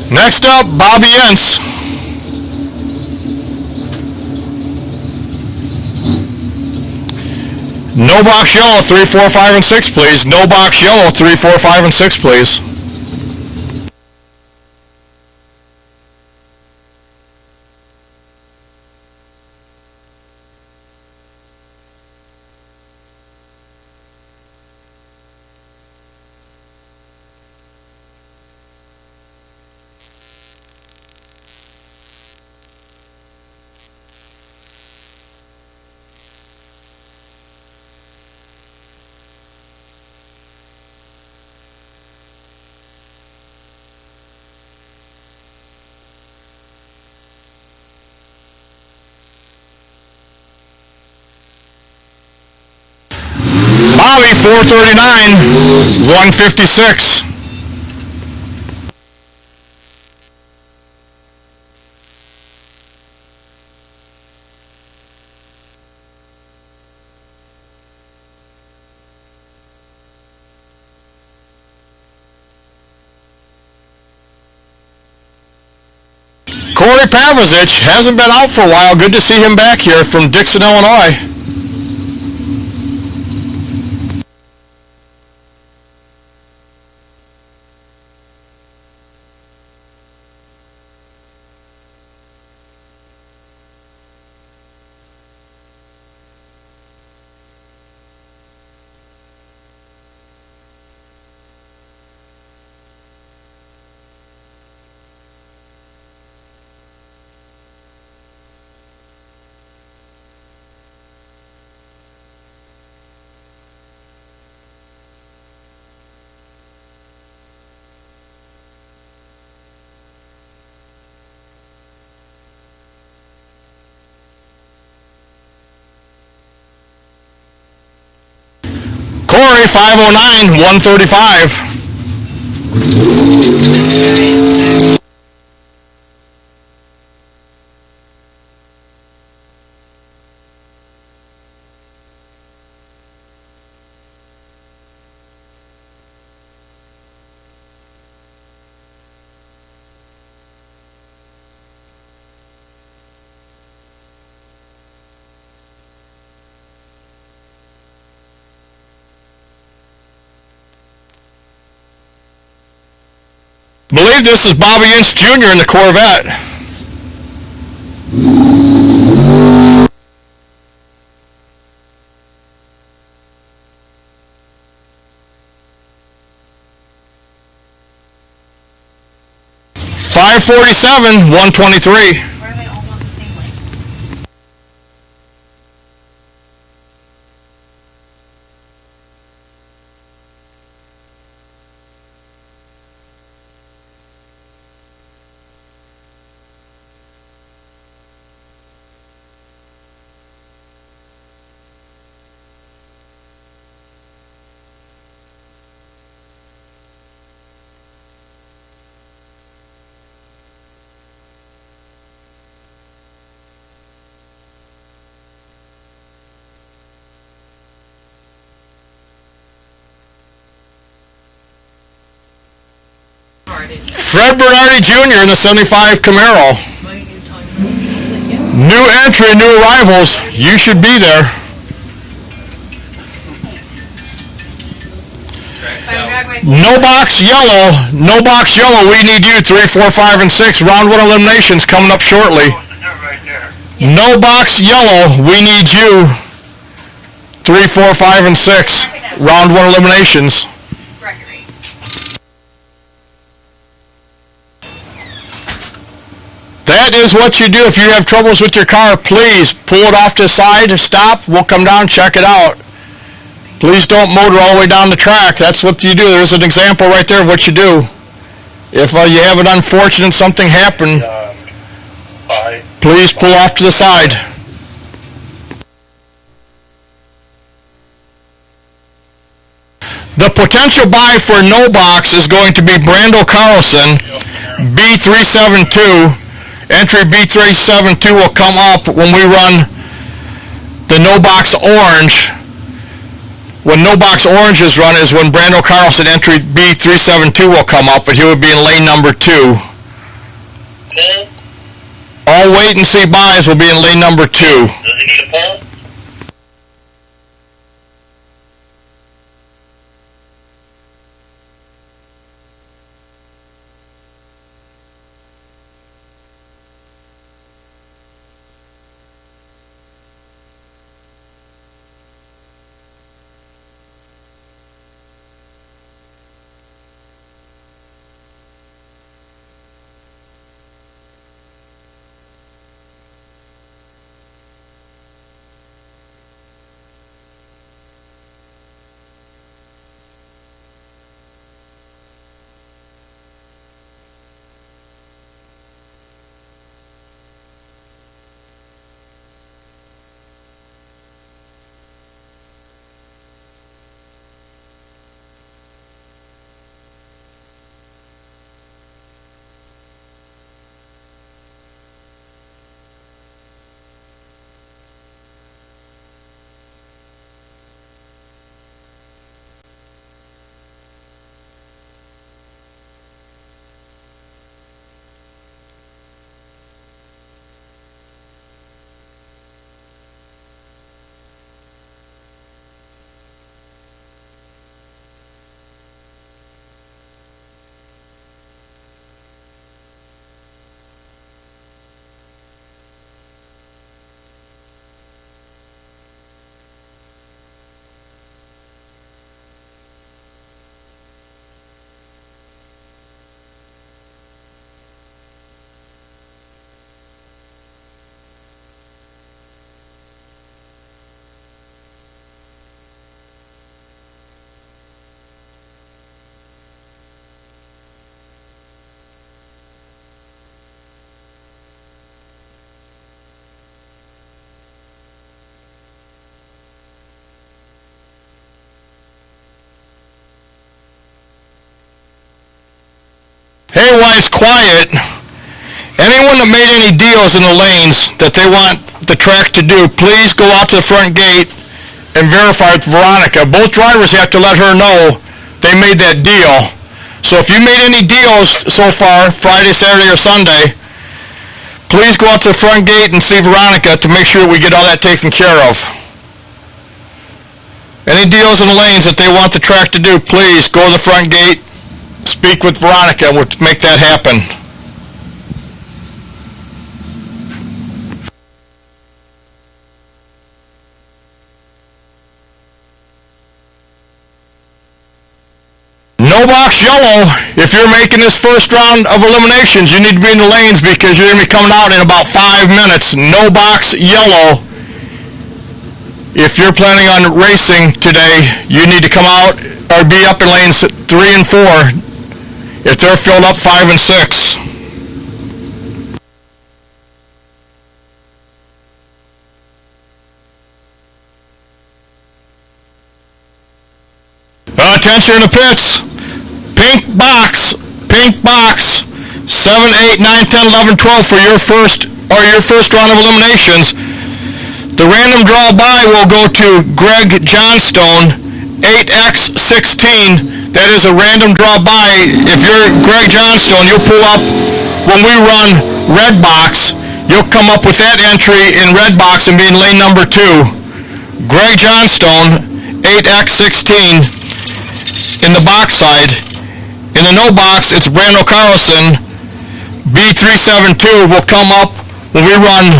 Next up, Bobby Ince. No box yellow, 3, 4, 5, and 6, please. No box yellow, 3, 4, 5, and 6, please. Bobby, 439, 156. Corey Pavicic hasn't been out for a while. Good to see him back here from Dixon, Illinois. Corey, 509, 135. Believe this is Bobby Ince Jr. in the Corvette. $547, 123. Why are they all not the same length? Fred Bernardi Jr. in the 75 Camaro. New entry, new arrivals. You should be there. No box yellow. No box yellow. We need you. 3, 4, 5, and 6. Round 1 eliminations coming up shortly. No box yellow. We need you. 3, 4, 5, and 6. Round 1 eliminations. That is what you do if you have troubles with your car. Please pull it off to the side, stop, we'll come down, check it out. Please don't motor all the way down the track. That's what you do. There's an example right there of what you do. If you have an unfortunate something happen, please pull off to the side. The potential buy for no box is going to be Brando Carlson, B372. Entry B372 will come up when we run the no box orange. When no box orange is run is when Brando Carlson entry B372 will come up, but he would be in lane number 2. pull? All wait and see buys will be in lane number 2. Does he need a pull? Hey, while it's quiet, anyone that made any deals in the lanes that they want the track to do, please go out to the front gate and verify with Veronica. Both drivers have to let her know they made that deal. So if you made any deals so far, Friday, Saturday, or Sunday, please go out to the front gate and see Veronica to make sure we get all that taken care of. Any deals in the lanes that they want the track to do, please go to the front gate, speak with Veronica, and we'll make that happen. No box yellow. If you're making this first round of eliminations, you need to be in the lanes because you're going to be coming out in about 5 minutes. No box yellow. If you're planning on racing today, you need to come out or be up in lanes 3 and 4 if they're filled up 5 and 6. Attention in the pits. Pink box, 7, 8, 9, 10, 11, 12 for your first round of eliminations. The random draw by will go to Greg Johnstone, 8x16. That is a random draw by. If you're Greg Johnstone, you'll pull up when we run red box. You'll come up with that entry in red box and be in lane number 2. Greg Johnstone, 8x16 in the box side. In the no box, it's Brando Carlson, B372 will come up when we run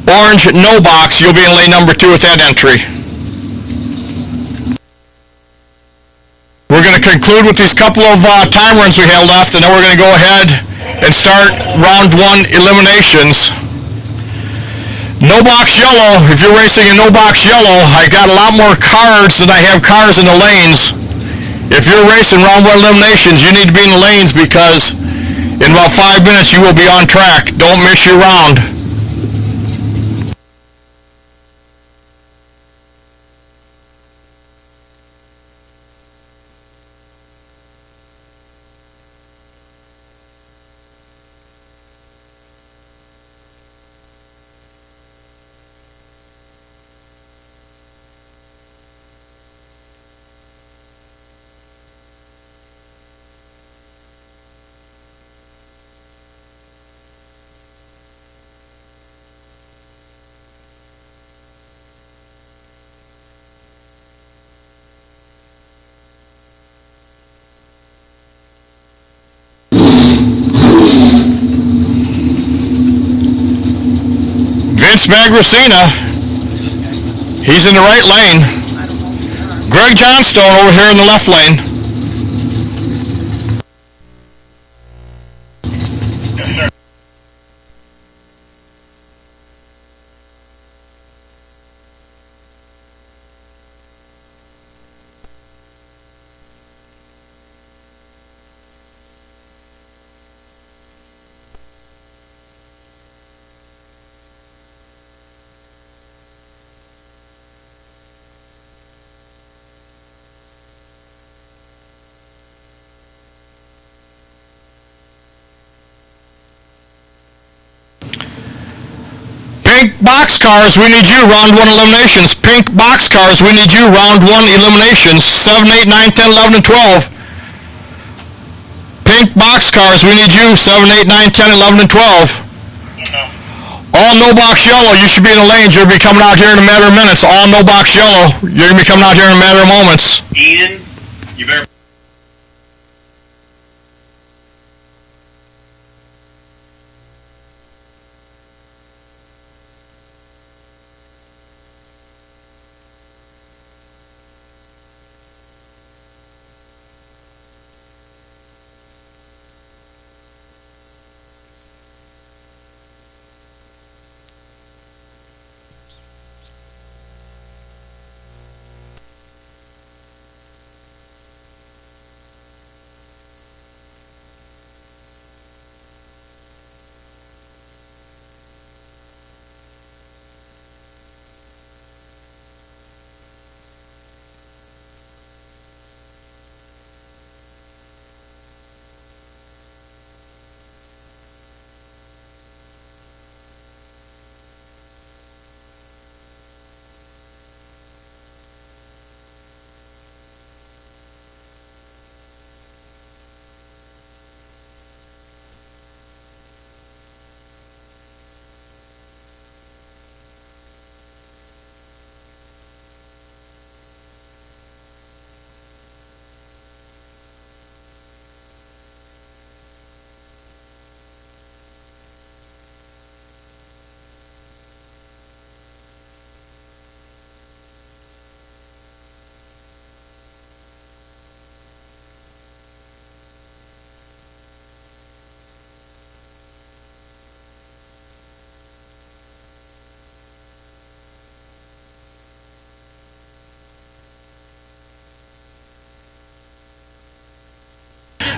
orange no box. You'll be in lane number 2 with that entry. We're going to conclude with these couple of time runs we have left, and then we're going to go ahead and start round 1 eliminations. No box yellow. If you're racing in no box yellow, I got a lot more cards than I have cars in the lanes. If you're racing round 1 eliminations, you need to be in the lanes because in about 5 minutes you will be on track. Don't miss your round. Max Magracina, he's in the right lane. Greg Johnstone over here in the left lane. Pink boxcars, we need you, round 1 eliminations. Pink boxcars, we need you, round 1 eliminations. 7, 8, 9, 10, 11, and 12. Pink boxcars, we need you, 7, 8, 9, 10, 11, and 12. All no box yellow, you should be in the lanes. You'll be coming out here in a matter of minutes. All no box yellow, you're going to be coming out here in a matter of moments. Ian, you better...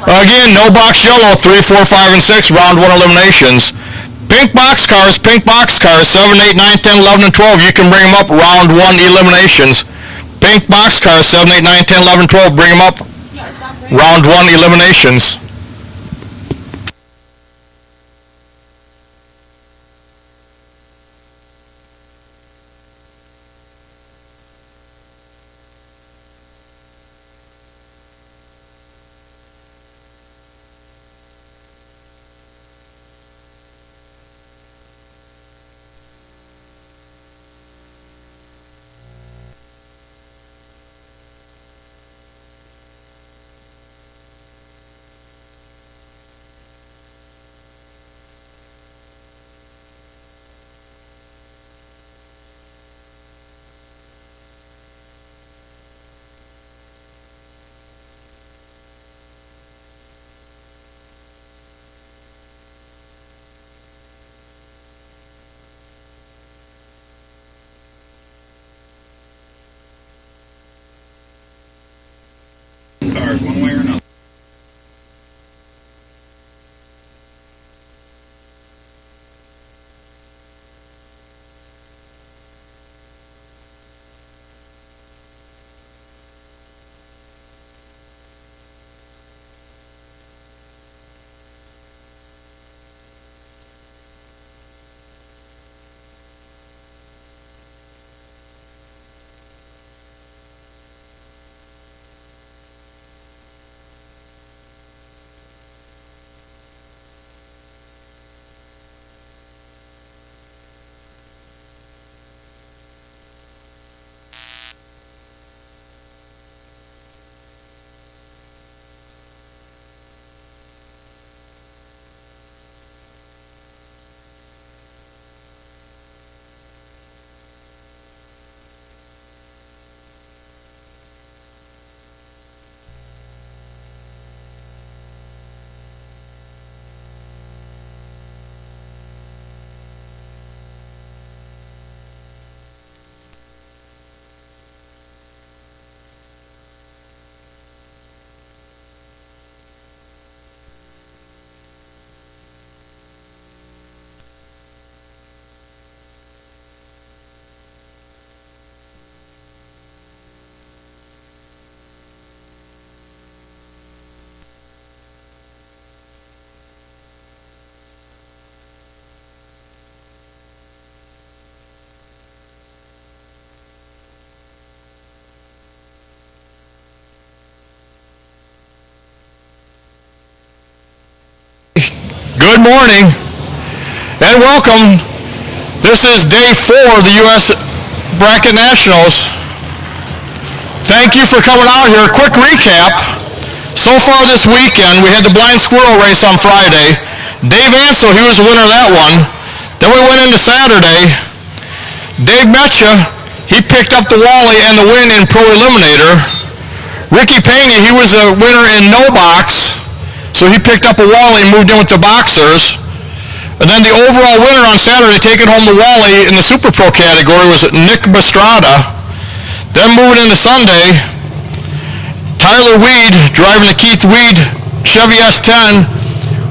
Again, no box yellow, 3, 4, 5, and 6, round 1 eliminations. Pink boxcars, 7, 8, 9, 10, 11, and 12, you can bring them up, round 1 eliminations. Pink boxcars, 7, 8, 9, 10, 11, 12, bring them up, round 1 eliminations. Cars, one way or another. Good morning and welcome. This is day 4 of the U.S. Bracket Nationals. Thank you for coming out here. Quick recap. So far this weekend, we had the blind squirrel race on Friday. Dave Ansel, he was the winner of that one. Then we went into Saturday. Dave Metcha, he picked up the Wally and the win in Pro Eliminator. Ricky Pena, he was a winner in no box. So he picked up a Wally and moved in with the boxers. And then the overall winner on Saturday, taking home the Wally in the Super Pro category, was Nick Bastrada. Then moving into Sunday, Tyler Weed, driving the Keith Weed Chevy S10,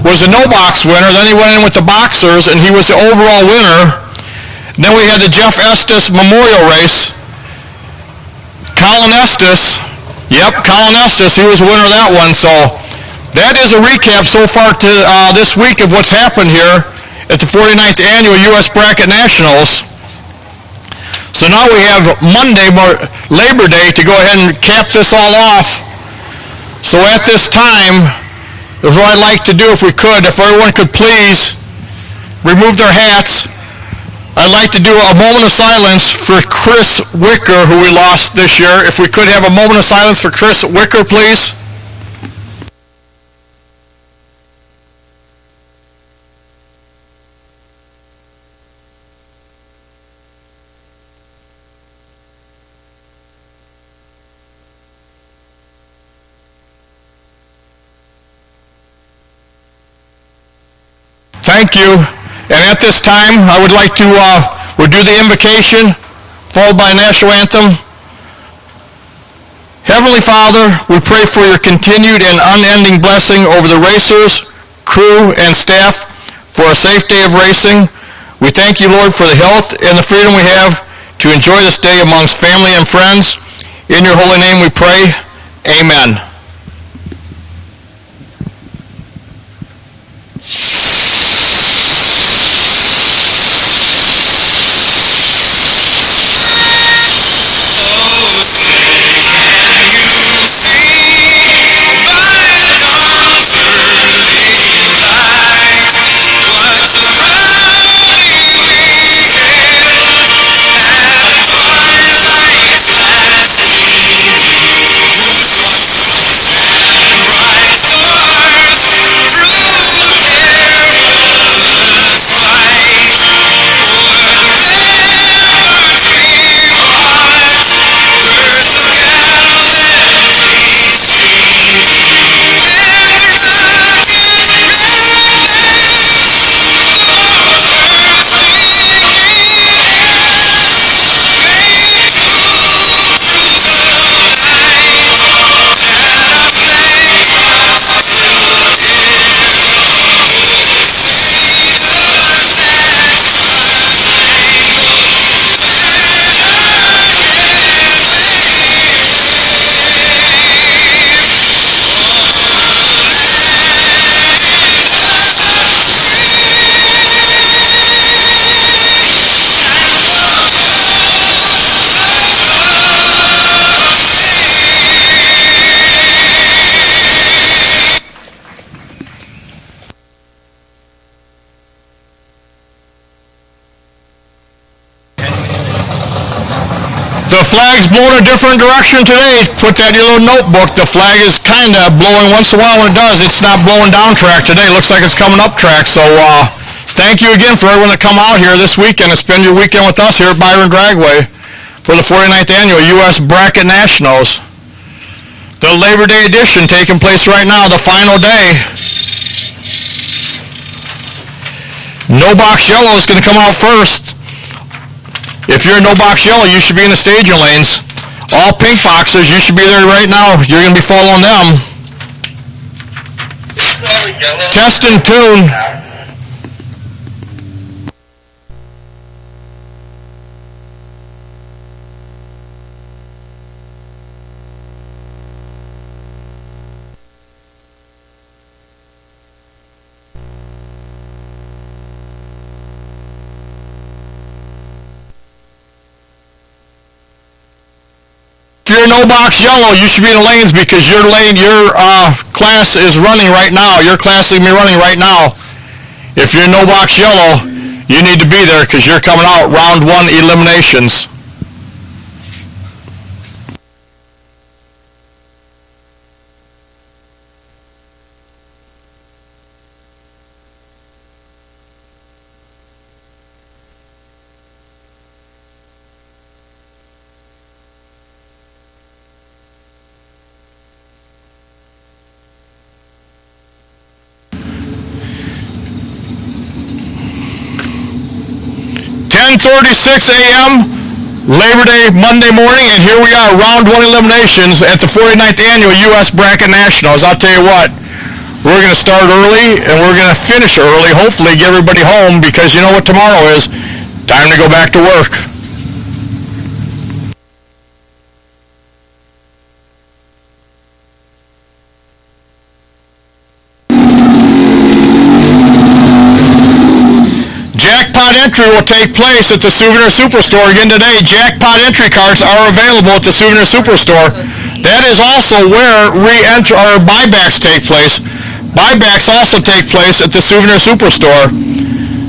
was a no-box winner. Then he went in with the boxers, and he was the overall winner. And then we had the Jeff Estes Memorial Race. Colin Estes, he was the winner of that one. So that is a recap so far to this week of what's happened here at the 49th Annual U.S. Bracket Nationals. So now we have Monday, Labor Day, to go ahead and cap this all off. So at this time, is what I'd like to do, if we could, if everyone could please remove their hats. I'd like to do a moment of silence for Chris Wicker, who we lost this year. If we could have a moment of silence for Chris Wicker, please. Thank you. And at this time, I would like to we'll do the invocation, followed by a national anthem. Heavenly Father, we pray for your continued and unending blessing over the racers, crew, and staff for a safe day of racing. We thank you, Lord, for the health and the freedom we have to enjoy this day amongst family and friends. In your holy name we pray. Amen. The flag's blowing a different direction today. Put that in your little notebook. The flag is kind of blowing once in a while. When it does, it's not blowing down track today. It looks like it's coming up track. So thank you again for everyone that come out here this weekend and spend your weekend with us here at Byron Dragway for the 49th Annual U.S. Bracket Nationals. The Labor Day edition taking place right now, the final day. No box yellow is going to come out first. If you're in no box yellow, you should be in the staging lanes. All pink boxes, you should be there right now. You're going to be following them. Test and tune. If you're no box yellow, you should be in the lanes because your lane, your class is running right now. Your class is going to be running right now. If you're no box yellow, you need to be there because you're coming out round 1 eliminations. .36 a.m. Labor Day Monday morning, and here we are, round 1 eliminations at the 49th annual U.S. Bracket Nationals. I'll tell you what, we're going to start early and we're going to finish early, hopefully get everybody home, because you know what tomorrow is? Time to go back to work. Jackpot entry will take place at the Souvenir Superstore again today. Jackpot entry cards are available at the Souvenir Superstore. That is also where buybacks take place. Buybacks also take place at the Souvenir Superstore.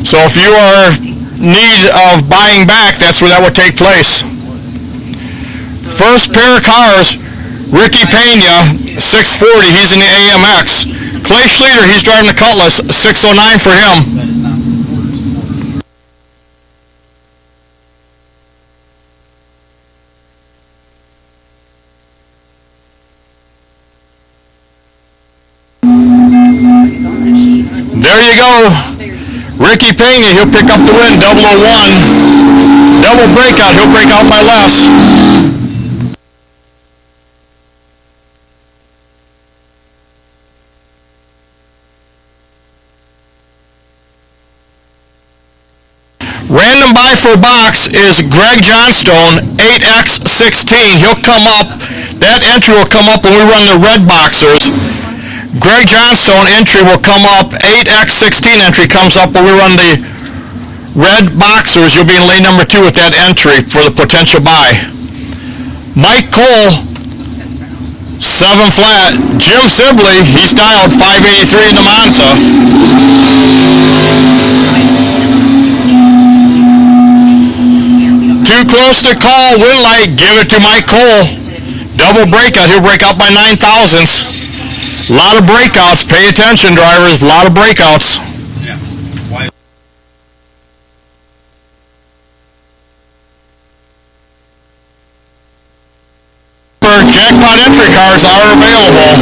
So if you are in need of buying back, that's where that will take place. First pair of cars, Ricky Pena, 640, he's in the AMX. Clay Schleter, he's driving the Cutlass, 609 for him. There you go. Ricky Pena, he'll pick up the win, 001. Double breakout, he'll break out by less. Random buy for a box is Greg Johnstone, 8x16. He'll come up, that entry will come up when we run the red boxers. Greg Johnstone entry will come up, 8x16 entry comes up when we run the red boxers. You'll be in lane number 2 with that entry for the potential buy. Mike Cole, 7 flat. Jim Sibley, he's dialed 583 in the Monza. Too close to call, win light, give it to Mike Cole. Double breakout, he'll break out by 9 thousandths. A lot of breakouts. Pay attention, drivers. A lot of breakouts. Yeah. Why? Jackpot entry cards are available.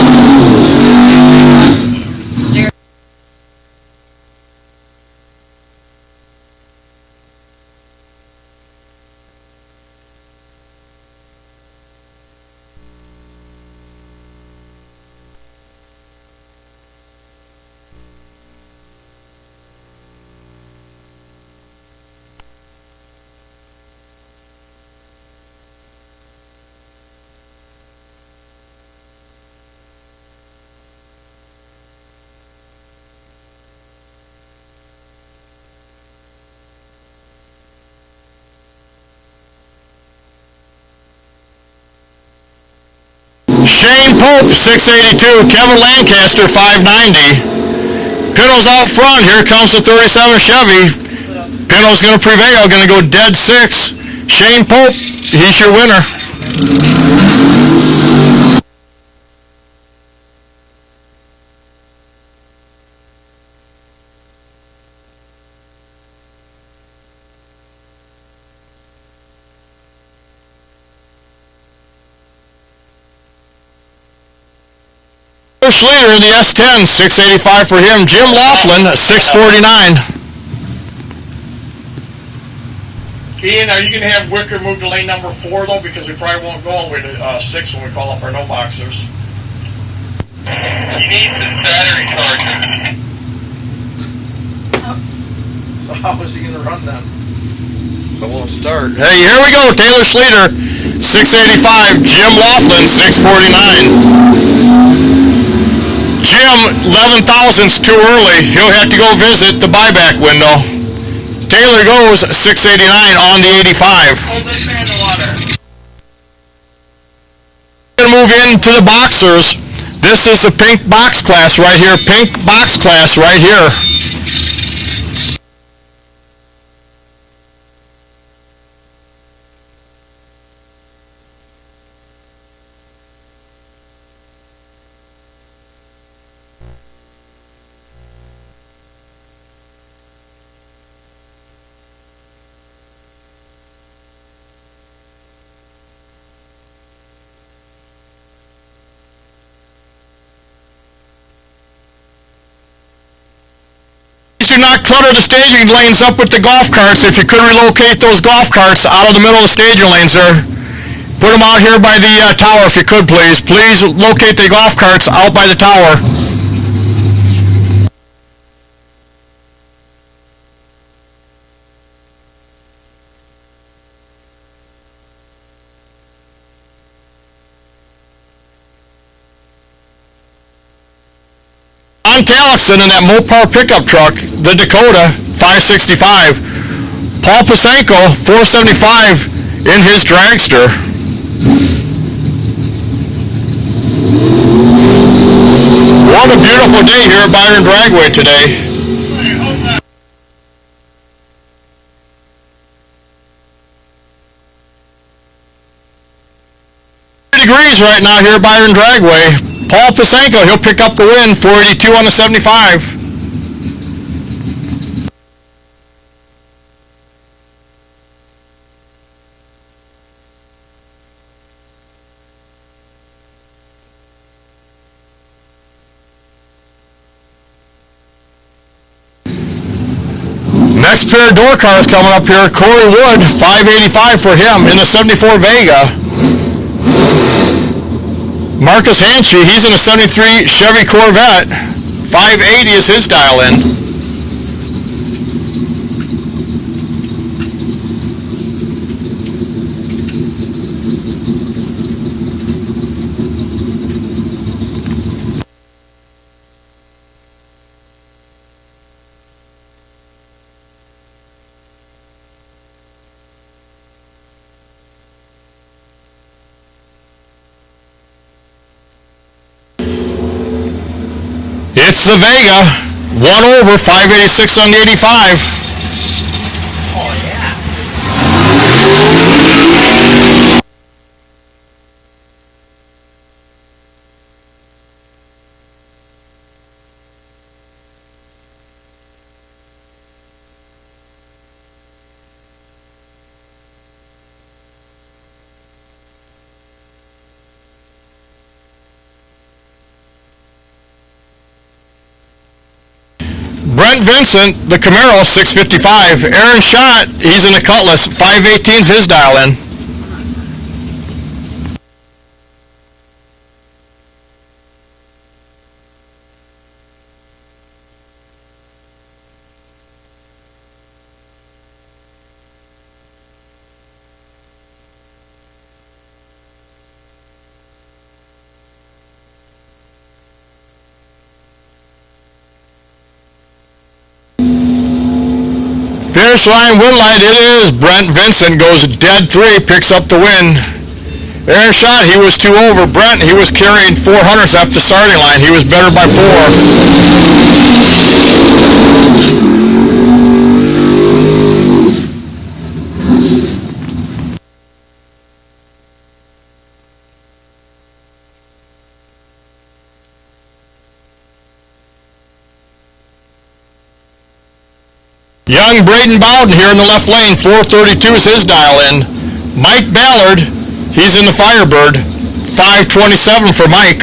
Shane Pope, 682. Kevin Lancaster, 590. Pinto's out front. Here comes the 37 Chevy. Pinto's going to prevail. Going to go dead 6. Shane Pope, he's your winner. Schleter in the S10, 685 for him. Jim Laughlin, 649. Ian, are you going to have Wicker move to lane number 4, though? Because we probably won't go all the way to 6 when we call up our no-boxers. You need the battery charger. So how is he going to run then? It won't start. Hey, here we go. Taylor Schleter, 685. Jim Laughlin, 649. Jim, 11 thousandths too early. He'll have to go visit the buyback window. Taylor goes 689 on the 85. Hold this man in the water. We're going to move into the boxers. This is the pink box class right here. Pink box class right here. do not clutter the staging lanes up with the golf carts. If you could relocate those golf carts out of the middle of the staging lanes there. Put them out here by the tower if you could, please. Please locate the golf carts out by the tower. On Talixon in that Mopar pickup truck, the Dakota 565. Paul Pasenko 475 in his dragster. What a beautiful day here at Byron Dragway today. Degrees right now here at Byron Dragway. Paul Pasenko, he'll pick up the win, 482 on the 75. Next pair of door cars coming up here, Corey Wood, 585 for him in the 74 Vega. Marcus Hanchy, he's in a 73 Chevy Corvette. 580 is his dial-in. It's the Vega, 1 over, 586 on the 85. Oh, yeah. Brent Vincent, the Camaro, 655. Aaron Schott, he's in the Cutlass, 518's his dial-in. Finish line win light, it is Brent Vincent, goes dead 3, picks up the win. Aaron Schott, he was 2 over. Brent, he was carrying 400s after starting line. He was better by 4. Young Braden Bowden here in the left lane, 432 is his dial-in. Mike Ballard, he's in the Firebird, 527 for Mike.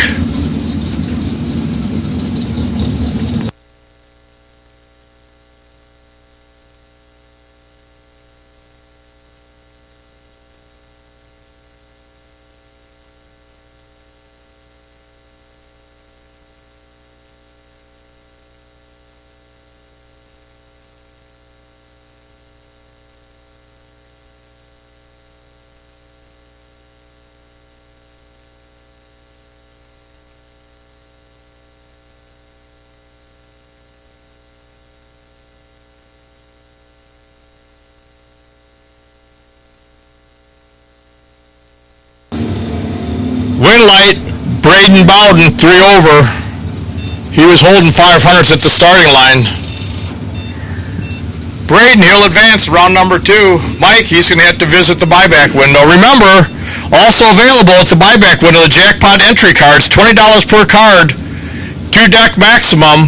Win light, Braden Bowden, 3 over. He was holding 500s at the starting line. Braden, he'll advance round number 2. Mike, he's going to have to visit the buyback window. Remember, also available at the buyback window, the jackpot entry cards, $20 per card, 2 deck maximum.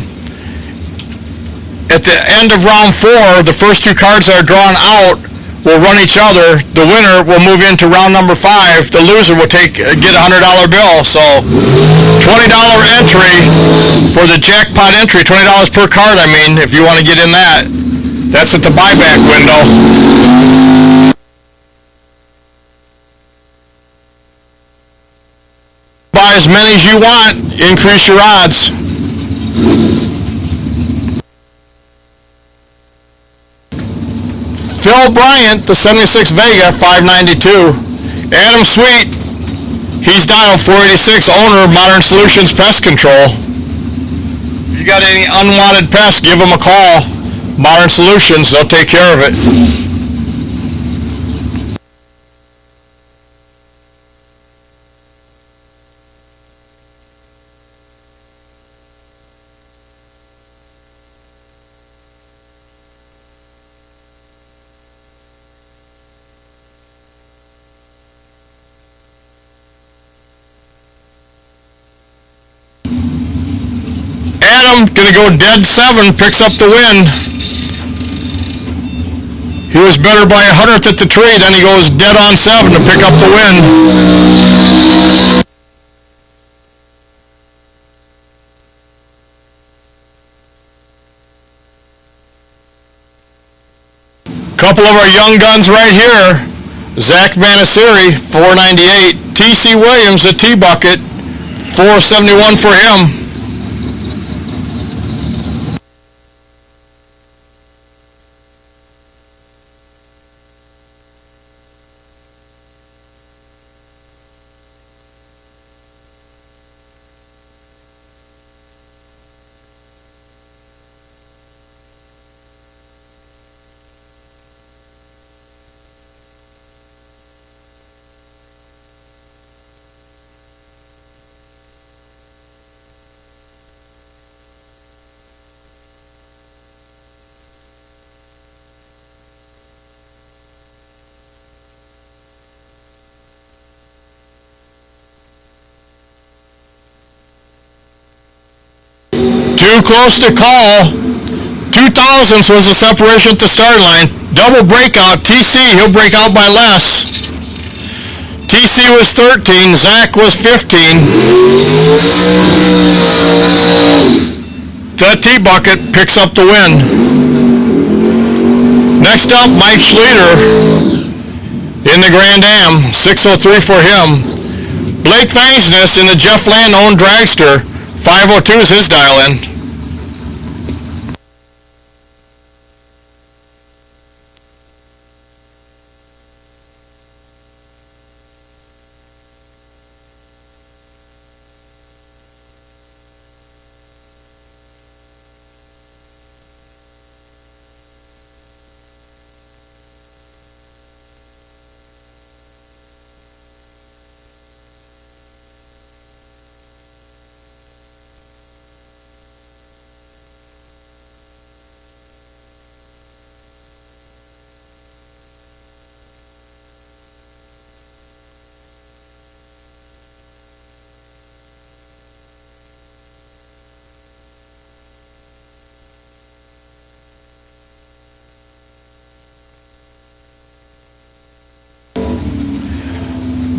At the end of round 4, the first 2 cards that are drawn out will run each other. The winner will move into round number 5. The loser will get a $100 bill. So $20 entry for the jackpot entry, $20 per card, I mean, if you want to get in that. That's at the buyback window. Buy as many as you want, increase your odds. Phil Bryant, the 76 Vega, 592. Adam Sweet, he's dialed 486, owner of Modern Solutions Pest Control. If you got any unwanted pests, give them a call. Modern Solutions, they'll take care of it. Adam, gonna go dead 7, picks up the win. He was better by 100th at the tree, then he goes dead on 7 to pick up the win. Couple of our young guns right here. Zach Manasiri, 498. T.C. Williams, a T-Bucket, 471 for him. Too close to call. 2000s was the separation at the start line. Double breakout. TC, he'll break out by less. TC was 13. Zach was 15. The T-Bucket picks up the win. Next up, Mike Schlueter in the Grand Am. 603 for him. Blake Vangsness in the Jeff Land-owned Dragster. 502 is his dial-in.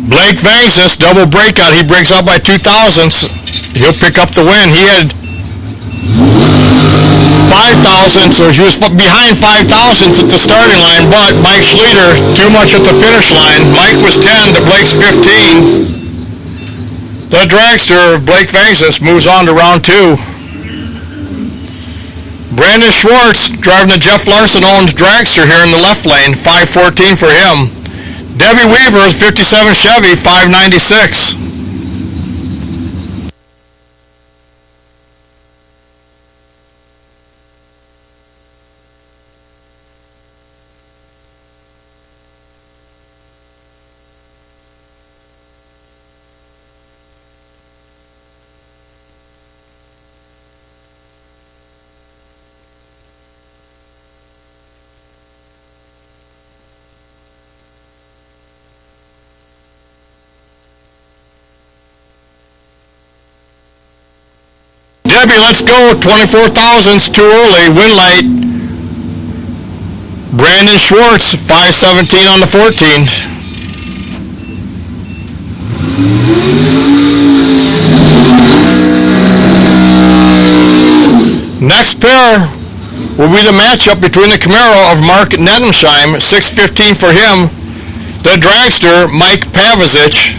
Blake Vangsness, double breakout. He breaks out by 2000s. He'll pick up the win. He had 5,000, so he was behind 5,000s at the starting line, but Mike Schlueter, too much at the finish line. Mike was 10 to Blake's 15. The dragster of Blake Vangsness moves on to round 2. Brandon Schwartz driving the Jeff Larson-owned dragster here in the left lane, 514 for him. Debbie Weaver's 57 Chevy, 596. Debbie, let's go. 24,000's too early. Win light. Brandon Schwartz, 517 on the 14. Next pair will be the matchup between the Camaro of Mark Nedensheim, 615 for him. The dragster, Mike Pavicic,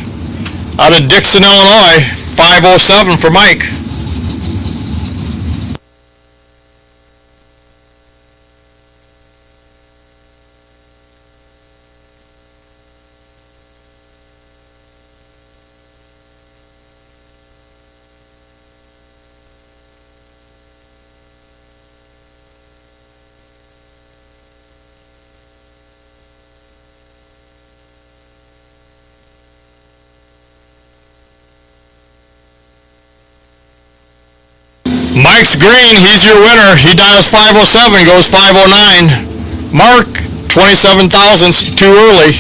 out of Dixon, Illinois, 507 for Mike. Mike's green, he's your winner. He dials 507, goes 509. Mark, 27 thousandths too early.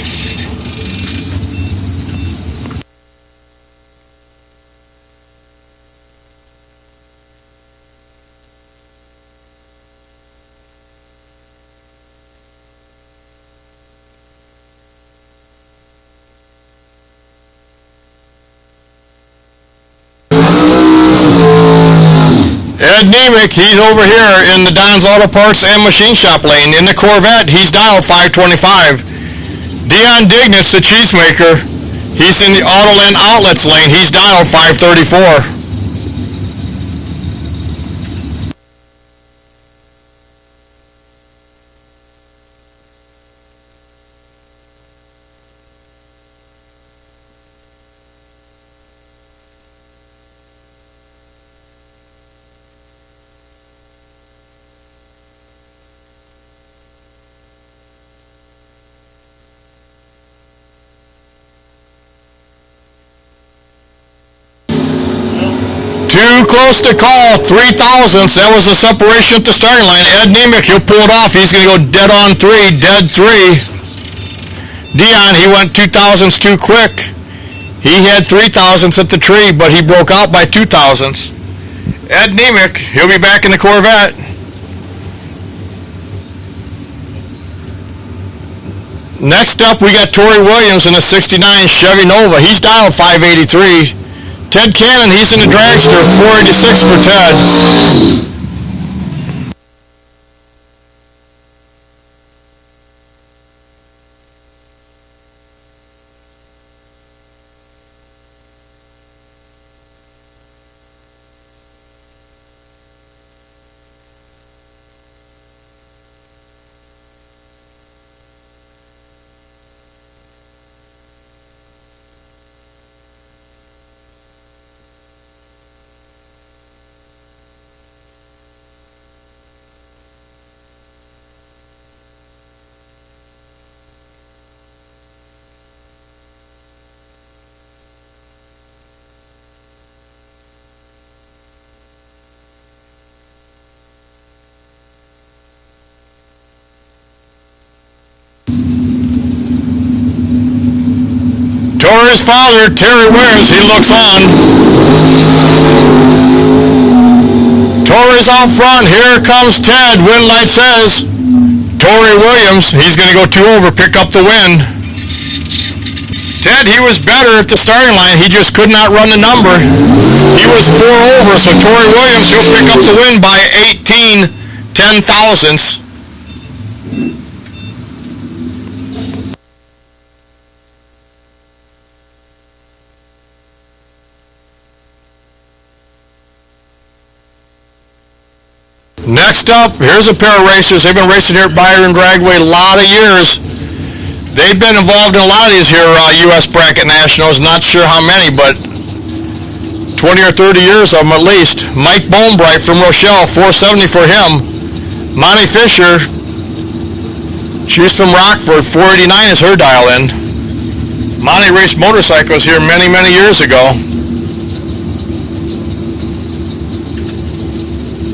Ed Nemec, he's over here in the Don's Auto Parts and Machine Shop lane. In the Corvette, he's dial 525. Dion Dignitz, the cheesemaker, he's in the Autoland Outlets lane. He's dial 534. Too close to call, 3 thousandths. That was the separation at the starting line. Ed Nemec, he'll pull it off. He's going to go dead on 3, dead 3. Dion, he went 2 thousandths too quick. He had 3 thousandths at the tree, but he broke out by 2 thousandths. Ed Nemec, he'll be back in the Corvette. Next up, we got Tori Williams in a 69 Chevy Nova. He's dialed 583. Ted Cannon, he's in the dragster, 486 for Ted. Tori's father, Terry Williams, he looks on. Tori's out front. Here comes Ted. Win light says Tori Williams. He's going to go 2 over, pick up the win. Ted, he was better at the starting line. He just could not run the number. He was 4 over, so Tori Williams, he'll pick up the win by 18 10 thousandths. Next up, here's a pair of racers. They've been racing here at Byron Dragway a lot of years. They've been involved in a lot of these here U.S. Bracket Nationals. Not sure how many, but 20 or 30 years of them at least. Mike Bonebright from Rochelle, 470 for him. Monty Fisher, she's from Rockford, 489 is her dial in. Monty raced motorcycles here many, many years ago.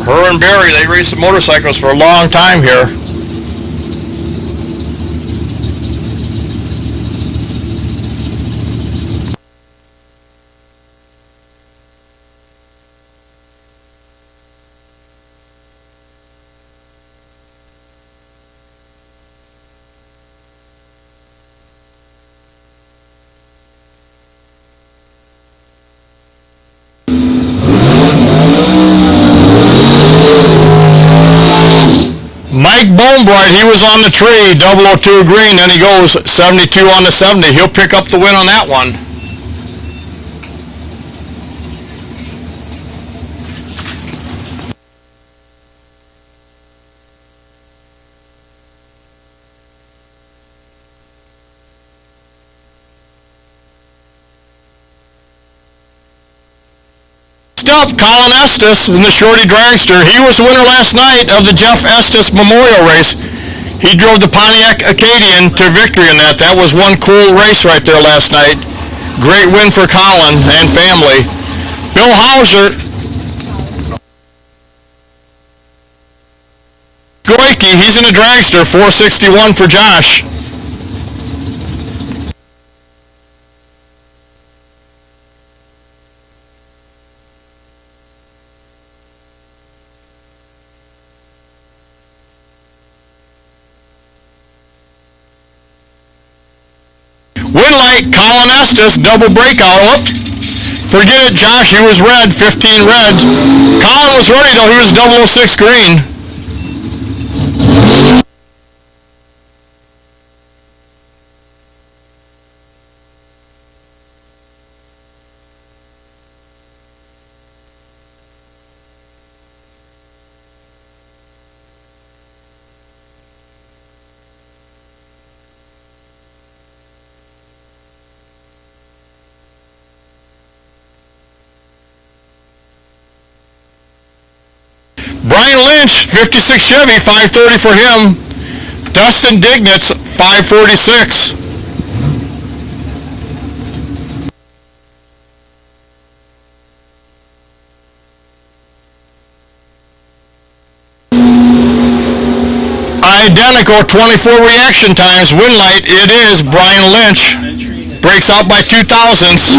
Her and Barry, they raced the motorcycles for a long time here. Mike Bonebright, he was on the tree, 002 green, then he goes 72 on the 70. He'll pick up the win on that one. Up, Colin Estes in the Shorty Dragster. He was the winner last night of the Jeff Estes Memorial Race. He drove the Pontiac Acadian to victory in that. That was one cool race right there last night. Great win for Colin and family. Bill Hauser, Goike, he's in the Dragster, 461 for Josh. Winlight, Colin Estes, double breakout. Oh, forget it, Josh, he was red, 15 red. Colin was ready though, he was 006 green. Brian Lynch, 56 Chevy, 530 for him. Dustin Dignitz, 546. Identical 24 reaction times. Winlight, it is Brian Lynch. Breaks out by 2 thousandths.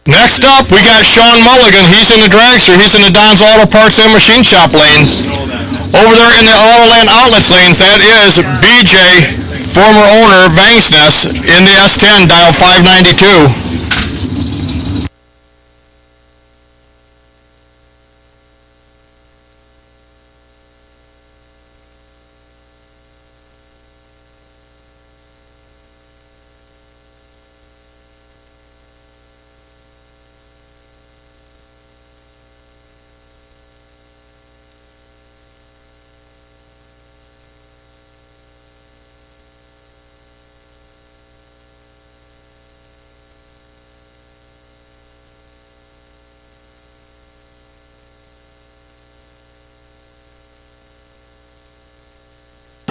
Next up, we got Sean Mulligan. He's in the dragster. He's in the Don's Auto Parts and Machine Shop lane. Over there in the Autoland Outlets lanes, that is BJ, former owner, Vangsness, in the S10, dial 592.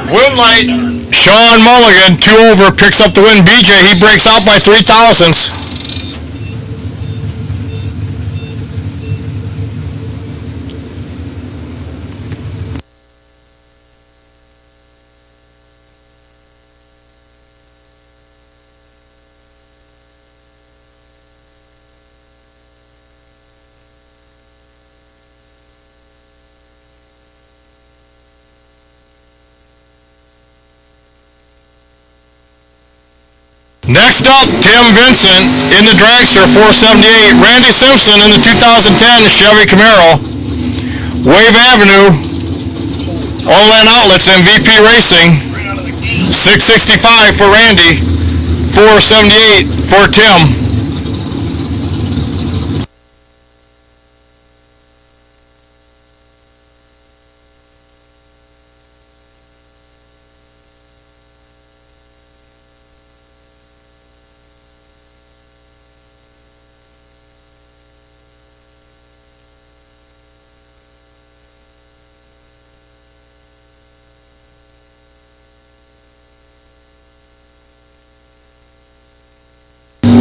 Winlight, Sean Mulligan, 2 over, picks up the win. BJ, he breaks out by 3 thousandths. Next up, Tim Vincent in the dragster, 478. Randy Simpson in the 2010 Chevy Camaro. Wave Avenue, Overland Outlets, MVP Racing. 665 for Randy, 478 for Tim.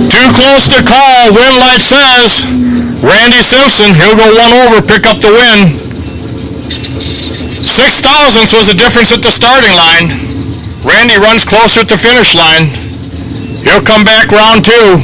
Too close to call, Winlight says. Randy Simpson, he'll go 1 over, pick up the win. 6 thousandths was the difference at the starting line. Randy runs closer at the finish line. He'll come back round 2.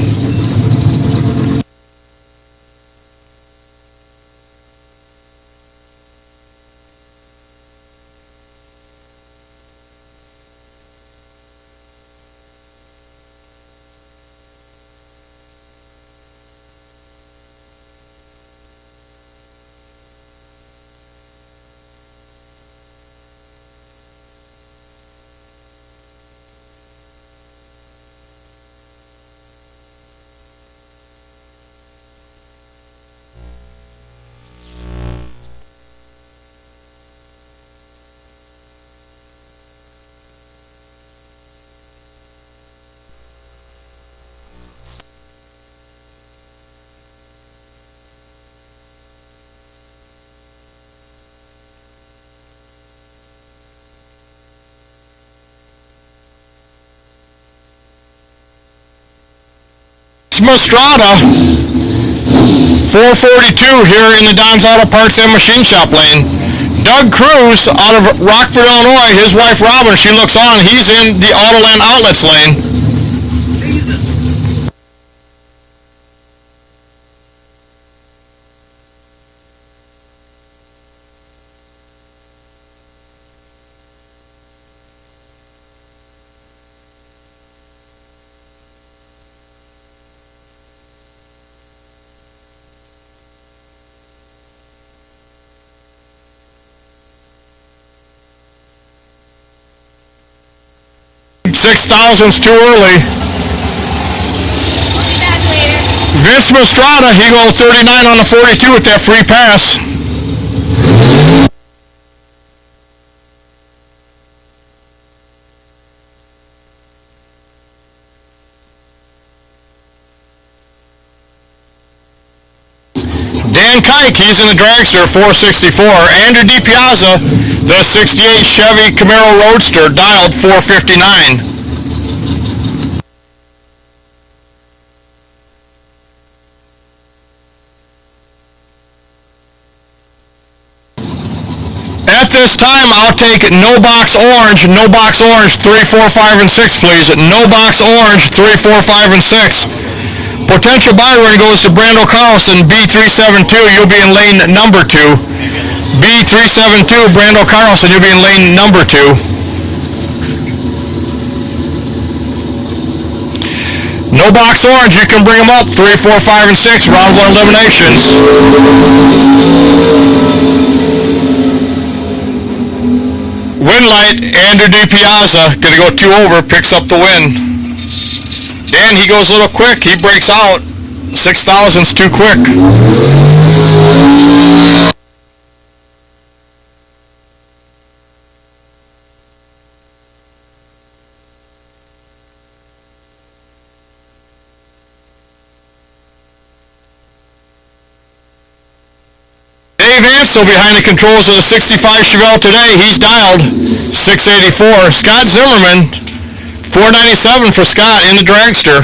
Mastrada, 442 here in the Don's Auto Parts and Machine Shop lane. Doug Cruz out of Rockford, Illinois, his wife Robin, she looks on. He's in the Autoland Outlets lane. Six thousand's too early. I'll be back later. Vince Mastrada, he goes 39 on the 42 with that free pass. Dan Kike, he's in the dragster, 464. Andrew DiPiazza, the 68 Chevy Camaro Roadster, dialed 459. At this time, I'll take no box orange, 3, 4, 5, and 6, please. No box orange, 3, 4, 5, and 6. Potential Byron goes to Brando Carlson, B372, you'll be in lane number 2. B372, Brando Carlson, you'll be in lane number 2. No box orange, you can bring them up, 3, 4, 5, and 6, round 1 eliminations. Win light, Andrew DiPiazza, gonna go 2 over, picks up the win. Dan, he goes a little quick, he breaks out. 6,000's too quick. Dave Ansel behind the controls of the 65 Chevelle today, he's dialed 684. Scott Zimmerman, 497 for Scott in the dragster.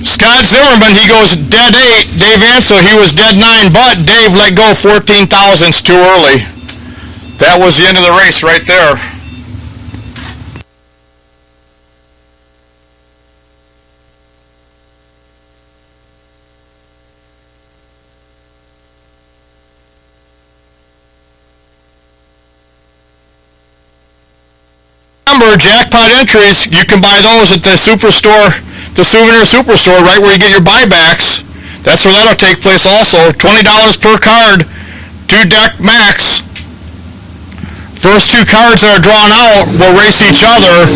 Scott Zimmerman, he goes dead 8. Dave Ansel, he was dead 9, but Dave let go 14,000's too early. That was the end of the race right there. Remember, jackpot entries, you can buy those at the superstore, the Souvenir Superstore, right where you get your buybacks. That's where that'll take place also. $20 per card, 2 deck max. First 2 cards that are drawn out will race each other.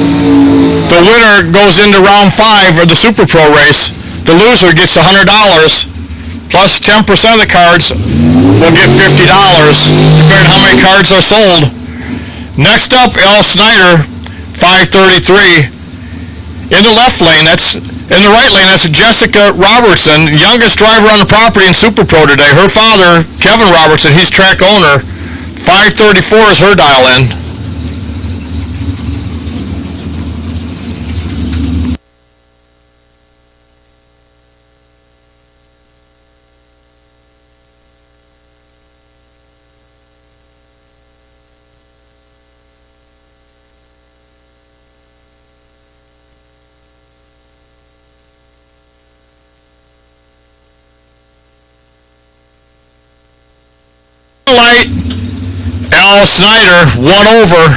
The winner goes into round 5 of the Super Pro race. The loser gets $100, plus 10% of the cards will get $50, depending on how many cards are sold. Next up, L. Snyder, 533. In the left lane, in the right lane, that's Jessica Robertson, youngest driver on the property in Super Pro today. Her father, Kevin Robertson, he's track owner. 534 is her dial in. Light, Al Snyder, 1 over.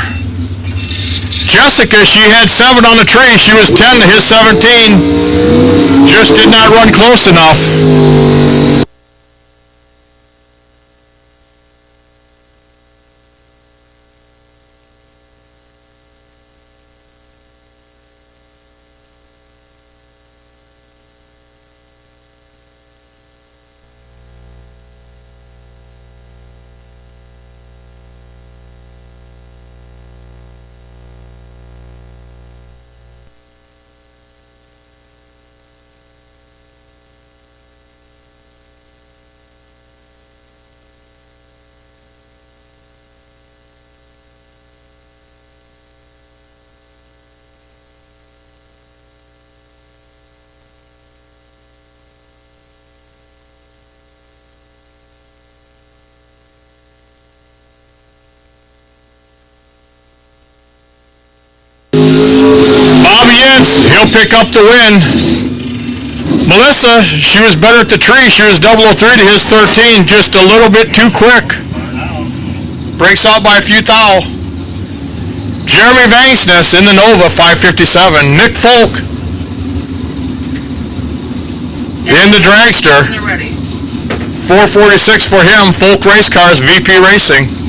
Jessica, she had 7 on the tree. She was 10 to his 17. Just did not run close enough. He'll pick up the win. Melissa, she was better at the tree. She was 003 to his 13, just a little bit too quick. Breaks out by a few thou. Jeremy Vangsness in the Nova, 557. Nick Folk in the Dragster, 446 for him. Folk Race Cars, VP Racing.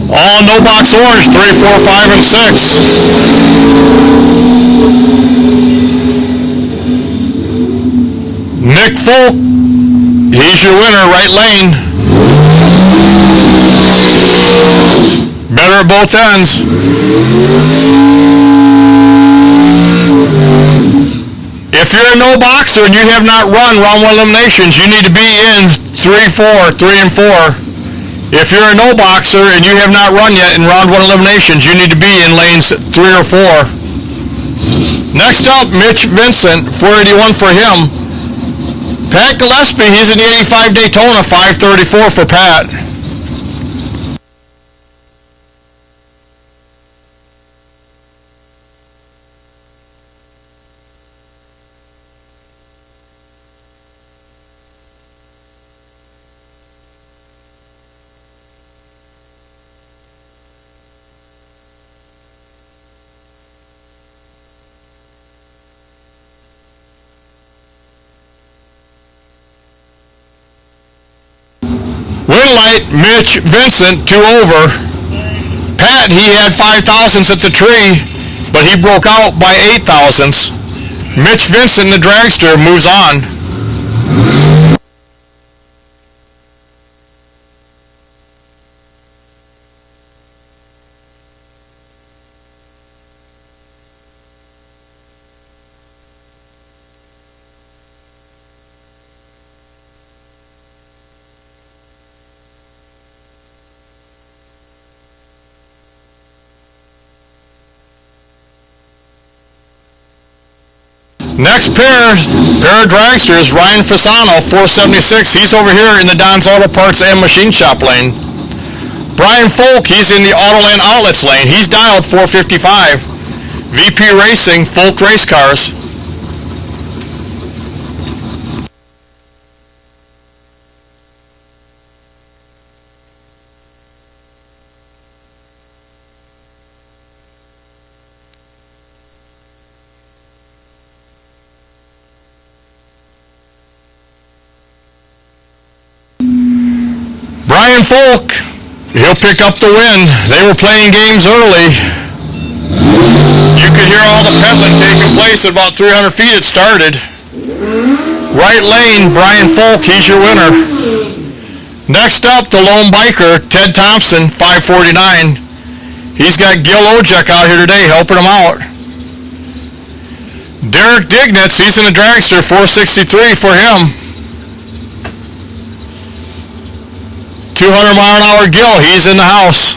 All no box orange, 3, 4, 5, and 6. Nick Folk, he's your winner, right lane. Better at both ends. If you're a no boxer and you have not run round 1 eliminations, you need to be in 3, 4, 3, and 4. If you're a no boxer and you have not run yet in round 1 eliminations, you need to be in lanes 3 or 4. Next up, Mitch Vincent, 481 for him. Pat Gillespie, he's in the 85 Daytona, 534 for Pat. Win light, Mitch Vincent, 2 over. Pat, he had 5,000s at the tree, but he broke out by 8,000s. Mitch Vincent, the Dragster, moves on. Next pair of dragsters, Ryan Fasano, 476. He's over here in the Don's Auto Parts and Machine Shop lane. Brian Folk, he's in the Autoland Outlets lane. He's dialed 455. VP Racing, Folk Race Cars. Brian Folk, he'll pick up the win. They were playing games early. You could hear all the peddling taking place at about 300 feet it started. Right lane, Brian Folk, he's your winner. Next up, the lone biker, Ted Thompson, 549. He's got Gil Ojek out here today helping him out. Derek Dignitz, he's in the dragster, 463 for him. 200-mile-an-hour Gil, he's in the house.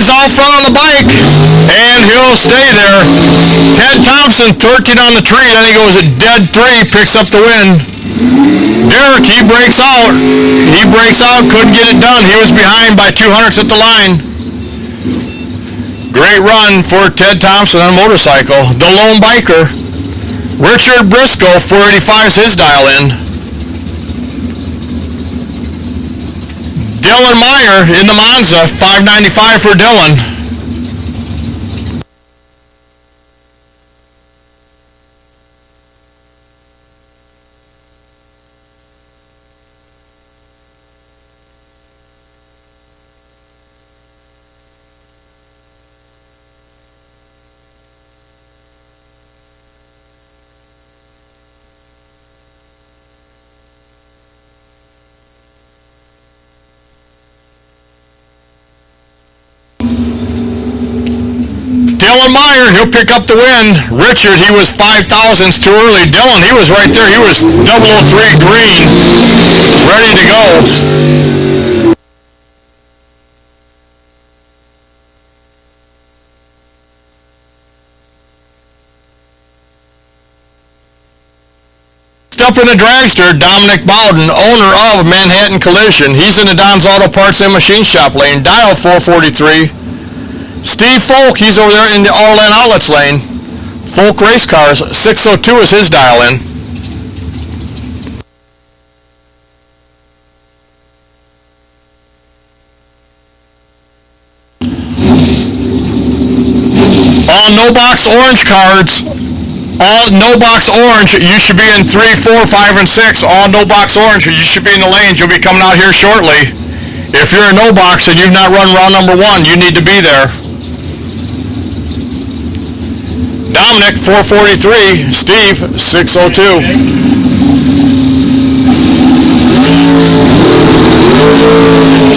he's out front on the bike, and he'll stay there. Ted Thompson, 13 on the tree, then he goes at dead 3, picks up the win. Derek, he breaks out. He breaks out, couldn't get it done. He was behind by 200ths at the line. Great run for Ted Thompson on a motorcycle. The lone biker. Richard Briscoe, 485's his dial in. Dylan Meyer in the Monza, 595 for Dylan. Dylan Meyer, he'll pick up the win. Richard, he was 5,000ths too early. Dylan, he was right there. He was 003 green, ready to go. Up in the dragster, Dominic Bowden, owner of Manhattan Collision. He's in the Don's Auto Parts and Machine Shop lane, dial 443. Steve Folk, he's over there in the All-In Outlets lane. Folk Race Cars, 602 is his dial in. All no box orange cards. All no box orange, you should be in 3, 4, 5, and 6. All no box orange, you should be in the lanes. You'll be coming out here shortly. If you're a no box and you've not run round number 1, you need to be there. Dominic, 443. Steve, 602.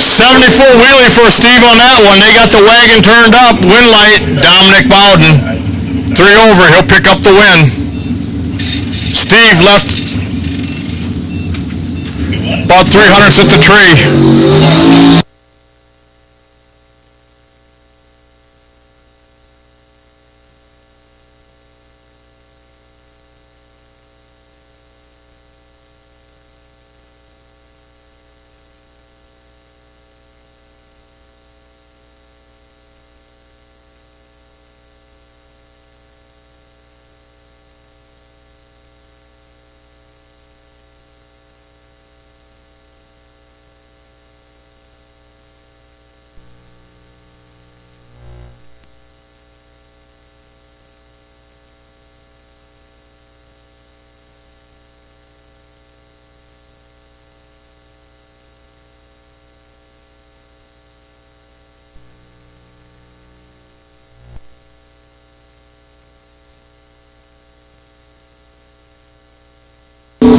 '74 wheelie for Steve on that one. They got the wagon turned up. Win light, Dominic Bowden. 3 over, he'll pick up the win. Steve left about 300ths at the tree.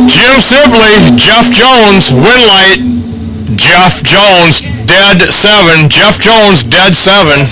Jim Sibley, Jeff Jones, win light, Jeff Jones, dead 7. Jeff Jones, dead 7.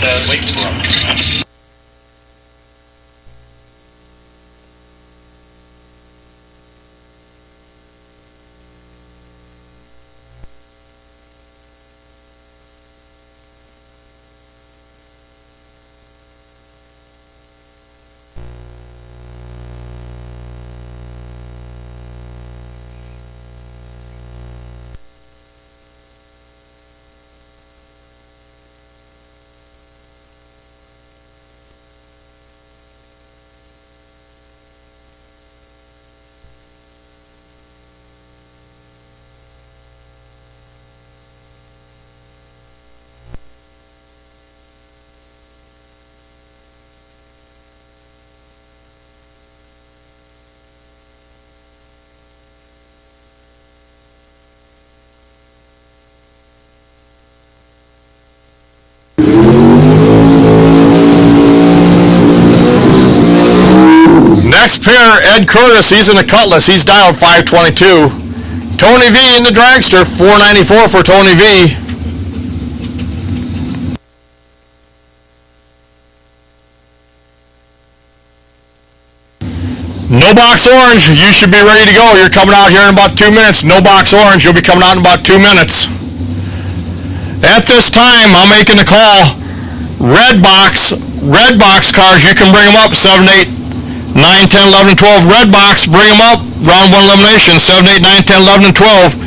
Next pair, Ed Curtis, he's in the Cutlass, he's dialed 522. Tony V in the Dragster, 494 for Tony V. No box orange, you should be ready to go. You're coming out here in about 2 minutes. No box orange, you'll be coming out in about 2 minutes. At this time, I'm making the call. Red box cars, you can bring them up 7, 8, 9, 10, 11, 12. Red box, bring them up. Round 1 elimination, 7, 8, 9, 10, 11, and 12.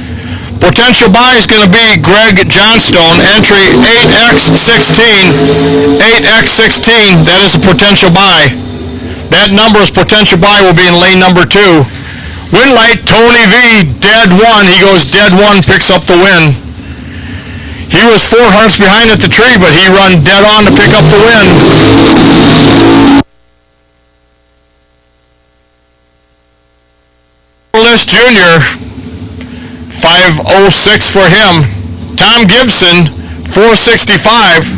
Potential buy is going to be Greg Johnstone, entry 8x16. 8x16, that is a potential buy. That number is potential buy, will be in lane number 2. Win light, Tony V, dead 1. He goes dead 1, picks up the win. He was 4 hearts behind at the tree, but he run dead on to pick up the win. List Jr., 506 for him. Tom Gibson, 465.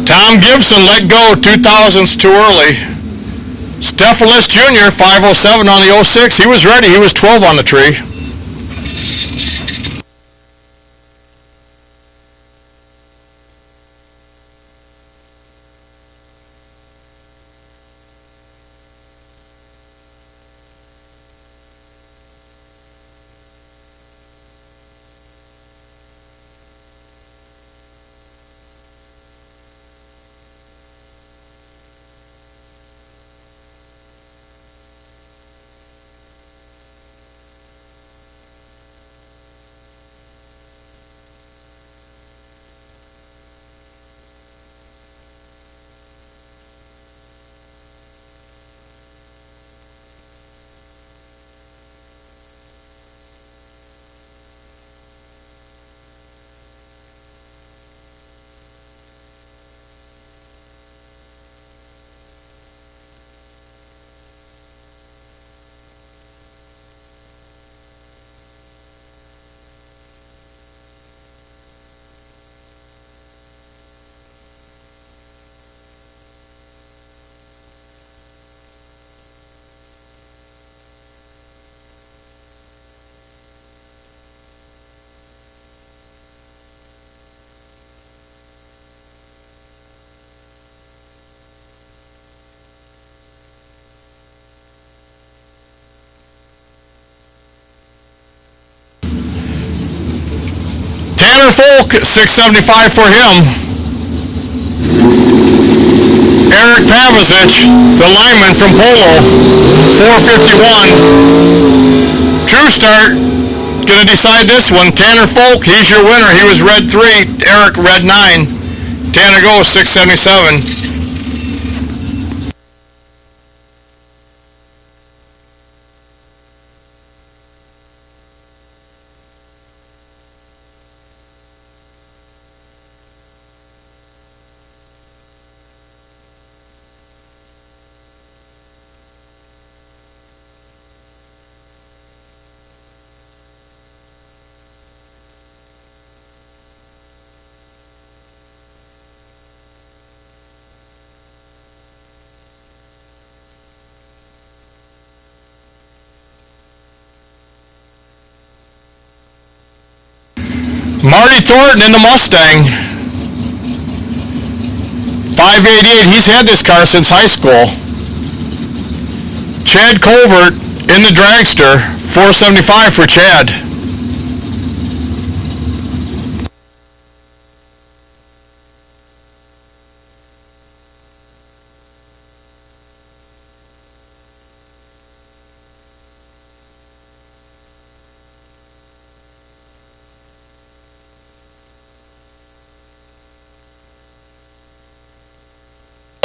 Tom Gibson let go, 2000s too early. Stephanus Jr., 507 on the 06. He was ready. He was 12 on the tree. Tanner Folk, 675 for him. Eric Pavicic, the lineman from Polo, 451. True Start, gonna decide this one. Tanner Folk, he's your winner. He was red 3, Eric red 9. Tanner goes 677. Marty Thornton in the Mustang, 588. He's had this car since high school. Chad Colvert in the Dragster, 475 for Chad.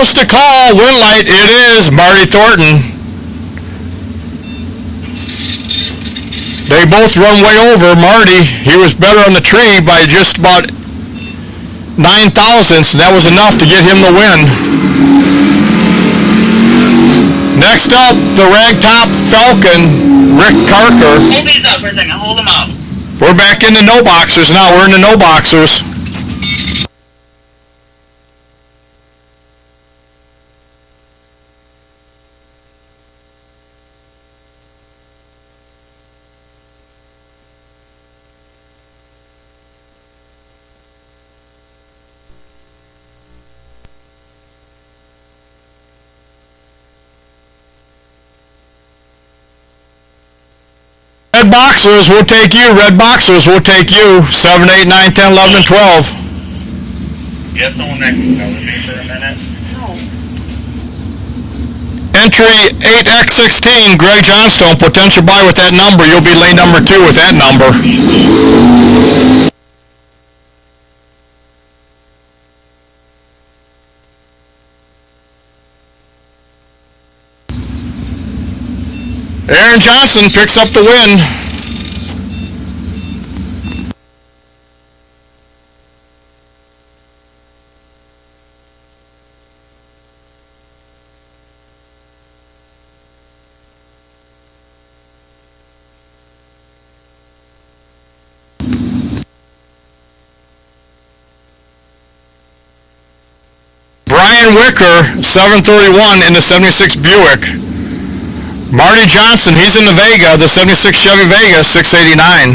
What's the call? Wind light. It is Marty Thornton. They both run way over. Marty, he was better on the tree by just about 9 thousandths, and that was enough to get him the win. Next up, the ragtop Falcon, Rick Carker. Hold these up for a second. Hold them up. We're back in the no boxers now. We're in the no boxers. Red boxers will take you. Red boxers will take you. 7, 8, 9, 10, 11, and 12. You have someone next to me for a minute? Entry 8X16, Greg Johnstone, potential buy with that number. You'll be lane number 2 with that number. Aaron Johnson picks up the win. Brian Wicker, 731 in the 76 Buick. Marty Johnson, he's in the Vega, the 76 Chevy Vega, 689.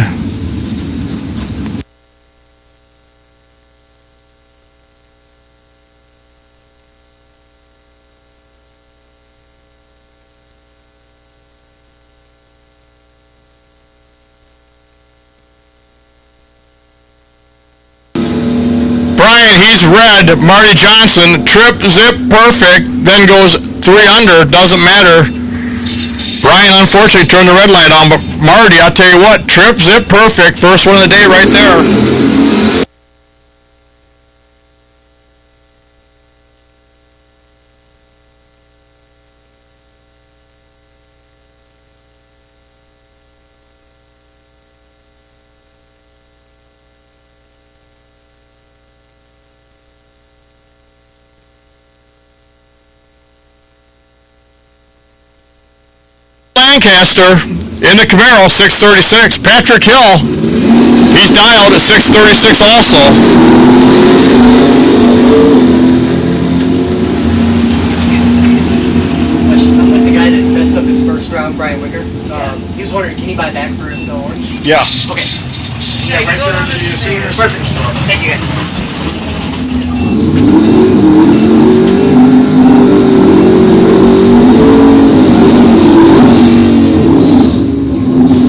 Brian, he's red. Marty Johnson, trip, zip, perfect, then goes 3 under, doesn't matter. Brian unfortunately turned the red light on, but Marty, I'll tell you what, trip, zip, perfect, first one of the day right there. Lancaster in the Camaro, 636. Patrick Hill, he's dialed at 636 also. I'm with the guy that messed up his first round, Brian Wicker. He was wondering, can he buy back for the orange? Yeah. Okay. Yeah, right there to the senior Perfect. Thank you guys.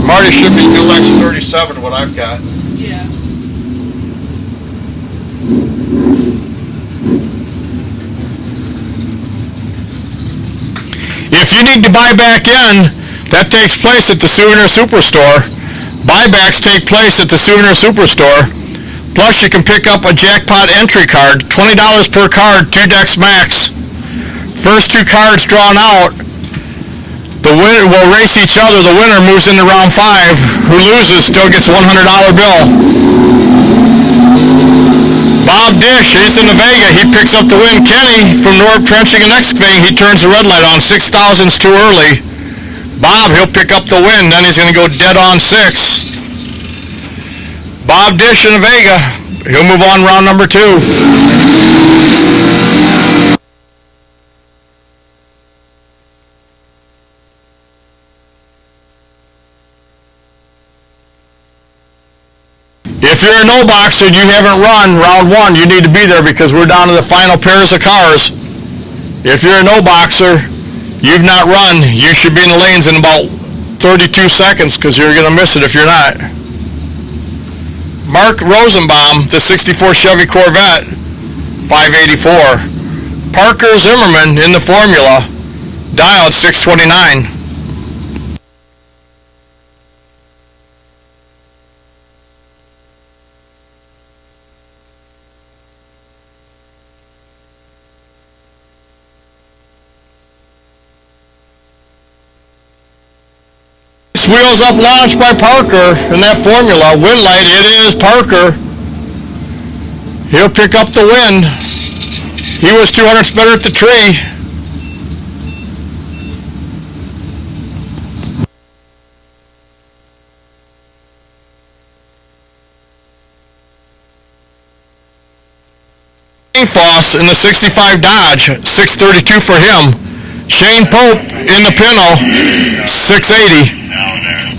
Marty should be new X37, what I've got. Yeah. If you need to buy back in, that takes place at the Souvenir Superstore. Buybacks take place at the Souvenir Superstore. Plus, you can pick up a jackpot entry card, $20 per card, 2 decks max. First 2 cards drawn out, the winner will race each other. The winner moves into round 5. Who loses still gets a $100 bill. Bob Dish, he's in the Vega. He picks up the win. Kenny from North Trenching and Excavating, he turns the red light on. 6 thousandths too early. Bob, he'll pick up the win. Then he's going to go dead on 6. Bob Dish in the Vega. He'll move on round number 2. If you're a no boxer and you haven't run round 1, you need to be there because we're down to the final pairs of cars. If you're a no boxer, you've not run, you should be in the lanes in about 32 seconds because you're going to miss it if you're not. Mark Rosenbaum, the 64 Chevy Corvette, 584. Parker Zimmerman in the Formula, dialed 629. That's Wheels Up launch by Parker in that formula. Win light, it is Parker. He'll pick up the win. He was 200ths better at the tree. Foss in the 65 Dodge, 632 for him. Shane Pope in the Pinto, 680. Down there.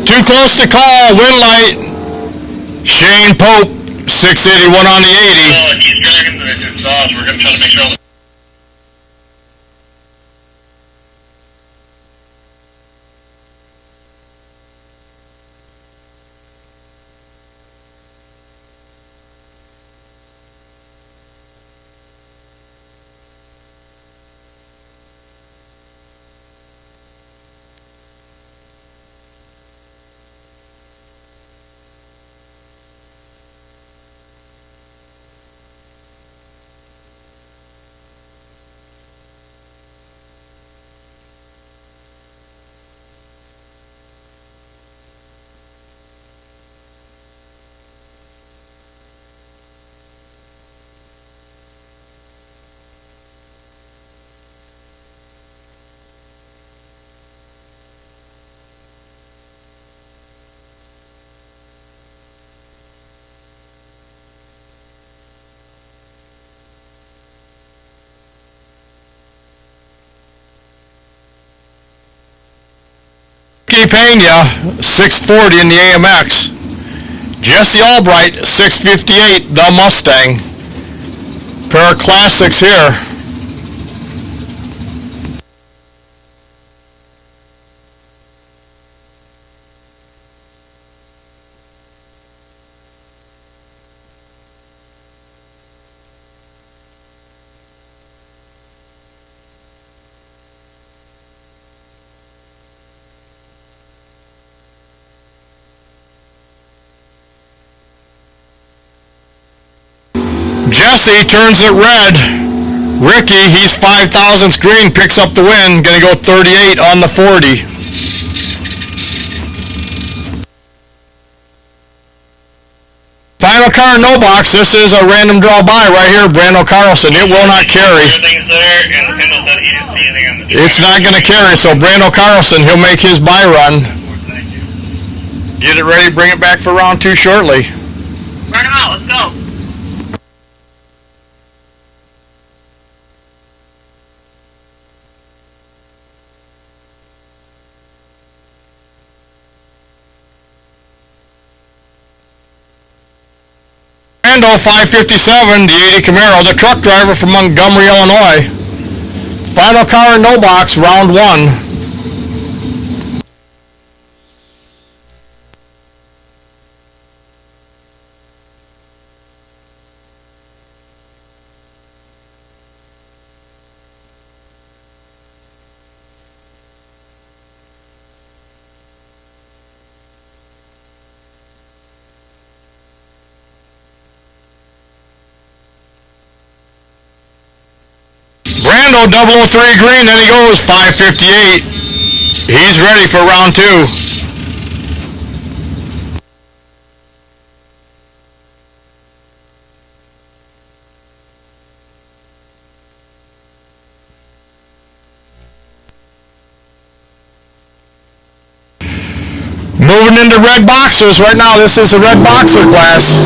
Too close to call, win light. Shane Pope, 681 on the 80. He's dragging the exhaust. We're going to try to make sure. Pena, 640 in the AMX. Jesse Albright, 658, the Mustang. Pair of classics here. Jesse turns it red. Ricky, he's 5,000ths green, picks up the win. Gonna go 38 on the 40. Final car, no box. This is a random draw by right here, Brando Carlson. It will not carry. Everything's there, and the Pinto said he didn't see anything on the track. It's not gonna carry, so Brando Carlson, he'll make his buy run. Thank you. Get it ready, bring it back for round 2 shortly. Burn them out. Let's go. Brando, 557, the 80 Camaro, the truck driver from Montgomery, Illinois. Final car, no box, round 1. Brando, 003 green, then he goes 558. He's ready for round 2. Moving into red boxers right now. This is a red boxer class.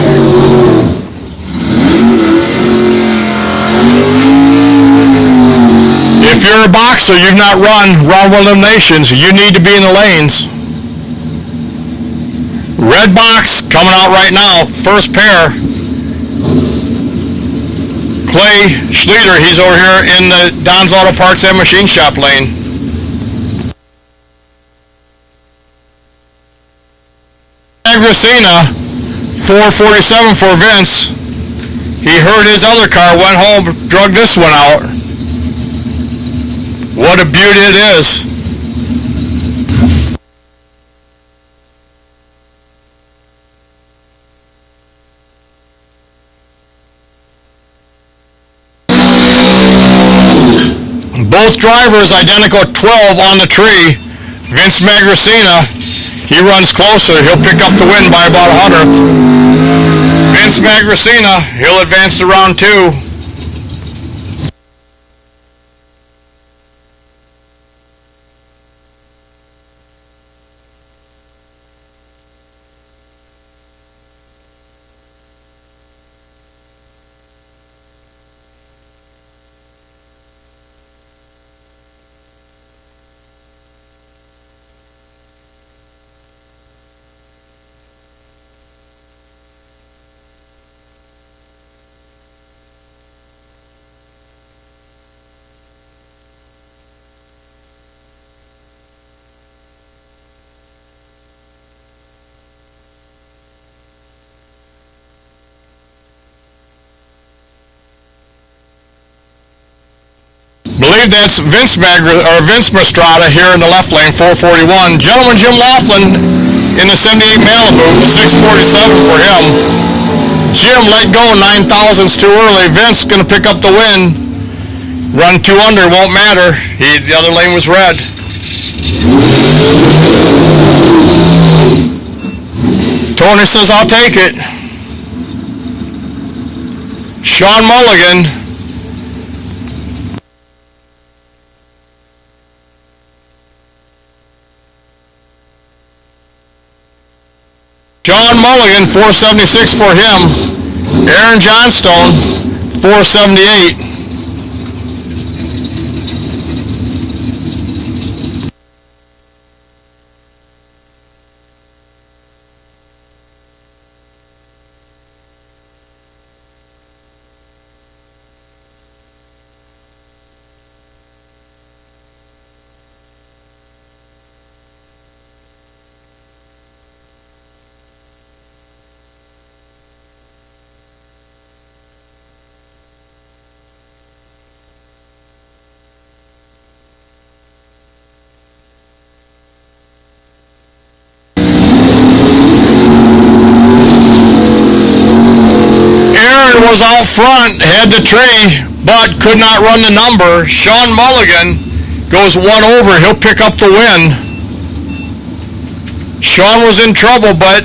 If you're a boxer, you've not run round 1 eliminations, you need to be in the lanes. Red box coming out right now. First pair. Clay Schluter, he's over here in the Don's Auto Parts and Machine Shop lane. Agricina, 447 for Vince. He heard his other car, went home, drug this one out. What a beauty it is. Both drivers identical 12 on the tree. Vince Magricina, he runs closer. He'll pick up the win by about 100th. Vince Magricina, he'll advance to round 2. Believe that's Vince Mastrada here in the left lane, 441. Gentleman Jim Laughlin in the 78 Malibu, 647 for him. Jim let go 9 thousandths too early. Vince gonna pick up the win. Run 2 under, won't matter. The other lane was red. Tony says, I'll take it. Sean Mulligan. Sean Mulligan, 476 for him. Aaron Johnstone, 478. Was out front, had the tree, but could not run the number. Sean Mulligan goes 1 over. He'll pick up the win. Sean was in trouble, but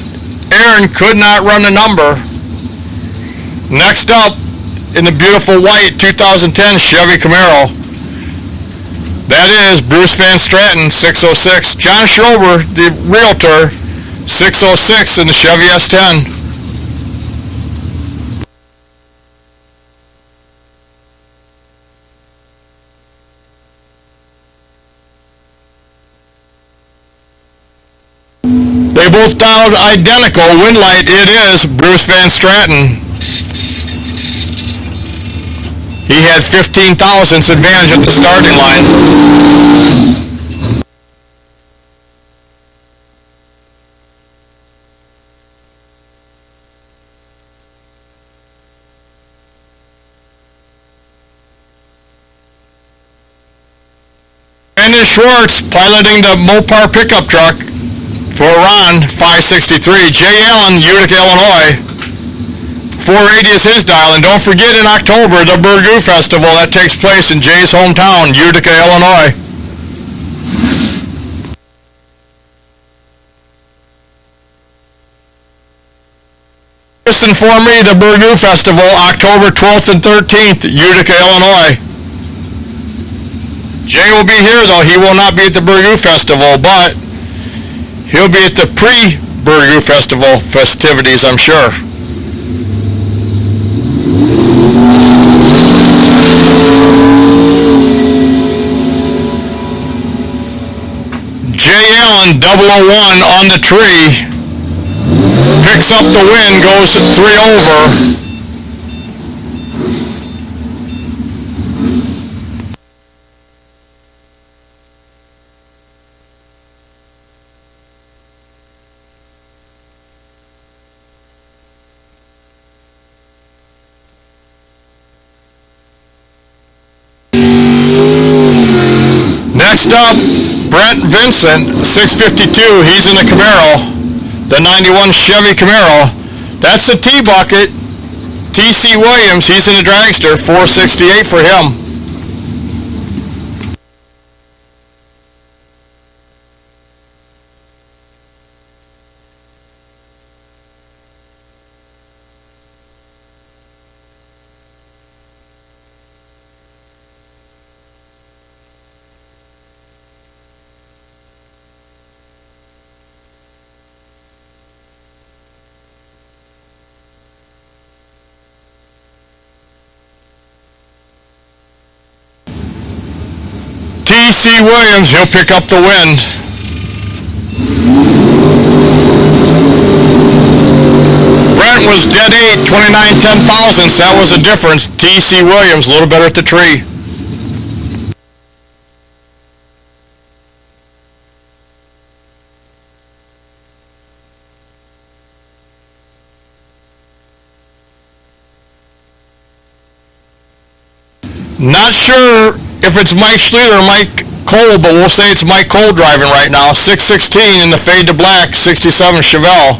Aaron could not run the number. Next up, in the beautiful white 2010 Chevy Camaro, that is Bruce Van Stratton, 606. John Schrober, the realtor, 606 in the Chevy S10. They both dialed identical. Win light, it is Bruce Van Stratton. He had 15 thousandths advantage at the starting line. Brandon Schwartz piloting the Mopar pickup truck for Ron, 563. Jay Allen, Utica, Illinois. 480 is his dial. And don't forget in October, the Burgoo Festival that takes place in Jay's hometown, Utica, Illinois. Listen for me, the Burgoo Festival, October 12th and 13th, Utica, Illinois. Jay will be here, though. He will not be at the Burgoo Festival, but he'll be at the pre-Burgoo Festival festivities, I'm sure. Jay Allen, 001 on the tree. Picks up the win, goes 3 over. Next up, Brent Vincent, 652. He's in the Camaro, the 91 Chevy Camaro. That's the T-Bucket. T.C. Williams, he's in the Dragster, 468 for him. T.C. Williams, he'll pick up the win. Brent was dead 8, 29 ten thousandths. That was the difference. T.C. Williams, a little better at the tree. Not sure if it's Mike Schluter or Mike Cole, but we'll say it's Mike Cole driving right now. 616 in the fade to black, 67 Chevelle.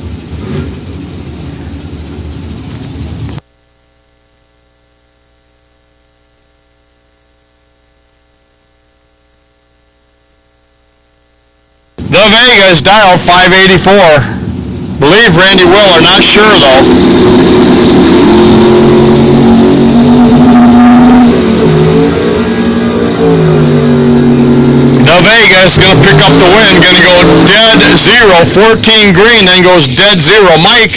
The Vegas dial 584. Believe Randy Willer, not sure though. Vegas going to pick up the win, going to go dead 0, 14 green, then goes dead 0. Mike,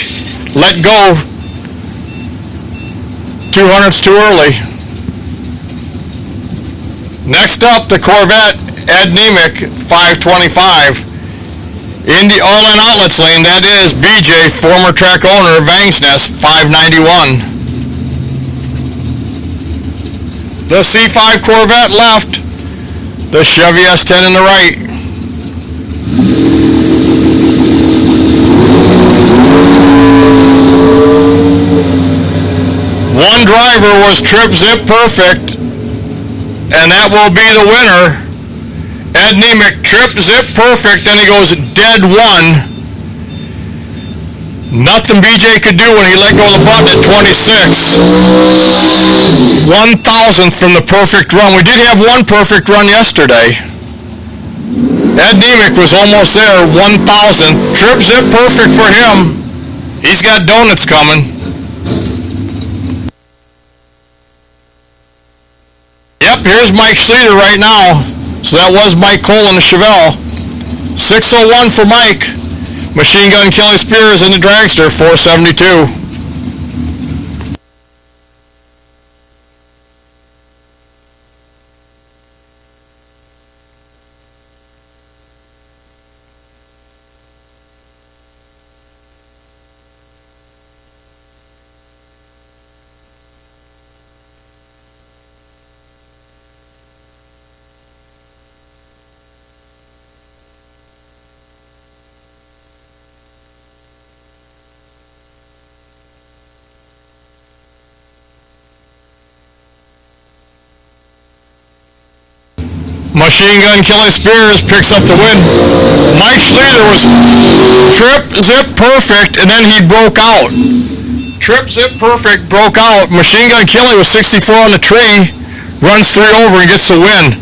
let go. 200's too early. Next up, the Corvette, Ed Nemick, 525. In the all-in outlets lane, that is BJ, former track owner, Vangsness, 591. The C5 Corvette left. The Chevy S10 in the right. One driver was Trip Zip Perfect, and that will be the winner. Ed Nemick, Trip Zip Perfect, then he goes dead 1. Nothing BJ could do when he let go of the button at 26. 1,000th from the perfect run. We did have one perfect run yesterday. Ed Nemick was almost there, 1,000. Trip Zip Perfect for him. He's got donuts coming. Yep, here's Mike Schluter right now. So that was Mike Cole in the Chevelle. 601 for Mike. Machine Gun Kelly Spears in the Dragster, 472. Machine Gun Kelly Spears picks up the win. Mike Schluter was Trip Zip Perfect, and then he broke out. Trip Zip Perfect broke out. Machine Gun Kelly was 64 on the tree, runs 3 over and gets the win.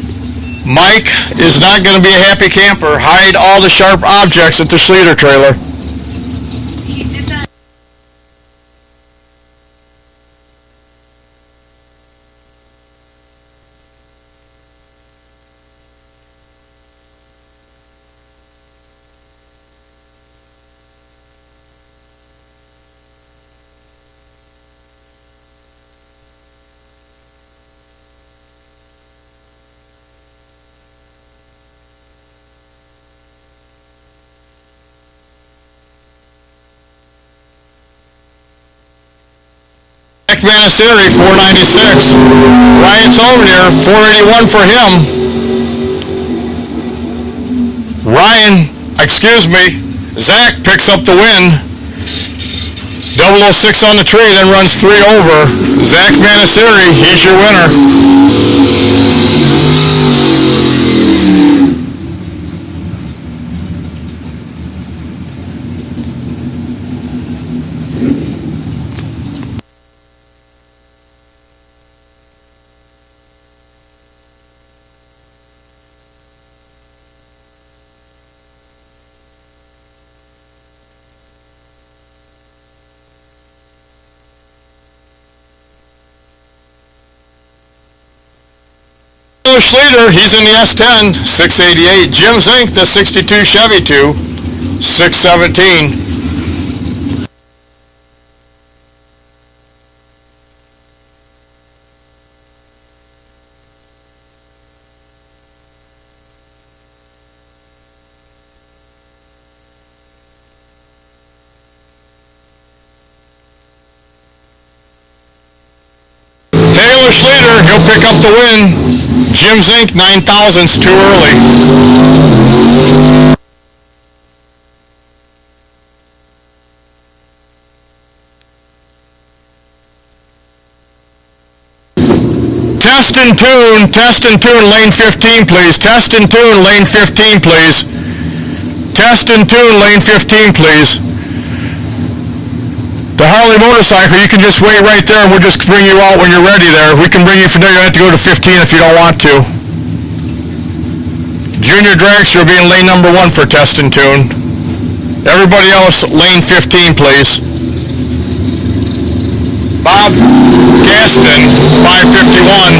Mike is not going to be a happy camper. Hide all the sharp objects at the Schluter trailer. He did that. Zach Manasiri, 496. Ryan Solnier, 481 for him. Zach picks up the win. 006 on the tree, then runs 3 over. Zach Manasiri, he's your winner. Schluter, he's in the S10, 688. Jim Zink, the 62 Chevy 2, 617. Taylor Schluter, he'll pick up the win. Jim Zink, 9,000's too early. Test and tune, lane 15, please. Test and tune, lane 15, please. Test and tune, lane 15, please. The Harley motorcycle, you can just wait right there and we'll just bring you out when you're ready there. We can bring you from there. You don't have to go to 15 if you don't want to. Junior Dragster will be in lane number 1 for test and tune. Everybody else, lane 15, please. Bob Gaston, 551.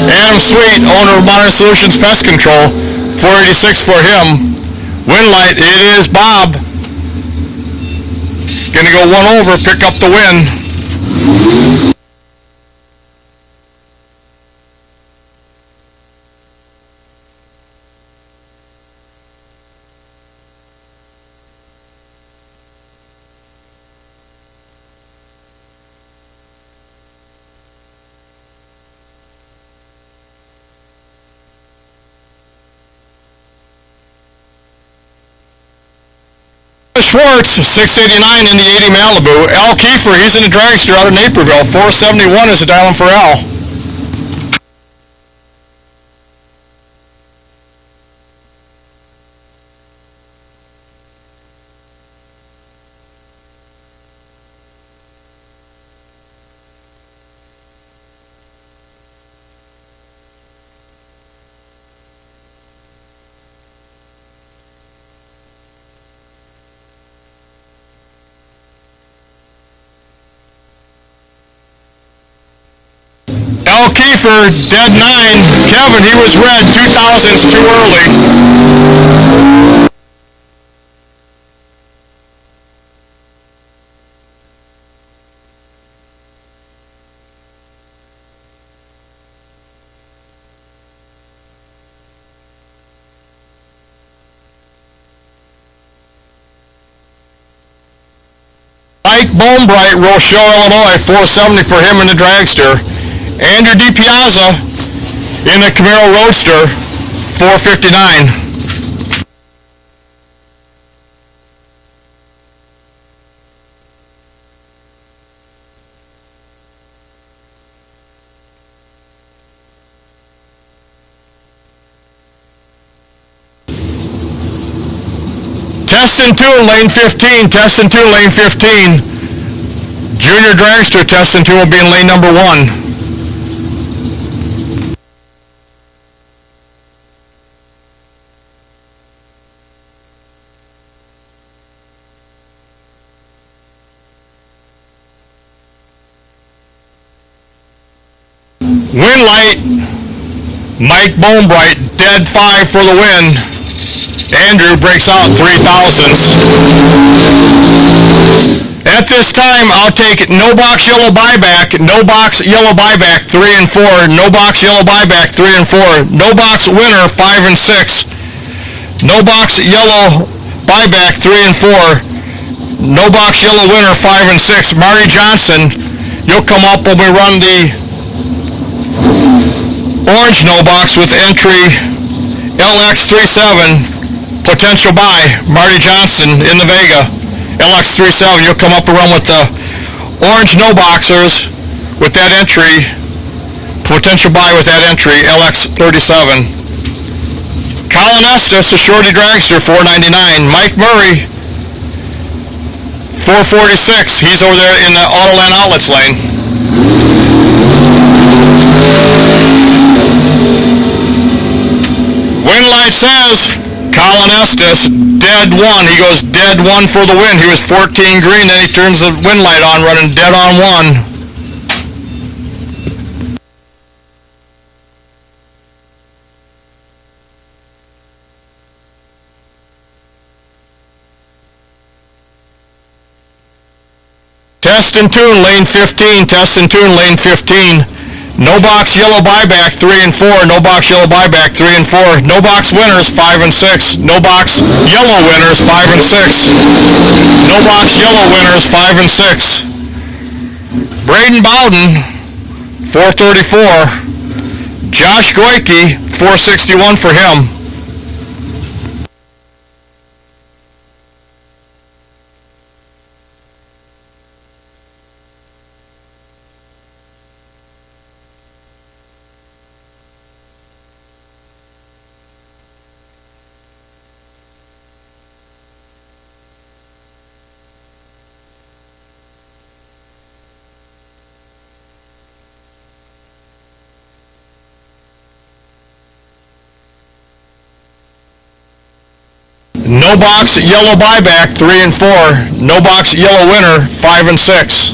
Adam Sweet, owner of Modern Solutions Pest Control, 486 for him. Winlight, it is Bob. Gonna go 1 over, pick up the win. Schwartz, 689 in the 80 Malibu. Al Kiefer, he's in the dragster out of Naperville. 471 is the dialing for Al. Al Kiefer, dead 9. Kevin, he was red. 2000's too early. Mike Bonebright, Rochelle, Illinois, 470 for him in the dragster. Andrew DiPiazza in the Camaro Roadster, 459. Test and tune, lane 15. Test and tune, lane 15. Junior Dragster, test and tune will be in lane number 1. Winlight, Mike Bonebright, dead 5 for the win. Andrew breaks out 3,000s. At this time, I'll take no box yellow buyback, no box yellow buyback 3 and 4, no box yellow buyback 3 and 4, no box winner 5 and 6, no box yellow buyback 3 and 4, no box yellow winner 5 and 6. Marty Johnson, you'll come up when we run the orange no box with entry LX37, potential buy, Marty Johnson in the Vega. LX37, you'll come up and run with the orange no boxers with that entry, potential buy with that entry, LX37. Colin Estes, a shorty dragster, $4.99. Mike Murray, $4.46. He's over there in the Autoland Outlets lane. Winlight says Colin Estes, dead one. He goes dead one for the win. He was 14 green, then he turns the win light on, running dead on one. Test and tune, lane 15. Test and tune, lane 15. No box yellow buyback 3 and 4. No box yellow buyback 3 and 4. No box winners 5 and 6. No box yellow winners 5 and 6. No box yellow winners 5 and 6. Braden Bowden 434. Josh Goyke 461 for him. No box yellow buyback 3 and 4. No box yellow winner 5 and 6.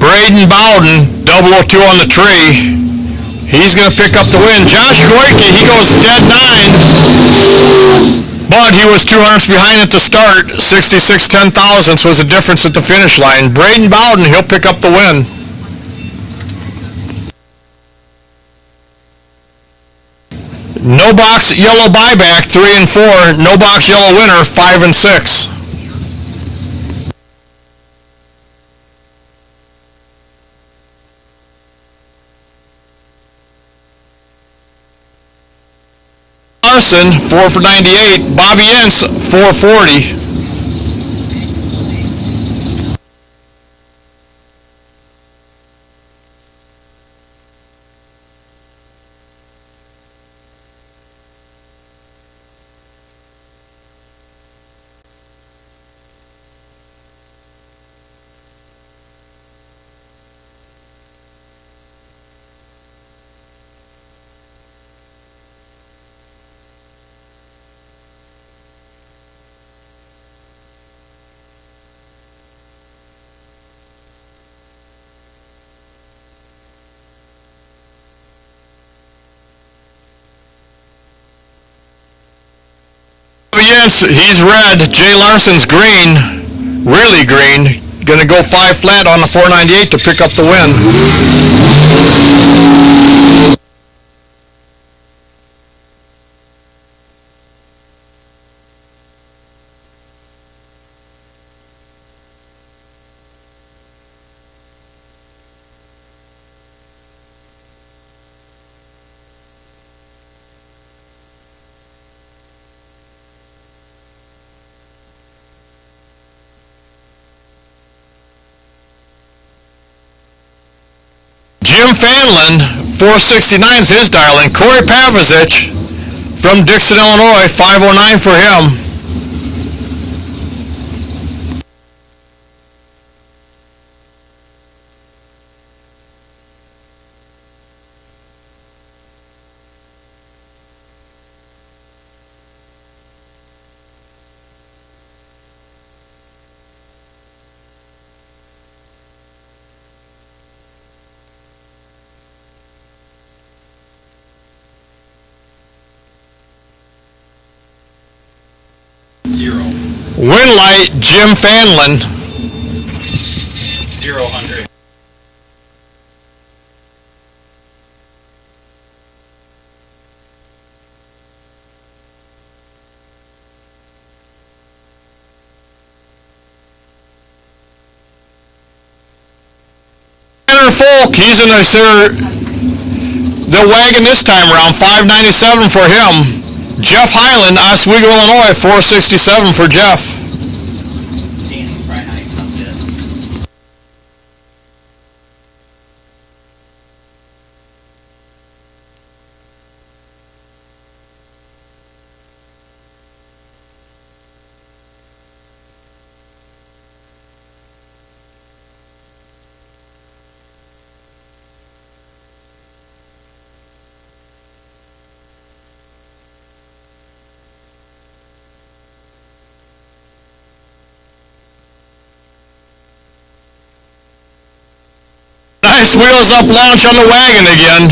Braden Bowden, 002 on the tree. He's going to pick up the win. Josh Goyke, he goes dead 9. But he was 200ths behind at the start. 66 10,000ths was the difference at the finish line. Braden Bowden, he'll pick up the win. No box yellow buyback 3 and 4. No box yellow winner 5 and 6. Larson, 4 for 98. Bobby Ince, 440. Yes, he's red. Jay Larson's green, really green. Gonna go 5 flat on the 498 to pick up the win. Jim Fanlin, 469 is his dial-in. Corey Pavicic from Dixon, Illinois, 509 for him. Winlight, Jim Fanlin. 0-100. Tanner Folk, he's in the wagon this time around, 597 for him. Jeff Highland, Oswego, Illinois, 467 for Jeff. Danny Friday comes in. Nice wheels up launch on the wagon again.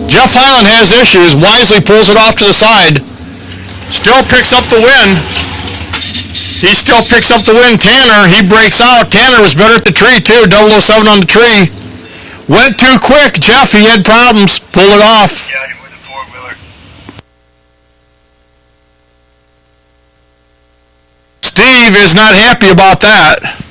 Jeff Highland has issues, wisely pulls it off to the side. Still picks up the win. He still picks up the win. Tanner, he breaks out. Tanner was better at the tree too, 007 on the tree. Went too quick. Jeff, he had problems. Pulled it off. Yeah, he with the four-wheeler. Steve is not happy about that.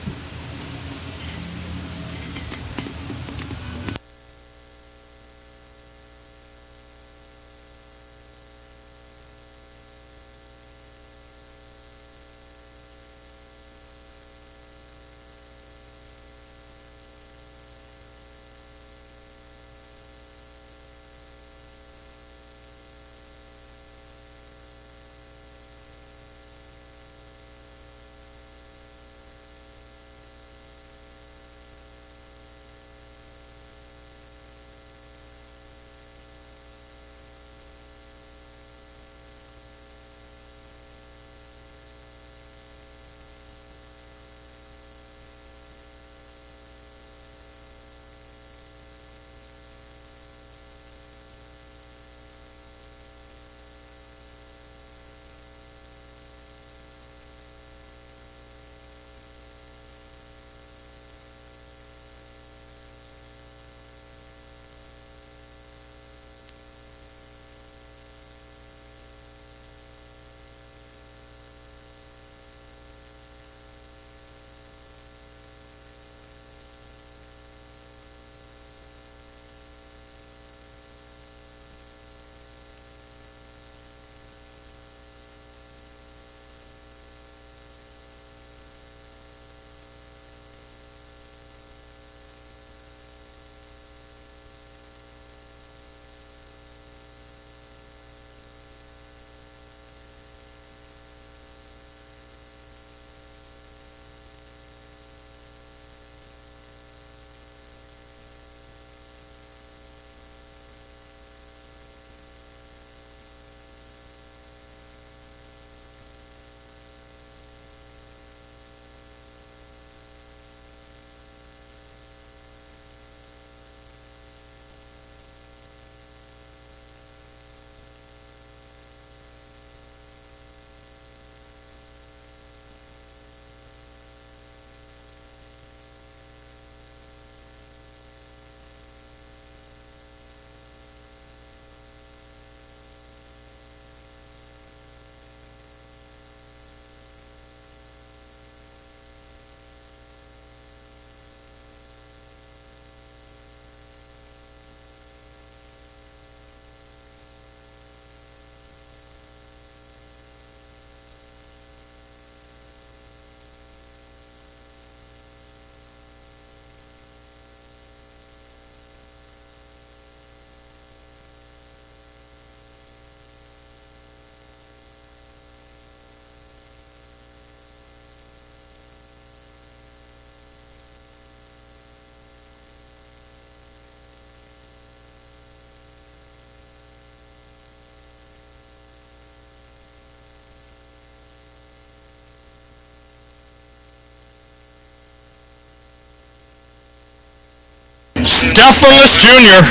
Stephanus Jr.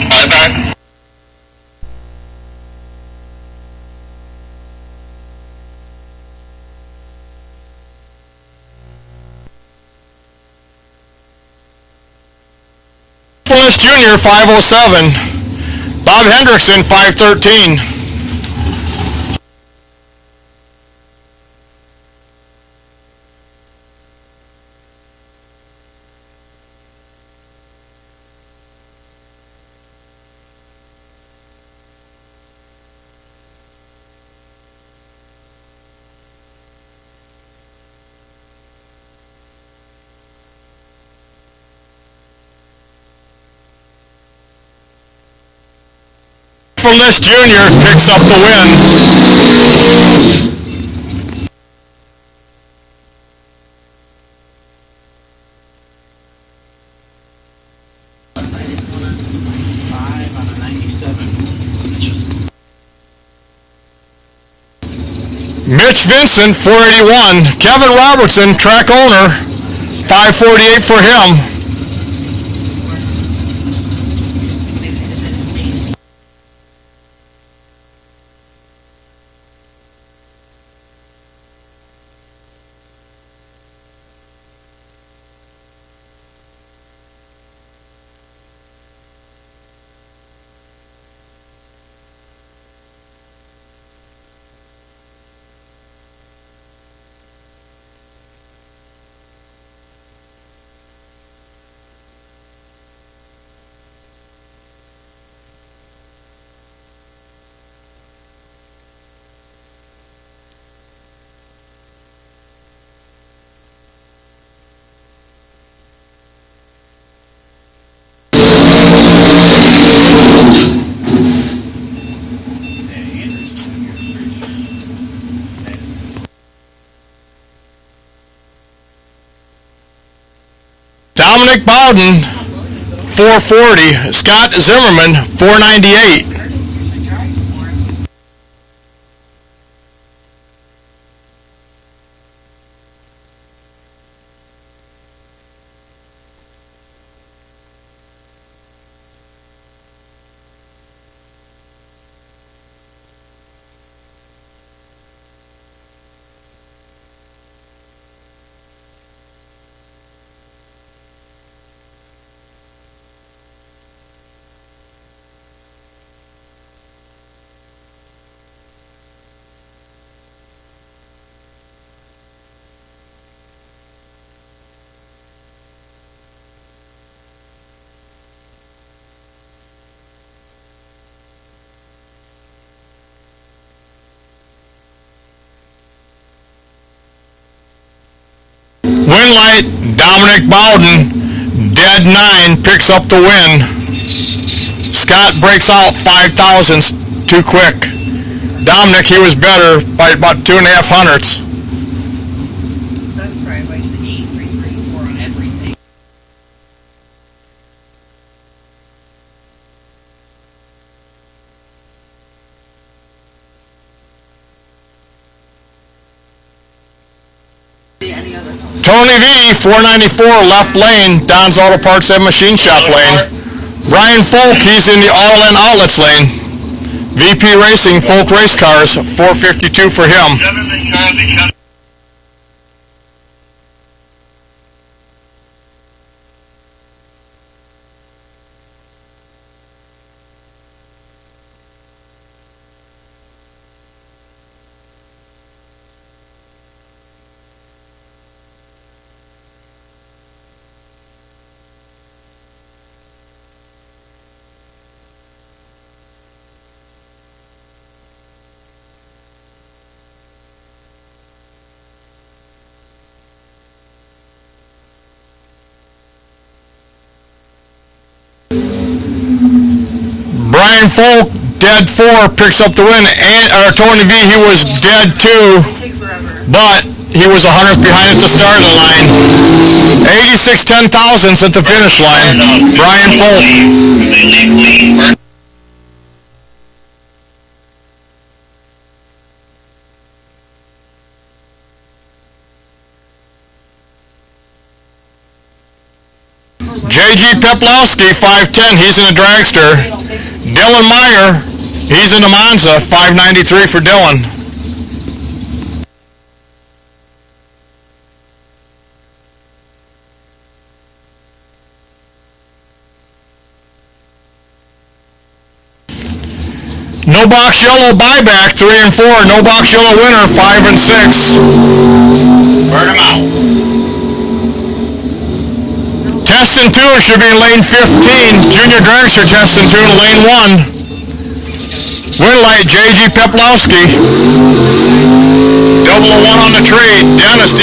Bye-bye. List Jr., 507. Bob Hendrickson, 513. List Jr. picks up the win. Mitch Vincent, 481. Kevin Robertson, track owner, 548 for him. Dominic Bowden, 440. Scott Zimmerman, 498. Winlight, Dominic Bowden, dead 9, picks up the win. Scott breaks out 5 thousandths too quick. Dominic, he was better by about 2.5 hundredths. That's right, like it's 8,334 on everything. Any other Tony V, 494, left lane, Don's Auto Parts and Machine Shop lane. Brian Folk, he's in the All-In Outlets lane. VP Racing, Folk Race Cars, 452 for him. Brian Folk, dead 4, picks up the win. And Tony V, he was dead 2, take forever. but he was 100th behind at the start of the line. 86 10 thousandths at the finish line. Brian Folk. They leave clean. J.G. Peplowski, 510, he's in a dragster. Dylan Meyer, he's in a Monza, 593 for Dylan. No box yellow buyback, 3 and 4. No box yellow winner, 5 and 6. Burn them out. Test and 2 should be in lane 15. Junior Dragster test and 2 in lane 1. Win light, J.G. Peplowski. Double a 1 on the tree. Dennis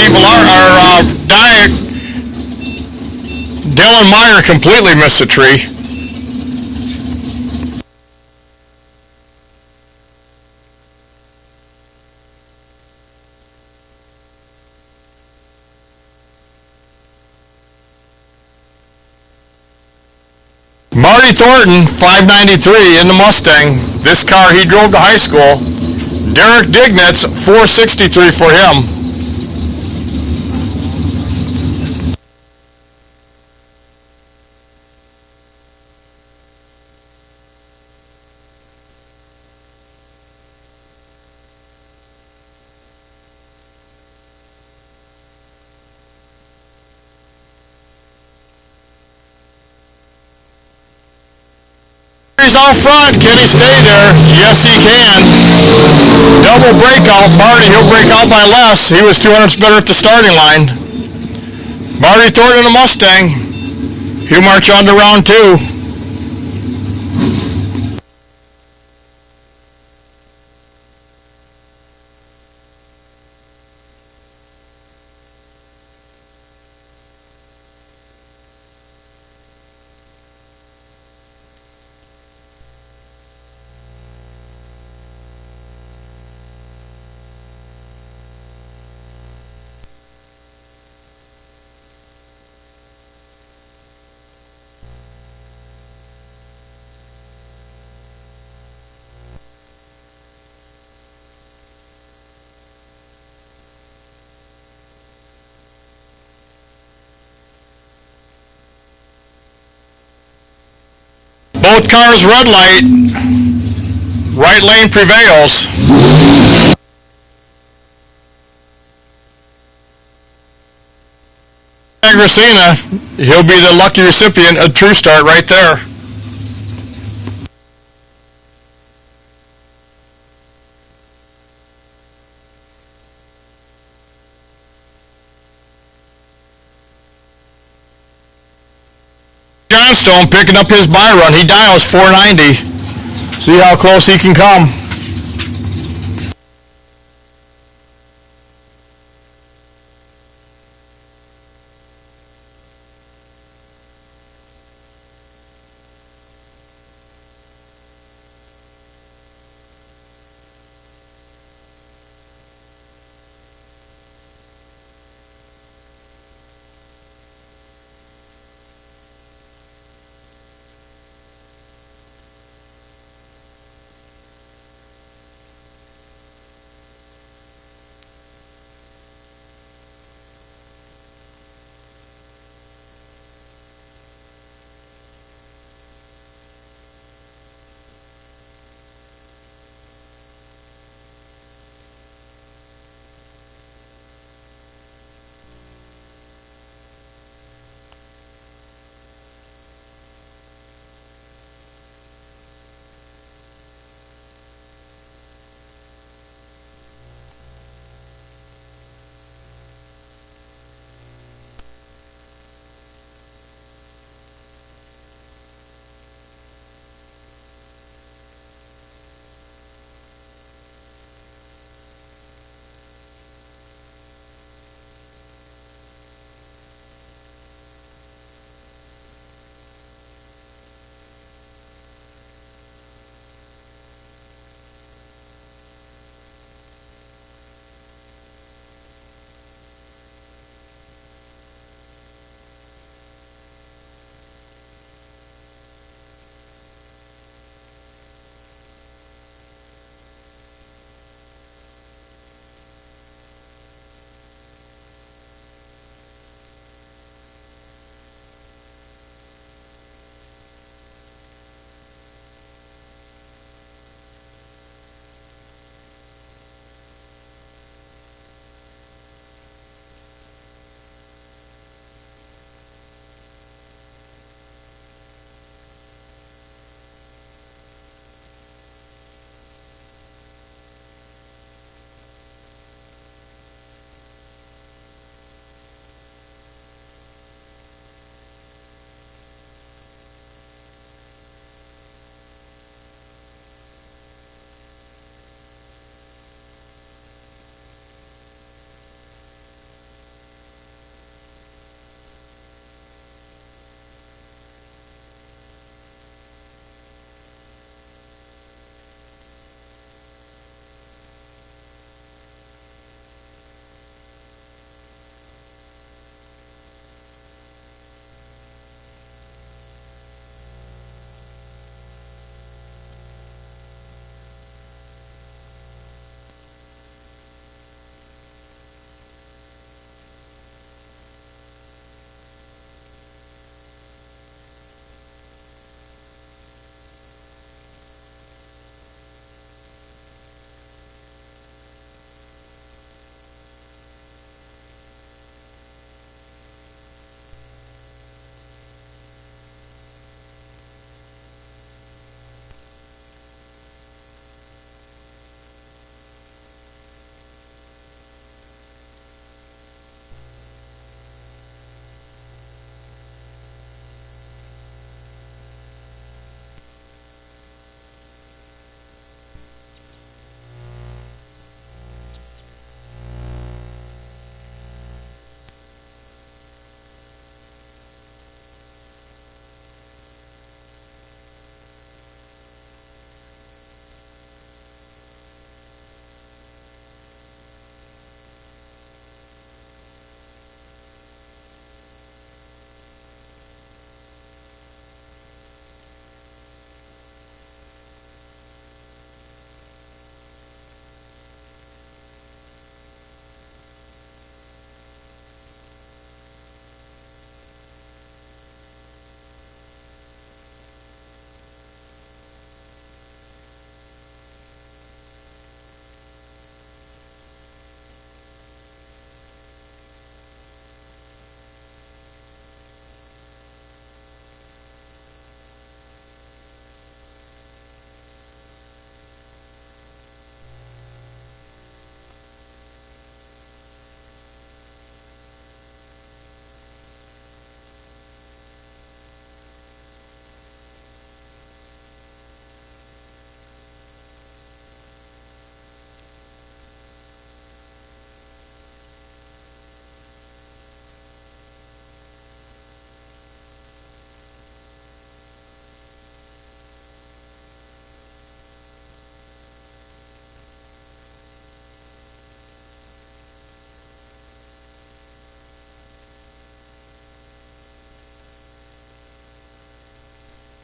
Dylan Meyer completely missed the tree. Marty Thornton, 593 in the Mustang. This car he drove to high school. Derek Dignitz, 463 for him. He's out front. Can he stay there? Yes, he can. Double breakout. Marty, he'll break out by less. He was 200 better at the starting line. Marty Thornton in the Mustang. He'll march on to round 2. Both cars red light. Right lane prevails. Agricina, he'll be the lucky recipient of True Start right there. Johnstone picking up his Byron. He dials 490. See how close he can come.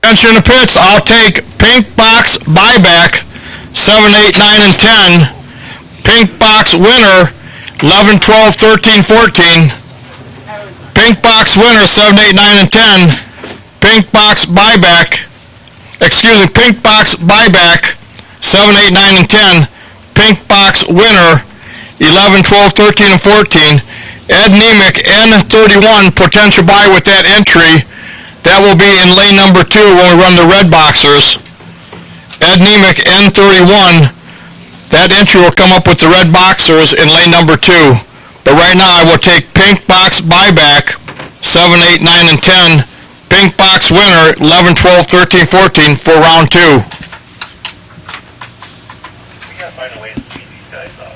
Attention in the pits, I'll take pink box buyback 7, 8, 9, and 10. Pink box winner 11, 12, 13, 14. Pink box winner 7, 8, 9, and 10. Pink box buyback, pink box buyback 7, 8, 9, and 10. Pink box winner 11, 12, 13, and 14. Ed Nemick, N31, potential buy with that entry. That will be in lane number 2 when we run the red boxers. Ed Nemick, N31, that entry will come up with the red boxers in lane number 2. But right now I will take pink box buyback 7, 8, 9, and 10. Pink box winner 11, 12, 13, 14 for round 2. We gotta find a way to speed these guys up.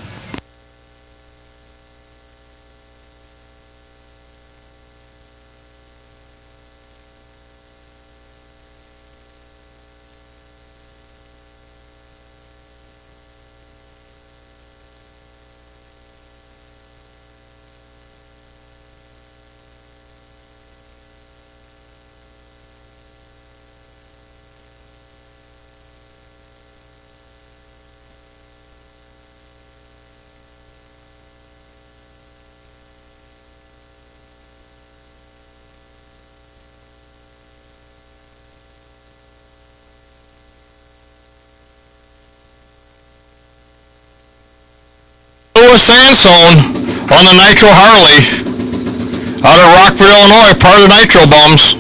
Sandstone on the Nitro Harley out of Rockford, Illinois, part of the Nitro Bums.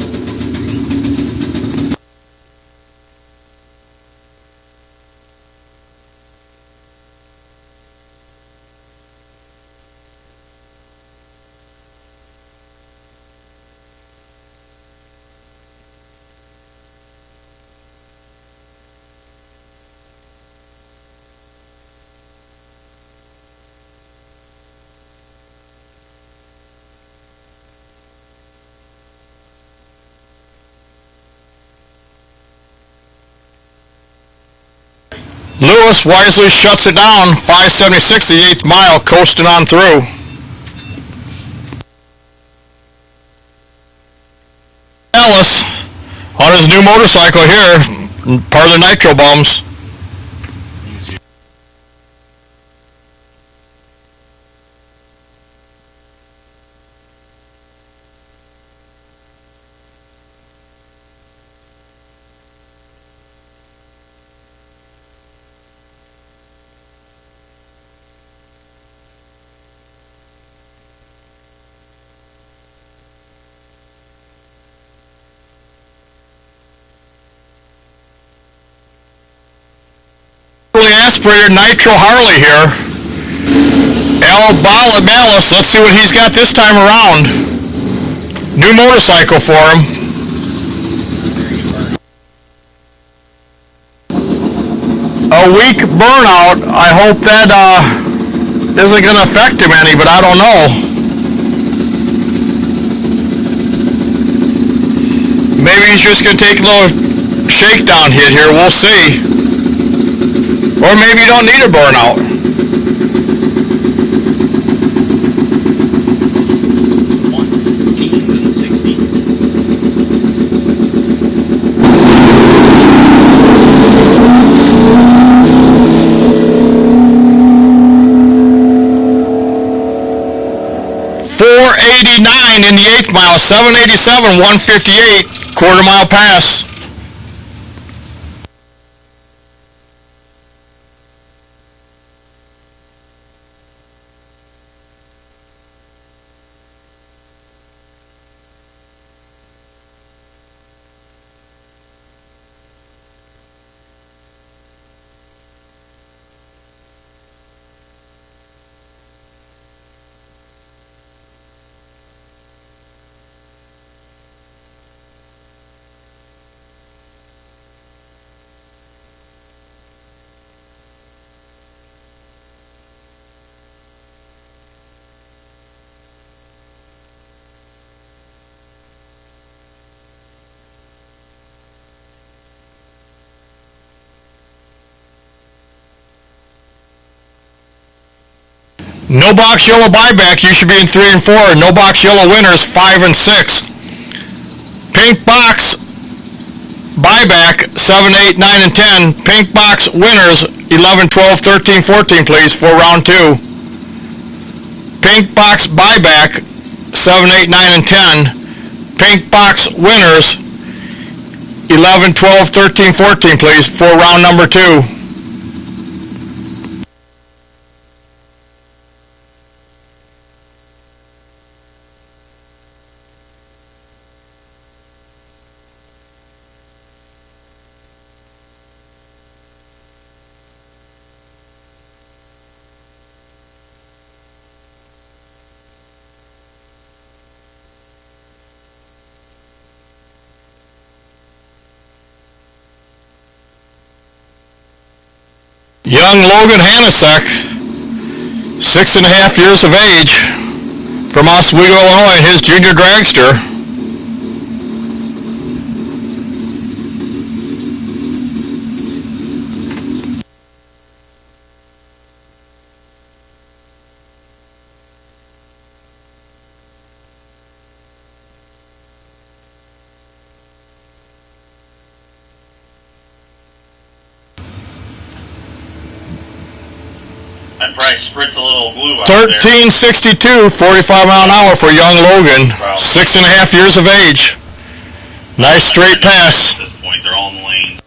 Lewis wisely shuts it down, 576 the 8th mile, coasting on through. Ellis on his new motorcycle here, part of the Nitro Bums. Aspirator Nitro Harley here. Al Malice, let's see what he's got this time around. New motorcycle for him. A weak burnout. I hope that isn't going to affect him any, but I don't know. Maybe he's just going to take a little shakedown hit here. We'll see. Or maybe you don't need a burnout. .489 in the 8th mile, 787, 158, quarter mile pass. No box yellow buyback, you should be in 3 and 4. No box yellow winners, 5 and 6. Pink box buyback 7, 8, 9, and 10. Pink box winners 11, 12, 13, 14, please, for round 2. Pink box buyback 7, 8, 9, and 10. Pink box winners 11, 12, 13, 14, please, for round number 2. Young Logan Hanasek, 6.5 years of age, from Oswego, Illinois, his junior dragster. I'd probably spritz a little glue out there. 1362, 45 mile an hour for young Logan, 6.5 years of age. Nice straight pass. At this point, they're all in the lane.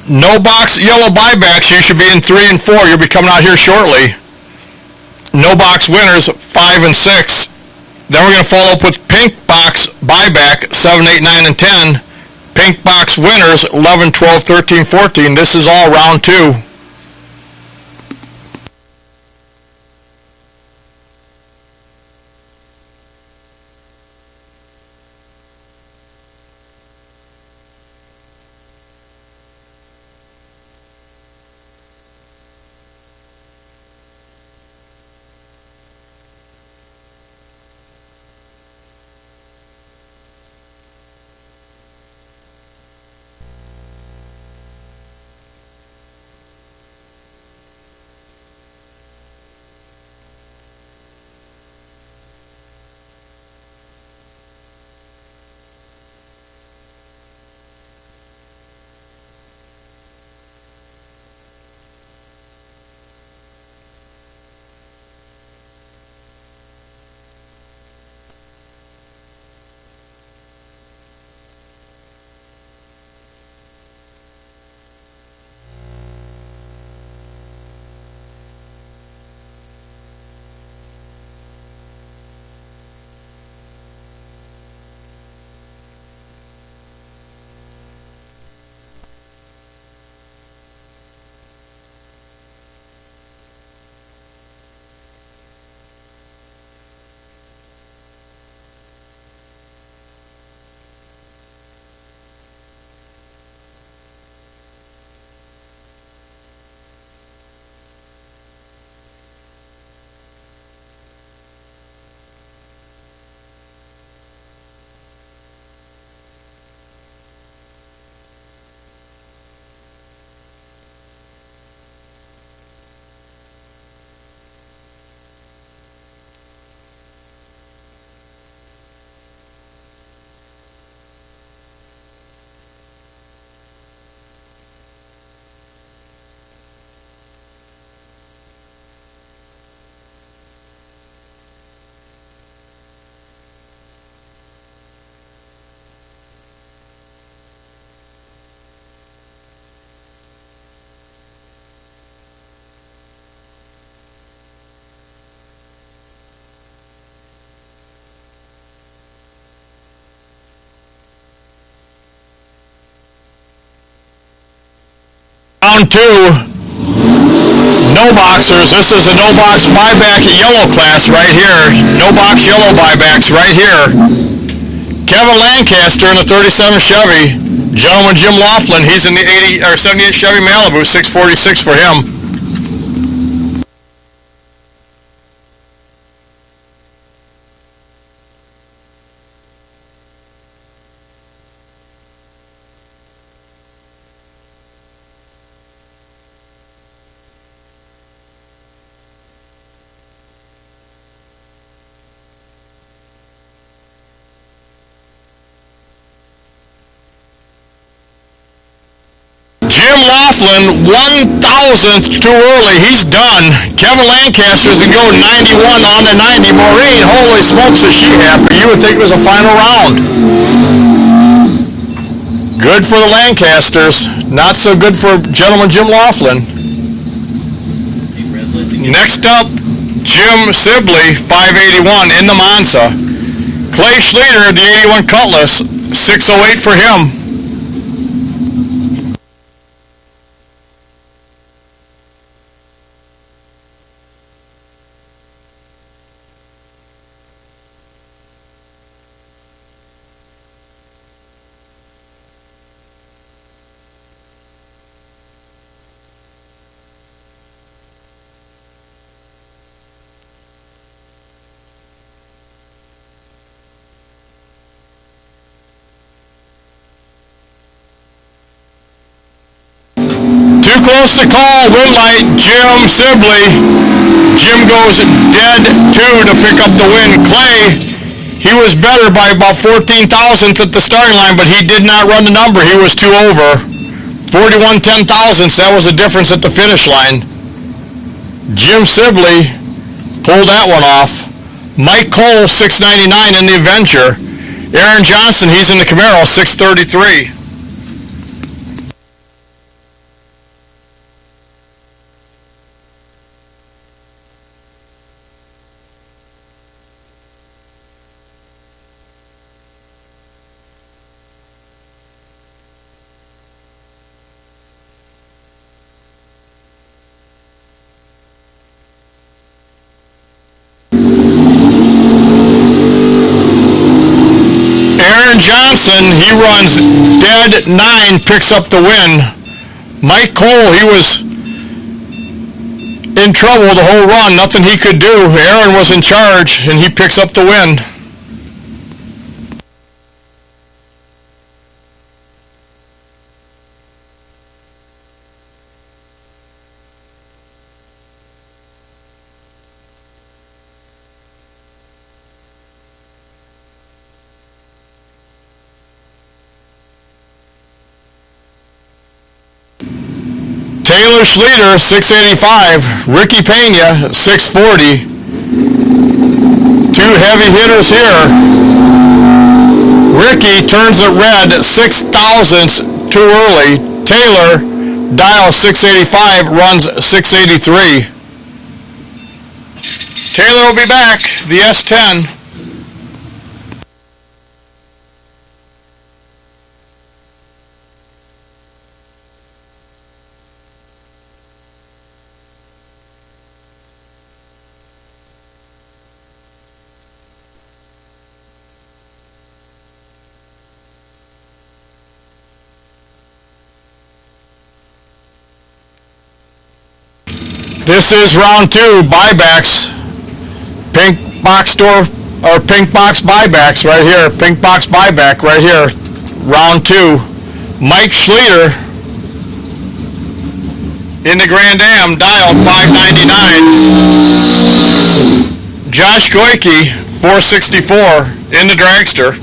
No box yellow buybacks, you should be in 3 and 4. You'll be coming out here shortly. No box winners 5 and 6. Then we're going to follow up with pink box buyback 7, 8, 9, and 10. Pink box winners 11, 12, 13, 14. This is all round 2. round 2. No boxers. This is a no box buyback yellow class right here. No box yellow buybacks right here. Kevin Lancaster in the 37 Chevy. Gentleman Jim Laughlin, he's in the 78 Chevy Malibu, 646 for him. Jim Laughlin, 1,000th too early. He's done. Kevin Lancaster's going to go 91 on the 90. Maureen, holy smokes, is she happy. You would think it was a final round. Good for the Lancasters. Not so good for gentleman Jim Laughlin. Next up, Jim Sibley, 581 in the Monza. Clay Schleter, the 81 Cutlass, 608 for him. Too close to call, win light, Jim Sibley. Jim goes dead 2 to pick up the win. Clay, he was better by about 14 thousandths at the starting line, but he did not run the number. He was 2 over. 41 10,000ths, that was the difference at the finish line. Jim Sibley pulled that one off. Mike Cole, 699 in the Avenger. Aaron Johnson, he's in the Camaro, 633. Aaron Johnson, he runs dead 9, picks up the win. Mike Cole, he was in trouble the whole run, nothing he could do. Aaron was in charge, and he picks up the win. Taylor Schleter, 685. Ricky Pena, 640. 2 heavy hitters here. Ricky turns it red 6 thousandths too early. Taylor, dial 685, runs 683. Taylor will be back, the S10. This is round 2, buybacks. Pink box store, or pink box buybacks right here. Pink box buyback right here. Round 2. Mike Schleter in the Grand Am, dial 599. Josh Goyke, 464 in the Dragster.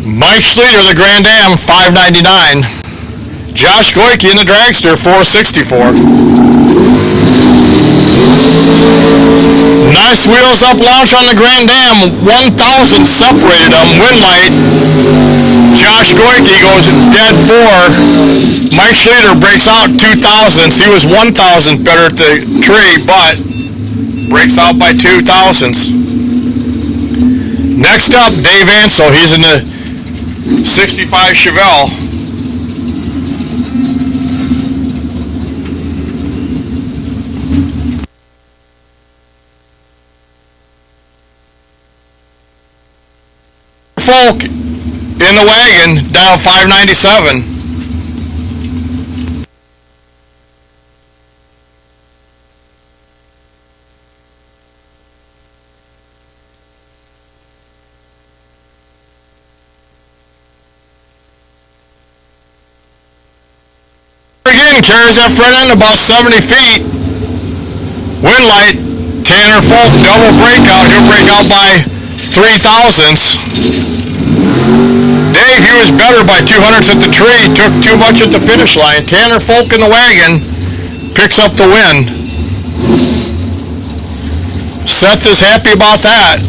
Mike Schleter, the Grand Am, $5.99. Josh Goyke in the Dragster, $4.64. Nice wheels up launch on the Grand Am, 1,000 separated them. Winlight. Josh Goyke goes dead 4. Mike Schleter breaks out 2,000s. He was 1,000 better at the tree, but breaks out by 2,000s. Next up, Dave Ansel. He's in the 65 Chevelle. Folk in the wagon, down $5.97. Again, carries that front end about 70 feet. Winlight, Tanner Folk, double breakout. He'll break out by 3,000s. Dave, he was better by 200s at the tree, took too much at the finish line. Tanner Folk in the wagon picks up the win. Seth is happy about that.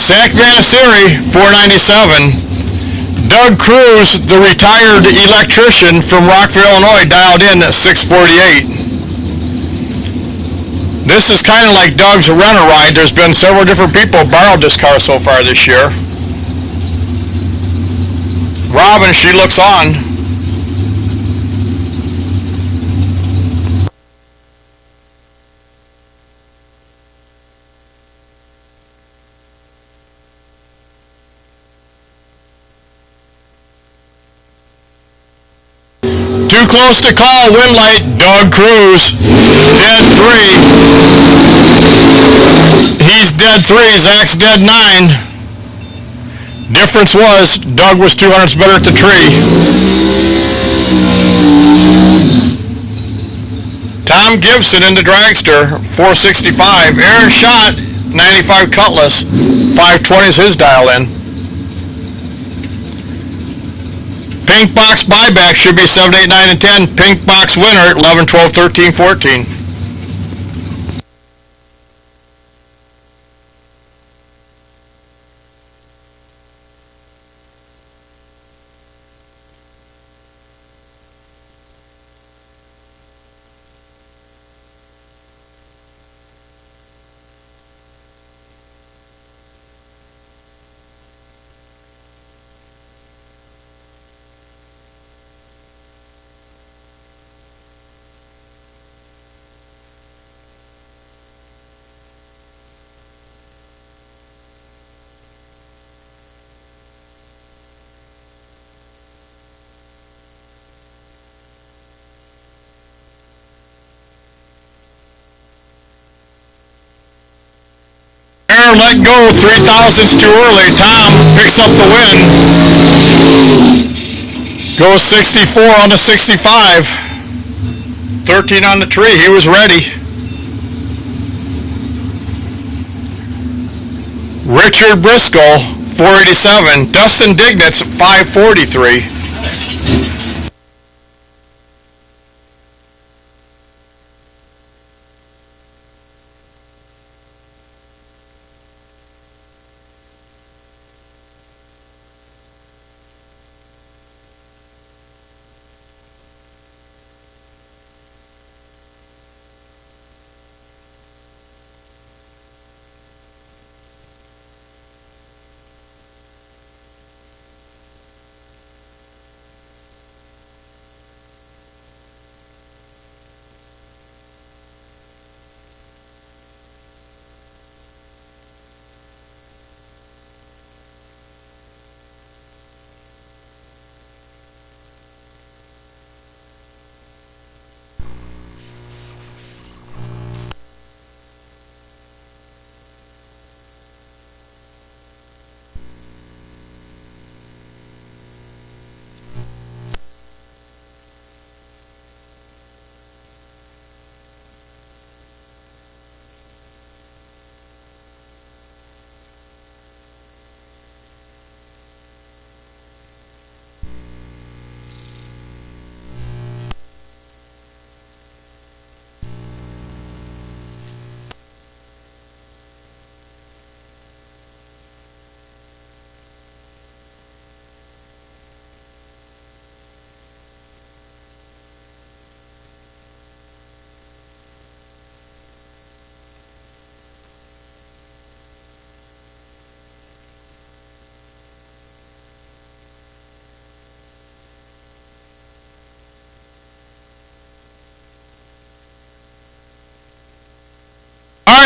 Zach Manasiri, $4.97. Doug Cruz, the retired electrician from Rockville, Illinois, dialed in at $6.48. This is kind of like Doug's rent-a-ride. There's been several different people borrowed this car so far this year. Robin, she looks on. Too close to call, Winlight, Doug Cruz, dead 3. He's dead 3, Zach's dead 9. Difference was, Doug was 200s better at the tree. Tom Gibson in the Dragster, $4.65. Aaron Schott, 95 Cutlass, $5.20 is his dial in. Pink box buyback should be 7, 8, 9, and 10. Pink box winner, 11, 12, 13, 14. Let go, 3,000s too early. Tom picks up the win. Goes 64 on the 65. 13 on the tree. He was ready. Richard Briscoe, 487. Dustin Dignitz, 543.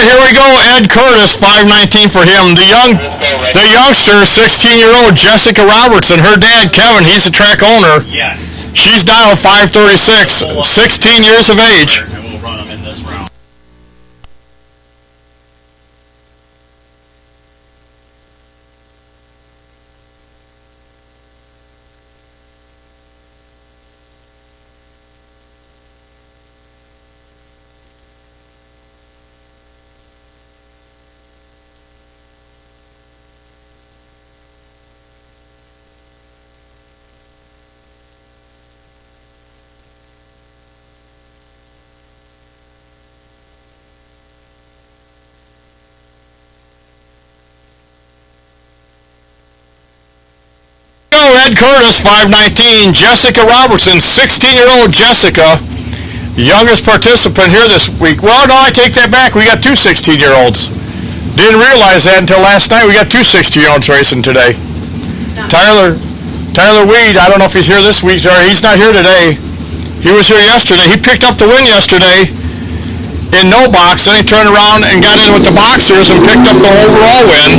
here we go. Ed Curtis, 519 for him. The youngster, 16-year-old Jessica Robertson. Her dad, Kevin, he's a track owner. Yes. She's dialed 536, 16 years of age. And we'll run them in this round. Ed Curtis, 519. Jessica Robertson, 16-year-old Jessica, youngest participant here this week. Well, no, I take that back. We got two 16-year-olds. Didn't realize that until last night. We got two 16-year-olds racing today. Tyler Weed, I don't know if he's here this week, or he's not here today. He was here yesterday. He picked up the win yesterday in no box, then he turned around and got in with the boxers and picked up the overall win.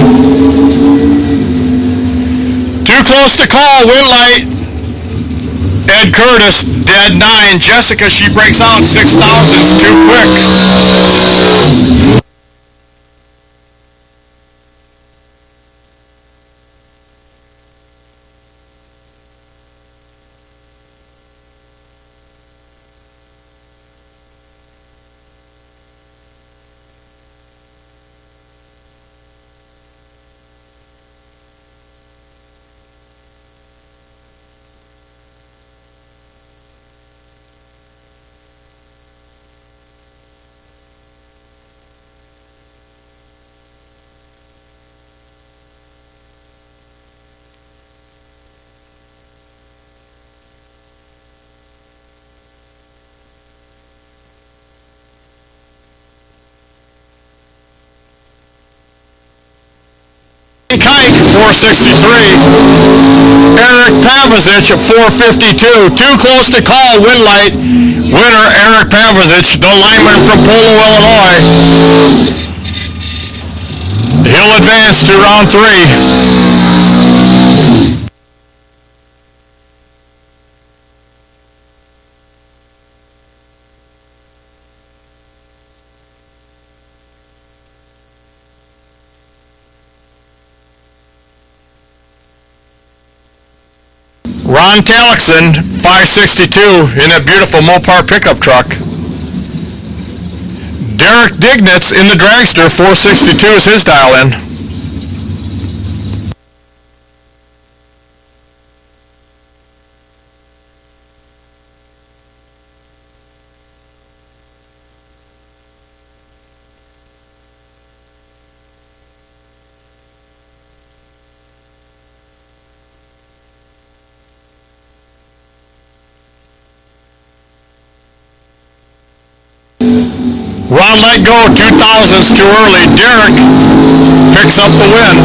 Too close to call, win light. Ed Curtis, dead 9. Jessica, she breaks out 6,000s, too quick. Kike, 463. Eric Pavicic at 452. Too close to call, win light. Winner, Eric Pavicic, the lineman from Polo, Illinois. He'll advance to round 3. Ron Talixon, 562, in a beautiful Mopar pickup truck. Derek Dignitz in the dragster, 462 is his dial in. Ron let go, 2000s too early. Derek picks up the win.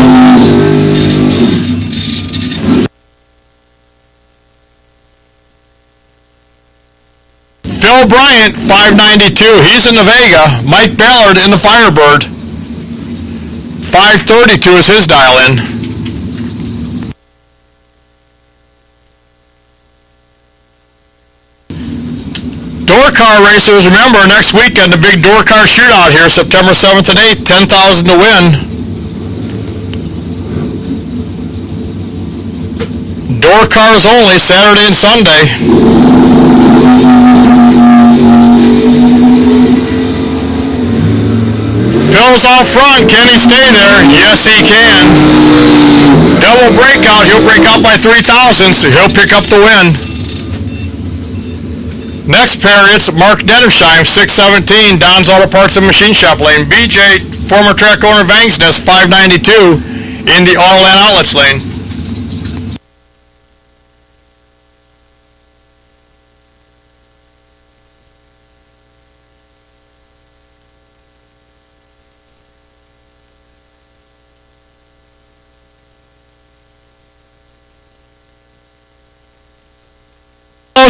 Phil Bryant, 592. He's in the Vega. Mike Ballard in the Firebird. 532 is his dial in. Door car racers, remember, next weekend, the big door car shootout here, September 7th and 8th, 10,000 to win. Door cars only, Saturday and Sunday. Phil's out front, can he stay there? Yes, he can. Double breakout, he'll break out by 3,000, so he'll pick up the win. Next pair, it's Mark Dettersheim, 617, Don's Auto Parts and Machine Shop lane. BJ, former track owner of Vangsness, 592, in the Autoland Outlets lane.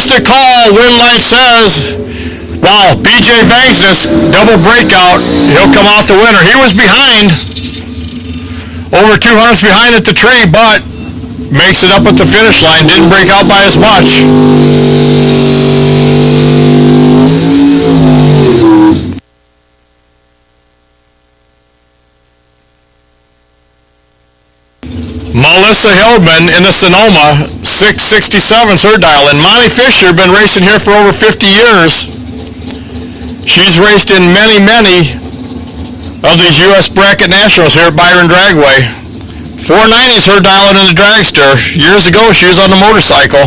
To call, win light says Wow, BJ Bangs this double breakout. He'll come out the winner. He was behind, over 200s behind at the tree, but makes it up at the finish line. Didn't break out by as much. Melissa Hildman in the Sonoma, 667's her dial. And Monty Fisher, been racing here for over 50 years. She's raced in many, many of these U.S. Bracket Nationals here at Byron Dragway. 490's her dial in the dragster. Years ago, she was on the motorcycle.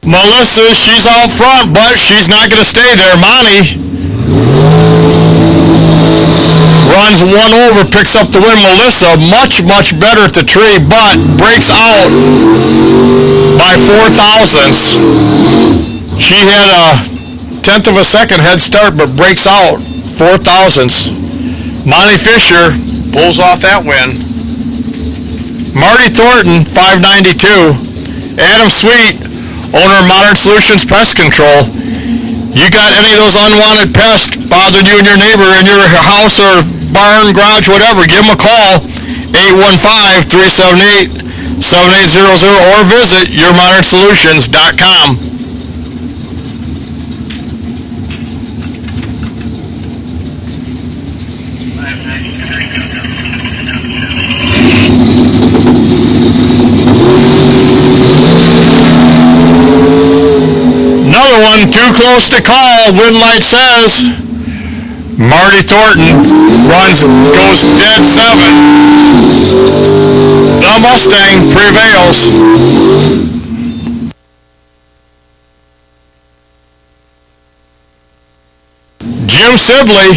Melissa, she's out front, but she's not going to stay there. Monty runs one over, picks up the win. Melissa, much, much better at the tree, but breaks out by 4 thousandths. She had a tenth of a second head start, but breaks out 4 thousandths. Monty Fisher pulls off that win. Marty Thornton, 592. Adam Sweet, owner of Modern Solutions Pest Control. You got any of those unwanted pests bothering you and your neighbor in your house or barn, garage, whatever, give them a call, 815-378-7800, or visit yourmodernsolutions.com. Another one too close to call. Wind light says Marty Thornton goes dead 7. The Mustang prevails. Jim Sibley,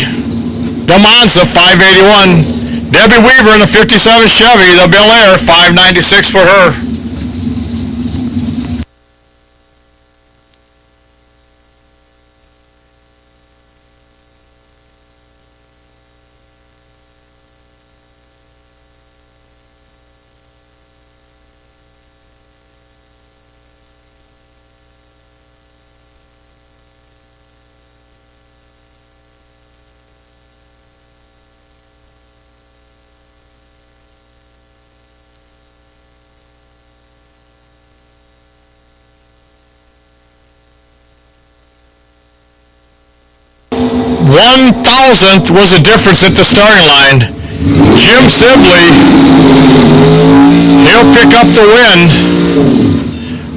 the Monza, 581. Debbie Weaver in the 57 Chevy, the Bel Air, 596 for her. One thousandth was the difference at the starting line. Jim Sibley, he'll pick up the win.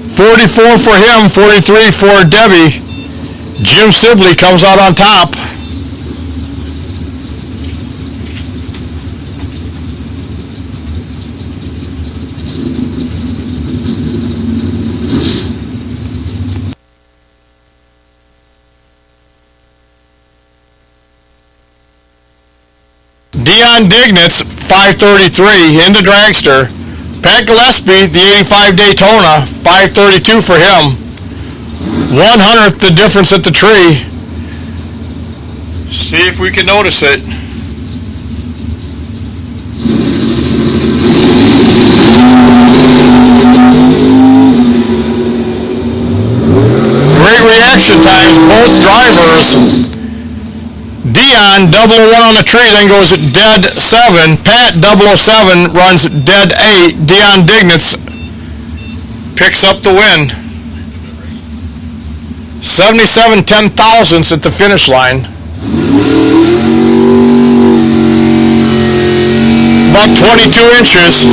44 for him, 43 for Debbie. Jim Sibley comes out on top. Dion Dignitz, 533 in the dragster. Pat Gillespie, the 85 Daytona, 532 for him. 100th the difference at the tree. See if we can notice it. Great reaction times, both drivers. Dion, 001 on the tree, then goes dead 7. Pat, 007, runs dead 8. Dion Dignitz picks up the win. 77 10,000ths at the finish line. About 22 inches.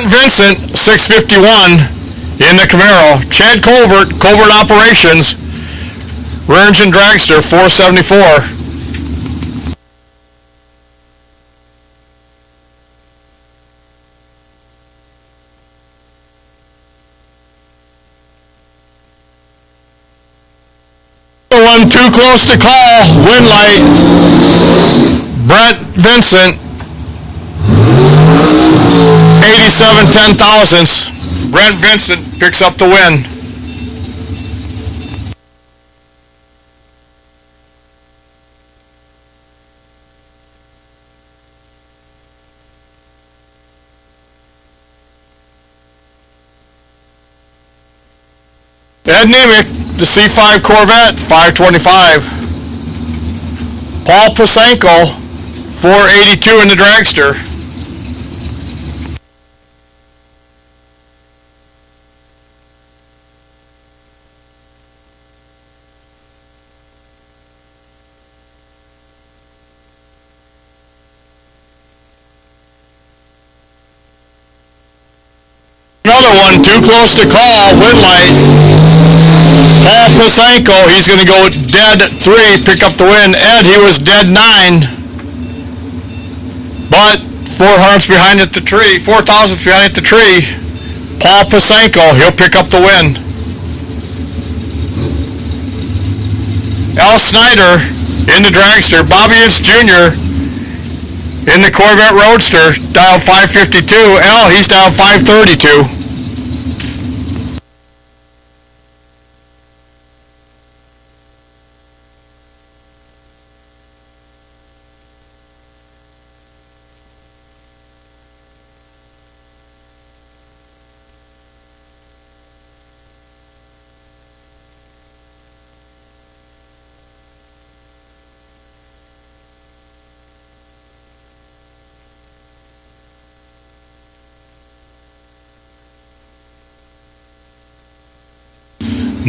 Vincent, 651 in the Camaro. Chad Colvert, Colvert Operations, rear engine dragster, 474. One too close to call, wind light. Brent Vincent, 87 10,000ths. Brent Vincent picks up the win. Ed Nemick, the C5 Corvette, 525. Paul Pasenko, 482 in the dragster. Another one, too close to call, wind light. Paul Pasenko, he's going to go dead 3, pick up the win. Ed, he was dead 9. But 400 behind at the tree, 4,000 behind at the tree. Paul Pasenko, he'll pick up the win. Al Snyder in the dragster. Bobby Ince Jr. in the Corvette Roadster, dial 552. Al, he's dial 532.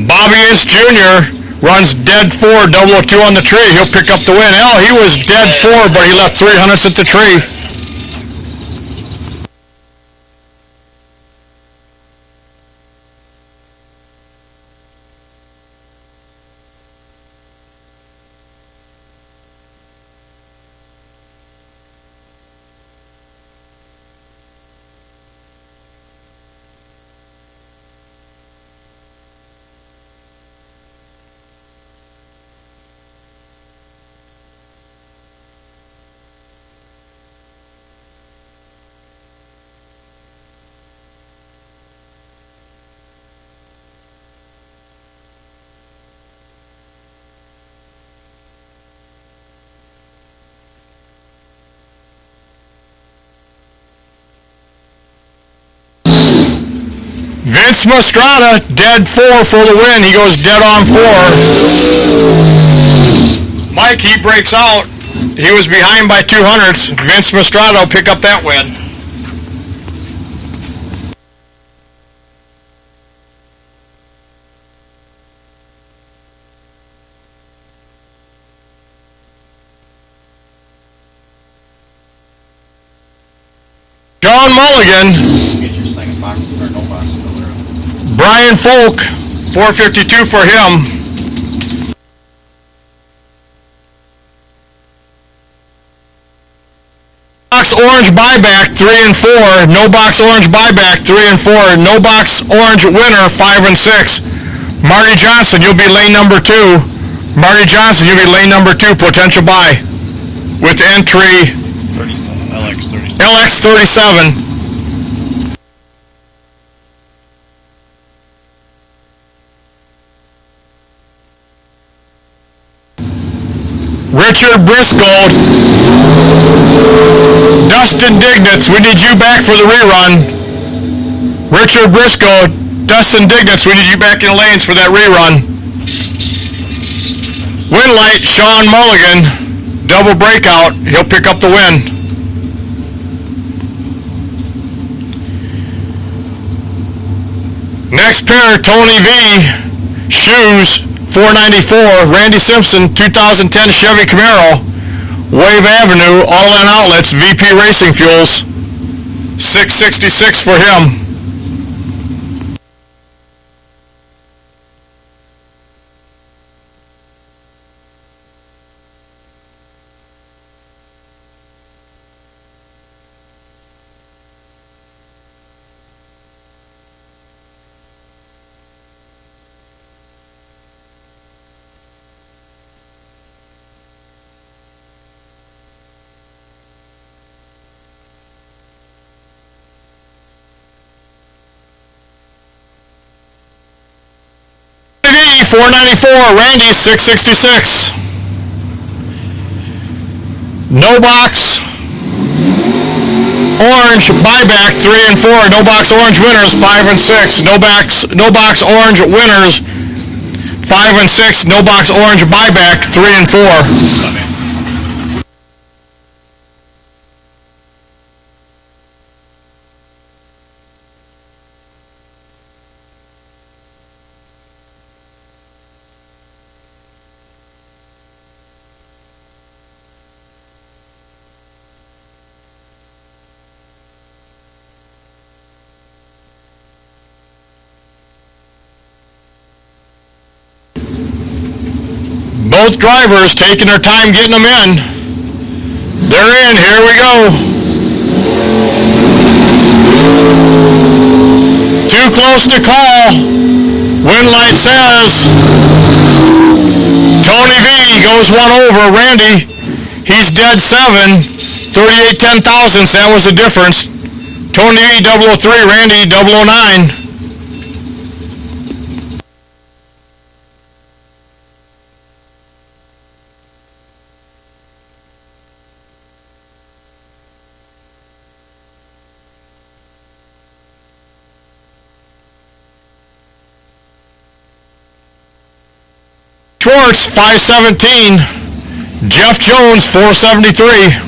Bobby Ince Jr. runs dead 4, 002 on the tree. He'll pick up the win. Al, he was dead 4, but he left 300s at the tree. Vince Mastrada, dead 4 for the win. He goes dead on 4. Mike, he breaks out. He was behind by 200s. Vince Mastrada will pick up that win. John Mulligan. Get your second box or no box filler. Brian Folk, 452 for him. Box orange buyback, 3 and 4. No box orange buyback, 3 and 4. No box orange winner, 5 and 6. Marty Johnson, you'll be lane number 2. Marty Johnson, you'll be lane number 2, potential buy. With entry 37, LX37. LX37. Richard Briscoe, Dustin Dignitz, we need you back for the rerun. Richard Briscoe, Dustin Dignitz, we need you back in lanes for that rerun. Win light, Sean Mulligan, double breakout, he'll pick up the win. Next pair, Tony V, shoes, 494, Randy Simpson, 2010 Chevy Camaro, Wave Avenue, All In Outlets, VP Racing Fuels. 666 for him. TV 494, Randy 666. No box orange buyback 3 and 4. No box orange winners 5 and 6. No box orange winners 5 and 6. No box orange buyback 3 and 4. Both drivers taking their time getting them in. They're in. Here we go. Too close to call. Wind light says Tony V goes one over. Randy, he's dead 7. 38 ten thousandths. That was the difference. Tony V 003. Randy 009. Schwartz 517, Jeff Jones 473.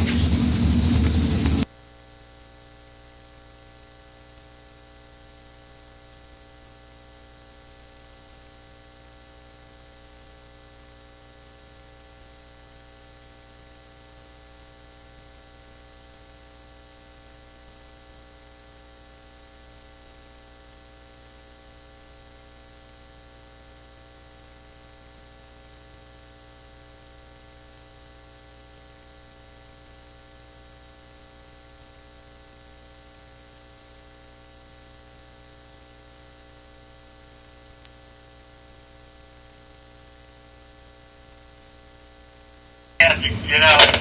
Get out.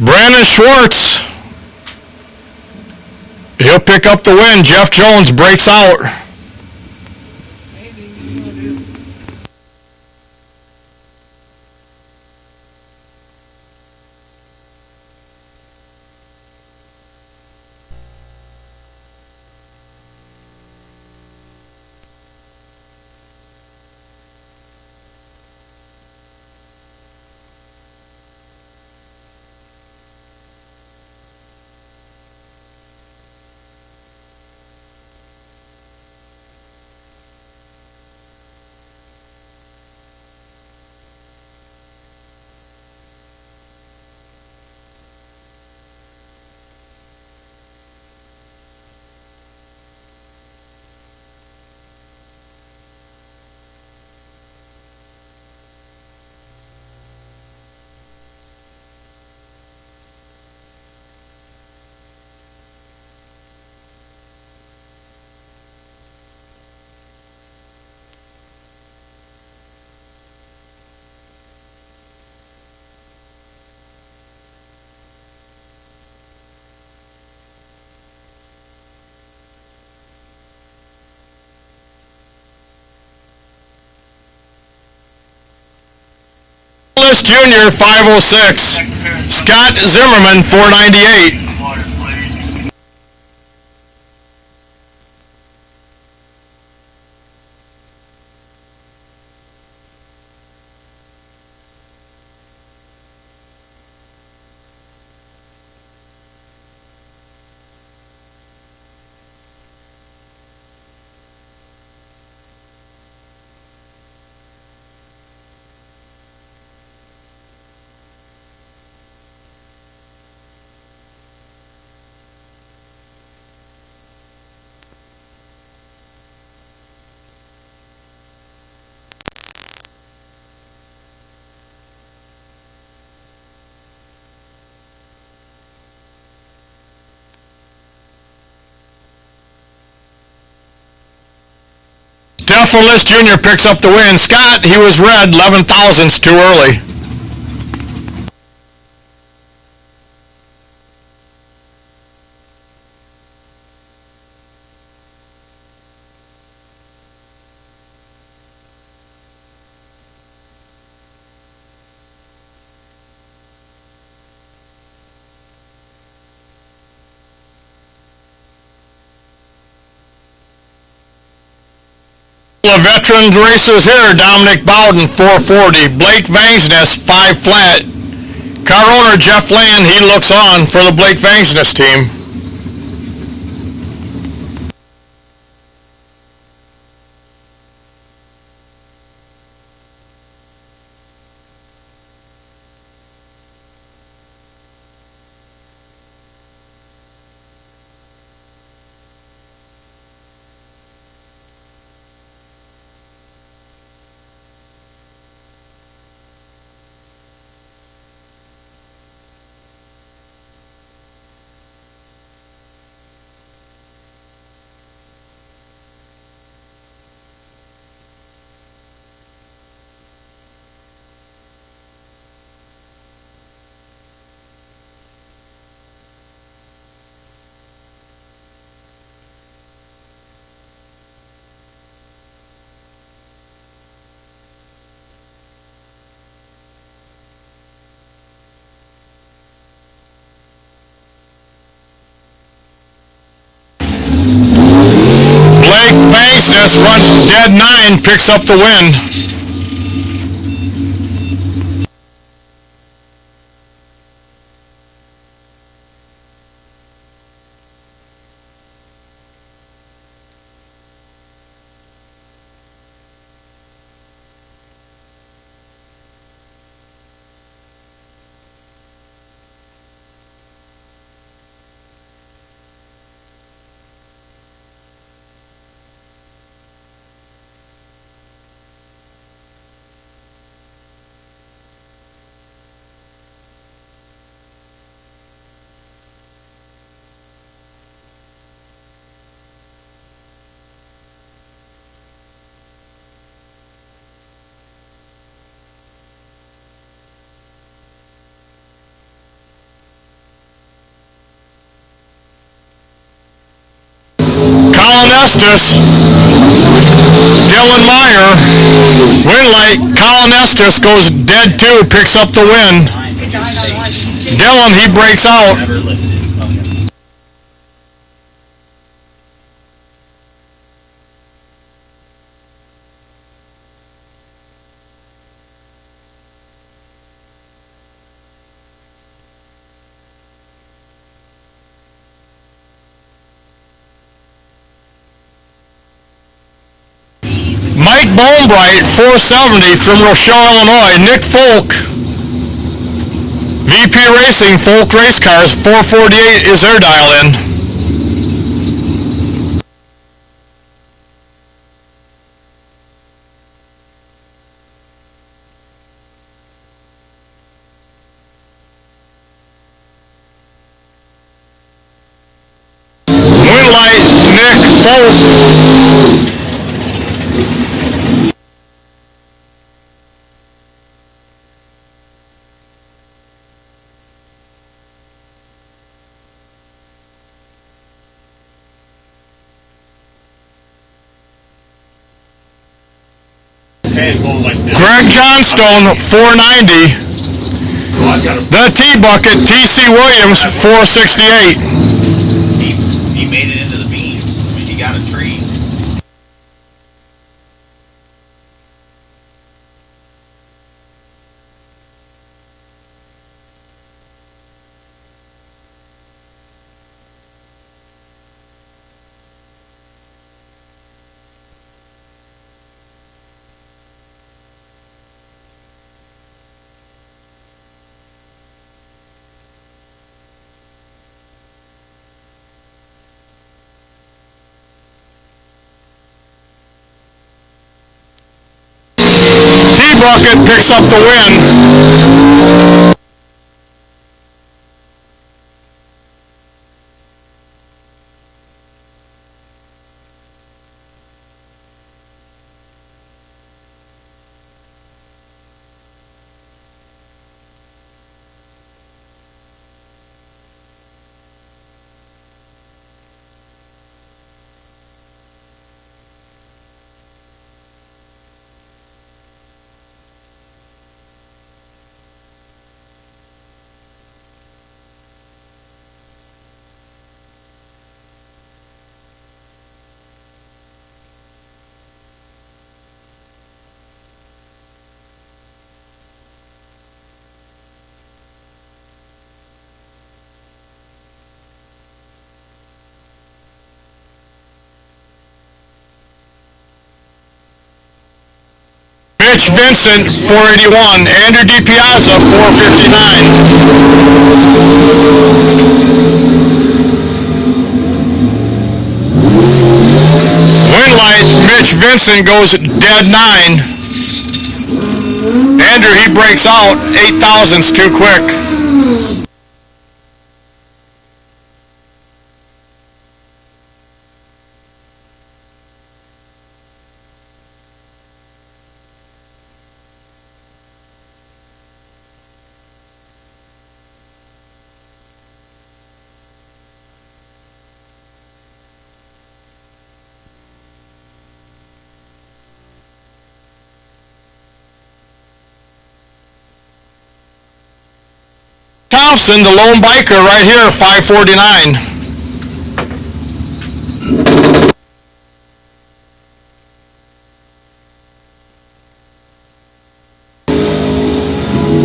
Brandon Schwartz, he'll pick up the win. Jeff Jones breaks out. Junior 506, Scott Zimmerman 498. List Jr. picks up the win. Scott, he was red, 11 thousandths too early. The veteran racers here, Dominic Bowden, 440. Blake Vangsness, 5 flat. Car owner Jeff Land, he looks on for the Blake Vangsness team. Blake Vangsness runs dead 9, picks up the win. Colin Estes, Dylan Meyer, win light. Colin Estes goes dead 2, picks up the win. Dylan, he breaks out. Mike Bonebright, 470 from Rochelle, Illinois. Nick Folk, VP Racing, Folk Race Cars, 448 is their dial in. Win light, Nick Folk. Greg Johnstone, 490. The T-Bucket, T.C. Williams, 468. He made it into the beams. I mean, he got a tree. T-Bucket picks up the win. Mitch Vincent, 481. Andrew DiPiazza, 459. Winlight, Mitch Vincent goes dead 9. Andrew, he breaks out. 8,000's too quick. Thompson, the lone biker right here, 549.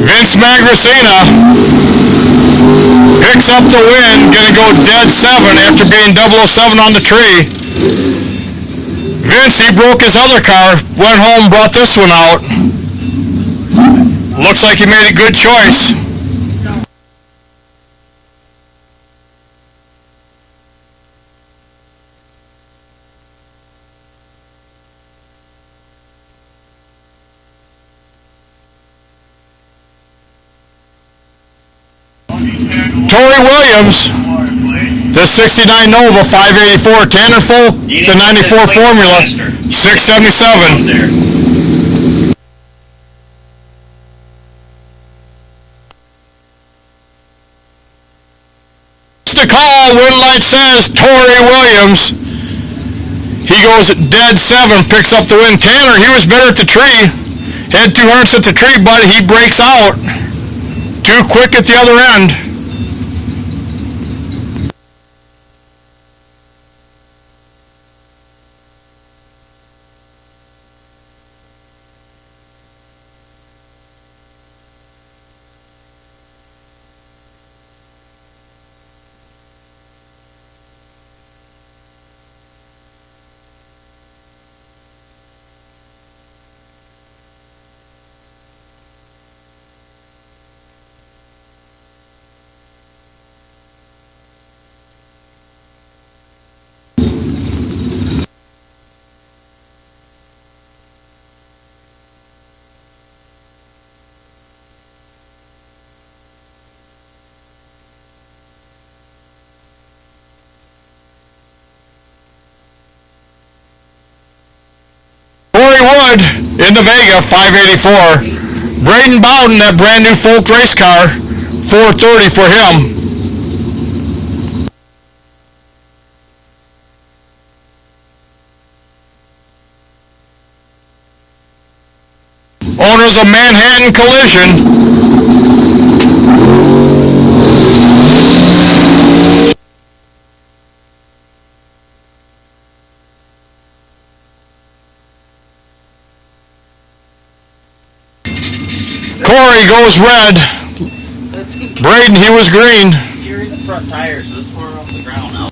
Vince Magracina picks up the win, gonna go dead 7 after being 007 on the tree. Vince, he broke his other car, went home, brought this one out. Looks like he made a good choice. Tori Williams, the 69 Nova, 584. Tanner Folk, the 94 Formula, 677. The call, Winlight says Tori Williams. He goes dead 7, picks up the win. Tanner, he was better at the tree. Had 200s at the tree, but he breaks out. Too quick at the other end. Wood in the Vega, 584. Braden Bowden, that brand new Folk race car, 430 for him. Owners of Manhattan Collision. Corey goes red. Braden, he was green. You're in the front tires this far off the ground now.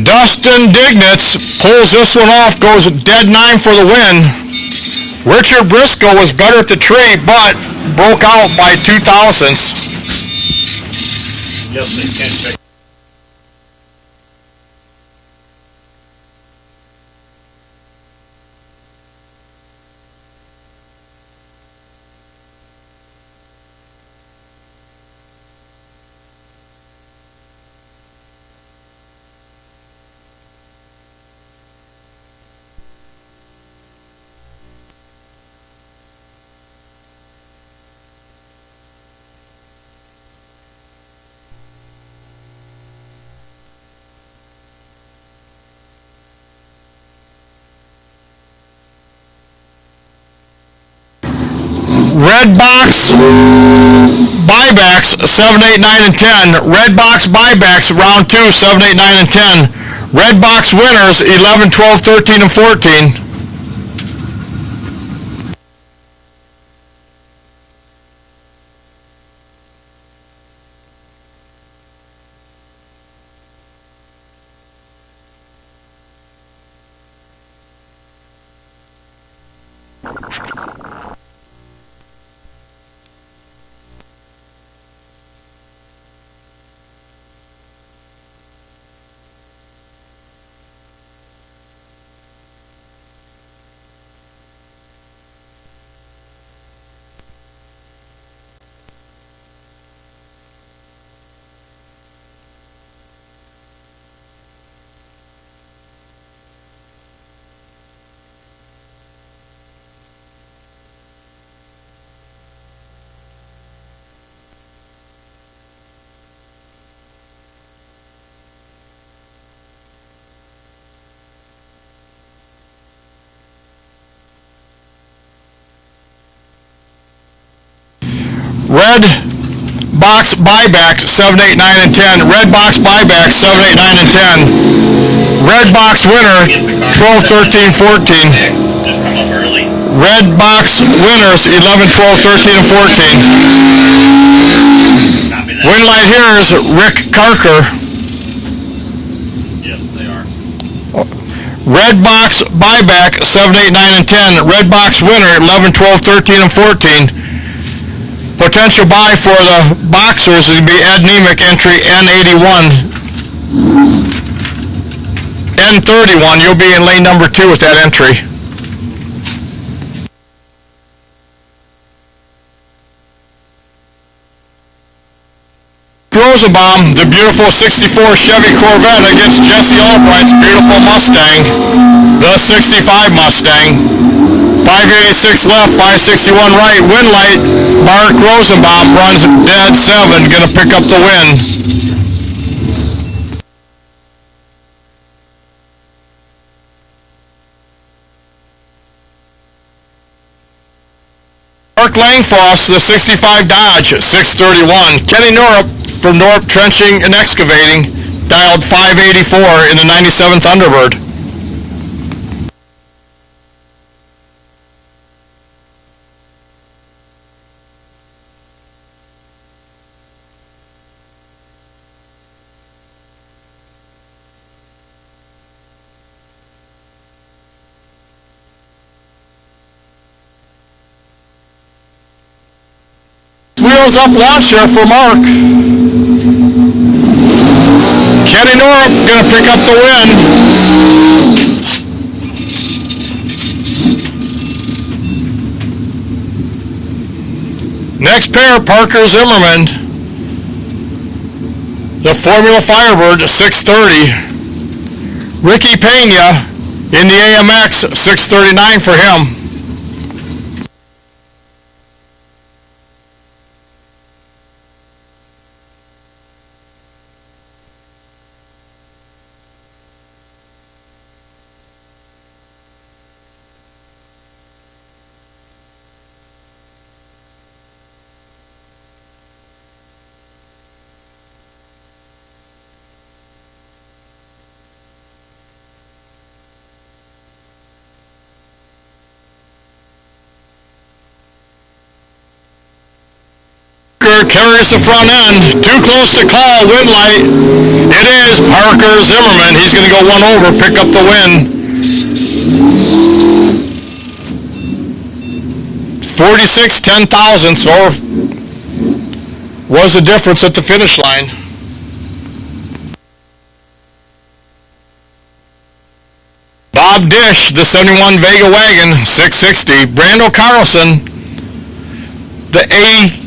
Dustin Dignitz pulls this one off, goes dead 9 for the win. Richard Briscoe was better at the tree, but broke out by 2,000ths. Yes, they can check. Red box buybacks 7, 8, 9, and 10. Red box buybacks round 2, 7, 8, 9, and 10. Red box winners 11, 12, 13, and 14. Red box buyback 7, 8, 9, and 10. Red box buyback 7, 8, 9, and 10. Red box winner 12, 13, 14. Just come up early. Red box winners 11, 12, 13, and 14. Copy that. Win light here is Rick Carker. Yes, they are. Red box buyback 7, 8, 9, and 10. Red box winner 11, 12, 13, and 14. Potential buy for the boxers is going to be Ed Nemick, entry N81. N31, you'll be in lane number 2 with that entry. Rosenbaum, the beautiful 64 Chevy Corvette against Jesse Albright's beautiful Mustang, the 65 Mustang. 586 left, 561 right. Win light, Mark Rosenbaum runs dead 7, going to pick up the win. Mark Langfoss, the 65 Dodge, 631. Kenny Norup from Norup Trenching and Excavating, dialed 584 in the 97 Thunderbird. Wheels up launcher for Mark. Kenny Norup gonna pick up the win. Next pair, Parker Zimmerman. The Formula Firebird 630. Ricky Pena in the AMX 639 for him. Carries the front end, too close to call, win light. It is Parker Zimmerman. He's going to go one over, pick up the win. 46, 10 thousandths, or was the difference at the finish line. Bob Dish, the 71 Vega Wagon, 660. Brando Carlson, the 80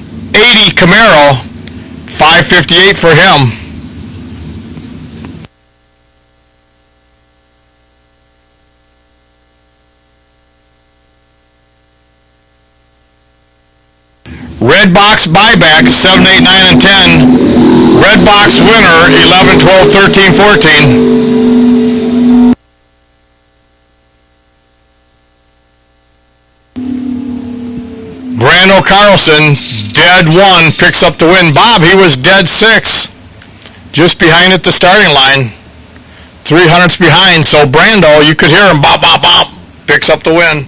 Camaro, 558 for him. Red box buyback 7, 8, 9, and 10. Red box winner 11, 12, 13, 14. Brando Carlson, dead 1, picks up the win. Bob, he was dead 6, just behind at the starting line. 300ths behind, so Brando, you could hear him, bop, bop, bop, picks up the win.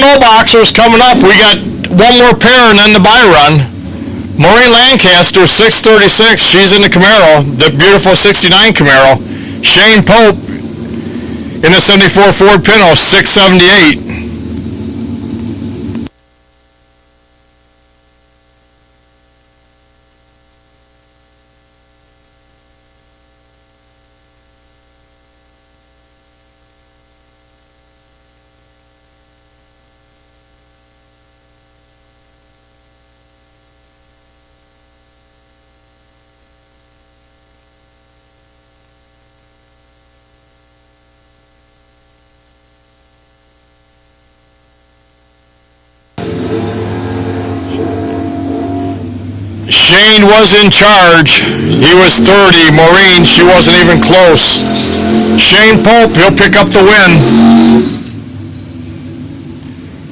No boxers coming up. We got one more pair and then the Byron. Maureen Lancaster, 636. She's in the Camaro, the beautiful 69 Camaro. Shane Pope in the 74 Ford Pinto, 678. Shane was in charge. He was 30. Maureen, she wasn't even close. Shane Pope, he'll pick up the win.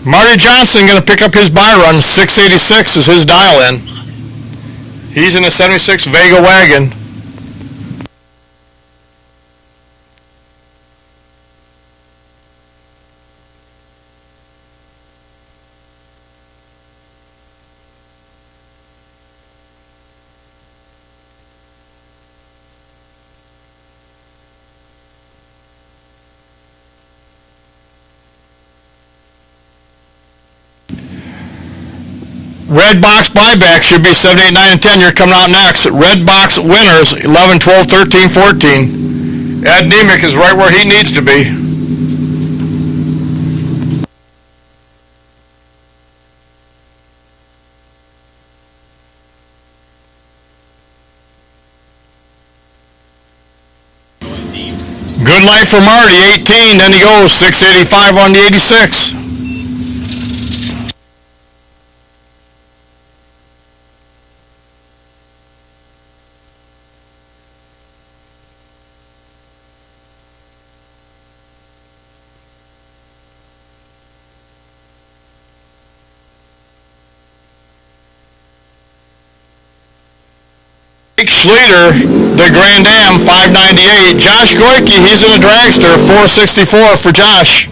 Marty Johnson going to pick up his Byron. 686 is his dial-in. He's in a 76 Vega wagon. Red box buyback should be 7, 8, 9, and 10. You're coming out next. Red box winners 11, 12, 13, 14. Ed Nemick is right where he needs to be. Good life for Marty, 18. Then he goes 685 on the 86. Schleter, the Grand Am, 598. Josh Goyke, he's in a dragster, 464 for Josh.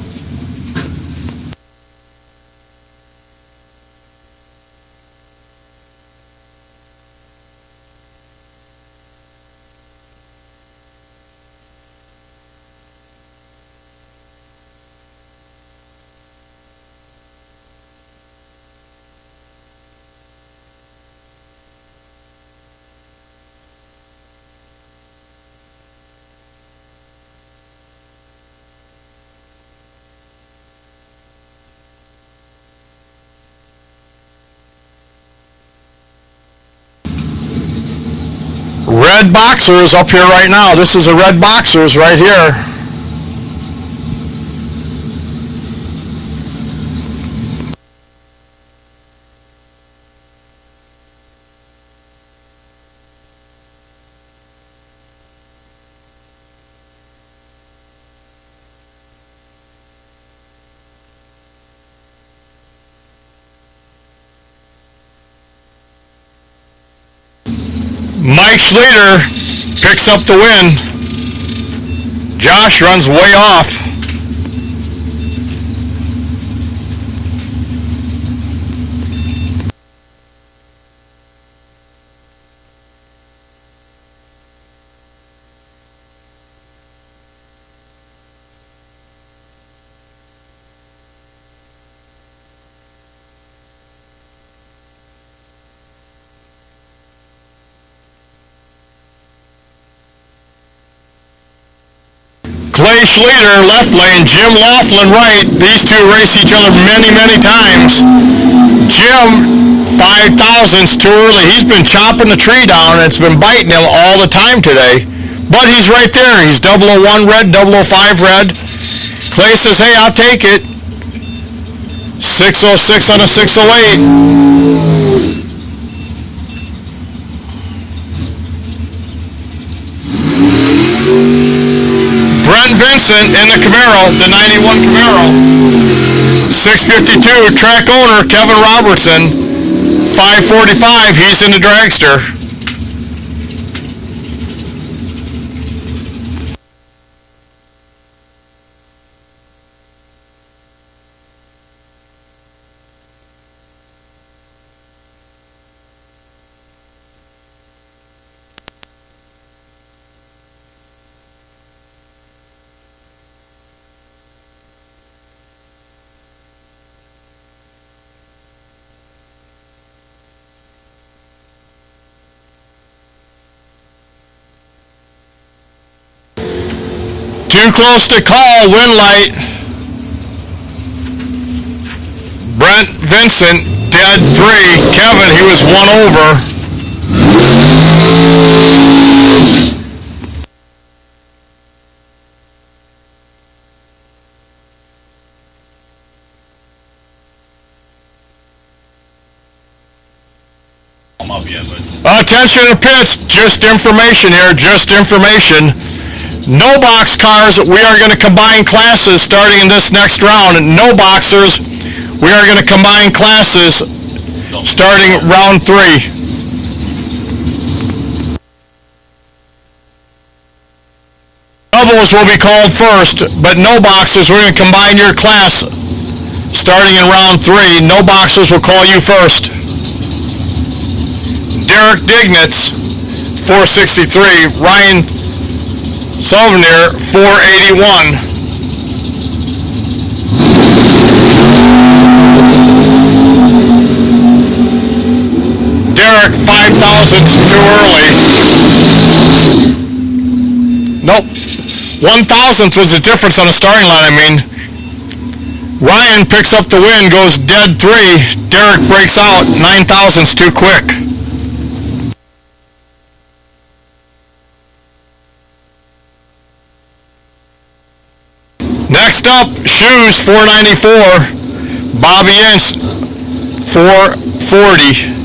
Red Boxers up here right now. This is a Red Boxers right here. Mike Schleter picks up the win. Josh runs way off. Clay Schleter, left lane, Jim Laughlin, right. These two race each other many, many times. Jim, 5,000's too early. He's been chopping the tree down, and it's been biting him all the time today. But he's right there. He's 001 red, 005 red. Clay says, hey, I'll take it. 606 on a 608. Brent Vincent in the Camaro, the 91 Camaro. 652, track owner Kevin Robertson. 545, he's in the dragster. Too close to call, win light. Brent Vincent, dead 3. Kevin, he was 1 over. I'm up yet, but Attention to pits, just information here, just information. No box cars, we are going to combine classes starting in this next round. And no boxers, we are going to combine classes starting round 3. Doubles will be called first, but no boxers, we're going to combine your class starting in round 3. No boxers will call you first. Derek Dignitz, 463. Ryan Souvenir, 481. Derek, 5,000's too early. Nope. 1,000th was the difference on the starting line, I mean. Ryan picks up the win, goes dead 3. Derek breaks out, 9,000's too quick. Next up, Shoes, 494. Bobby Ince, 440.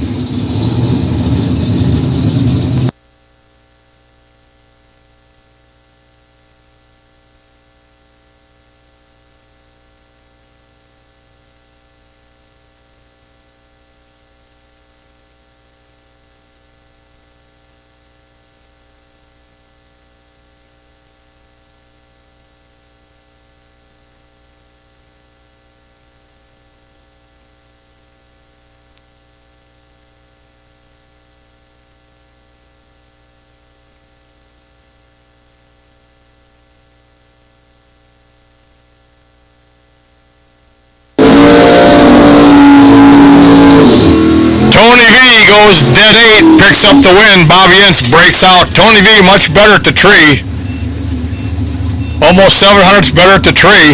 Tony V goes dead 8, picks up the win. Bobby Ince breaks out. Tony V much better at the tree. Almost 700's better at the tree.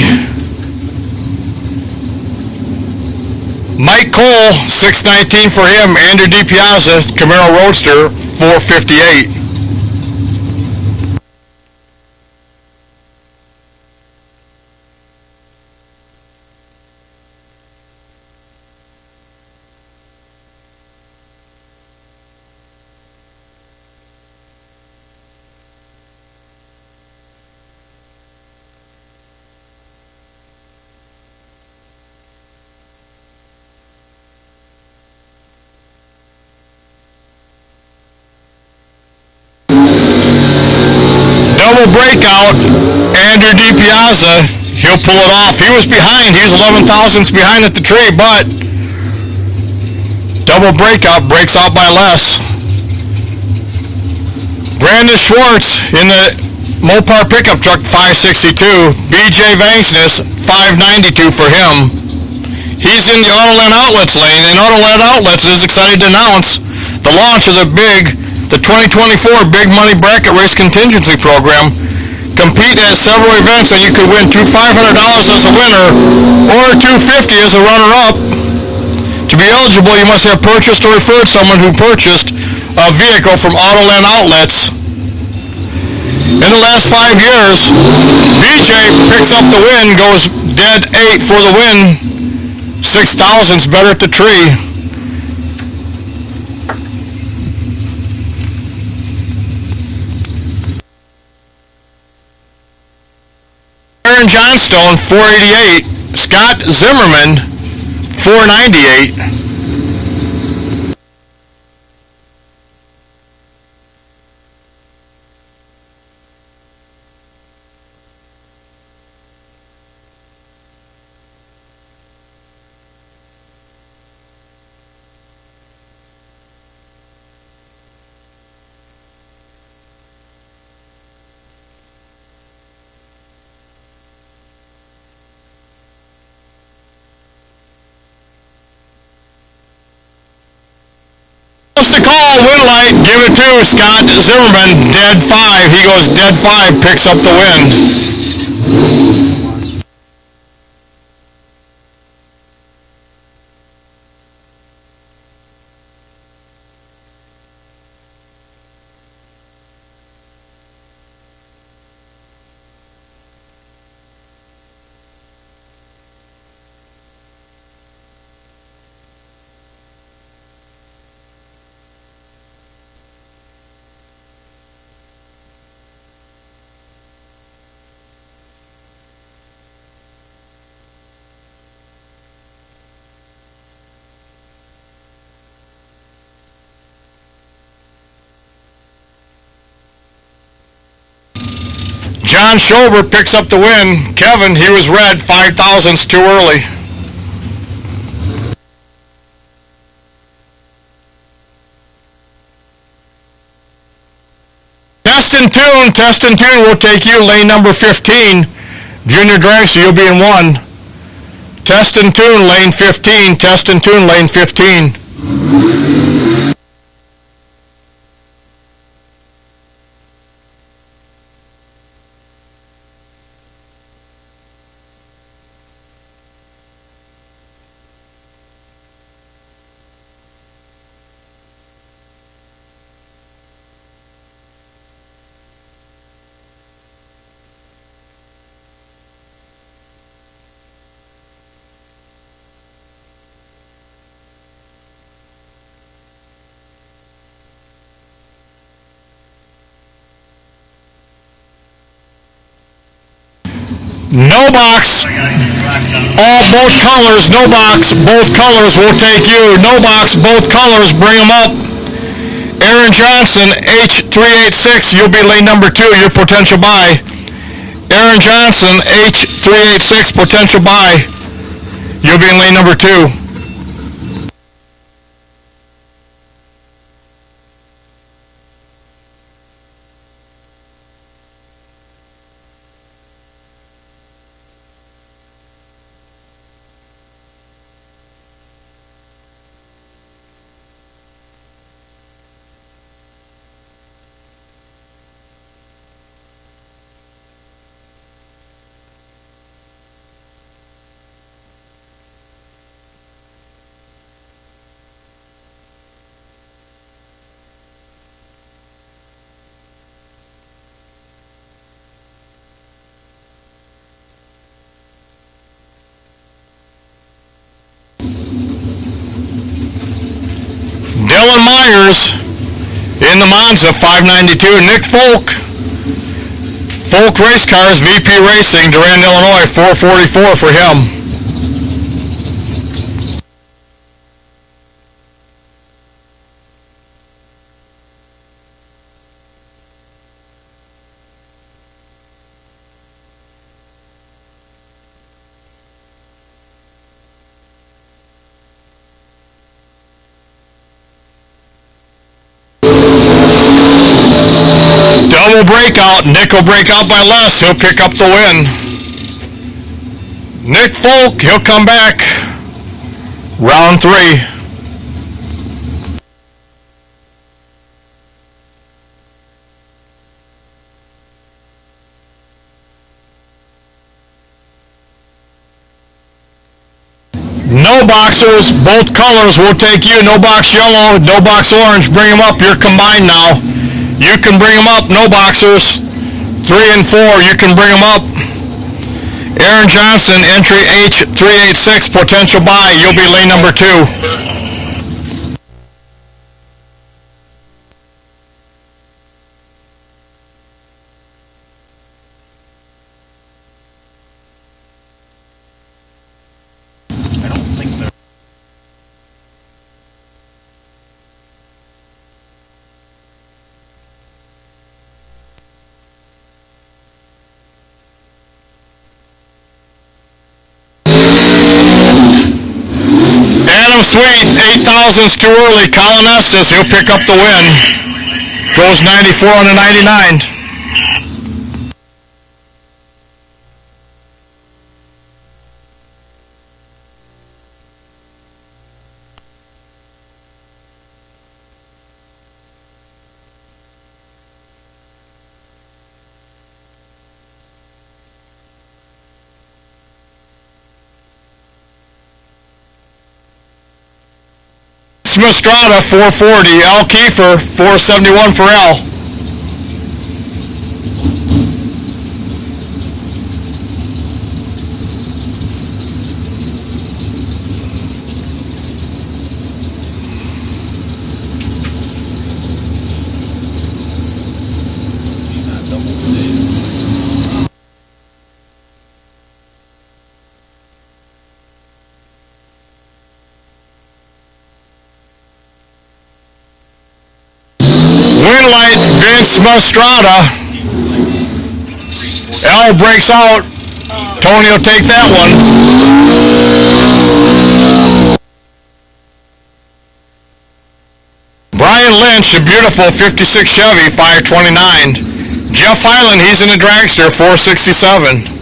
Mike Cole, 619 for him. Andrew DiPiazza, Camaro Roadster, 458. double breakout, Andrew DiPiazza, he'll pull it off. He was behind. He was 11 thousandths behind at the tree, but double breakout, breaks out by less. Brandon Schwartz in the Mopar pickup truck, 562. BJ Vangsness, 592 for him. He's in the Autoland Outlets lane, and Autoland Outlets is excited to announce the launch of the 2024 Big Money Bracket Race Contingency Program. Compete at several events, and you could win $500 as a winner or $250 as a runner-up. To be eligible, you must have purchased or referred someone who purchased a vehicle from Autoland Outlets. In the last 5 years, BJ picks up the win, goes dead 8 for the win. 6 thousandths better at the tree. Aaron Johnstone, 488. Scott Zimmerman, 498. The call, win light, give it to Scott Zimmerman, dead 5. He goes dead 5, picks up the win. John Schober picks up the win. Kevin, he was red, 5 thousandths too early. Test and tune will take you lane number 15. Junior Dragster, you'll be in 1. Test and tune lane 15, test and tune lane 15. No box, both colors, no box, both colors will take you. No box, both colors, bring them up. Aaron Johnson, H386, you'll be lane number 2, your potential buy. Aaron Johnson, H386, potential buy. You'll be in lane number 2. Dylan Myers in the Monza, 592. Nick Folk Race Cars, VP Racing, Durand, Illinois, 444 for him. will break out. Nick will break out by less. He'll pick up the win. Nick Folk, he'll come back. Round 3. No boxers, both colors will take you. No box yellow, no box orange. Bring them up. You're combined now. You can bring them up. No boxers. 3 and 4, you can bring them up. Aaron Johnson, entry H386, potential buy. You'll be lane number 2. Sweet, 8,000's too early. Colin Estes, he'll pick up the win. Goes 94 on a 99. Mastrada, 440. Al Kiefer, 471 for Al. Winlight, Vince Mastrada. L breaks out. Tony will take that one. Brian Lynch, a beautiful 56 Chevy, 529. Jeff Hyland, he's in a dragster, 467.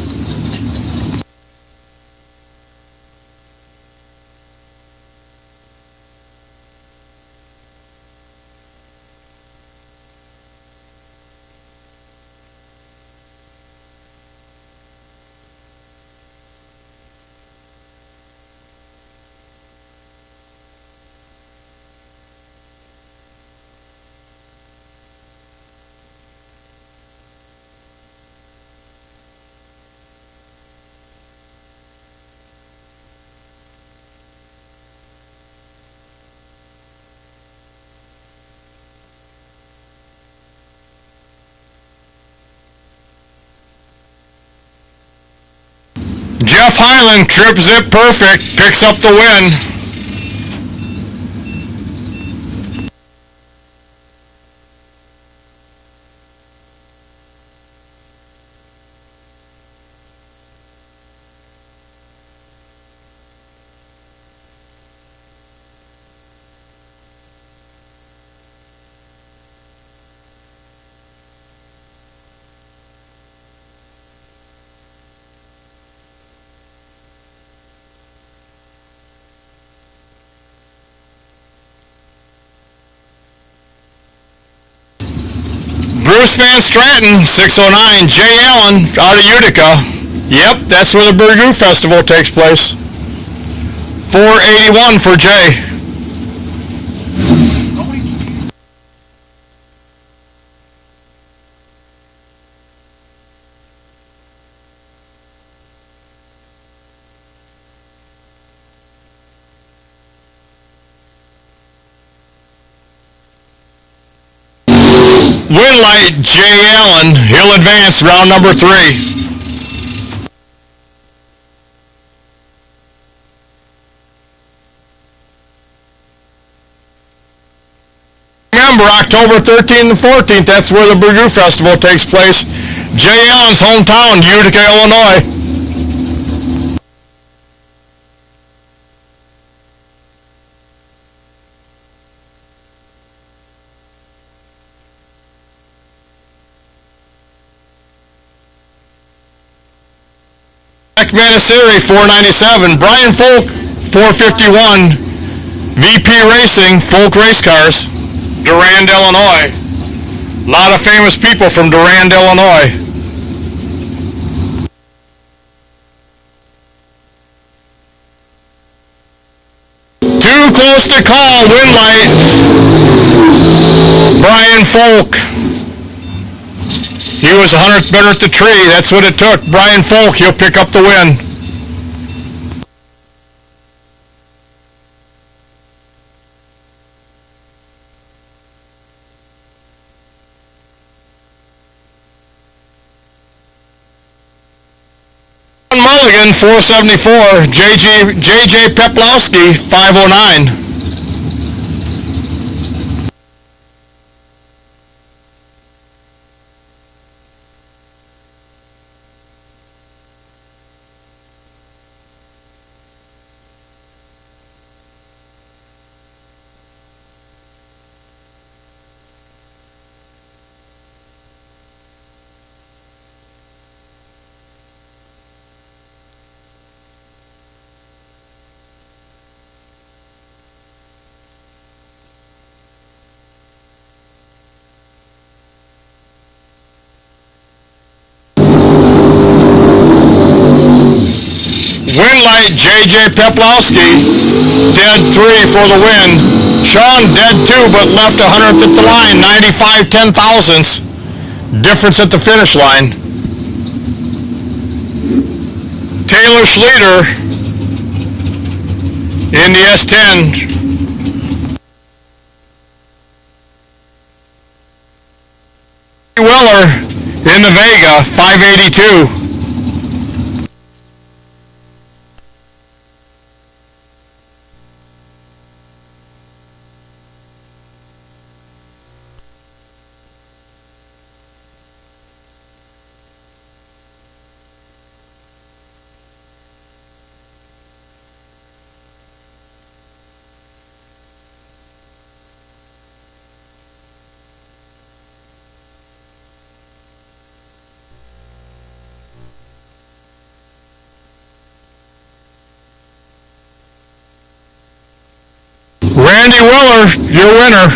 Jeff Hyland, trip zip perfect, picks up the win. Bruce Van Stratton, 609. Jay Allen, out of Utica. Yep, that's where the Burgoo Festival takes place. 481 for Jay. Winlight, Jay Allen, he'll advance round number 3. Remember, October 13th and 14th, that's where the Burgoo Festival takes place. Jay Allen's hometown, Utica, Illinois. Jack Manasiri, 497. Brian Folk, 451. VP Racing, Folk Race Cars, Durand, Illinois. A lot of famous people from Durand, Illinois. Too close to call, win light. Brian Folk. He was 100th better at the tree. That's what it took. Brian Folk, he'll pick up the win. Mulligan, 474. JJ Peplowski, 509. Win light, JJ Peplowski, dead 3 for the win. Sean, dead 2, but left 100th at the line, 95 10,000ths. Difference at the finish line. Taylor Schleter in the S10. Weller in the Vega, 582. Randy Weller, your winner.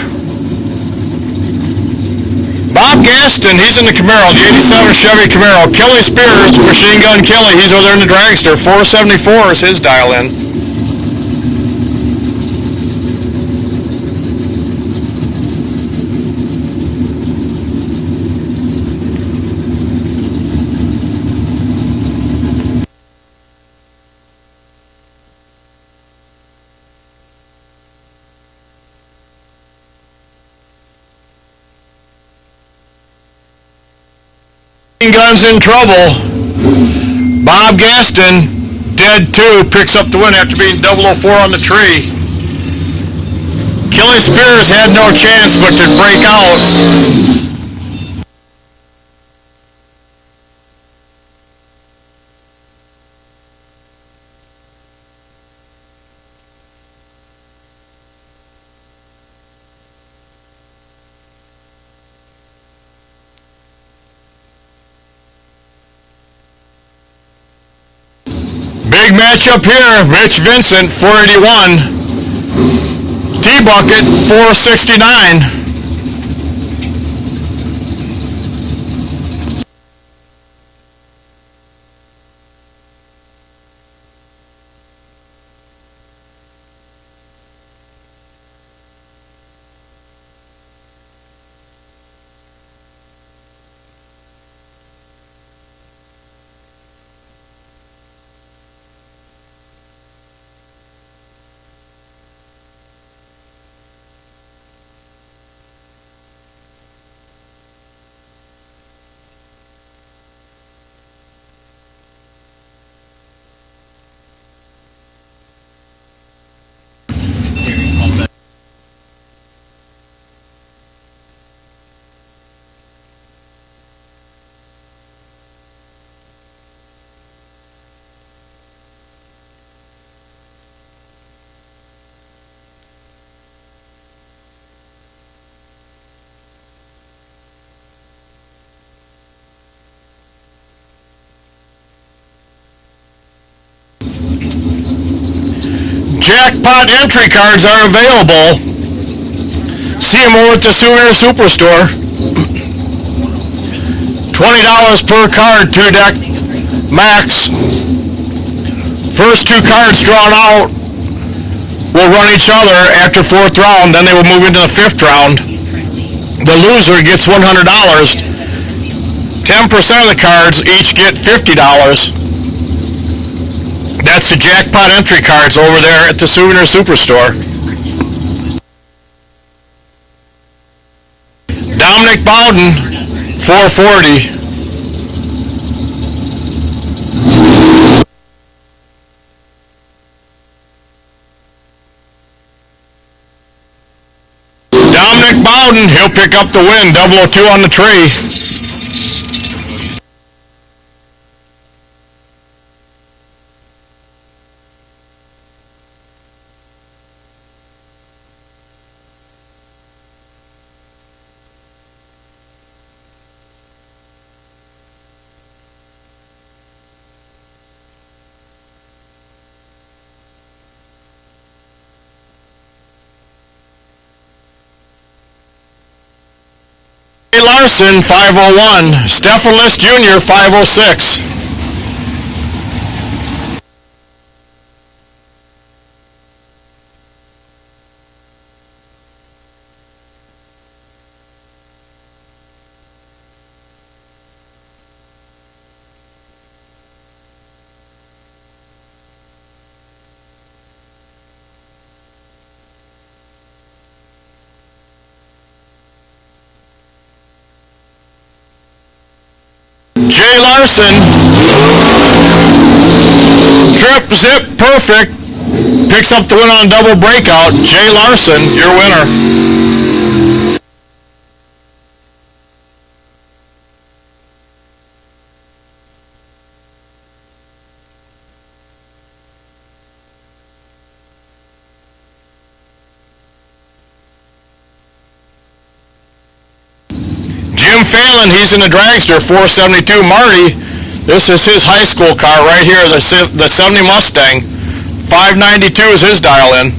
Bob Gaston, he's in the Camaro, the 87 Chevy Camaro. Kelly Spears, Machine Gun Kelly, he's over there in the dragster. 474 is his dial-in. Guns in trouble. Bob Gaston, dead 2, picks up the win after being 004 on the tree. Kelly Spears had no chance but to break out. Big matchup here. Rich Vincent, 481. T-Bucket, 469. jackpot entry cards are available. See them over at the Souvenir Superstore. $20 per card, 2 deck max. First 2 cards drawn out will run each other after 4th round, then they will move into the 5th round. The loser gets $100. 10% of the cards each get $50. That's the jackpot entry cards over there at the Souvenir Superstore. Dominic Bowden, 440. Dominic Bowden, he'll pick up the win, 002 on the tree. Larson, 501. Stephen List Jr., 506. Jay Larson, trip, zip, perfect, picks up the win on a double breakout. Jay Larson, your winner. Jim Phelan, he's in the dragster, 472. Marty, this is his high school car right here, the 70 Mustang. 592 is his dial-in.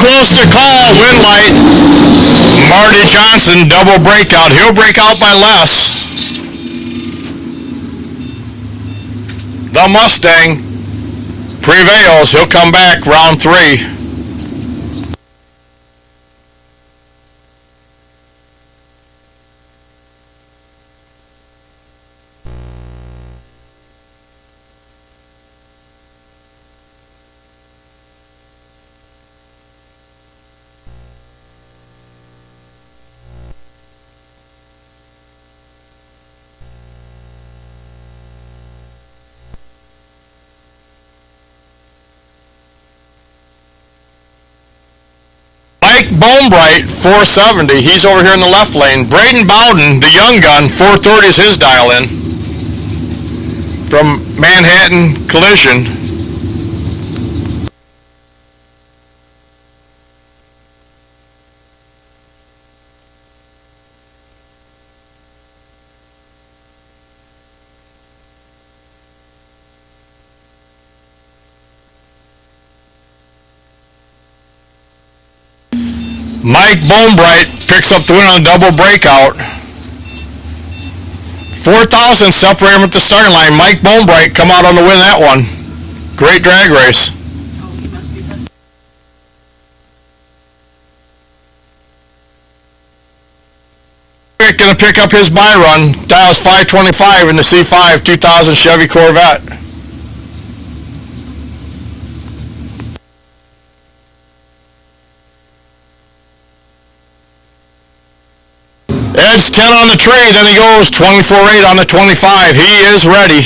Close to call, win light. Marty Johnson, double breakout. He'll break out by less. The Mustang prevails. He'll come back round 3. Bonebright, 470. He's over here in the left lane. Braden Bowden, the young gun, 430 is his dial-in. From Manhattan Collision. Mike Bonebright picks up the win on a double breakout. 4,000 separate him at the starting line. Mike Bonebright come out on the win that one. Great drag race. Going to pick up his Byron. Dials 525 in the C5 2000 Chevy Corvette. Ed's 10 on the tree, then he goes 24-8 on the 25. He is ready.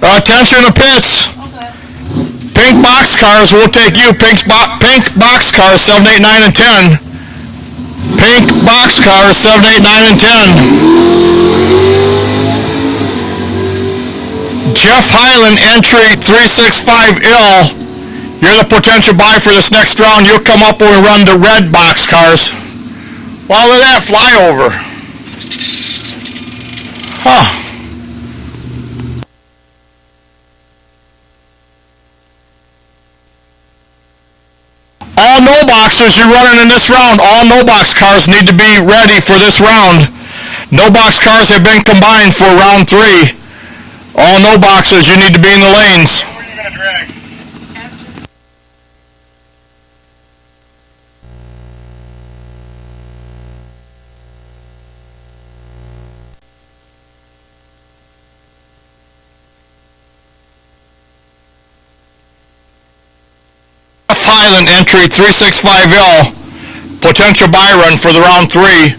Attention to pits. Okay. Pink box cars will take you. Pink box cars 7, 8, 9, and 10. Pink box cars 7, 8, 9, and 10. Jeff Highland, entry 365L. You're the potential buy for this next round. You'll come up when we run the red box cars. Wow, look at that flyover. Huh. All no boxers you're running in this round. All no box cars need to be ready for this round. No box cars have been combined for round 3. All no boxers, you need to be in the lanes. Who are you going to drag? Highland, entry 365L. Potential Byron for the round 3.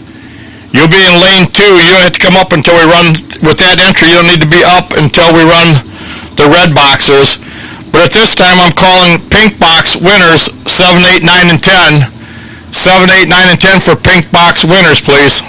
You'll be in lane 2. You don't have to come up until we run with that entry. You don't need to be up until we run the red boxers. But at this time, I'm calling pink box winners 7, 8, 9, and 10. 7, 8, 9, and 10 for pink box winners, please.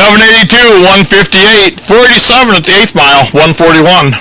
782, 158, 487 at the 8th mile, 141.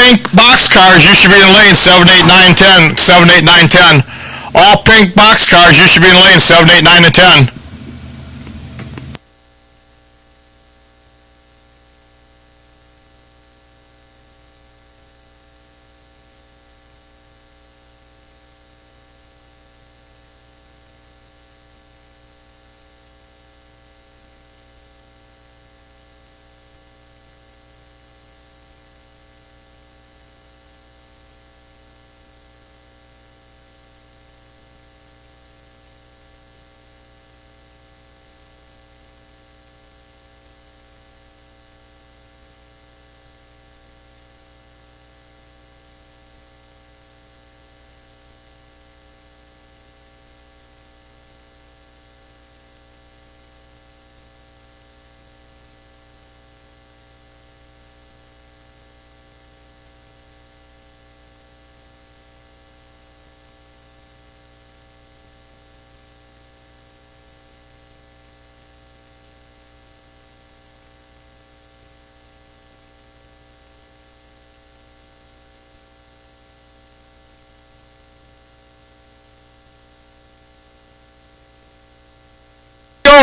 pink box cars, you should be in lane 7, 8, 9, 10. 7, 8, 9, 10. All pink box cars, you should be in lane 7, 8, 9, and 10.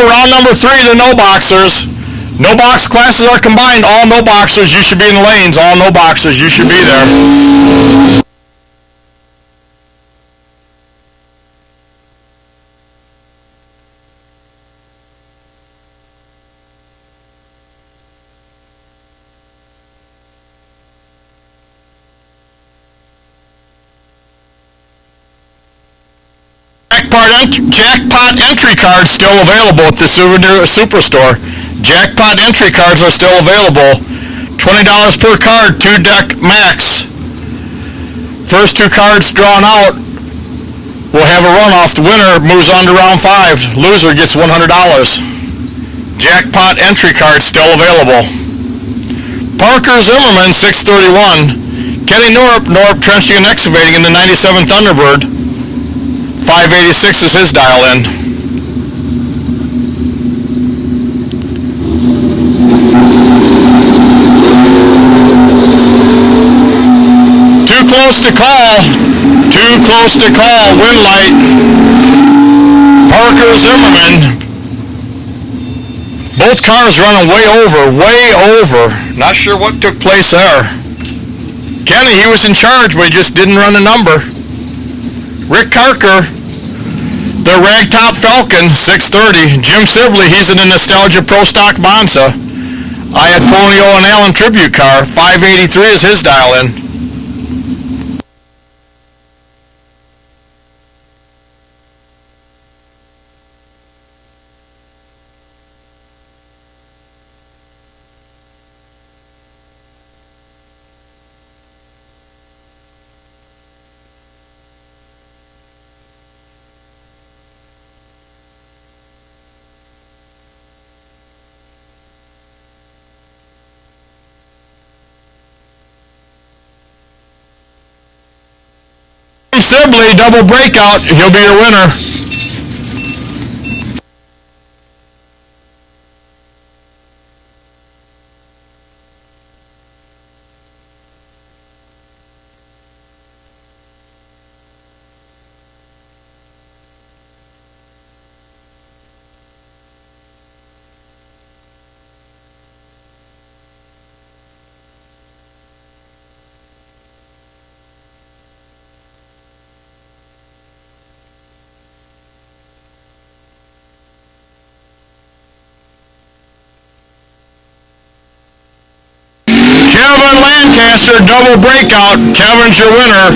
Round number 3, the no boxers. No box classes are combined. All no boxers, you should be in the lanes. All no boxers, you should be there. Jackpot entry cards still available at the Souvenir Superstore. Jackpot entry cards are still available. $20 per card, 2 deck max. First 2 cards drawn out will have a runoff. The winner moves on to round 5. Loser gets $100. Jackpot entry cards still available. Parker Zimmerman, 631. Kenny Norp Trenching and Excavating in the 97 Thunderbird. 586 is his dial in. Too close to call. Too close to call. Wind light. Parker Zimmerman. Both cars running way over. Not sure what took place there. Kenny, he was in charge, but he just didn't run a number. Rick Carker, the Ragtop Falcon, 630. Jim Sibley, he's in the Nostalgia Pro Stock Monza. I had Ponyo and Allen Tribute car, 583 is his dial in. Sibley, double breakout, he'll be your winner. Kevin Lancaster, double breakout. Kevin's your winner.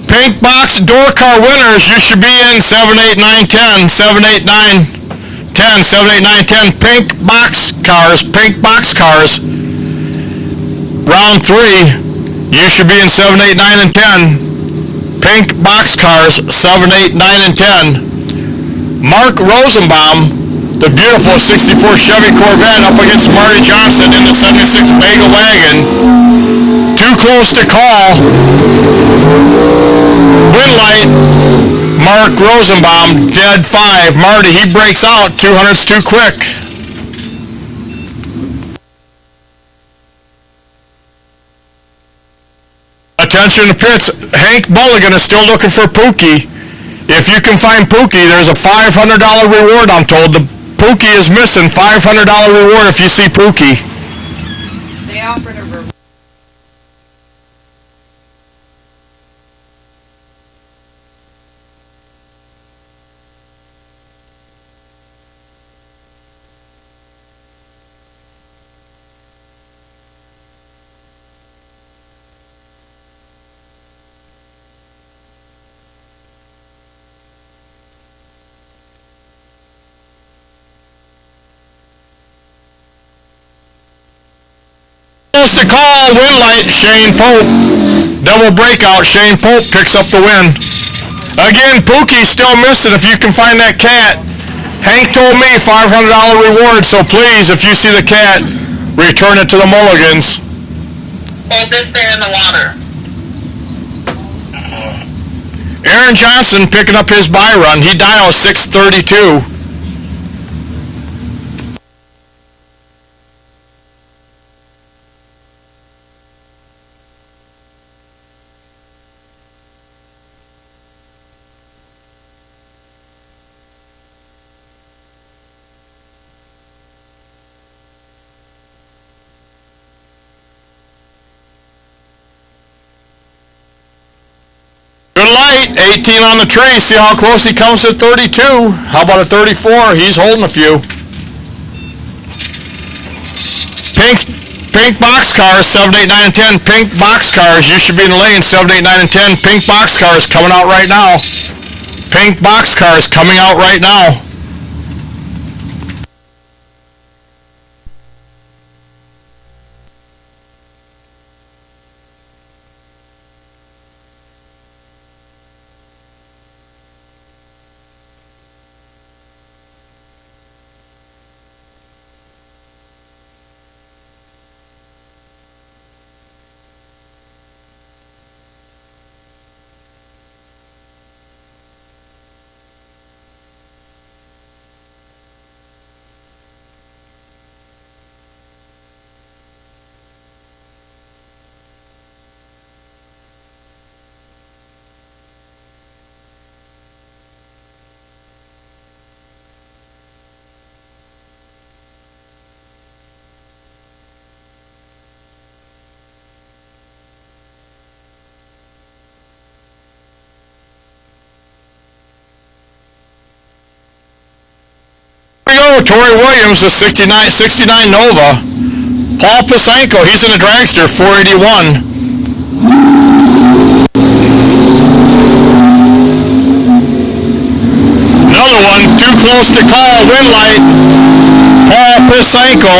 Pink box door car winners, you should be in 7, 8, 9, 10. 7, 8, 9, 10. 7, 8, 9, 10. Pink box cars. Round 3, you should be in 7, 8, 9, and 10. Pink box cars, 7, 8, 9, and 10. Mark Rosenbaum, the beautiful 64 Chevy Corvette up against Marty Johnson in the 76 Vega wagon. Too close to call. Win light. Mark Rosenbaum, dead 5. Marty, he breaks out. 200's too quick. Attention to pits. Hank Mulligan is still looking for Pookie. If you can find Pookie, there's a $500 reward, I'm told. The Pookie is missing. $500 reward if you see Pookie. They offered a Close to call, win light, Shane Pope. Double breakout, Shane Pope picks up the win. Again, Pookie's still missing if you can find that cat. Hank told me $500 reward, so please, if you see the cat, return it to the Mulligans. Hold this thing in the water. Aaron Johnson picking up his Byron. He dials 632. Good light, 18 on the tree. See how close he comes to 32. How about a 34? He's holding a few. Pink boxcars, 7, 8, 9, and 10. Pink boxcars, you should be in the lane, 7, 8, 9, and 10. Pink boxcars coming out right now. Pink boxcars coming out right now. Tori Williams, the 69 Nova. Paul Pasenko, he's in a dragster, 481. Another one, too close to call, win light. Paul Pasenko.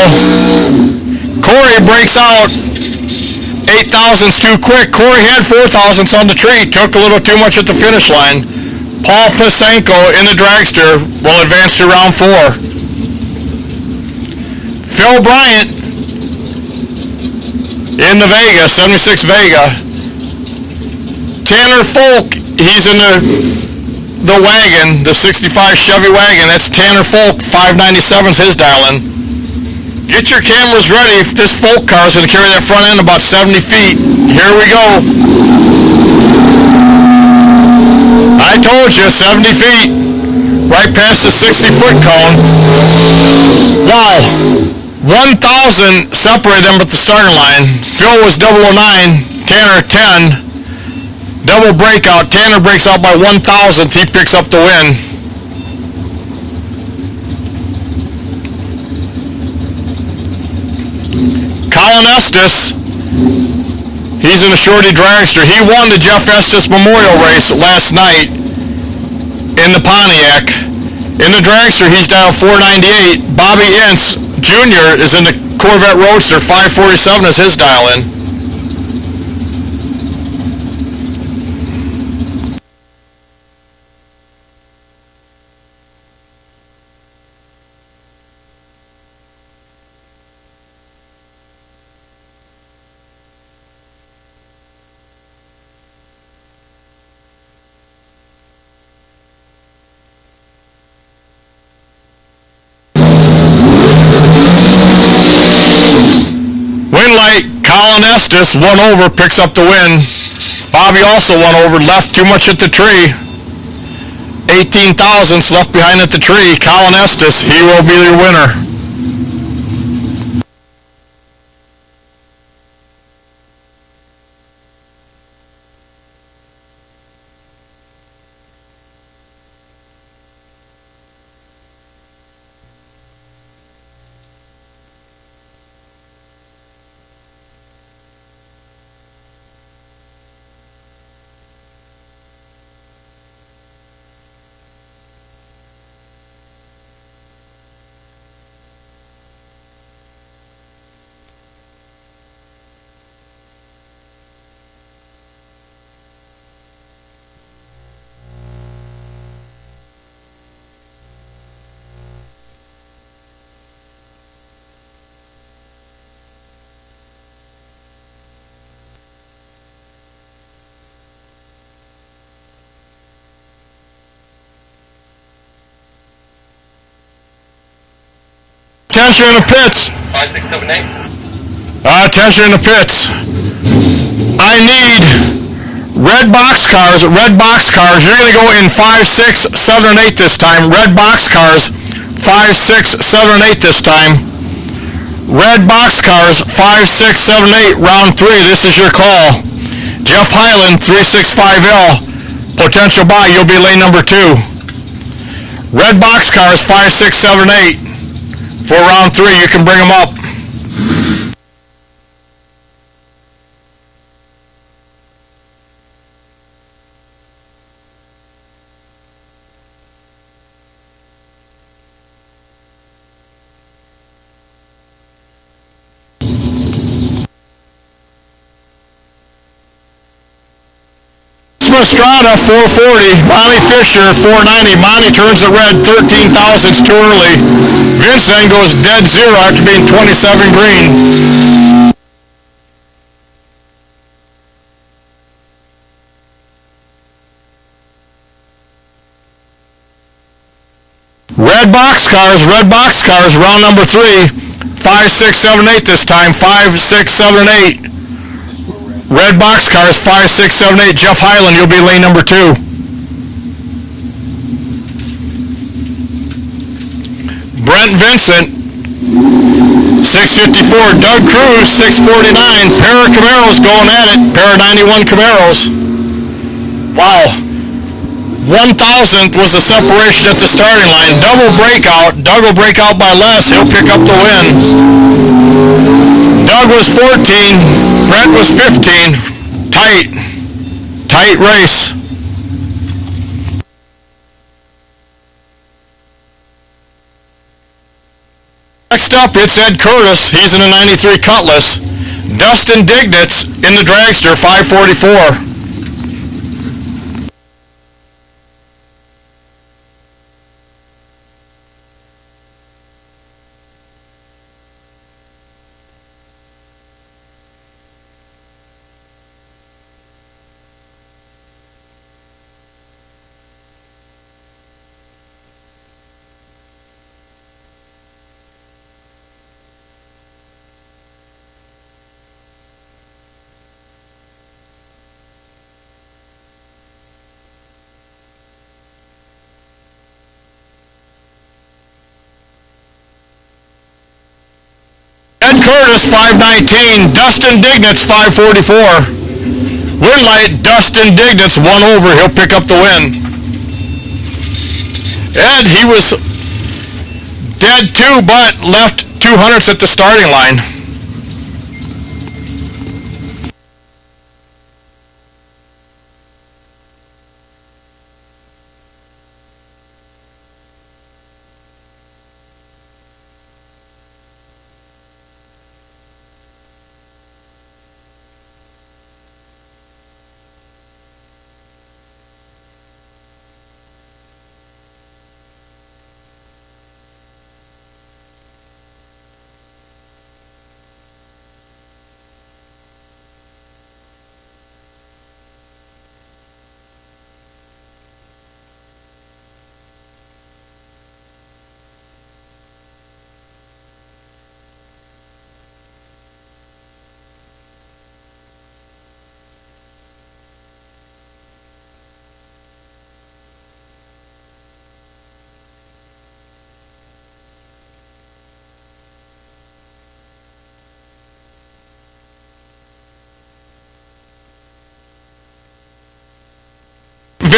Corey breaks out. 8,000's too quick. Corey had 4,000s on the tree, took a little too much at the finish line. Paul Pasenko in the dragster will advance to round 4. Phil Bryant in the Vega, 76 Vega. Tanner Folk, he's in the wagon, the 65 Chevy wagon. That's Tanner Folk, 597's his dialing. Get your cameras ready if this Folk car is going to carry that front end about 70 feet. Here we go. I told you, 70 feet. Right past the 60-foot cone. Wow. 1,000 separated them at the starting line. Phil was 009, Tanner 10. Double breakout. Tanner breaks out by 1,000th. He picks up the win. Colin Estes, he's in a shorty dragster. He won the Jeff Estes Memorial Race last night in the Pontiac. In the dragster, he's dialed 498. Bobby Ince Jr. is in the Corvette Roadster, 547 is his dial-in. light, Colin Estes, one over, picks up the win. Bobby also won over, left too much at the tree. 18 thousandths left behind at the tree. Colin Estes, he will be your winner. Attention in the pits. 5, 6, 7, 8. Attention in the pits. I need red box cars. Red box cars. You're going to go in 5, 6, 7, and 8 this time. Red box cars. 5, 6, 7, and 8 this time. Red box cars. 5, 6, 7, 8. Round 3. This is your call. Jeff Highland, 365L. Potential buy. You'll be lane number 2. Red box cars. 5, 6, 7, 8. For round 3, you can bring them up. Estrada, 440. Monty Fisher, 490. Monty turns it red, 13 thousandths too early. Vince then goes dead zero after being 27 green. Red box cars, round number 3. 5, 6, 7, 8 this time. 5, 6, 7, 8. Red box cars, 5, 6, 7, 8. Jeff Highland, you'll be lane number 2. Brent Vincent, 654. Doug Cruz, 649. Pair of Camaros going at it. Pair of 91 Camaros. Wow. 1,000th was the separation at the starting line. Double breakout. Doug will break out by less. He'll pick up the win. Doug was 14. Brent was 15. Tight race. Next up, it's Ed Curtis. He's in a 93 Cutlass. Dustin Dignitz in the Dragster, 544. Ed Curtis, 519. Dustin Dignitz, 544. Win light, Dustin Dignitz, one over. He'll pick up the win. Ed, he was dead too, but left 200s at the starting line.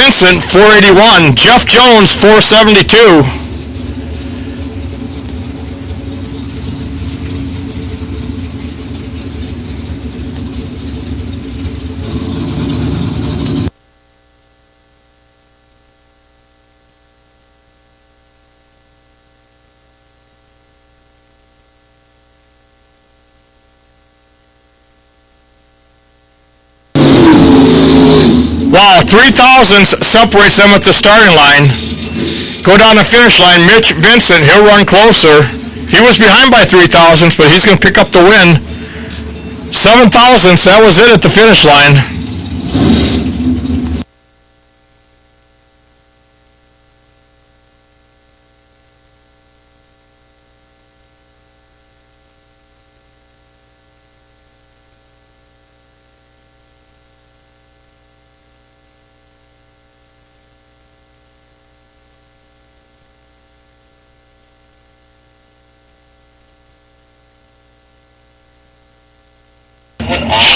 Vincent, 481. Jeff Jones, 472. Wow, 3,000 separates them at the starting line. Go down the finish line. Mitch Vincent, he'll run closer. He was behind by 3,000, but he's going to pick up the win. 7,000, that was it at the finish line.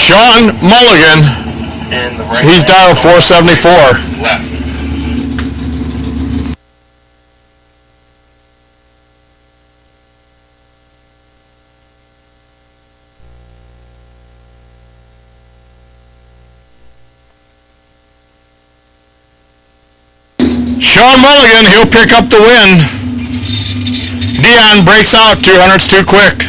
Sean Mulligan, And the right he's down at 474. left. Sean Mulligan, he'll pick up the win. Dion breaks out, 200's too quick.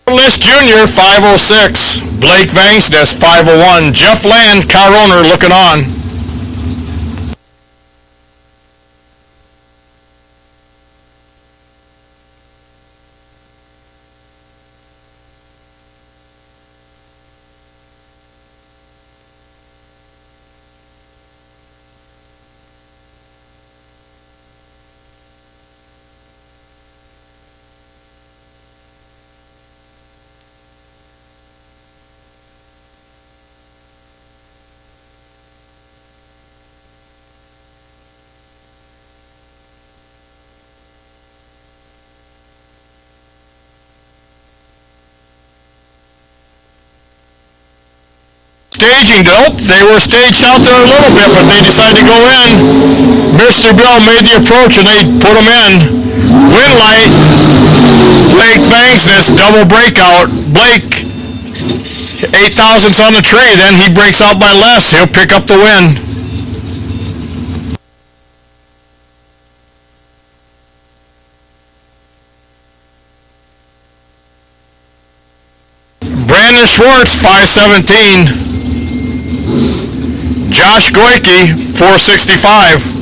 List Jr., 506. Blake Vangsness, 501. Jeff Land, car owner, looking on. Staging, nope, they were staged out there a little bit, but they decided to go in. Mr. Bill made the approach and they put them in. Win light, Blake Vangsness, double breakout. Blake, 8,000's on the tree, then he breaks out by less. He'll pick up the win. Brandon Schwartz, 517. Josh Goyke, 465.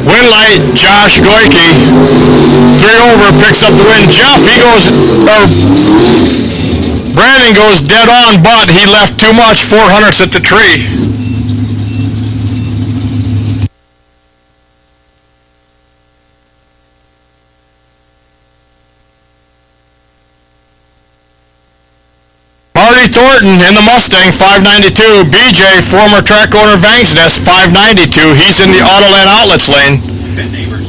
Win light, Josh Goyke, 3 over, picks up the win. Jeff, he goes, Brandon goes dead on, but he left too much, 400s at the tree. Marty Thornton in the Mustang, 592. BJ, former track owner Vangsness, 592. He's in the Autoland Outlets lane. Pit neighbors.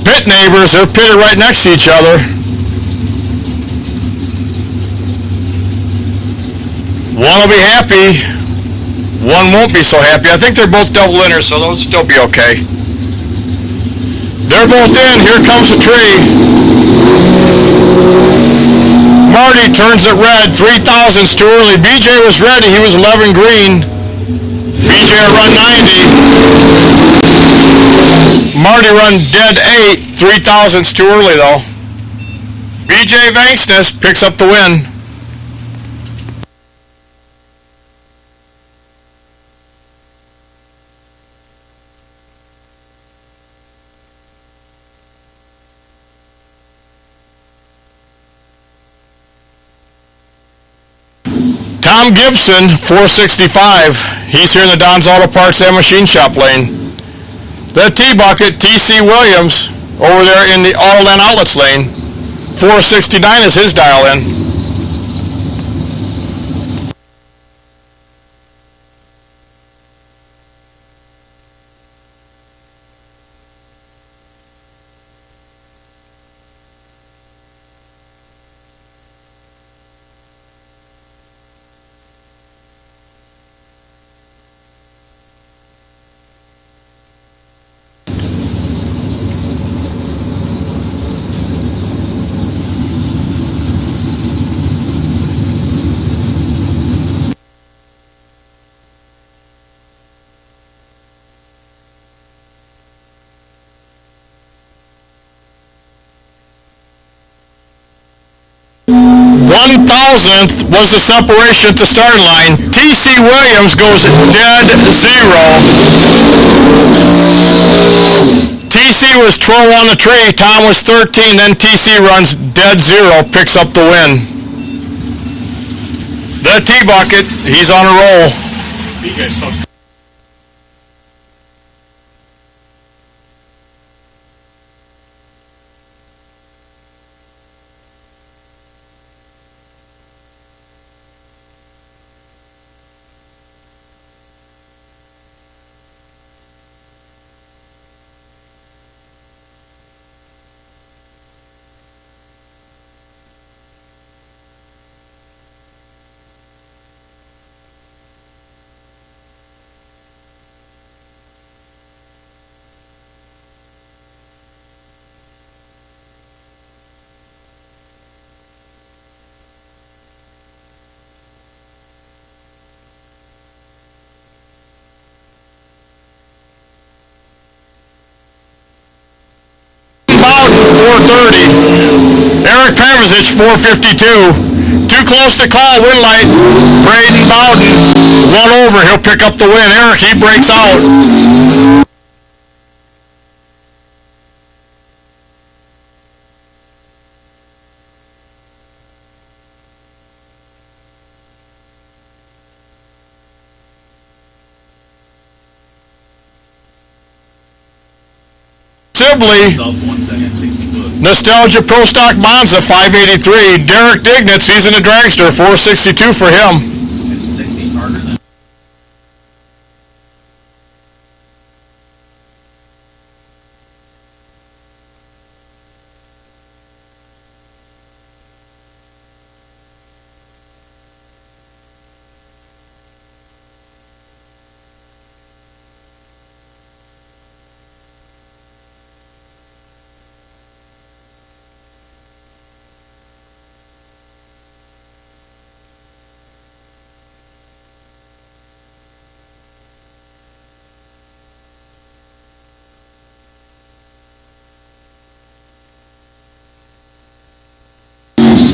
Pit neighbors, they're pitted right next to each other. One will be happy, one won't be so happy. I think they're both double winners, so they'll still be okay. They're both in, here comes the tree. Marty turns it red, 3,000's too early. BJ was ready, he was 11 green. there run 90. Marty run dead 8. 3 thousandths too early though. BJ Vangsness picks up the win. Tom Gibson, 465. He's here in the Don's Auto Parts and Machine Shop lane. The T-Bucket, TC Williams, over there in the Autoland Outlets lane. 469 is his dial in. One thousandth was the separation at the starting line. TC Williams goes dead 0. TC was 12 on the tree, Tom was 13, then TC runs dead 0, picks up the win. The T-Bucket, he's on a roll. Bowden, 430. Eric Pavicic, 452. Too close to call, win light. Braden Bowden, 1 over. He'll pick up the win. Eric, he breaks out. Sibley, Nostalgia Pro Stock Monza, 583. Derek Dignitz, he's in a dragster, 462 for him.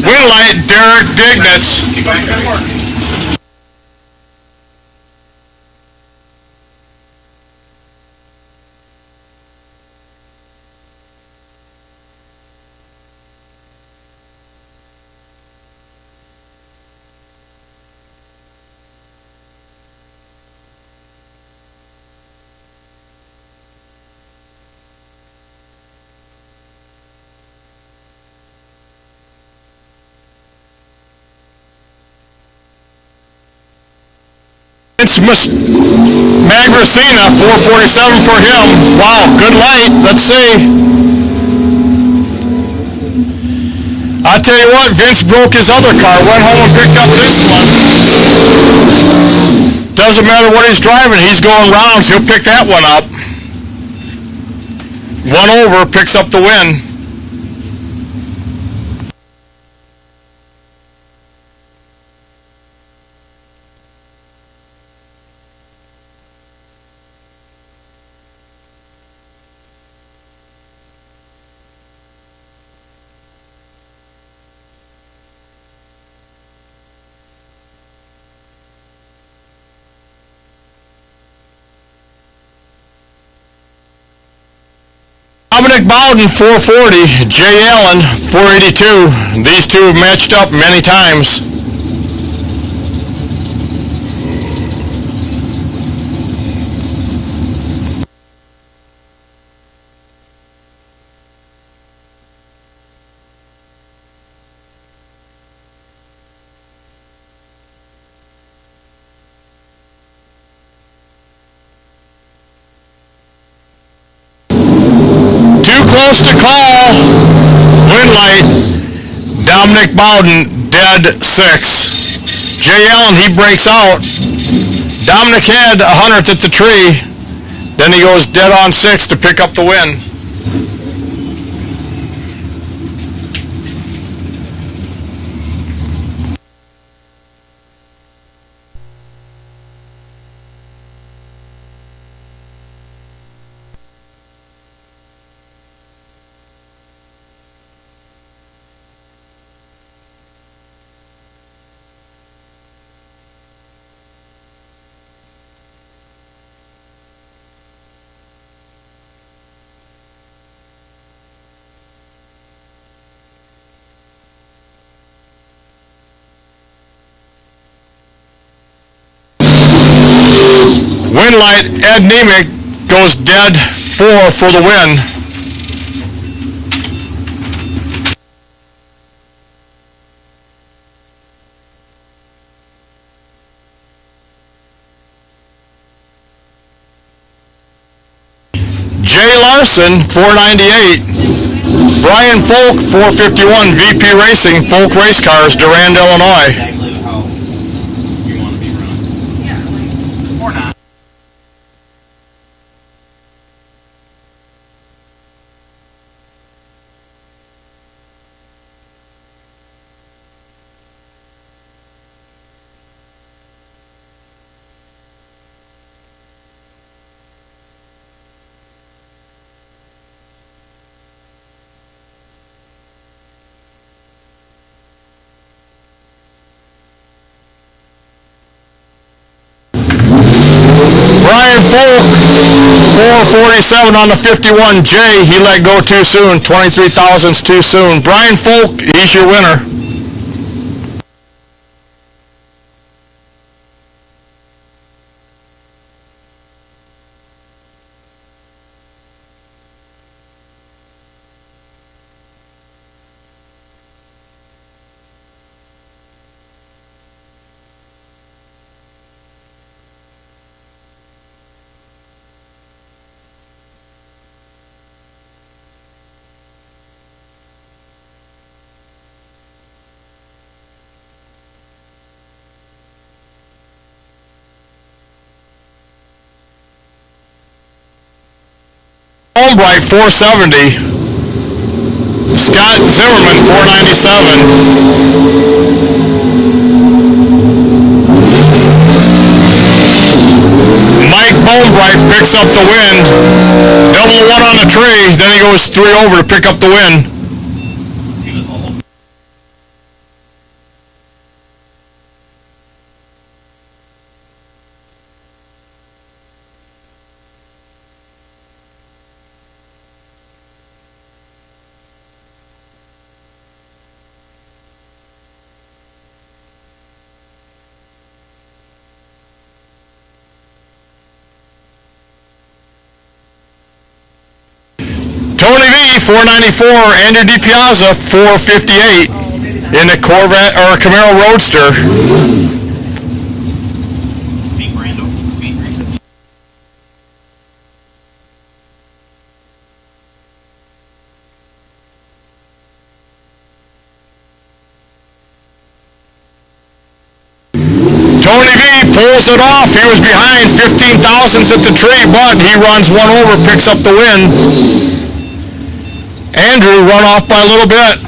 Win light, Derek Dignitz. It's Magracina, 447 for him. Wow, good light. Let's see. I tell you what, Vince broke his other car, went home and picked up this one. Doesn't matter what he's driving, he's going rounds, he'll pick that one up. 1 over, picks up the win. Dominic Bowden, 440. Jay Allen, 482. These two have matched up many times. Too close to call. Win light. Dominic Bowden, dead 6. Jay Allen, he breaks out. Dominic had 100th at the tree. Then he goes dead on 6 to pick up the win. Win light, Ed Nemick goes dead 4 for the win. Jay Larson, 498. Brian Folk, 451. VP Racing, Folk Race Cars, Durand, Illinois. Exactly how you want to be run. Yeah, like, Or not. Brian Folk, 447 on the 51. Jay, he let go too soon. 23 thousandths too soon. Brian Folk, he's your winner. Holmbright, 470. Scott Zimmerman, 497. Mike Bonebright picks up the win. Double one on the tree, then he goes 3 over to pick up the win. He was all Tony V, 494. Andrew DiPiazza, 458 in the Corvette or Camaro Roadster. beat Brando. Beat Brando. Tony V pulls it off. He was behind 15 thousandths at the tree, but he runs 1 over, picks up the win. Andrew run off by a little bit.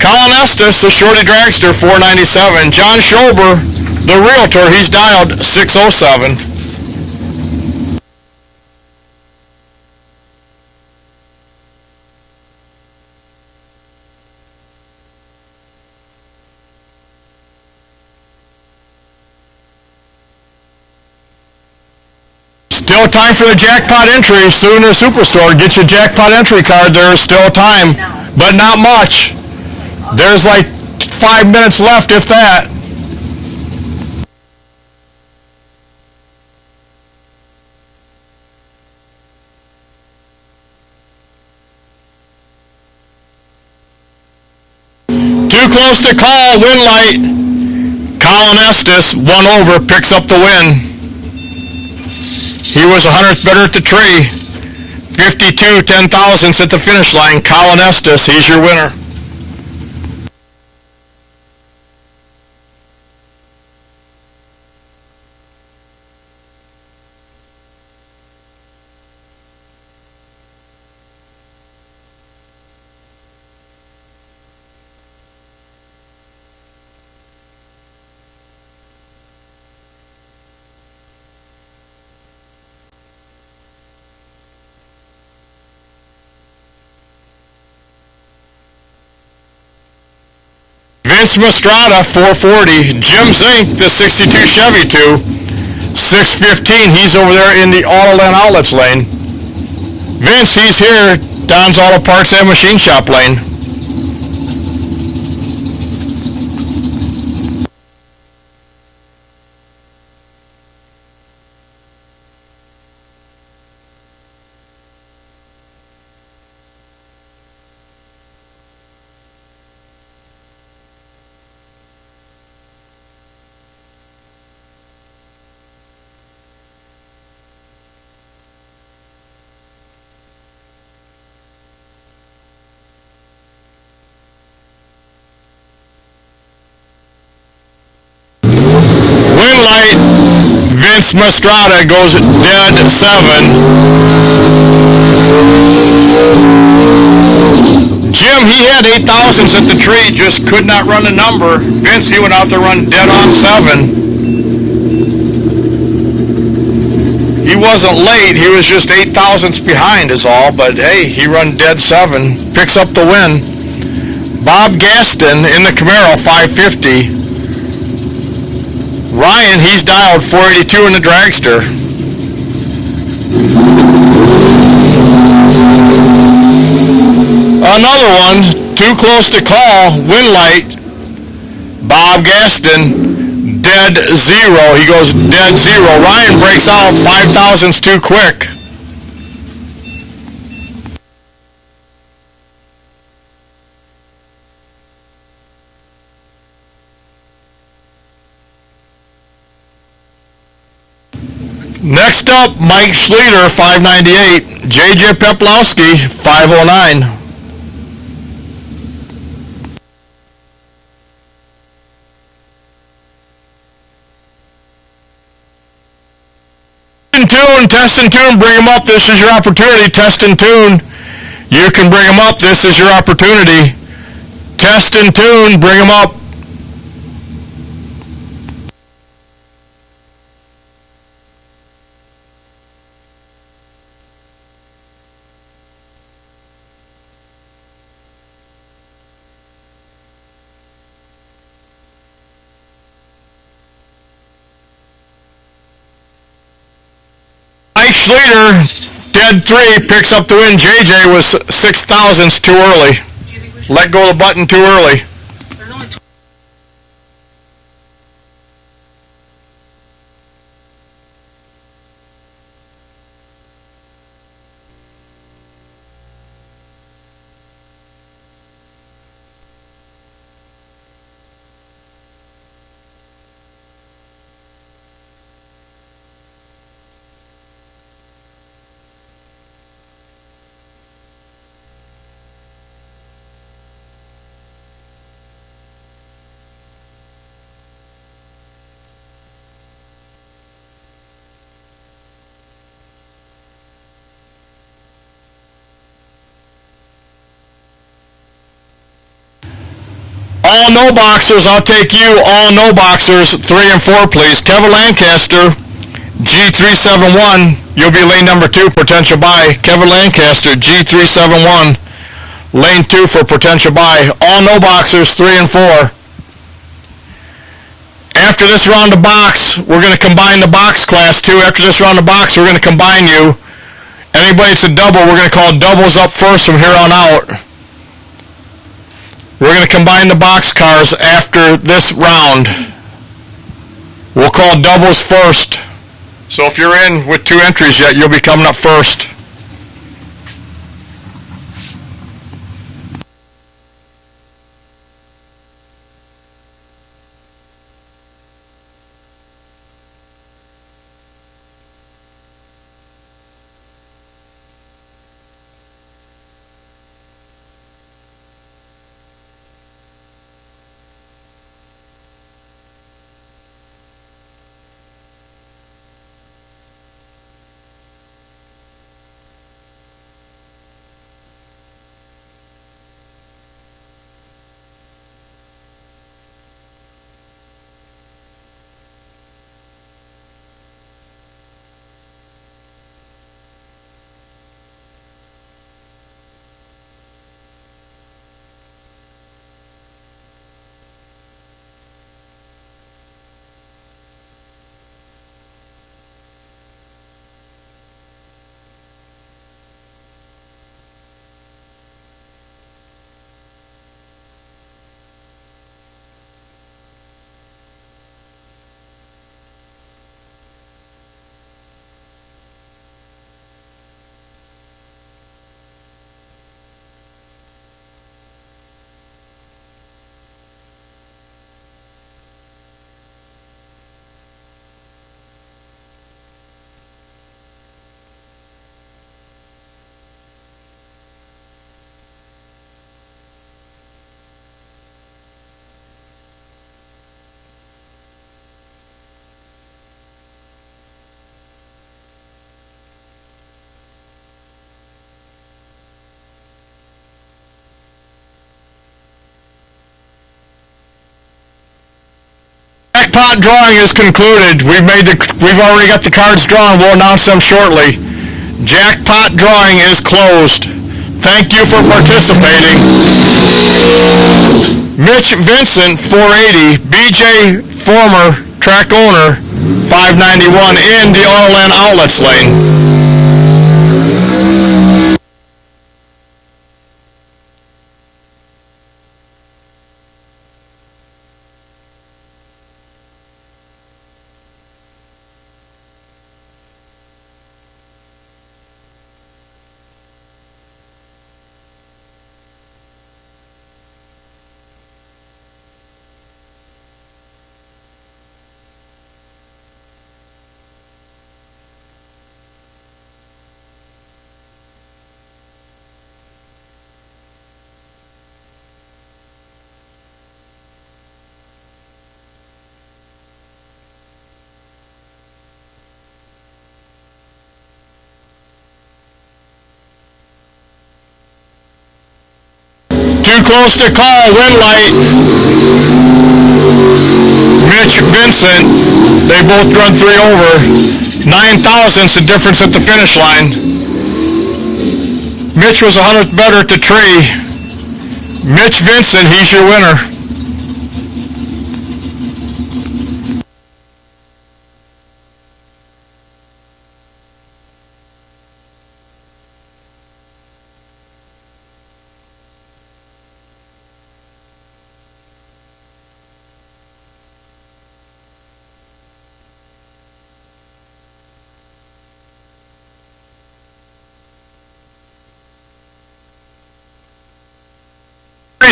Colin Estes, the Shorty Dragster, 497. John Schober, the Realtor, he's dialed 607. Still time for the jackpot entry. Sooner Superstore. Get your jackpot entry card. There's still time, but not much. There's like 5 minutes left, if that. Too close to call. Win light. Colin Estes, 1 over, picks up the win. He was 100th better at the tree. 52 10,000ths at the finish line. Colin Estes, he's your winner. Vince Mastrada, 440. Jim Zink, the 62 Chevy 2, 615. He's over there in the Autoland Outlets lane. Vince, he's here, Don's Auto Parts and Machine Shop lane. Win light, Vince Mastrada goes dead 7. Jim, he had 8,000s at the tree, just could not run a number. Vince, he went out there run dead on 7. He wasn't late, he was just 8,000ths behind is all, but hey, he run dead 7, picks up the win. Bob Gaston in the Camaro, 550. Ryan, he's dialed 482 in the dragster. Another one, too close to call, win light. Bob Gaston, dead 0. He goes dead 0. Ryan breaks out 5,000s too quick. Next up, Mike Schluter, 598. JJ Peplowski, 509. Test and tune, bring them up. This is your opportunity. Test and tune. You can bring them up. This is your opportunity. Test and tune, bring them up. Mike Schluter, dead 3, picks up the win. JJ was 6,000s too early. Let go of the button too early. There's only All no boxers, I'll take you. All no boxers, 3 and 4, please. Kevin Lancaster, G371. You'll be lane number 2, potential buy. Kevin Lancaster, G371. Lane 2 for potential buy. All no boxers, 3 and 4. After this round of box, we're going to combine the box class too. After this round of box, we're going to combine you. Anybody that's a double, we're going to call doubles up first from here on out. We're going to combine the box cars after this round. We'll call doubles first. So if you're in with 2 entries yet, you'll be coming up first. Jackpot drawing is concluded. We've already got the cards drawn. We'll announce them shortly. Jackpot drawing is closed. Thank you for participating. Mitch Vincent, 480. BJ, former track owner, 591 in the Autoland Outlets lane. Too close to call, win light. Mitch Vincent, they both run 3 over. 9 thousandths the difference at the finish line. Mitch was 100th better at the tree. Mitch Vincent, he's your winner.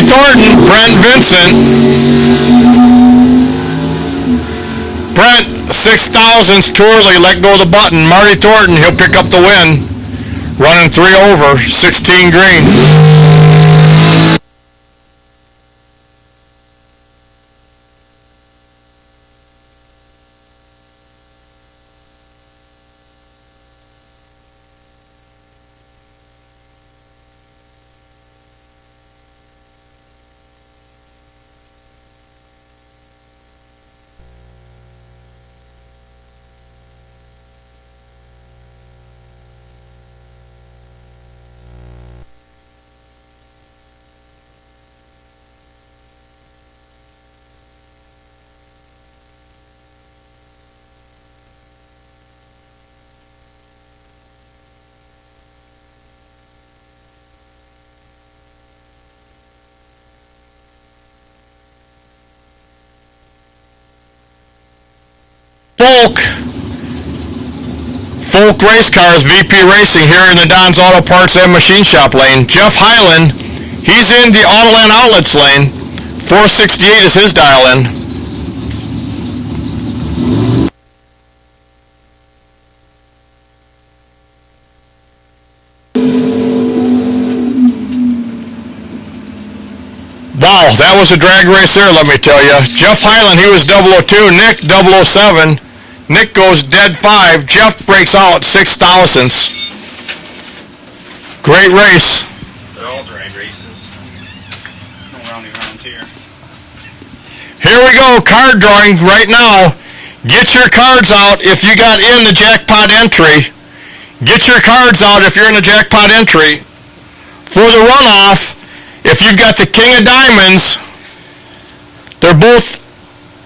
Thornton, Brent Vincent. Brent, 6 thousandths too early, let go of the button. Marty Thornton, he'll pick up the win. Running 3 over, 16 green. Folk Race Cars, VP Racing here in the Don's Auto Parts and Machine Shop lane. Jeff Hyland, he's in the Autoland Outlets lane. 468 is his dial in. Wow, that was a drag race there, let me tell you. Jeff Hyland, he was 002. Nick, 007. Nick goes dead 5. Jeff breaks out 6 thousandths. Great race. They're all drag races. No rounding around here. Here we go, card drawing right now. Get your cards out if you got in the jackpot entry. Get your cards out if you're in the jackpot entry. For the runoff, if you've got the King of Diamonds, they're both,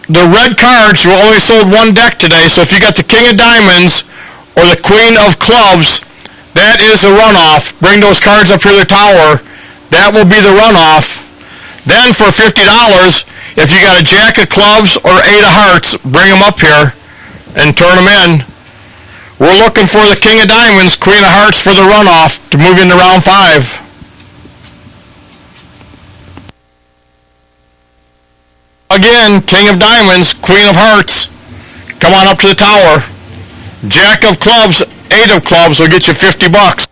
the red cards were only sold one deck today, so if you got the King of Diamonds or the Queen of Clubs, that is the runoff. Bring those cards up here to the tower. That will be the runoff. Then for $50, if you got a Jack of Clubs or 8 of Hearts, bring them up here and turn them in. We're looking for the King of Diamonds, Queen of Hearts for the runoff to move into round 5. Again, King of Diamonds, Queen of Hearts, come on up to the tower. Jack of Clubs, 8 of Clubs will get you $50.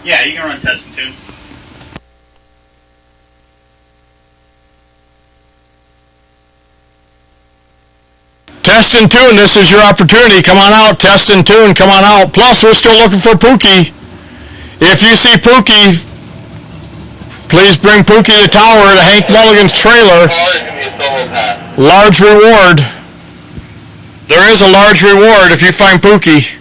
Yeah, you can run test and tune. Test and tune, this is your opportunity. Come on out, test and tune, come on out. Plus, we're still looking for Pookie. If you see Pookie, please bring Pookie to the tower to Hank Mulligan's trailer. Large reward. There is a large reward if you find Pookie.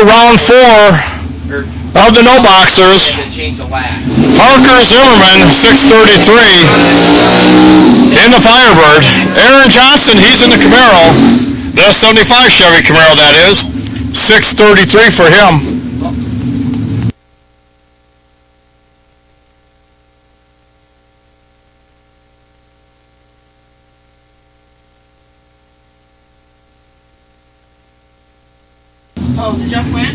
round 4 of the no boxers. And then change the last. Parker Zimmerman, 633, in the Firebird. Aaron Johnson, he's in the Camaro. The 75 Chevy Camaro, that is. 633 for him. Oh, did Jeff win?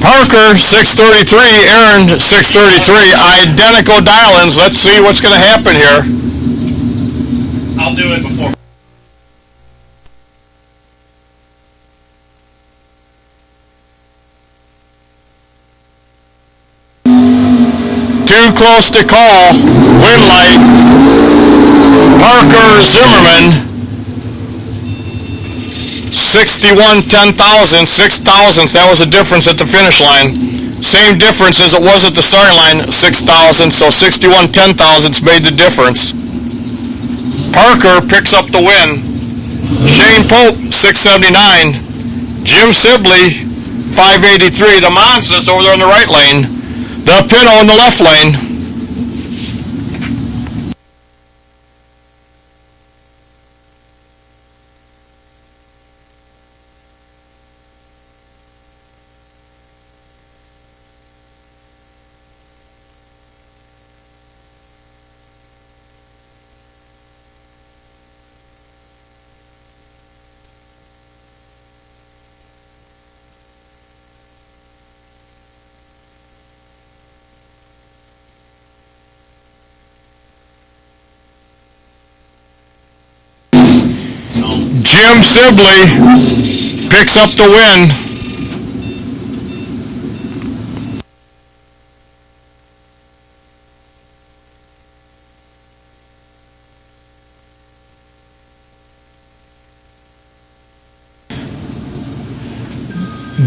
Parker, 633. Aaron, 633. Identical dial-ins. Let's see what's going to happen here. I'll do it before. Too close to call. Win light. Parker Zimmerman. 61 10,000, 6 thousandths. That was the difference at the finish line. Same difference as it was at the starting line, 6 thousandths. So 61 10 thousandths made the difference. Parker picks up the win. Shane Pope, 679. Jim Sibley, 583. The Monza's over there in the right lane. The Pinto in the left lane. Jim Sibley picks up the win.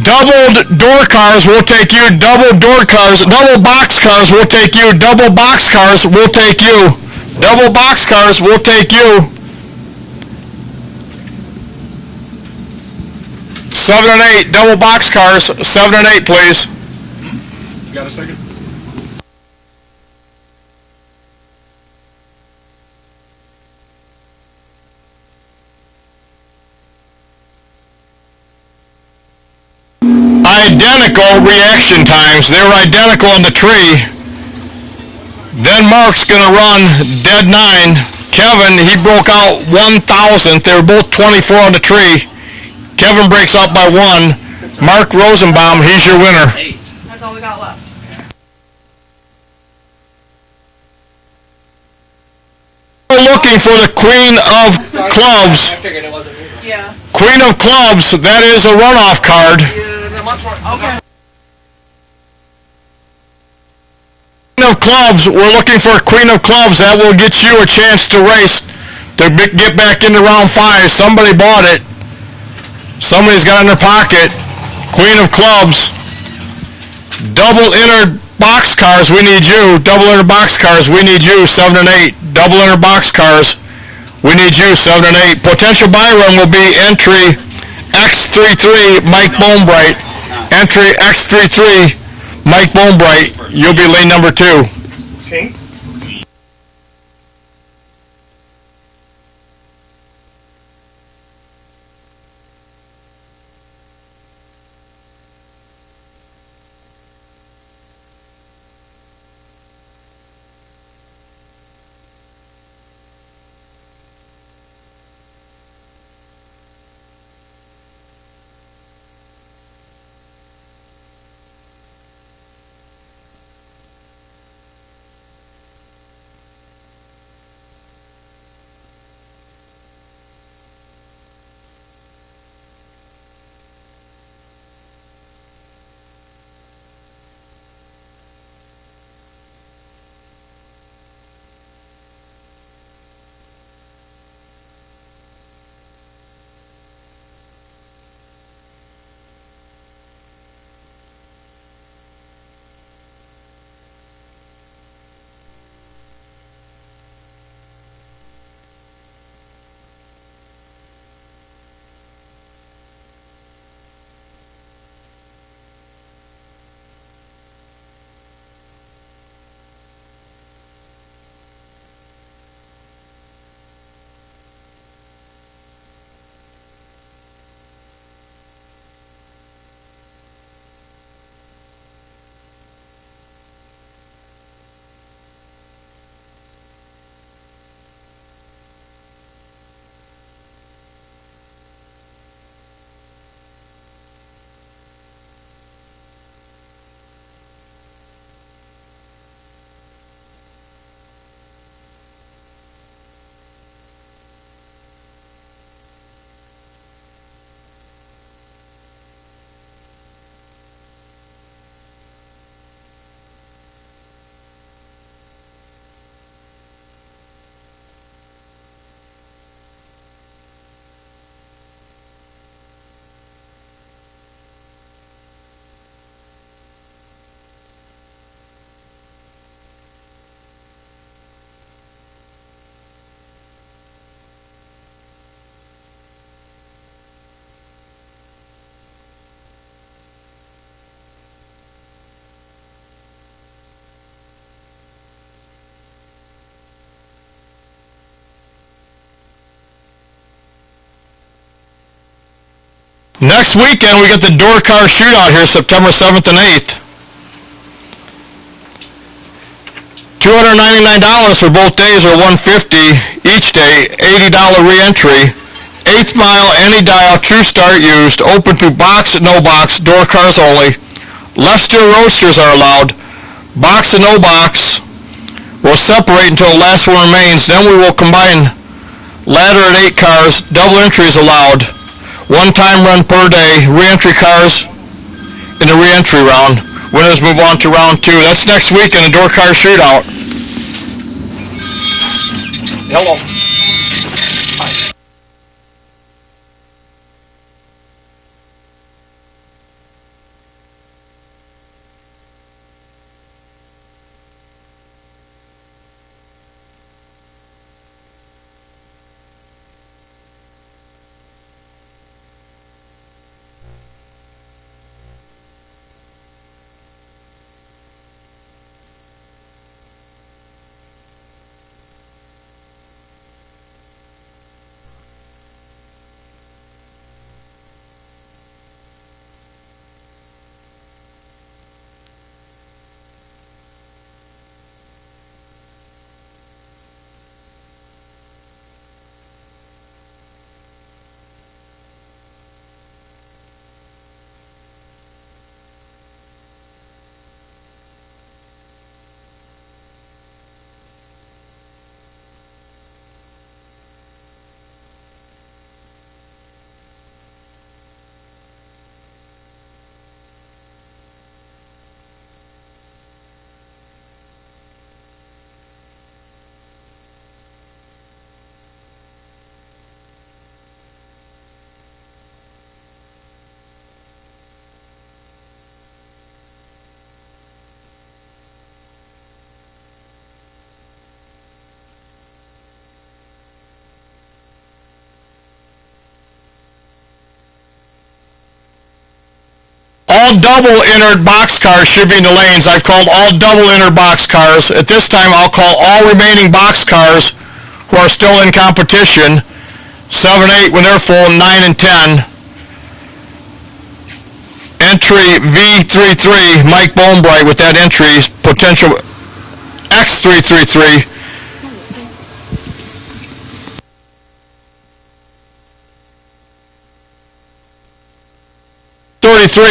Doubled door cars will take you. Double door cars. Double box cars will take you. Double box cars will take you. Double box cars will take you. 7 and 8, double box cars, 7 and 8, please. You got a second? Identical reaction times. They were identical on the tree. Then Mark's going to run dead 9. Kevin, he broke out 1,000th. They were both 24 on the tree. Kevin breaks out by 1. Mark Rosenbaum, he's your winner. That's all we got left. We're looking for the Queen of Clubs. I figured it wasn't me. Yeah. Queen of Clubs, that is a runoff card. Okay. Queen of Clubs, we're looking for a Queen of Clubs. That will get you a chance to race to get back into round 5. Somebody bought it. Somebody's got it in their pocket. Queen of Clubs. Double entered box cars, we need you. Double entered box cars, we need you. 7 and 8. Double entered box cars, we need you. 7 and 8. Potential Byron will be entry X33, Mike Bonebright. Entry X33, Mike Bonebright. You'll be lane number 2. King? Next weekend, we got the door car shootout here, September 7th and 8th. $299 for both days, or $150 each day. $80 re-entry. 8th mile, any dial, true start used. Open to box, no box, door cars only. Left steer roadsters are allowed. Box and no box will separate until the last one remains. Then we will combine ladder at 8 cars. Double entry is allowed. One time run per day. Re-entry cars in the re-entry round. Winners move on to round 2. That's next week in the door car shootout. Hello. All double entered box cars should be in the lanes. I've called all double entered box cars. At this time, I'll call all remaining box cars who are still in competition. 7, 8 when they're full, 9 and 10. Entry V33, Mike Bonebright with that entry, potential X333.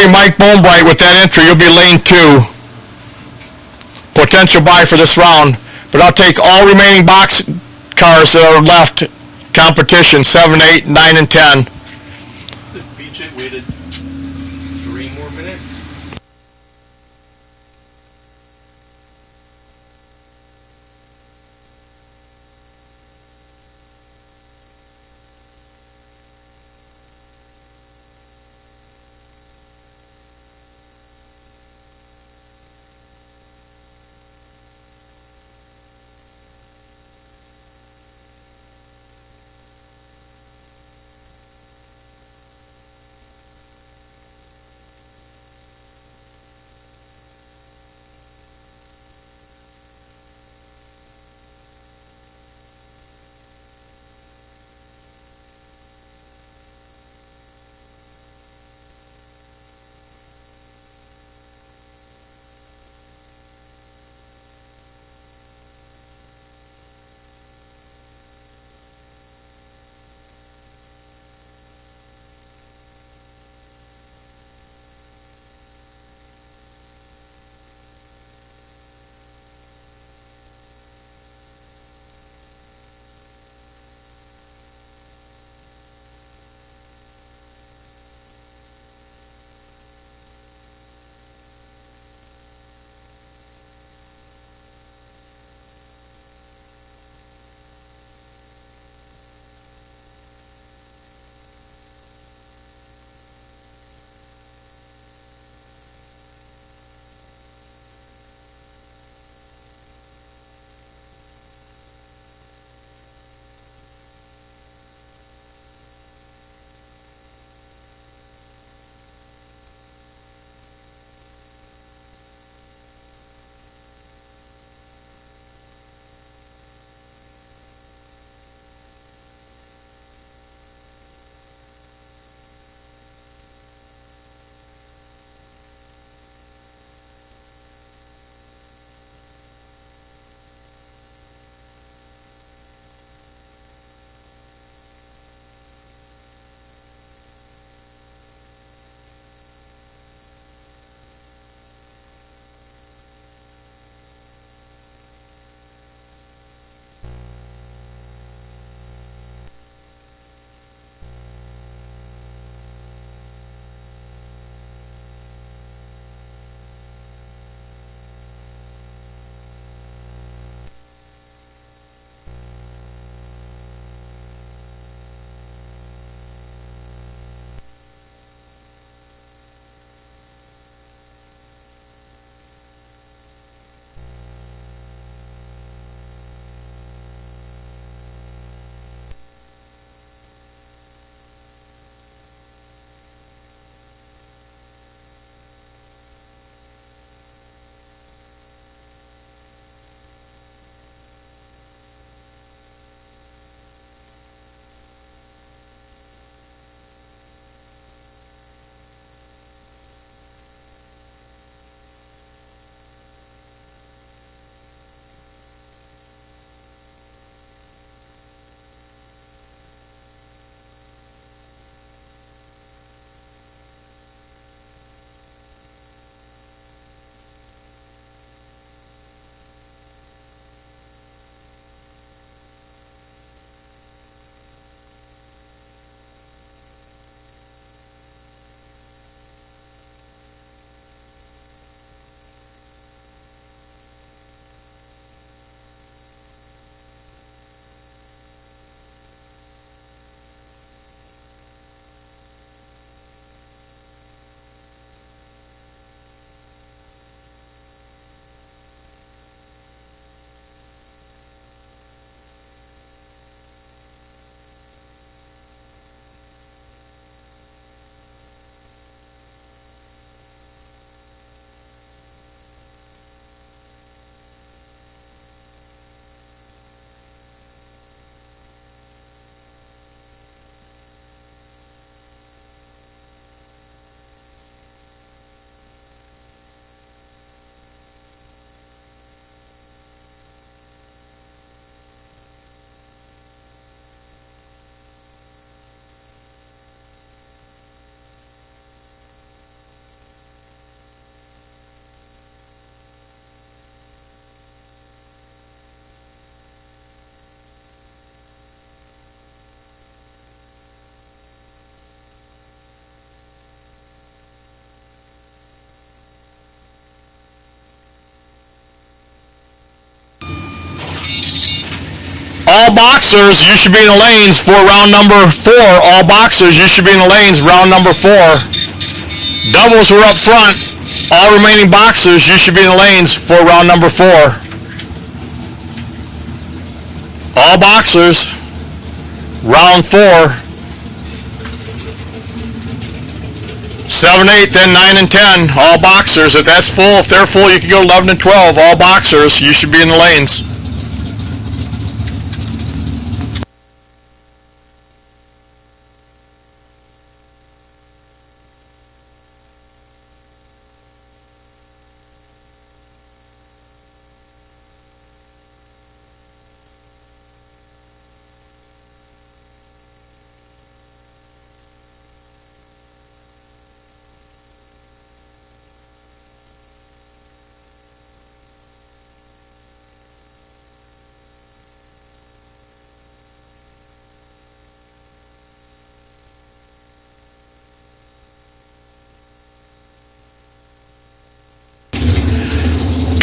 Mike Bonebright with that entry. You'll be lane 2. Potential buy for this round. But I'll take all remaining box cars that are left. Competition 7, 8, 9, and 10. The BJ waited 3 more minutes. All boxers, you should be in the lanes for round number 4. All boxers, you should be in the lanes round number 4. Doubles were up front. All remaining boxers, you should be in the lanes for round number 4. All boxers, round 4. 7, 8, then 9 and 10. All boxers. If that's full, if they're full, you can go 11 and 12. All boxers, you should be in the lanes.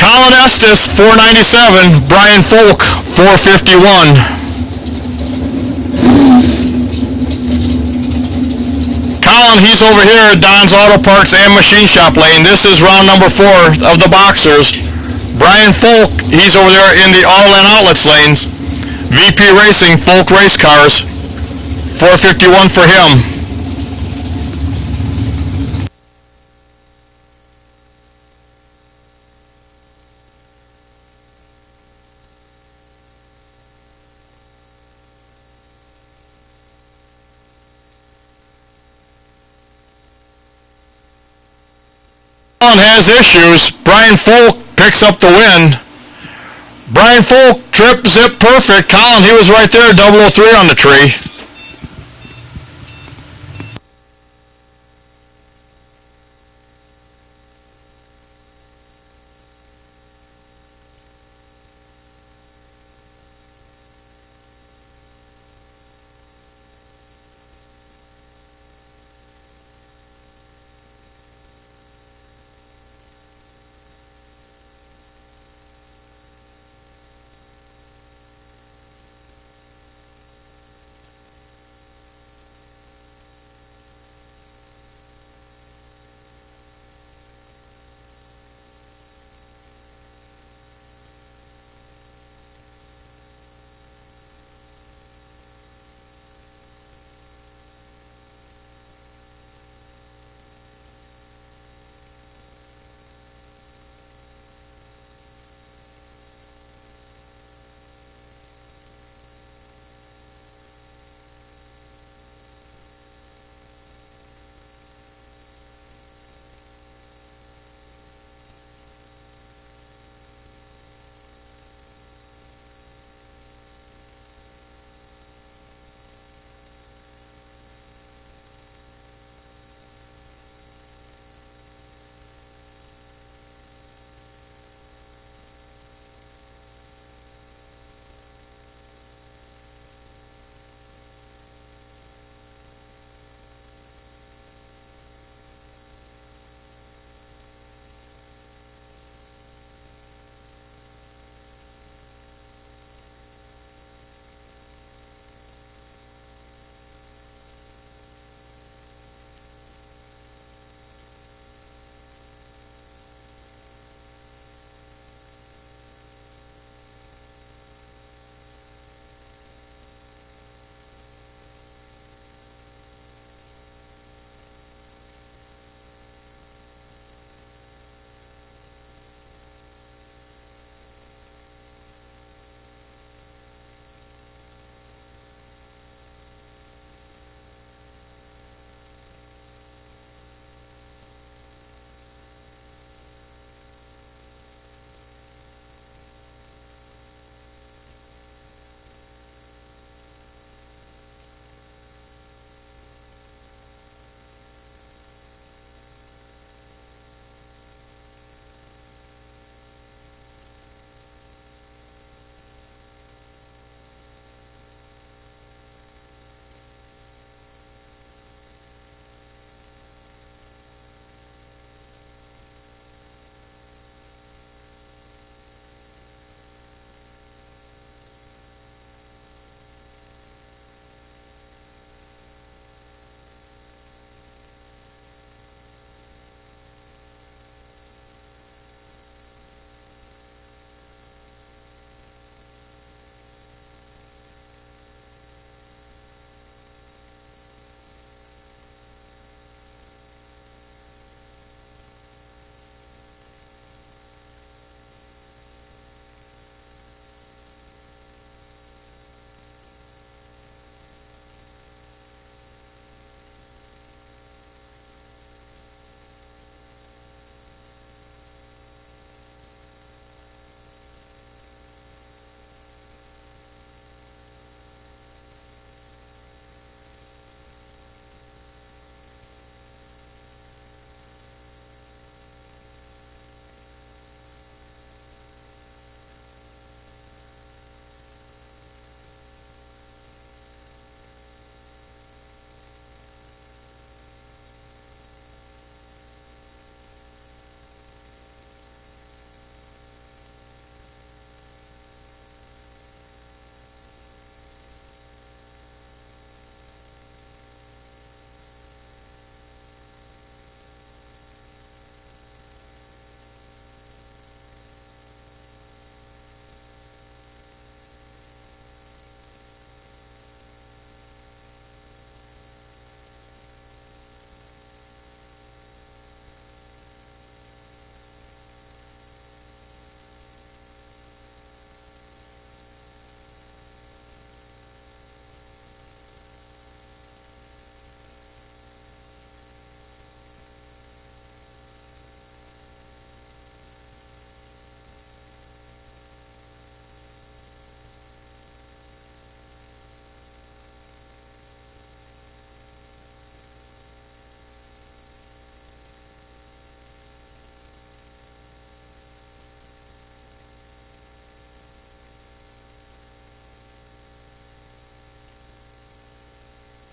Colin Estes, 497. Brian Folk, 451. Colin, he's over here at Don's Auto Parts and Machine Shop lane. This is round number 4 of the boxers. Brian Folk, he's over there in the All-In Outlets lanes. VP Racing, Folk Race Cars, 451 for him. Colin has issues. Brian Folk picks up the win. Brian Folk, trip, zip, perfect. Colin, he was right there, 003 on the tree.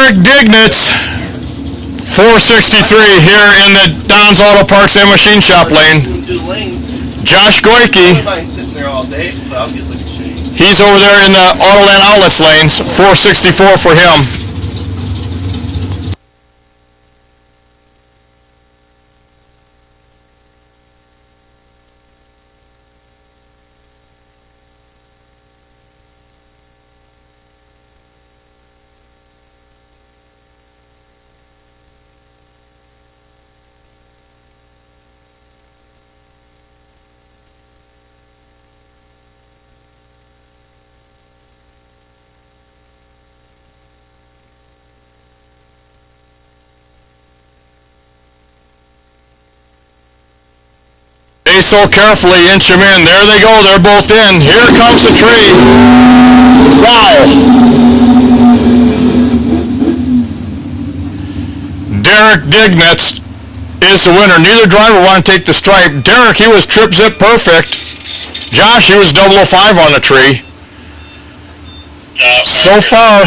Derek Dignitz, 463 here in the Don's Auto Parts and Machine Shop lane. Do lanes. Josh Goyke, Mine's sitting there all day, but I'll get like a shade. he's over there in the Autoland Outlets lanes, 464 for him. They so carefully inch them in. There they go. They're both in. Here comes the tree. Wow. Derek Dignitz is the winner. Neither driver wanted to take the stripe. Derek, he was trip zip perfect. Josh, he was 005 on the tree. So far,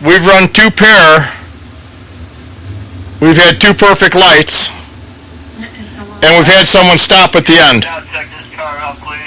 we've run 2 pair. We've had 2 perfect lights. And we've had someone stop at the end. Now check this car out, please.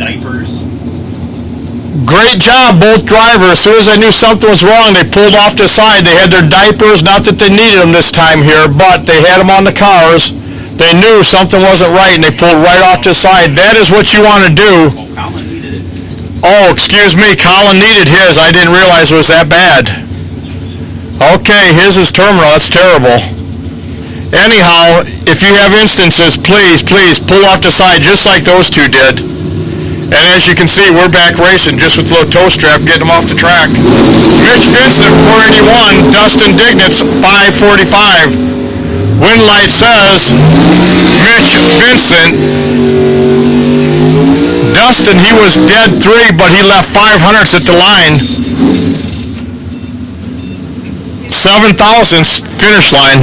diapers. Great job, both drivers. As soon as they knew something was wrong, they pulled off to the side. They had their diapers, not that they needed them this time here, but they had them on the cars. They knew something wasn't right, and they pulled right off to the side. That is what you want to do. Oh, Colin needed it. Oh, excuse me, Colin needed his. I didn't realize it was that bad. Okay, his is terminal. That's terrible. Anyhow, if you have instances, please pull off the side just like those two did. And as you can see, we're back racing just with a little toe strap, getting them off the track. Mitch Vincent, 481. Dustin Dignitz, 545. Wind light says Mitch Vincent. Dustin, he was dead 3, but he left 500s at the line. 7,000 finish line.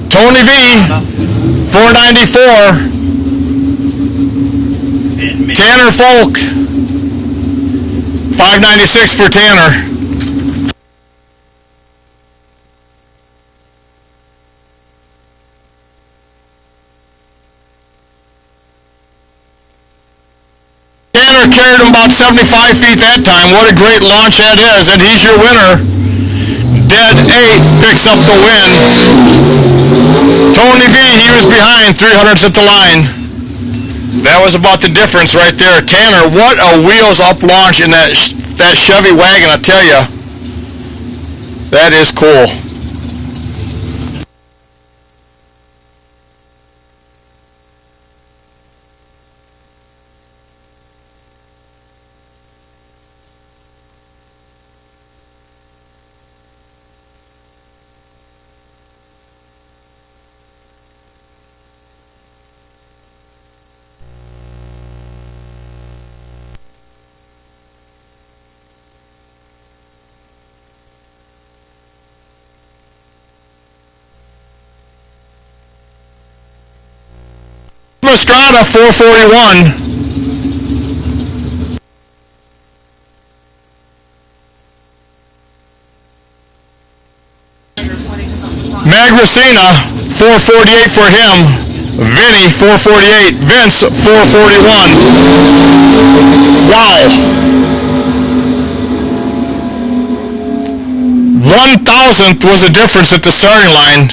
Tony V, 494. Tanner Folk, 596 for Tanner. Tanner carried him about 75 feet that time. What a great launch that is, and he's your winner. Dead 8 picks up the win. Tony V, he was behind, 300s at the line. That was about the difference right there. Tanner, what a wheels up launch in that Chevy wagon, I tell you. That is cool. Estrada, 441. Magracina, 448 for him. Vinny, 448. Vince, 441. Wow. 1,000th was the difference at the starting line.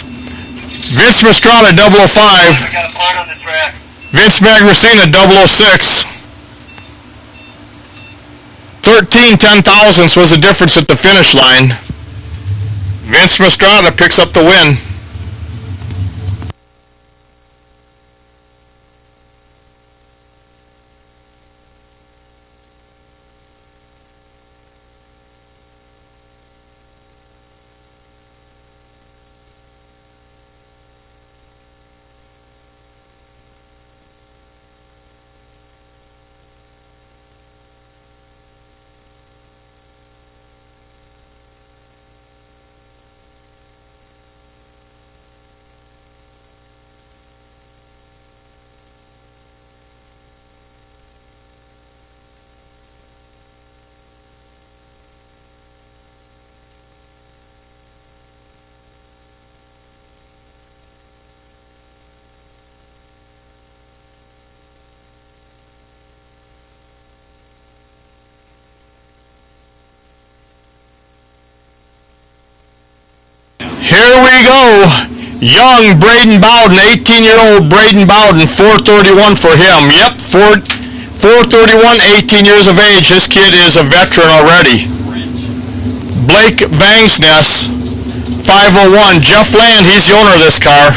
Vince Mastrada, 005. We got a part on the track. Vince Magracina, 006. 13 10,000ths was the difference at the finish line. Vince Mastrada picks up the win. Here we go. Young Braden Bowden, 18-year-old Braden Bowden, 431 for him. Yep, 431, 18 years of age. This kid is a veteran already. Blake Vangsness, 501. Jeff Land, he's the owner of this car.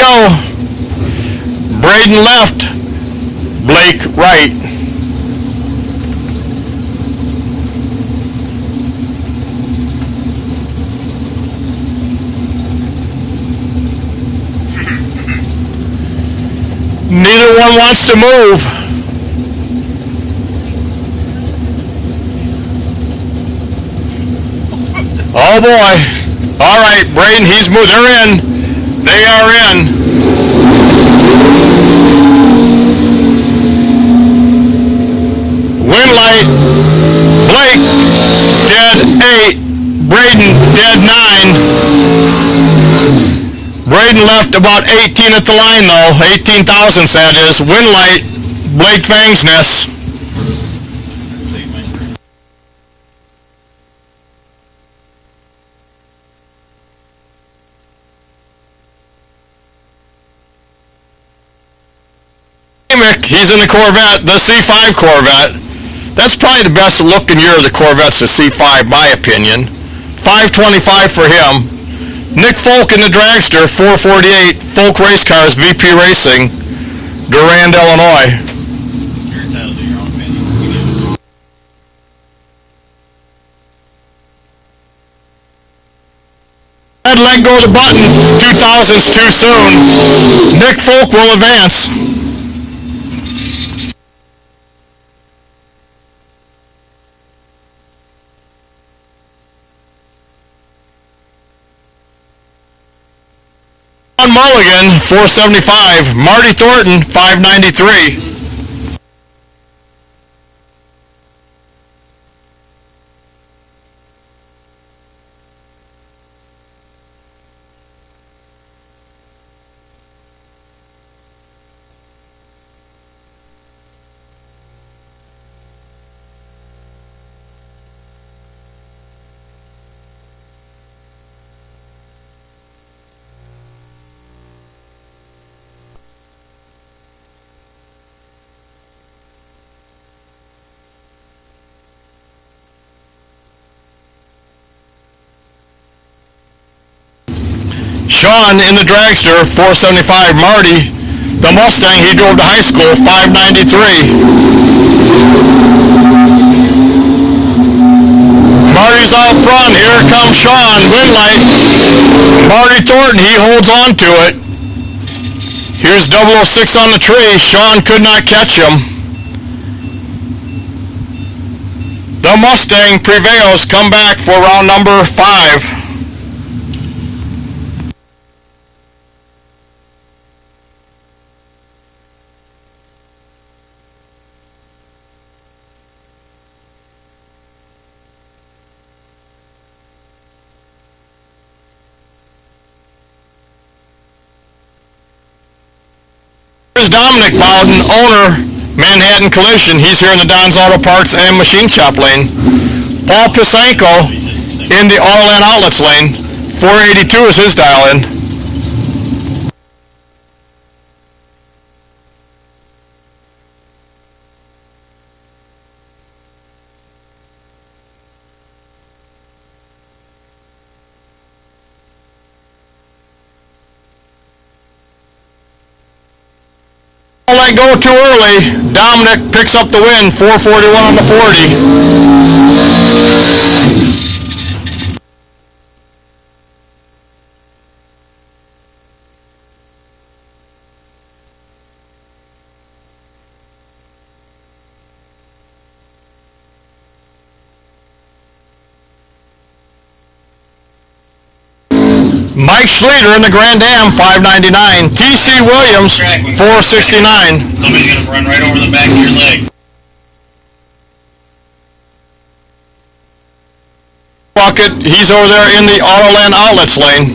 go. Braden left, Blake right. Neither one wants to move. Oh boy. All right, Braden, he's moved. They're in. They are in. Win light. Blake, dead 8. Braden, dead 9. Braden left about 18 at the line, though. 18 thousandths, that is. Win light. Blake Fangsness. He's in the Corvette, the C5 Corvette. That's probably the best looking year of the Corvettes, the C5, my opinion. 525 for him. Nick Folk in the Dragster, 448. Folk Race Cars, VP Racing, Durand, Illinois. You're entitled to your own opinion. I'd let go of the button. 2000's too soon. Nick Folk will advance. Mulligan, 475. Marty Thornton, 593. Sean in the Dragster, 475. Marty, the Mustang he drove to high school, 593. Marty's out front. Here comes Sean. Win light. Marty Thornton, he holds on to it. Here's 006 on the tree. Sean could not catch him. The Mustang prevails. Come back for round number 5. Here's Dominic Bowden, owner, Manhattan Collision. He's here in the Don's Auto Parts and Machine Shop lane. Paul Pisanko in the Autoland Outlets lane. 482 is his dial-in. Let go too early. Dominic picks up the win, 441 on the 40. Mike Schleter in the Grand Am, 599. T.C. Williams, 469. Somebody's gonna run right over the back of your leg. Bucket, he's over there in the Autoland Outlets lane.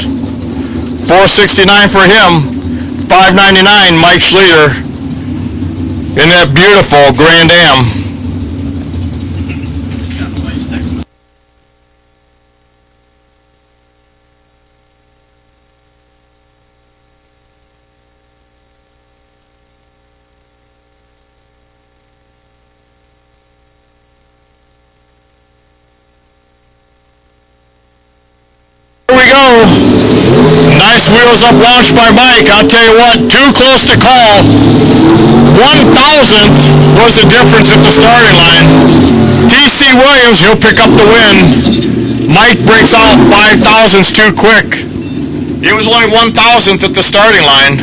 469 for him. 599, Mike Schleter in that beautiful Grand Am. Here we go. Nice wheels up launch by Mike. I'll tell you what, too close to call. 1,000th was the difference at the starting line. T.C. Williams, he'll pick up the win. Mike breaks out 5,000ths too quick. It was only 1,000th at the starting line.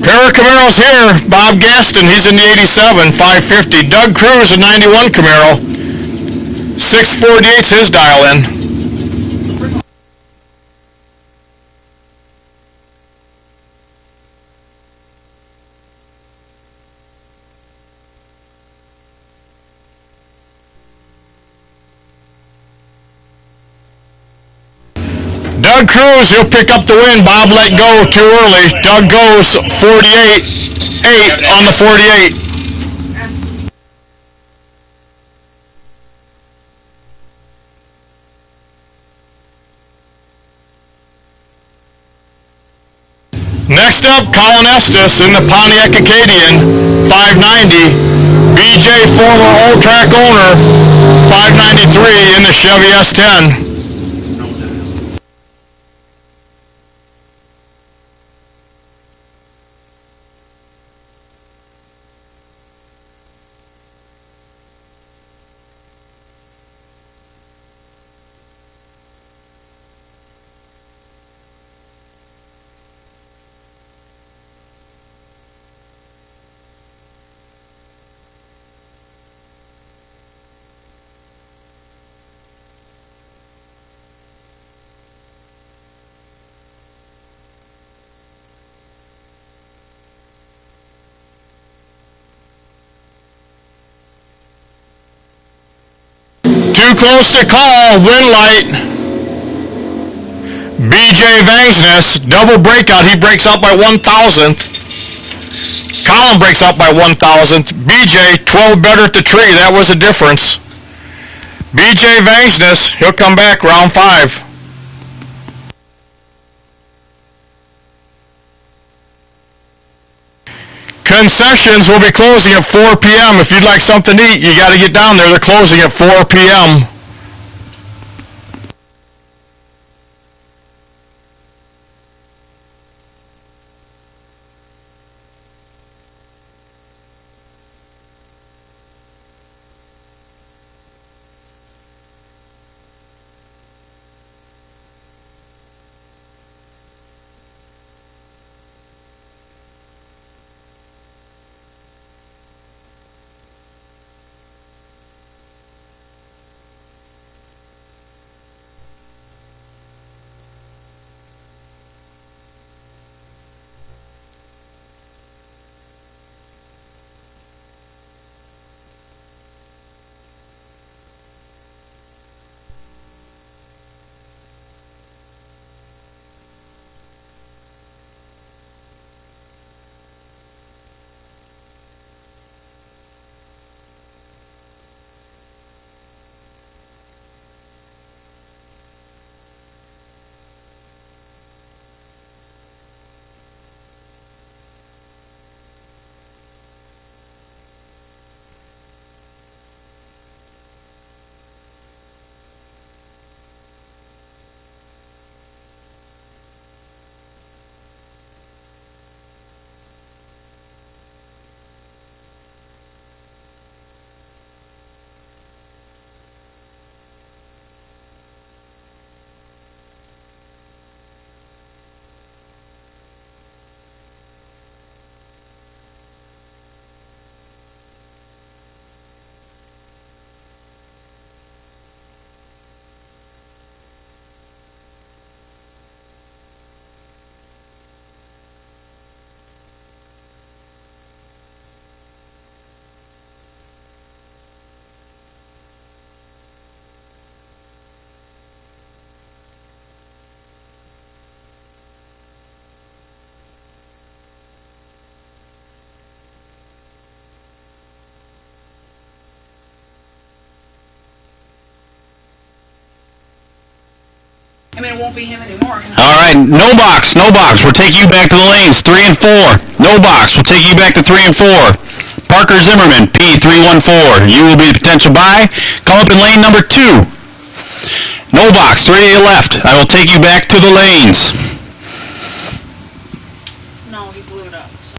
Pair of Camaros here. Bob Gaston, he's in the 87, 550. Doug Cruz, a 91 Camaro. 648's his dial in. Doug Cruz, he'll pick up the win. Bob let go too early. Doug goes 48-8 on the 48. Next up, Colin Estes in the Pontiac Acadian, 590. BJ, former Old Track owner, 593 in the Chevy S10. Too close to call, win light. BJ Vangsness, double breakout, he breaks out by 1,000th. Colin breaks out by 1,000th. BJ, 12 better at the tree, that was the difference. BJ Vangsness, he'll come back round 5. Concessions will be closing at 4 p.m. If you'd like something to eat, you got to get down there. They're closing at 4 p.m. I mean, it won't be him anymore. All right, no box. We'll take you back to the lanes, 3 and 4. No box. We'll take you back to 3 and 4. Parker Zimmerman, P314. You will be the potential buy. Come up in lane number 2. No box. 3 to your left. I will take you back to the lanes. No, he blew it up. So.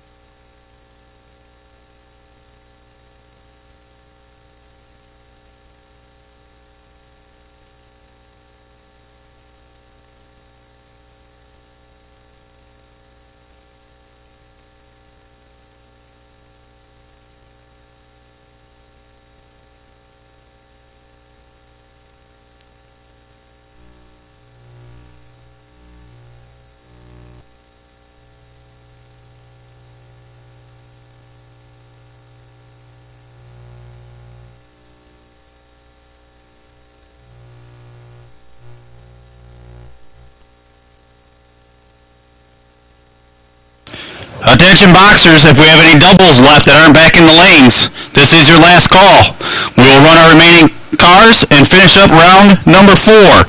Attention boxers, if we have any doubles left that aren't back in the lanes, this is your last call. We will run our remaining cars and finish up round number 4.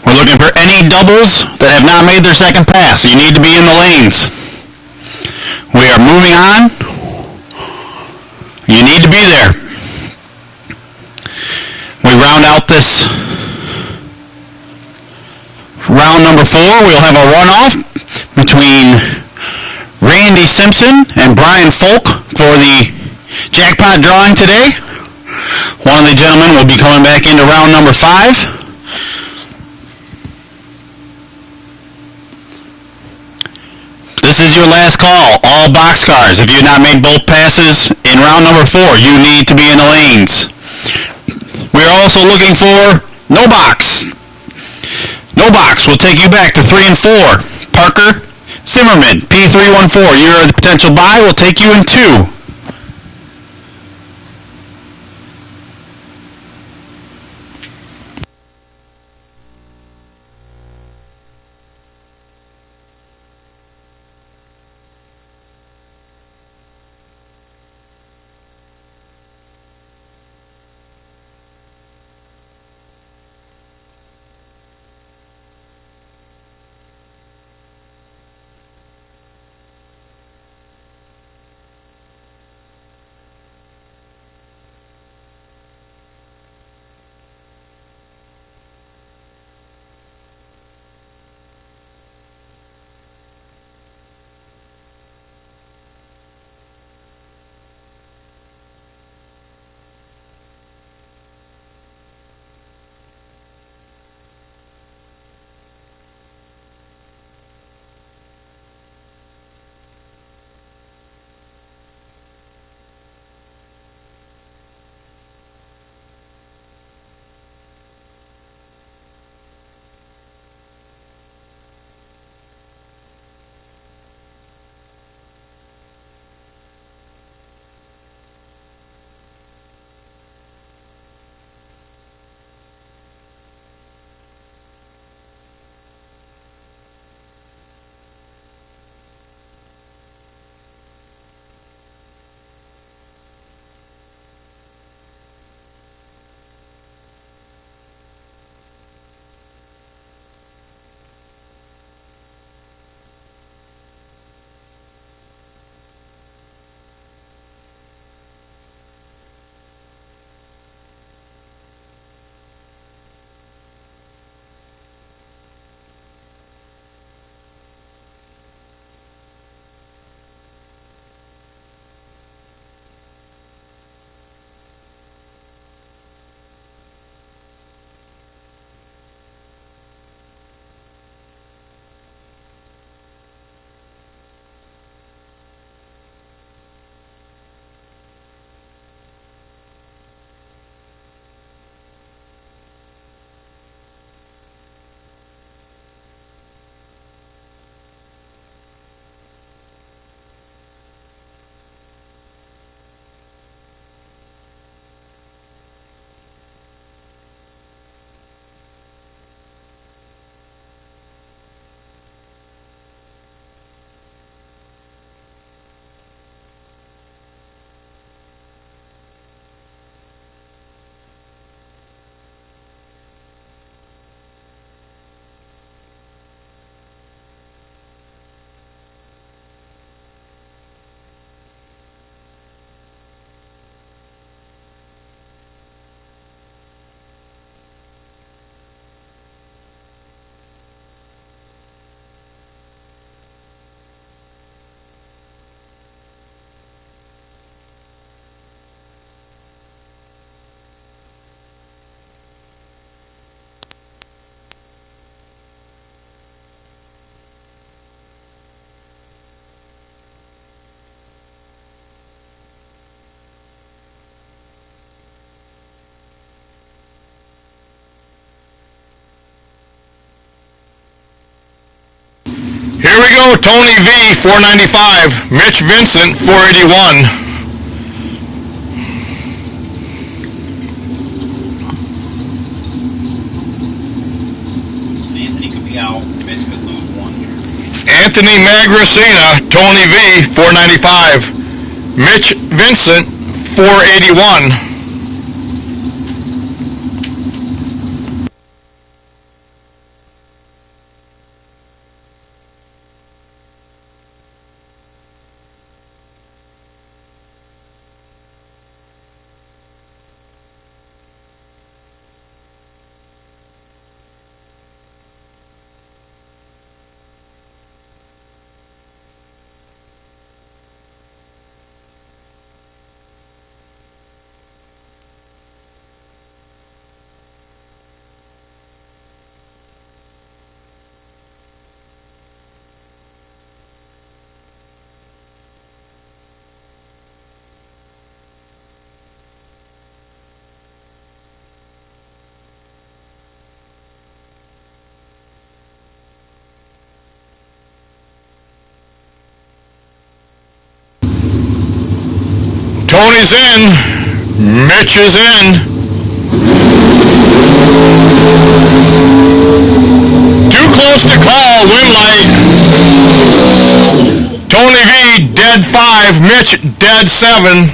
We're looking for any doubles that have not made their second pass. You need to be in the lanes. We are moving on. You need to be there. We round out this round number 4. We'll have a runoff between Randy Simpson and Brian Folk for the jackpot drawing today. One of the gentlemen will be coming back into round number 5. This is your last call. All boxcars. If you have not made both passes in round number 4, you need to be in the lanes. We are also looking for no box. No box will take you back to 3 and 4. Parker Zimmerman, P314. You're the potential buy. Will take you in 2. Here we go, Tony V, 495. Mitch Vincent, 481. Anthony could be out. Mitch could lose one. Anthony Magracina, Tony V, 495. Mitch Vincent, 481. Tony's in. Mitch is in. Too close to call. Win light. Tony V, dead 5. Mitch, dead 7.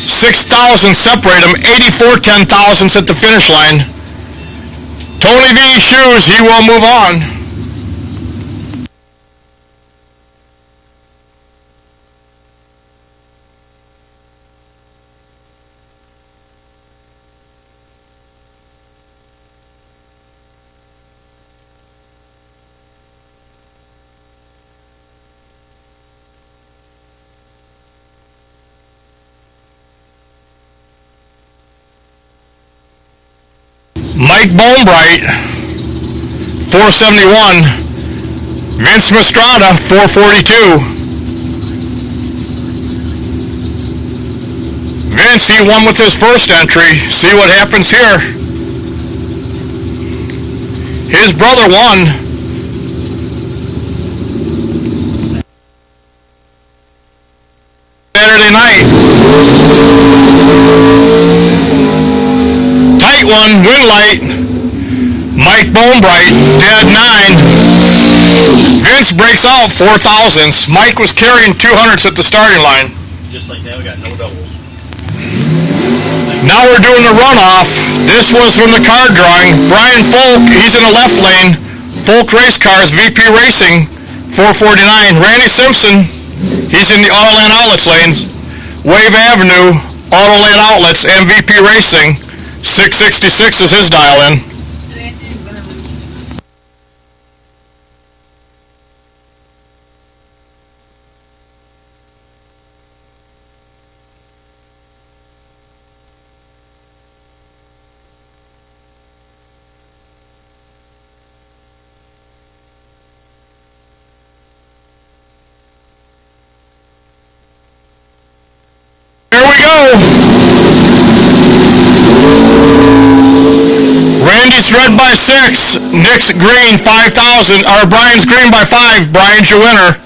6,000 separate them. 84 10,000s at the finish line. Tony V shoes. He will move on. Mike Bonebright, 471. Vince Mastrada, 442. Vince, he won with his first entry. See what happens here. His brother won. Saturday night. Tight one, win light. Mike Bonebright, dead 9. Vince breaks out 4,000s. Mike was carrying 200s at the starting line. Just like that, we got no doubles. Now we're doing the runoff. This was from the card drawing. Brian Folk, he's in the left lane. Folk Race Cars, VP Racing, 449. Randy Simpson, he's in the Autoland Outlets lanes. Wave Avenue, Autoland Outlets, MVP Racing, 666 is his dial in. Here we go. Randy's red by 6. Nick's green 5,000. Or Brian's green by 5. Brian's your winner.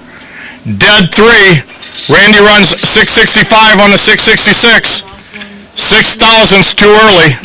Dead 3. Randy runs 665 on the 666. 6,000's too early.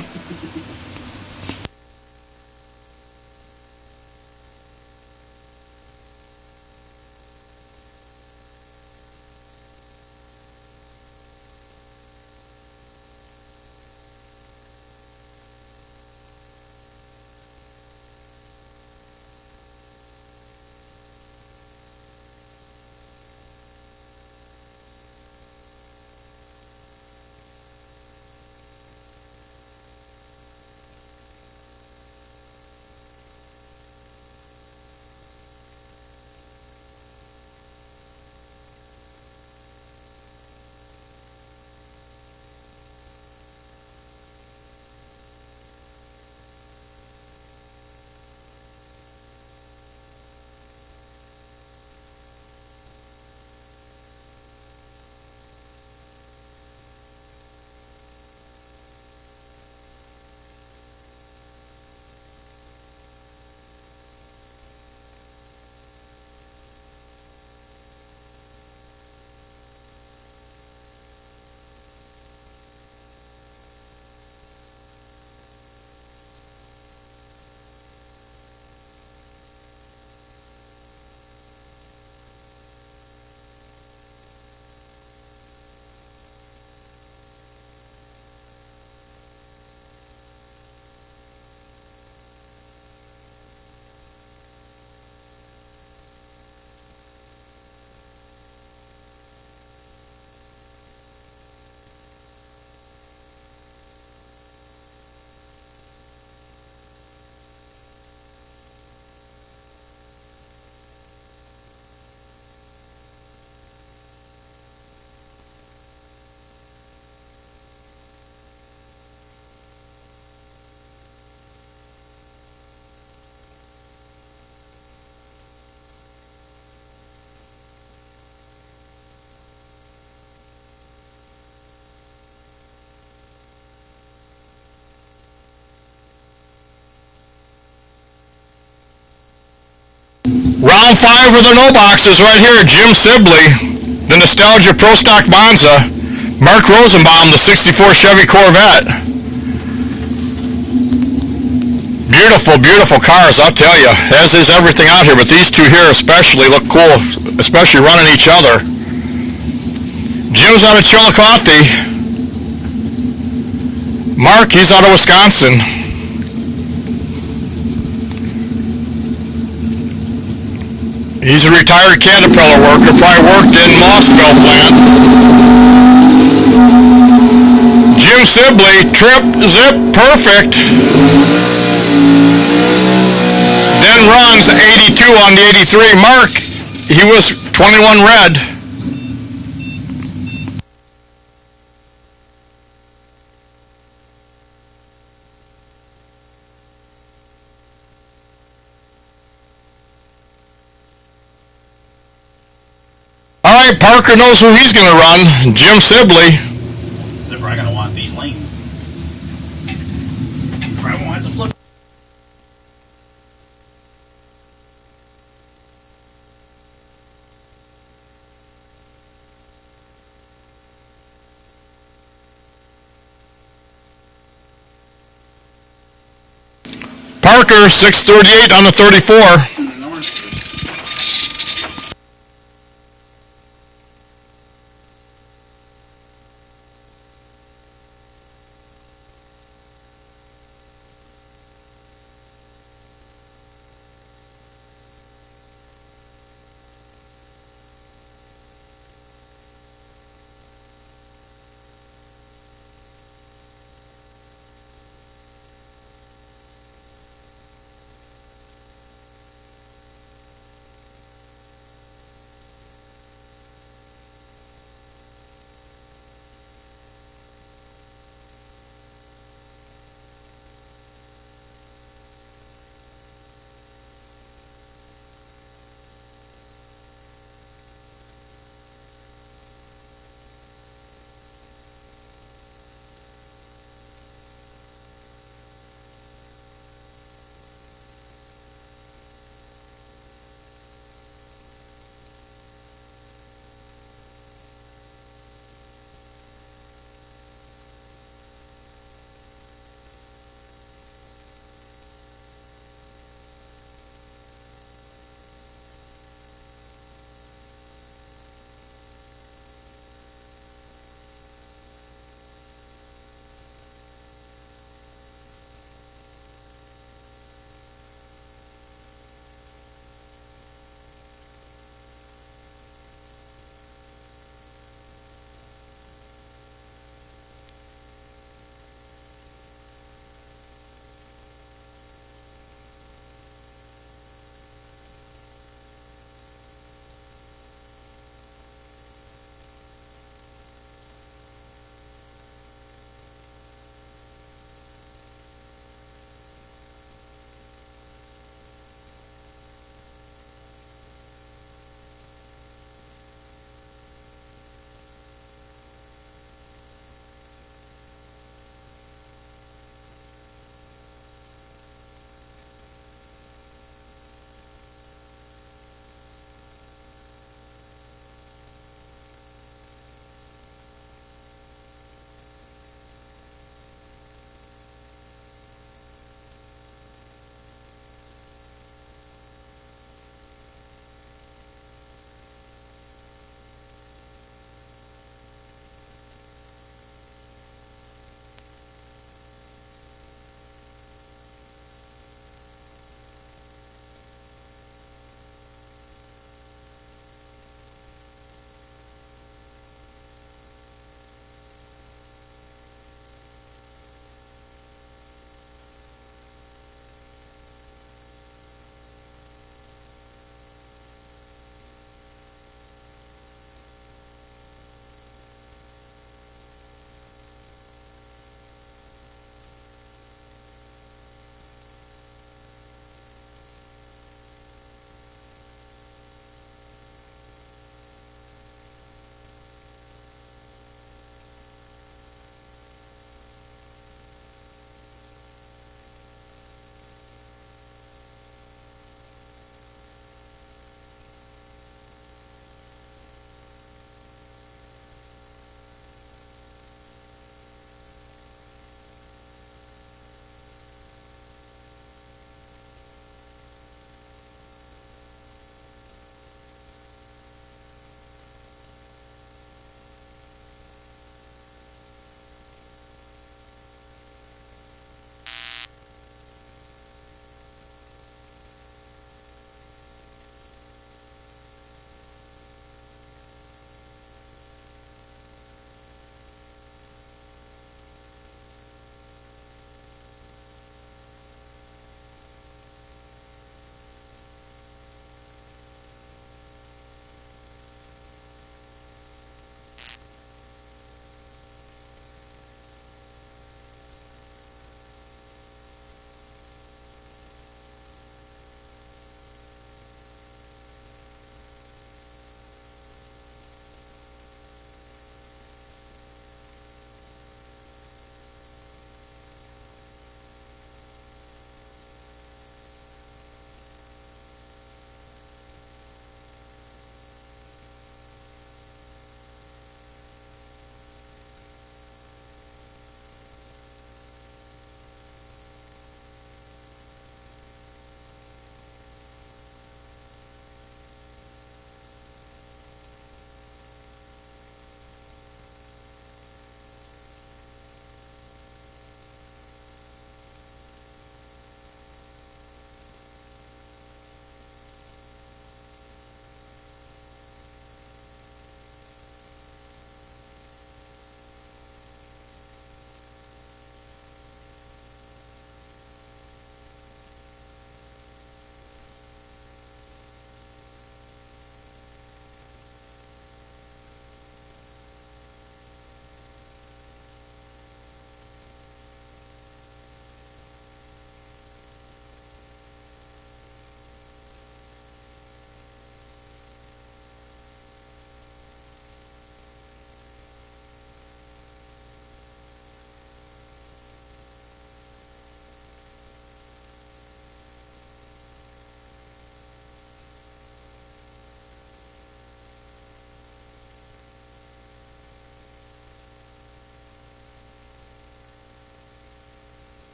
Round 5 of the no boxes right here. Jim Sibley, the Nostalgia Pro Stock Monza. Mark Rosenbaum, the 64 Chevy Corvette. Beautiful, beautiful cars, I'll tell you. As is everything out here, but these two here especially look cool, especially running each other. Jim's out of Chillicothe. Mark, he's out of Wisconsin. He's a retired Caterpillar worker, probably worked in Mossville plant. Jim Sibley, trip, zip, perfect. Then runs 82 on the 83. Mark, he was 21 red. All right, Parker knows who he's going to run. Jim Sibley. They're probably going to want these lanes. Probably won't have to flip. Parker, 638 on the 34.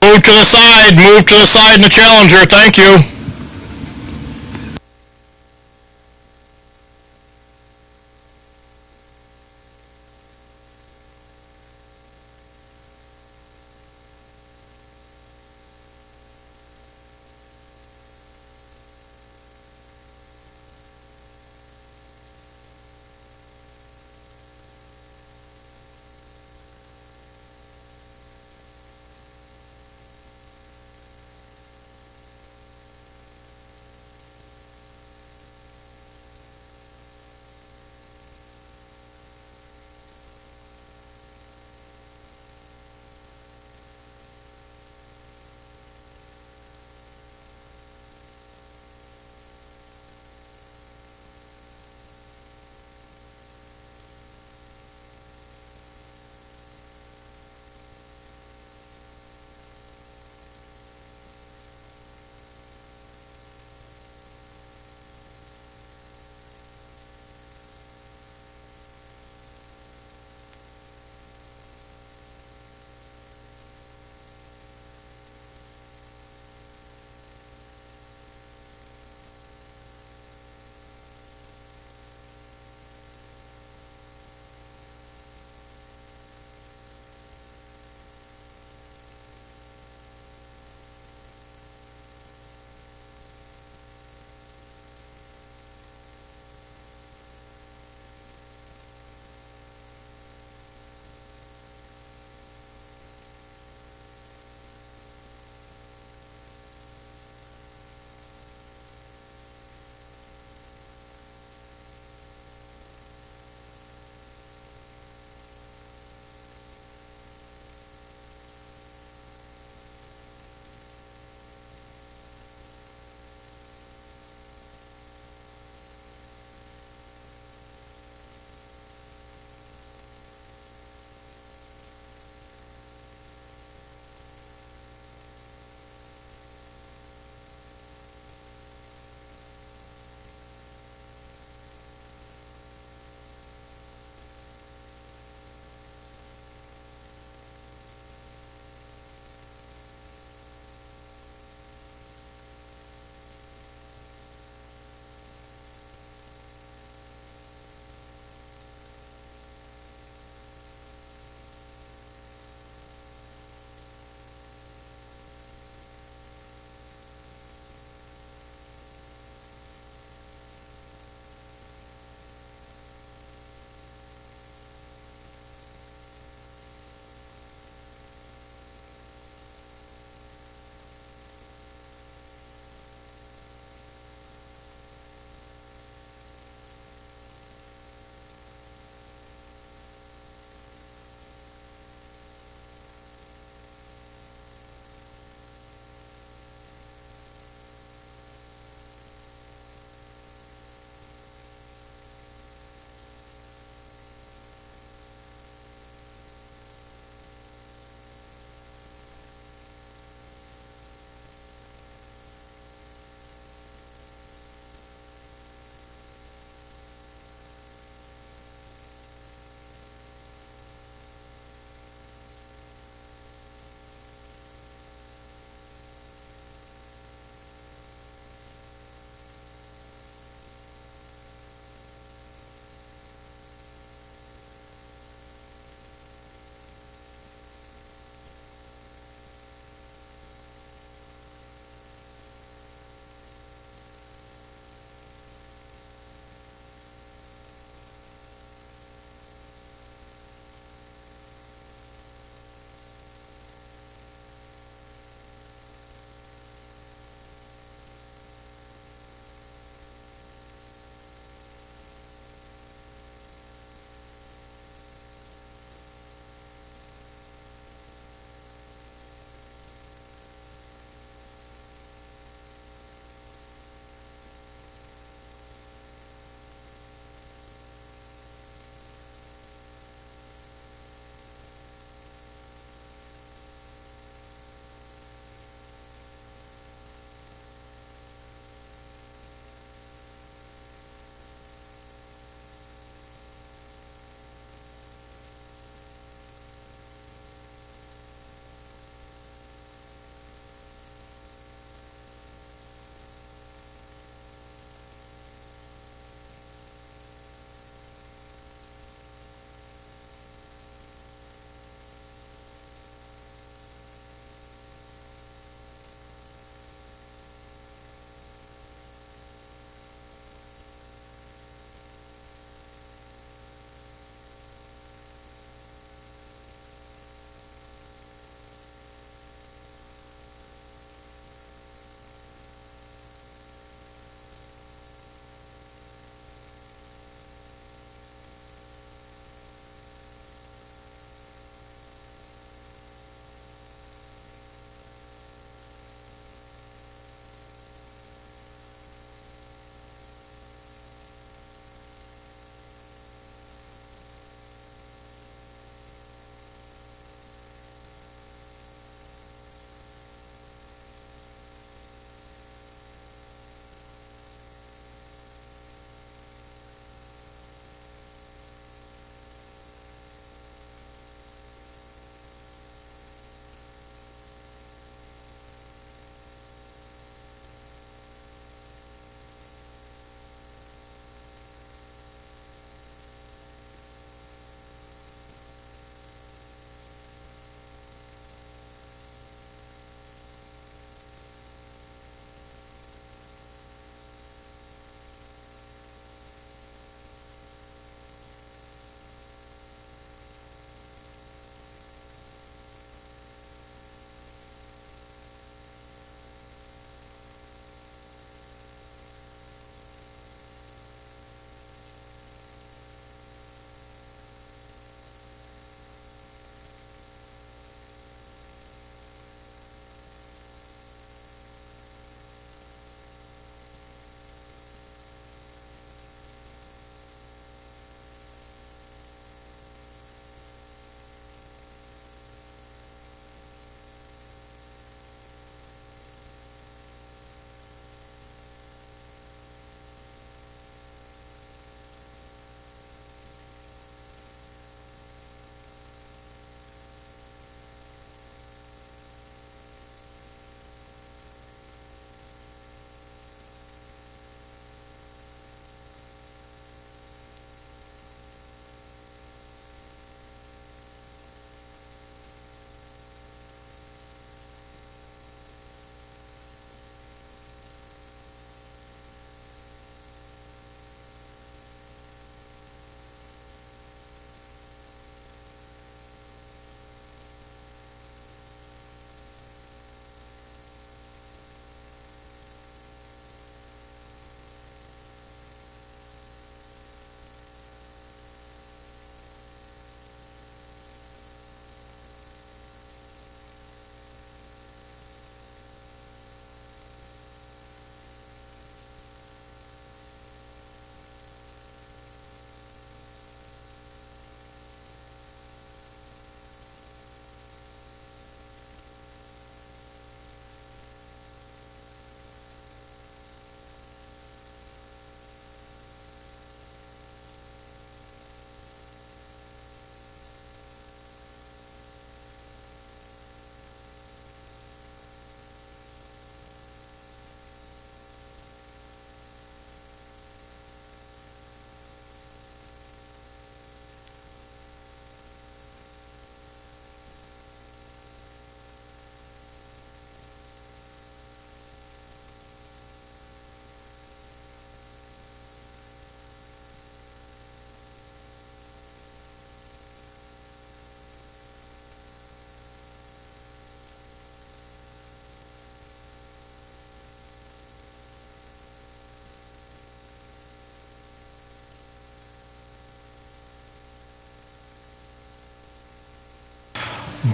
Move to the side. Move to the side in the Challenger. Thank you.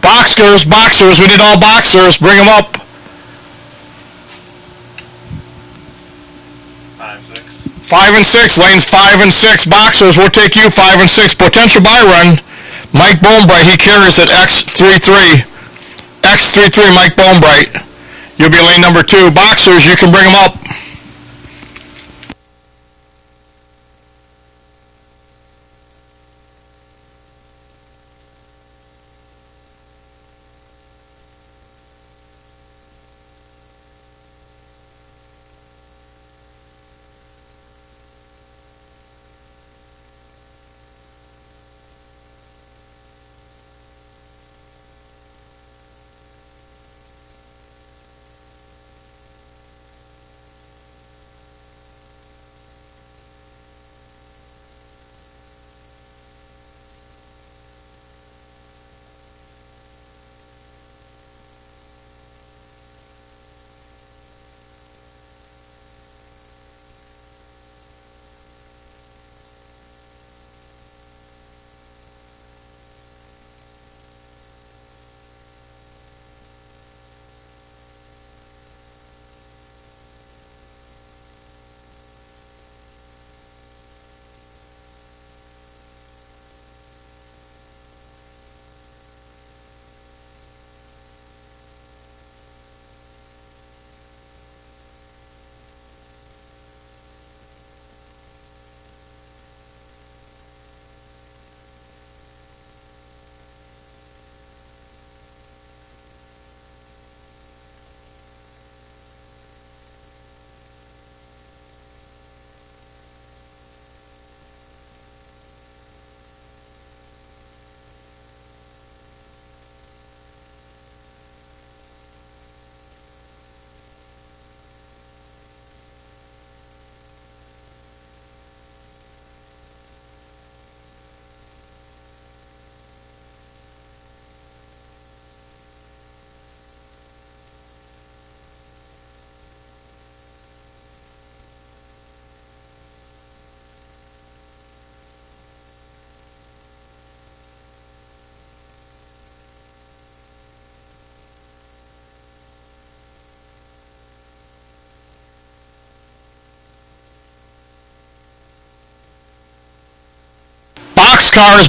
Boxers, boxers, we need all boxers. Bring them up. 5, 6. 5 and 6, lanes 5 and 6. Boxers, we'll take you 5 and 6. Potential Byron, Mike Bonebright, he carries at X33. X33, Mike Bonebright. You'll be lane number 2. Boxers, you can bring them up.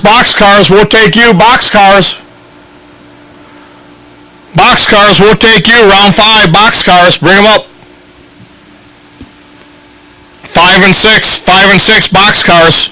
Boxcars, we'll take you. Boxcars, we'll take you. Round 5, boxcars, bring them up. 5 and 6, boxcars.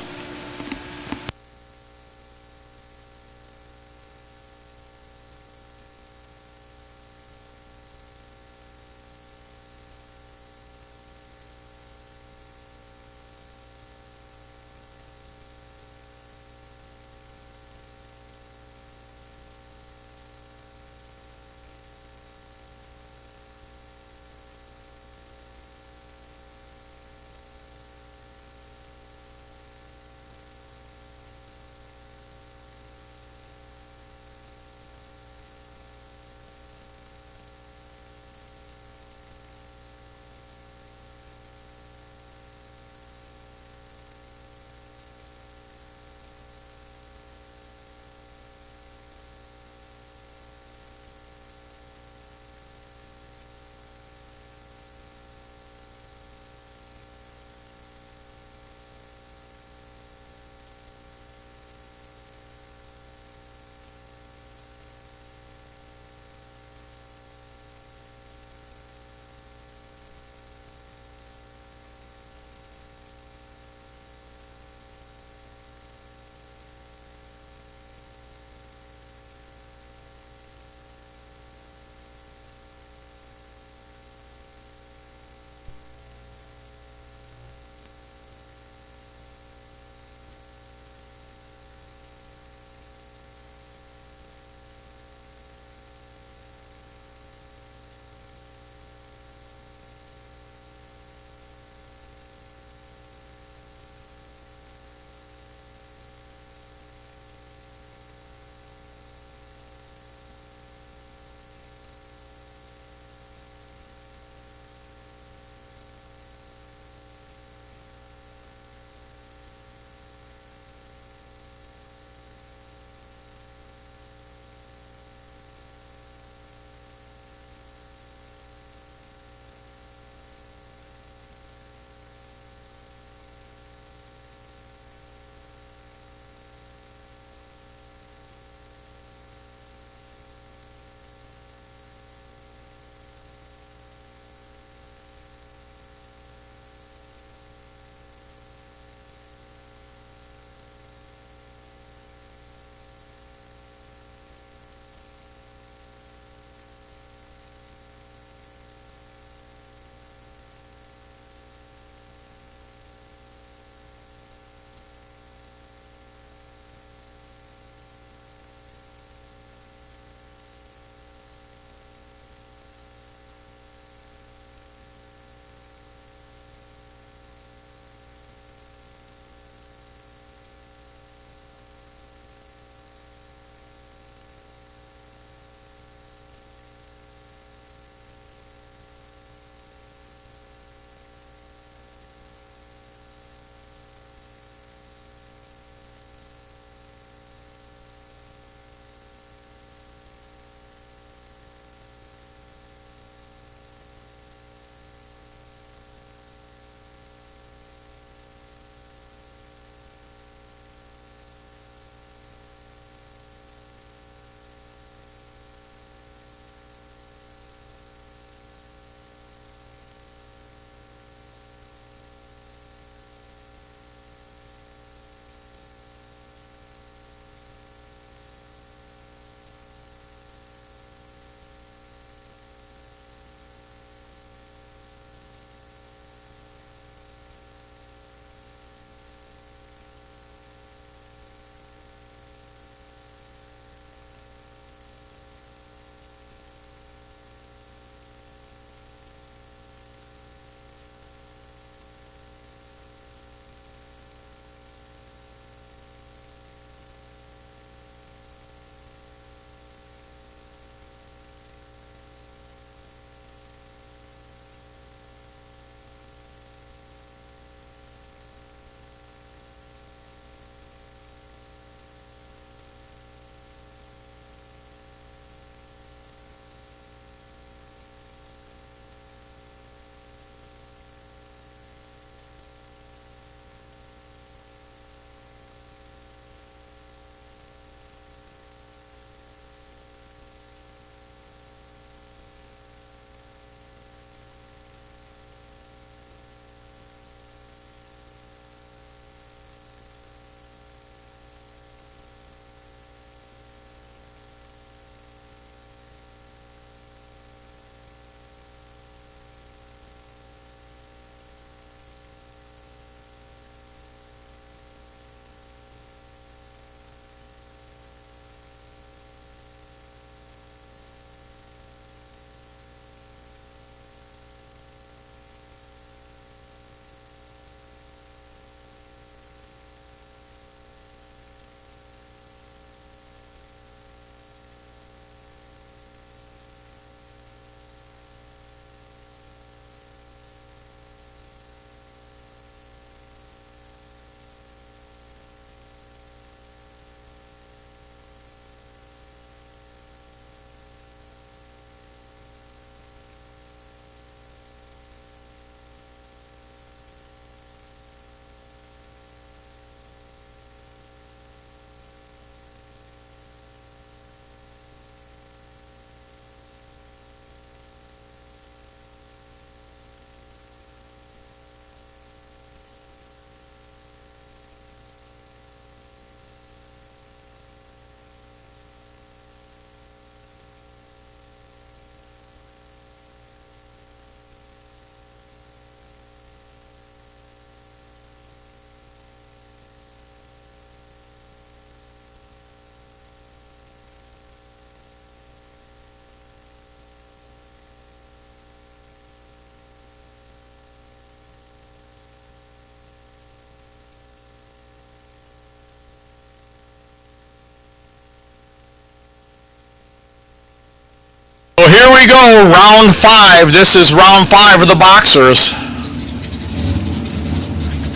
So here we go, round 5. This is round 5 of the boxers.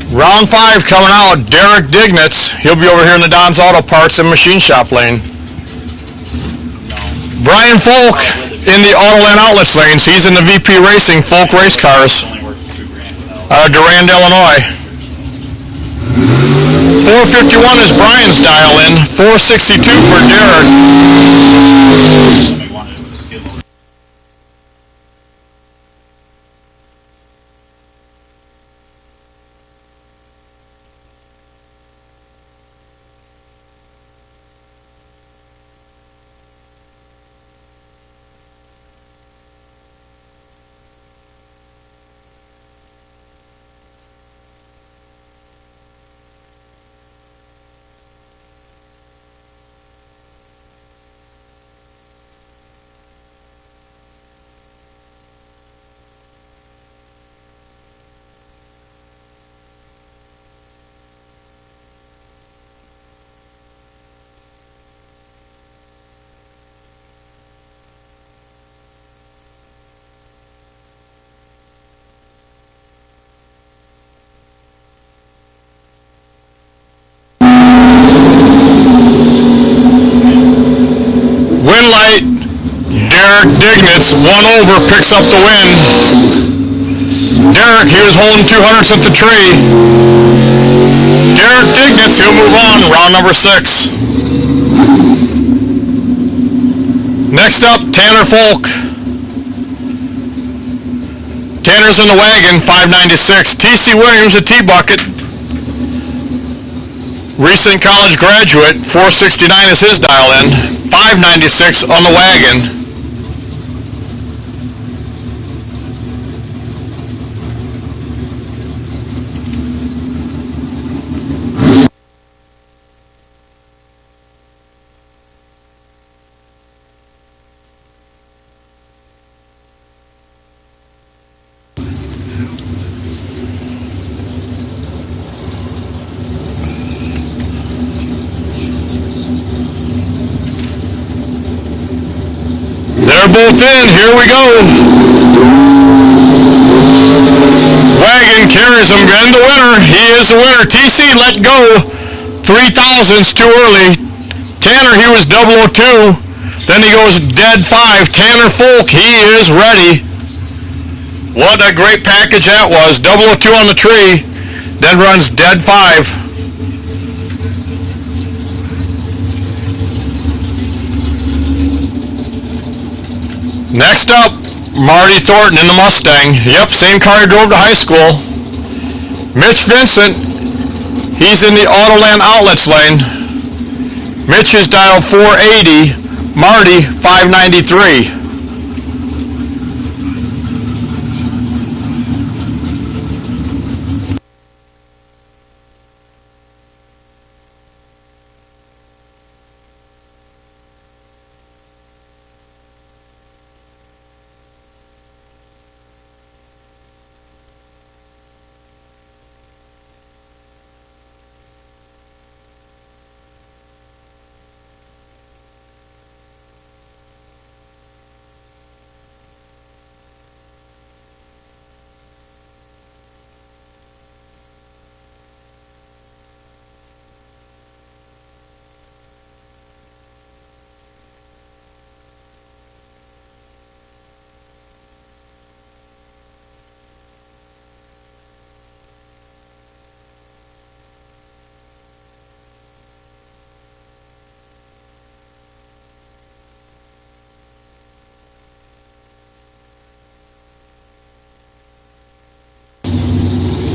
Round 5 coming out, Derek Dignitz. He'll be over here in the Don's Auto Parts and Machine Shop lane. Brian Folk in the Autoland Outlets lanes. He's in the VP Racing Folk Race Cars. Durand, Illinois. 451 is Brian's dial in. 462 for Derek. Win light, Derek Dignitz, 1 over, picks up the win. Derek, he was holding 200s at the tree. Derek Dignitz, he'll move on, round number 6. Next up, Tanner Folk. Tanner's in the wagon, 596. T.C. Williams, a T-bucket. Recent college graduate, 469 is his dial in, 596 on the wagon. They're both in. Here we go. Wagon carries him, and the winner. He is the winner. TC let go. 3,000's too early. Tanner, he was 002. Then he goes dead 5. Tanner Folk, he is ready. What a great package that was. 002 on the tree. Then runs dead 5. Next up, Marty Thornton in the Mustang. Yep, same car he drove to high school. Mitch Vincent, he's in the Autoland Outlets lane. Mitch is dialed 480, Marty 593.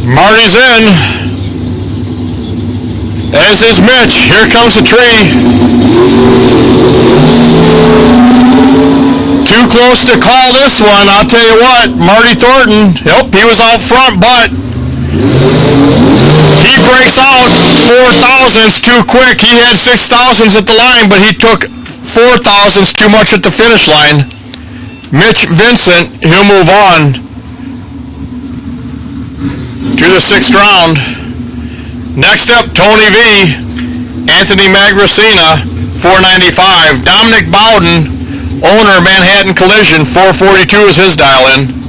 Marty's in, as is Mitch. Here comes the tree. Too close to call this one, I'll tell you what. Marty Thornton, yep, he was out front, but he breaks out 4,000s too quick. He had 6,000s at the line, but he took 4,000s too much at the finish line. Mitch Vincent, he'll move on to the 6th round. Next up, Tony V, Anthony Magracina, 495. Dominic Bowden, Owner, Manhattan Collision, 442 is his dial-in.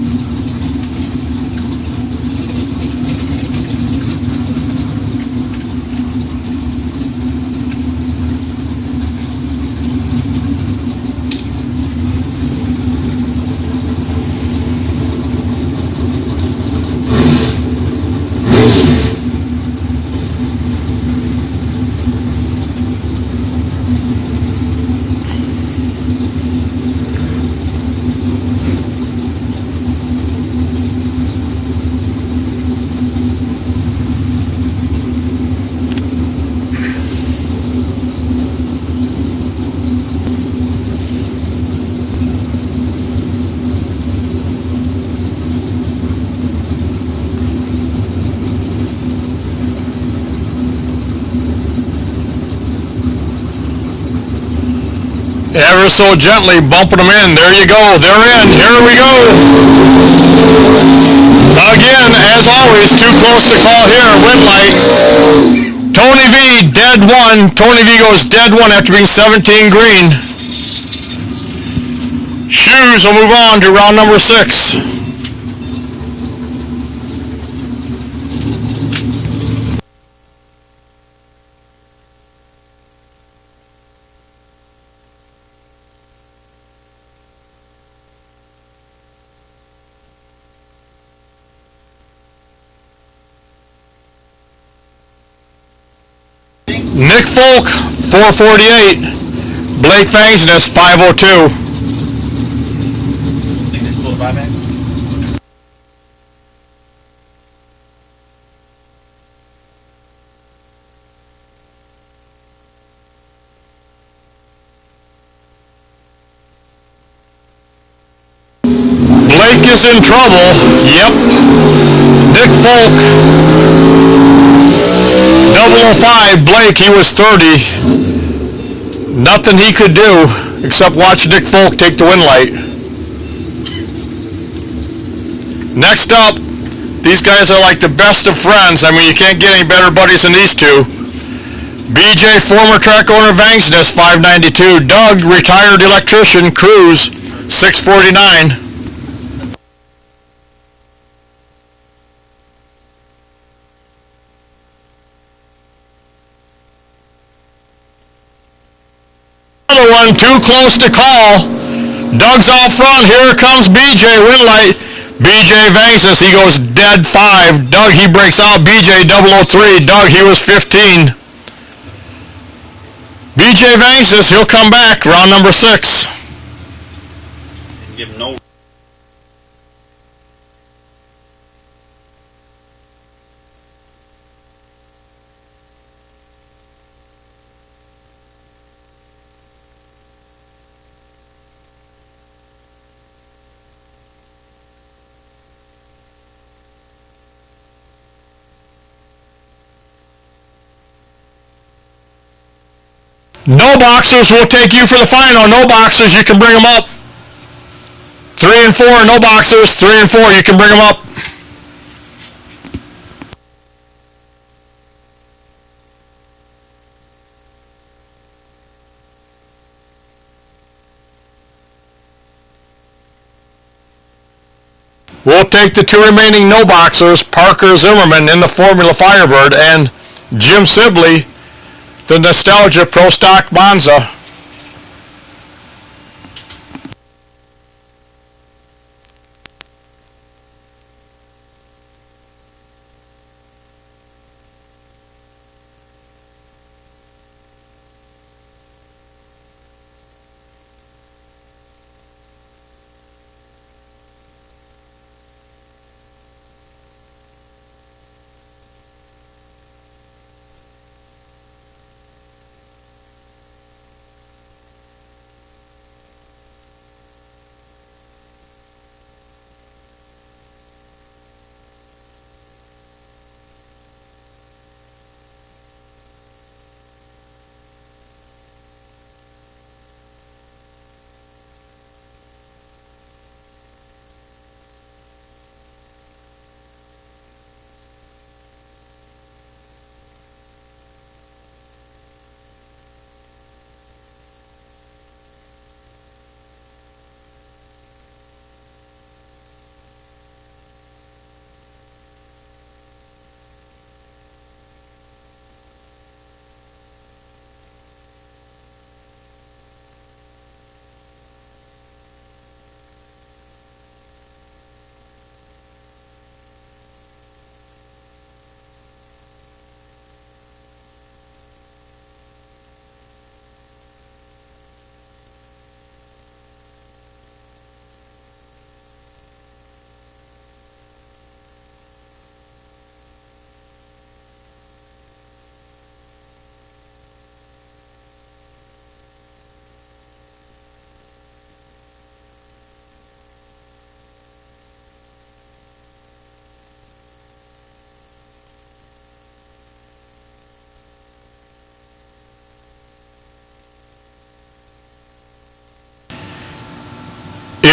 Ever so gently bumping them in. There you go. They're in. Here we go. Again, as always, too close to call here. Wind light. Tony V, dead one. Tony V goes dead one after being 17 green. Shoes will move on to round number 6. Nick Folk, 448. Blake Fangsness, 502. Think they still a buyback? Blake is in trouble. Yep. Nick Folk, 005. Blake, he was 30. Nothing he could do except watch Nick Folk take the win light. Next up, these guys are like the best of friends. I mean, you can't get any better buddies than these two. BJ, former track owner, Vangsness, 592. Doug, retired electrician, Cruz, 649. Another one too close to call. Doug's out front. Here comes BJ, win light. BJ Vangsness, he goes dead 5. Doug, he breaks out. BJ 003. Doug, he was 15. BJ Vangsness, he'll come back. Round number 6. Give him no. No boxers will take you for the final. No boxers, you can bring them up. 3 and 4, no boxers. 3 and 4, you can bring them up. We'll take the 2 remaining no boxers, Parker Zimmerman in the Formula Firebird and Jim Sibley, the Nostalgia Pro Stock Bonza.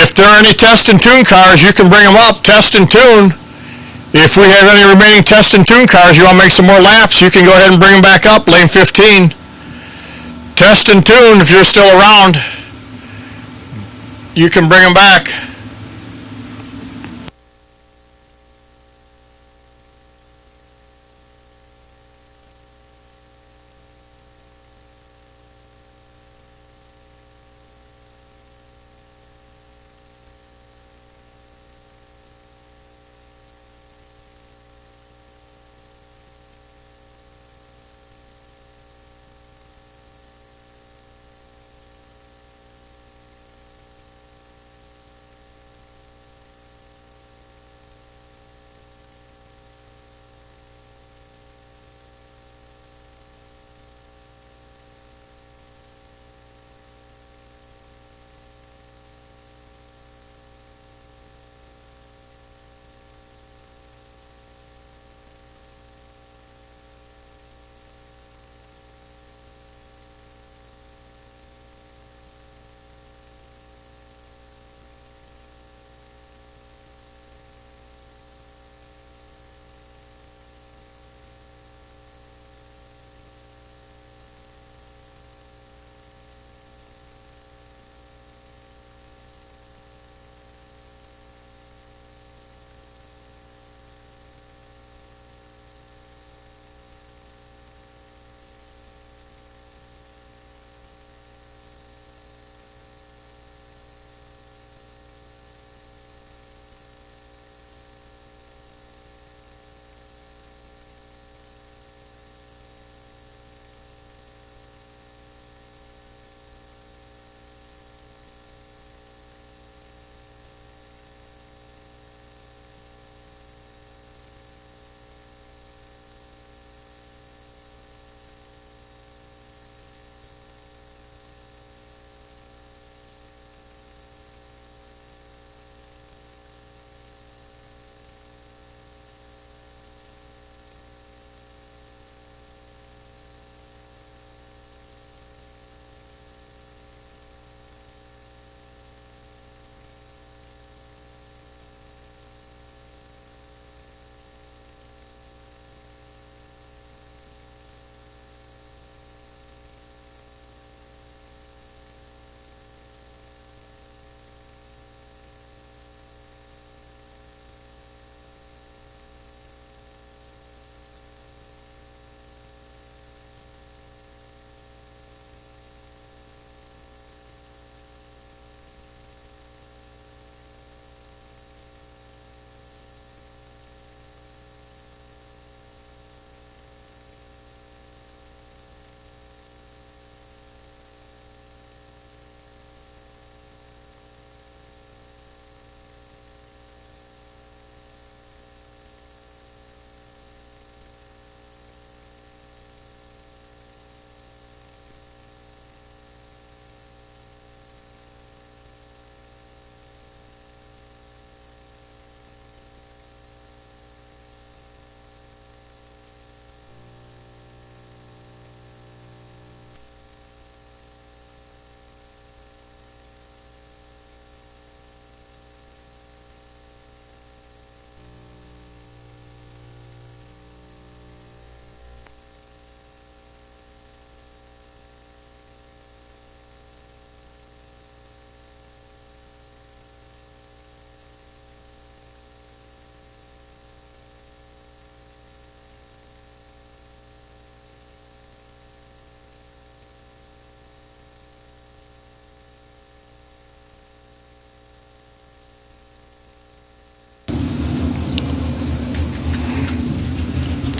If there are any test and tune cars, you can bring them up, test and tune. If we have any remaining test and tune cars, you want to make some more laps, you can go ahead and bring them back up, lane 15. Test and tune, if you're still around, you can bring them back.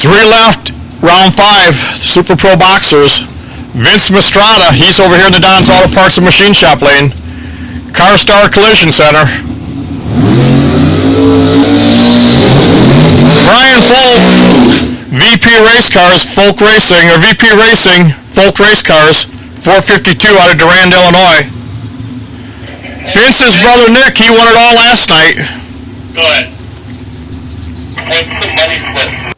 Three left, round 5, Super Pro Boxers. Vince Mastrada, he's over here in the Don's Auto Parts and Machine Shop lane. Car Star Collision Center. Brian Folk, VP Race Cars, Folk Racing, or VP Racing, Folk Race Cars, 452 out of Durand, Illinois. Vince's brother Nick, he won it all last night. Go ahead. What's the money split?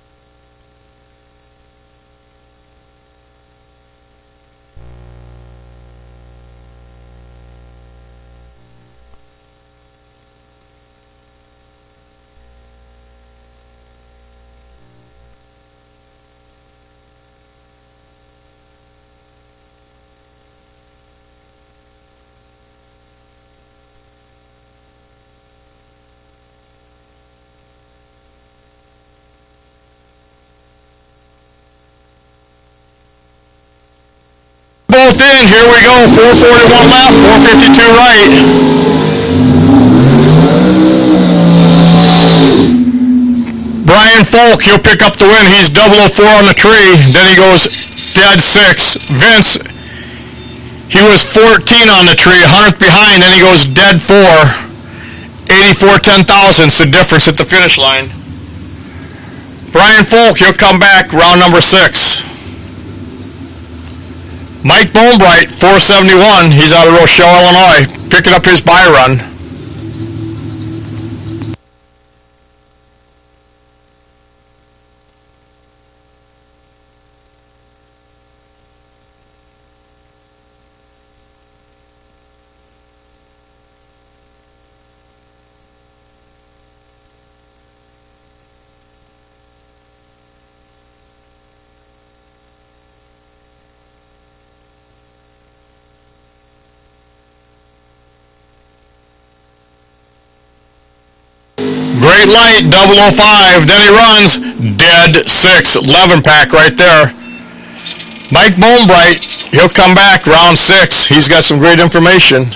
both in. Here we go. 441 left, 452 right. Brian Folk, he'll pick up the win. He's 004 on the tree. Then he goes dead 6. Vince, he was 14 on the tree, 100th behind. Then he goes dead 4. 84 10,000's the difference at the finish line. Brian Folk, he'll come back round number 6. Mike Bonebright, 471. He's out of Rochelle, Illinois, picking up his Byron. Great light, 005. Then he runs dead 6. 11 pack right there. Mike Bonebright, he'll come back round 6. He's got some great information.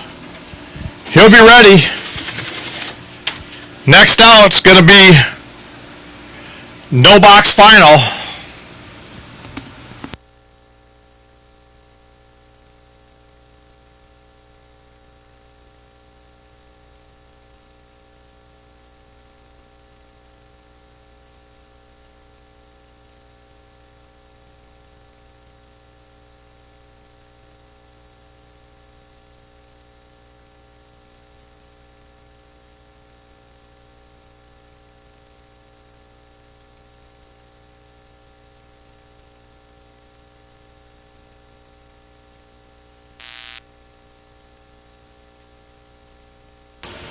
He'll be ready. Next out, it's going to be no box final.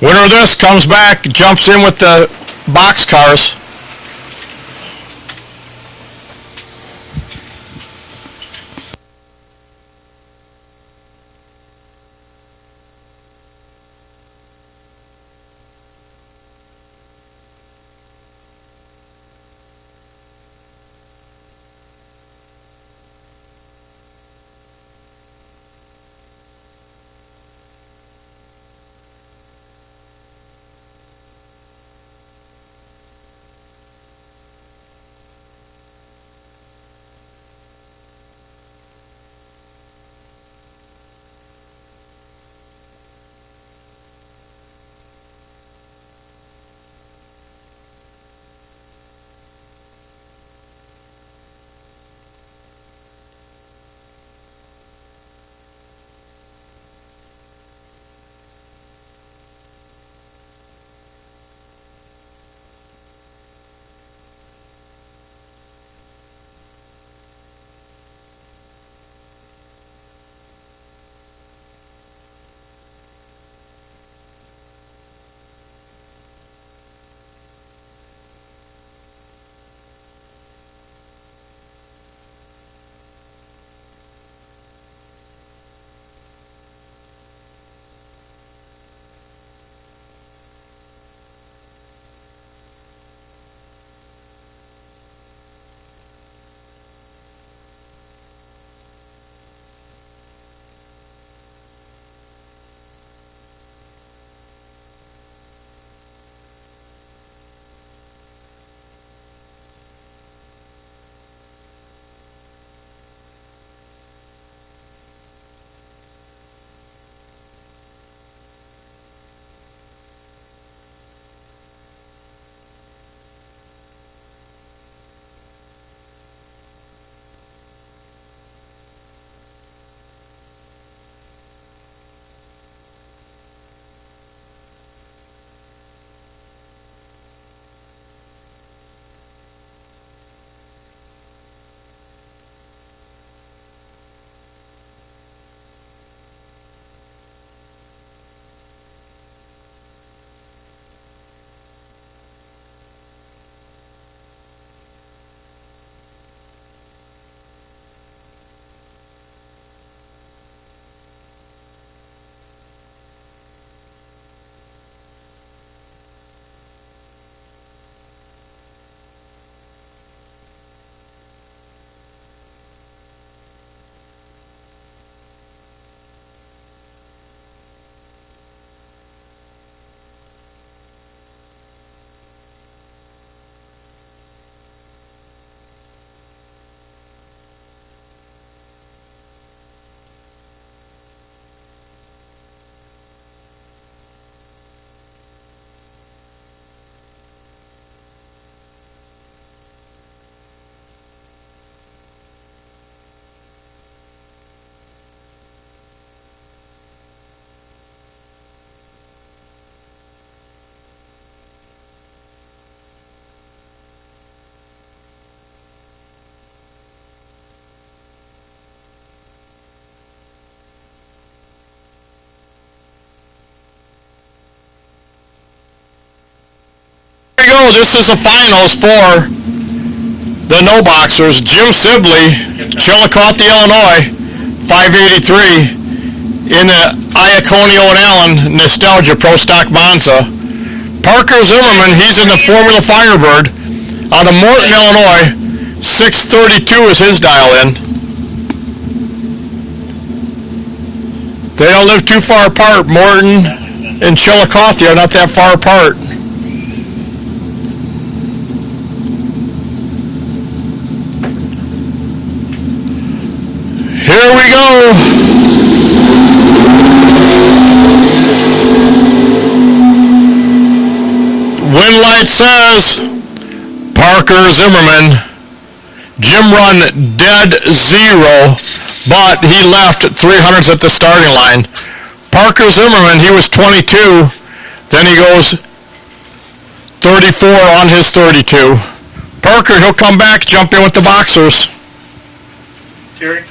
Winner of this comes back, jumps in with the box cars. go. This is the finals for the no boxers. Jim Sibley, Chillicothe, Illinois, 583 in the Iaconio and Allen Nostalgia Pro Stock Monza. Parker Zimmerman, he's in the Formula Firebird out of Morton, Illinois. 632 is his dial in. They don't live too far apart. Morton and Chillicothe are not that far apart. Here we go. Wind light says Parker Zimmerman. Jim run dead zero, but he left 300s at the starting line. Parker Zimmerman, he was 22, then he goes 34 on his 32. Parker, he'll come back, jump in with the boxers. Terry?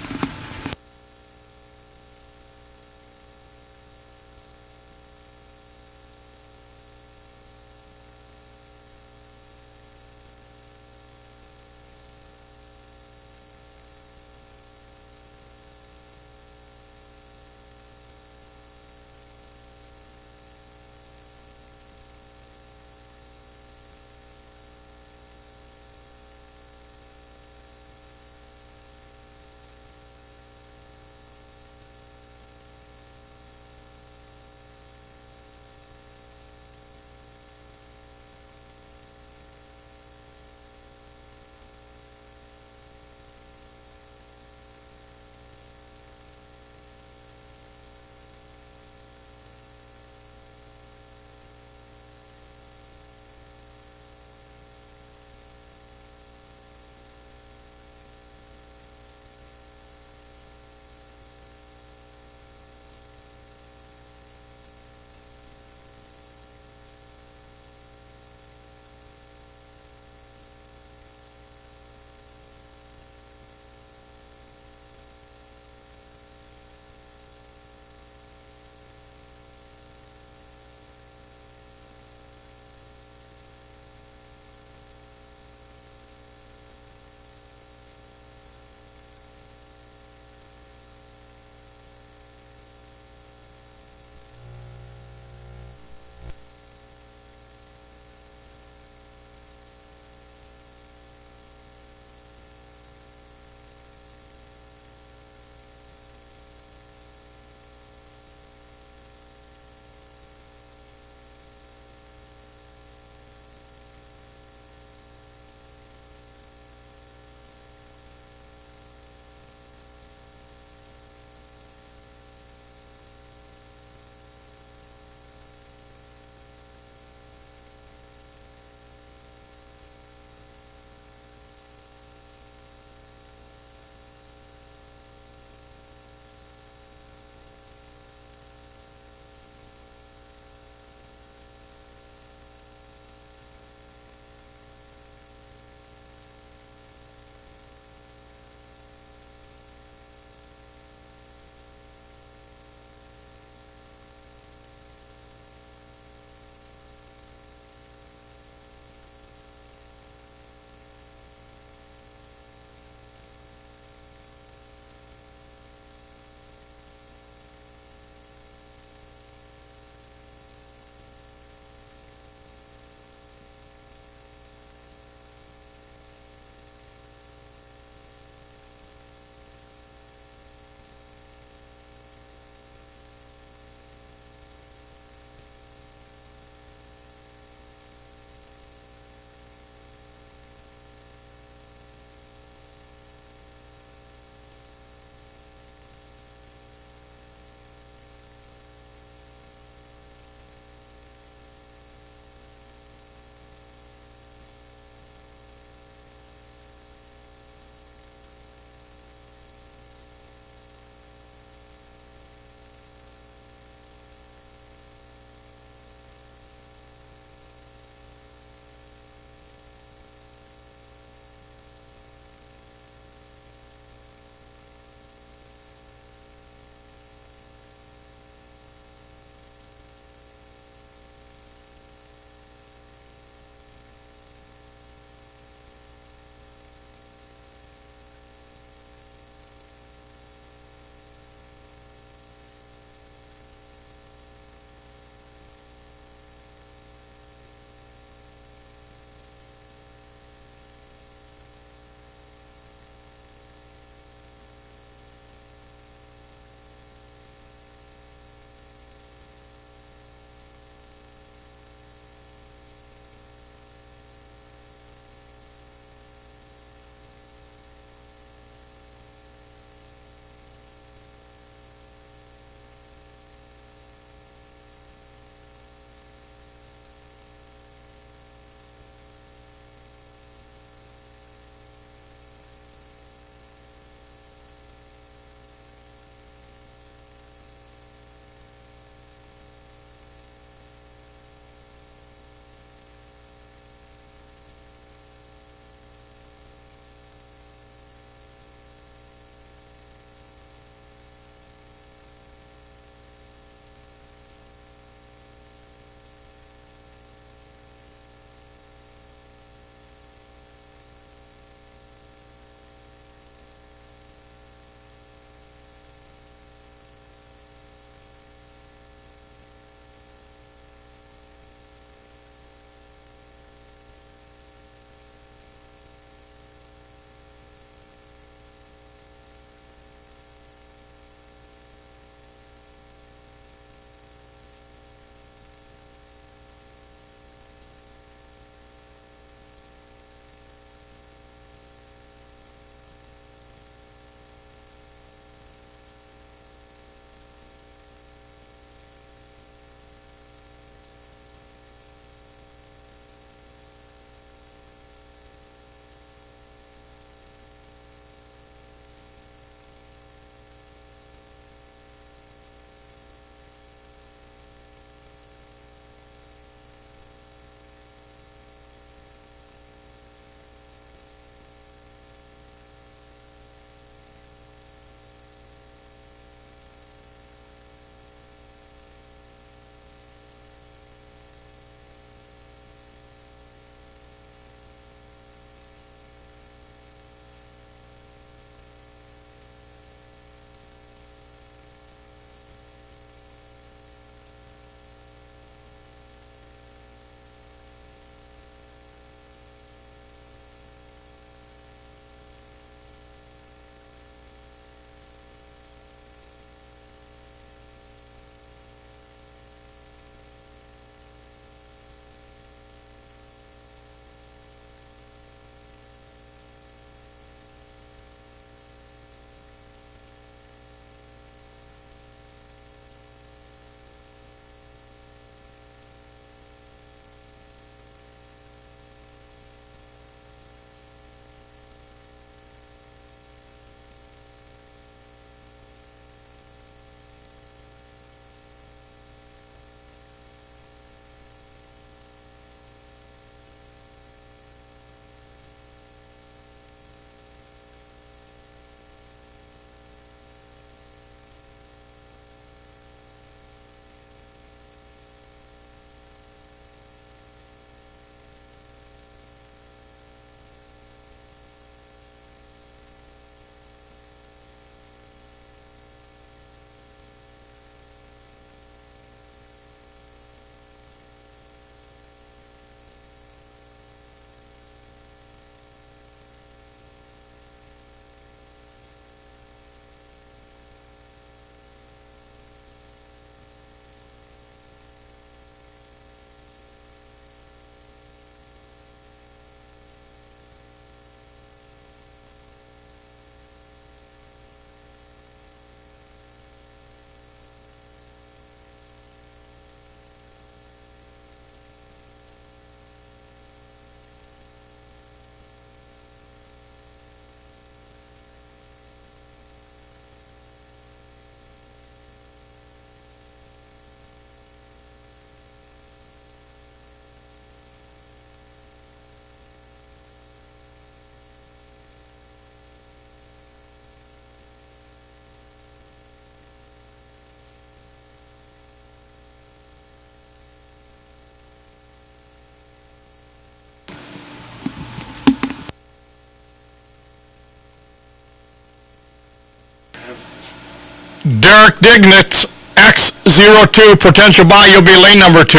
Derek Dignitz, X02, potential buy, you'll be lane number 2.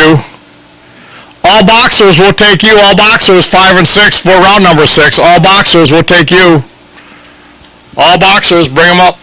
All boxers will take you. All boxers 5 and 6 for round number 6. All boxers will take you. All boxers, bring them up.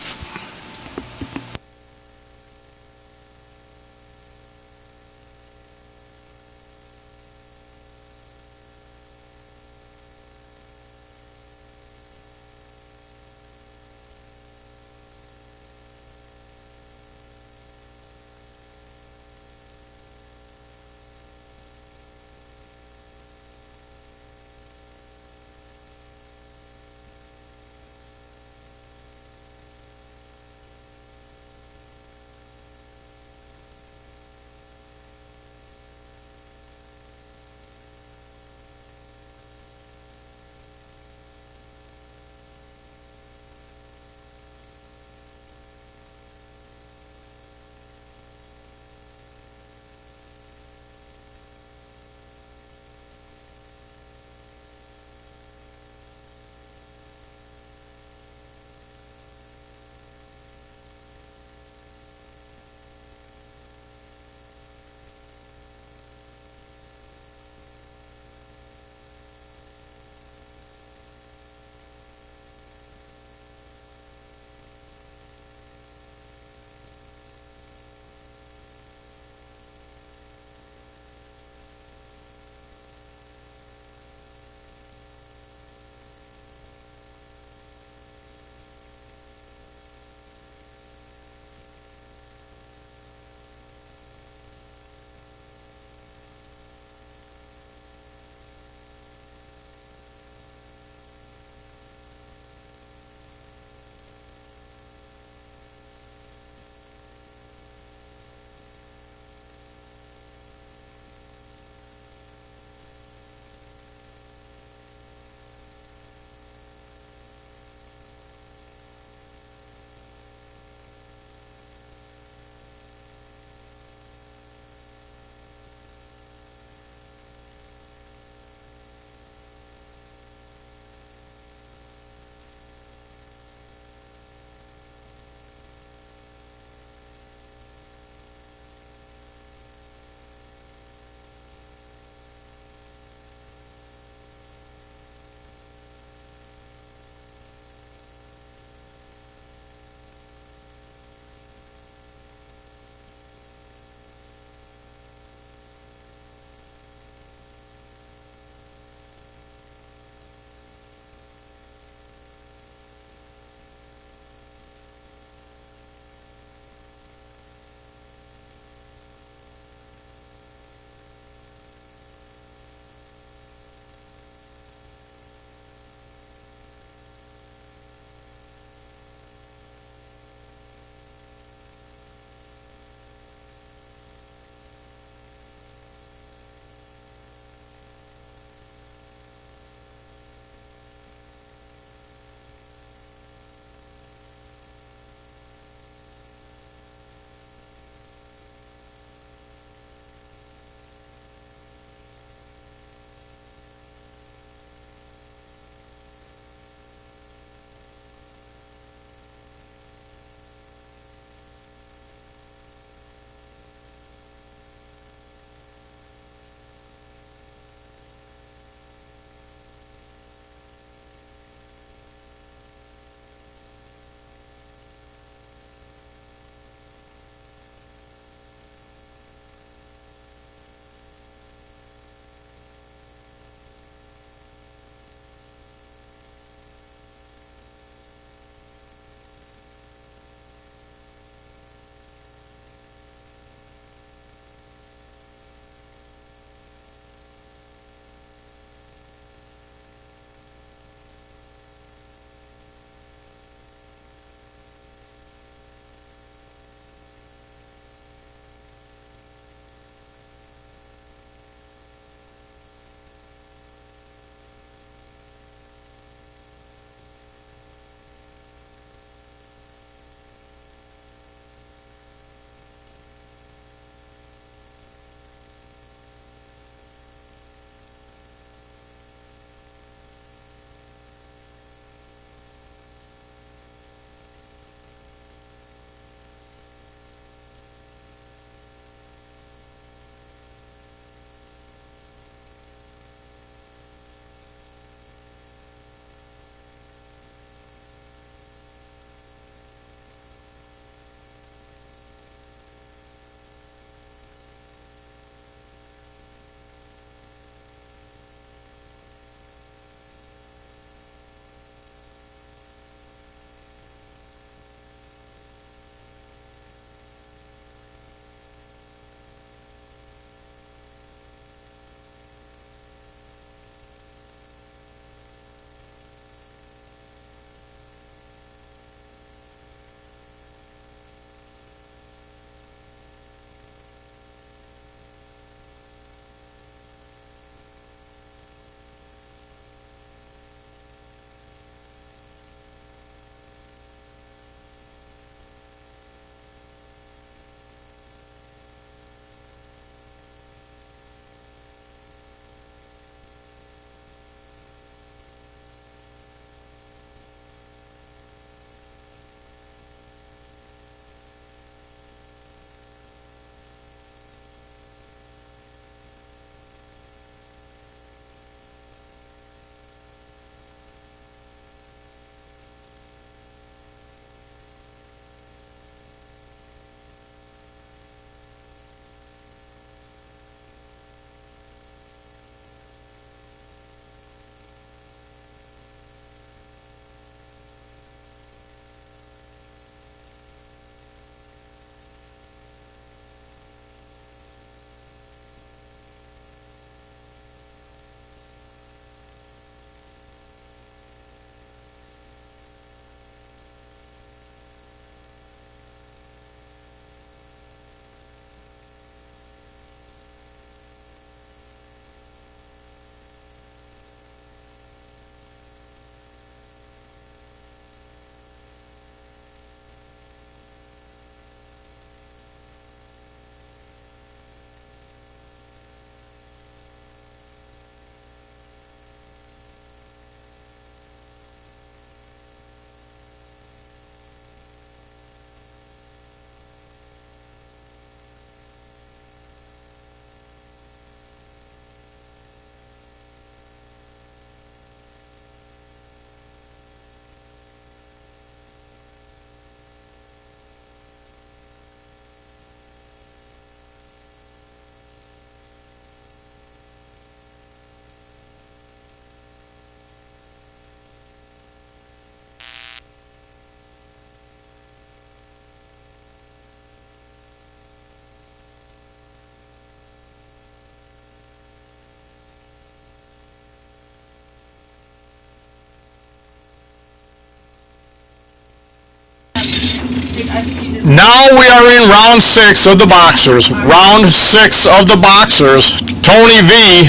Now we are in round 6 of the boxers. Round 6 of the boxers. Tony V,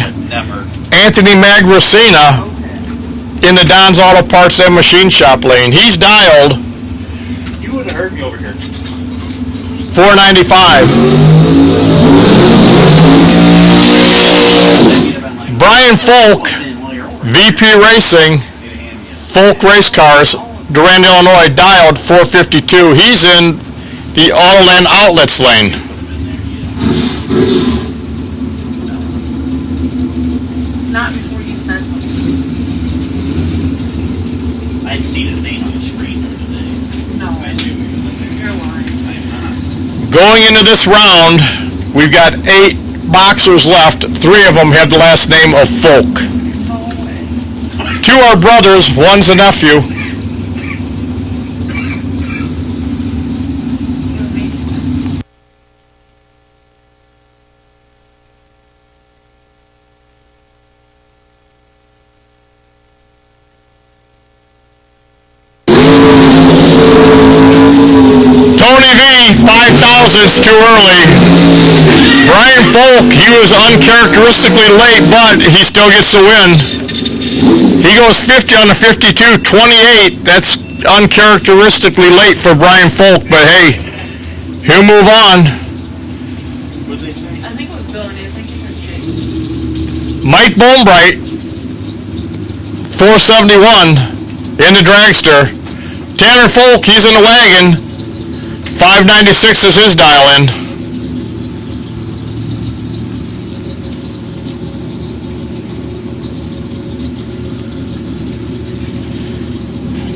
Anthony Magrosina in the Don's Auto Parts and Machine Shop lane. He's dialed You wouldn't have heard me over here. 495. Brian Folk, VP Racing, Folk Race Cars, Durand, Illinois, dialed 452. He's in the Autoland Outlets lane. Not before you sent them. I'd seen his name on the screen the other day. No, I knew he was in there. you're lying. I'm not. Going into this round, we've got 8 boxers left. 3 of them have the last name of Folk. No way. 2 are brothers, one's a nephew. You and me. Tony V, 5,000's too early. Brian Folk, he was uncharacteristically late, but he still gets the win. He goes 50 on the 52, 28. That's uncharacteristically late for Brian Folk, but hey, he'll move on. What'd they say? I think it was Bill and I think he said Jake. Mike Bonebright, 471 in the dragster. Tanner Folk, he's in the wagon. 596 is his dial in.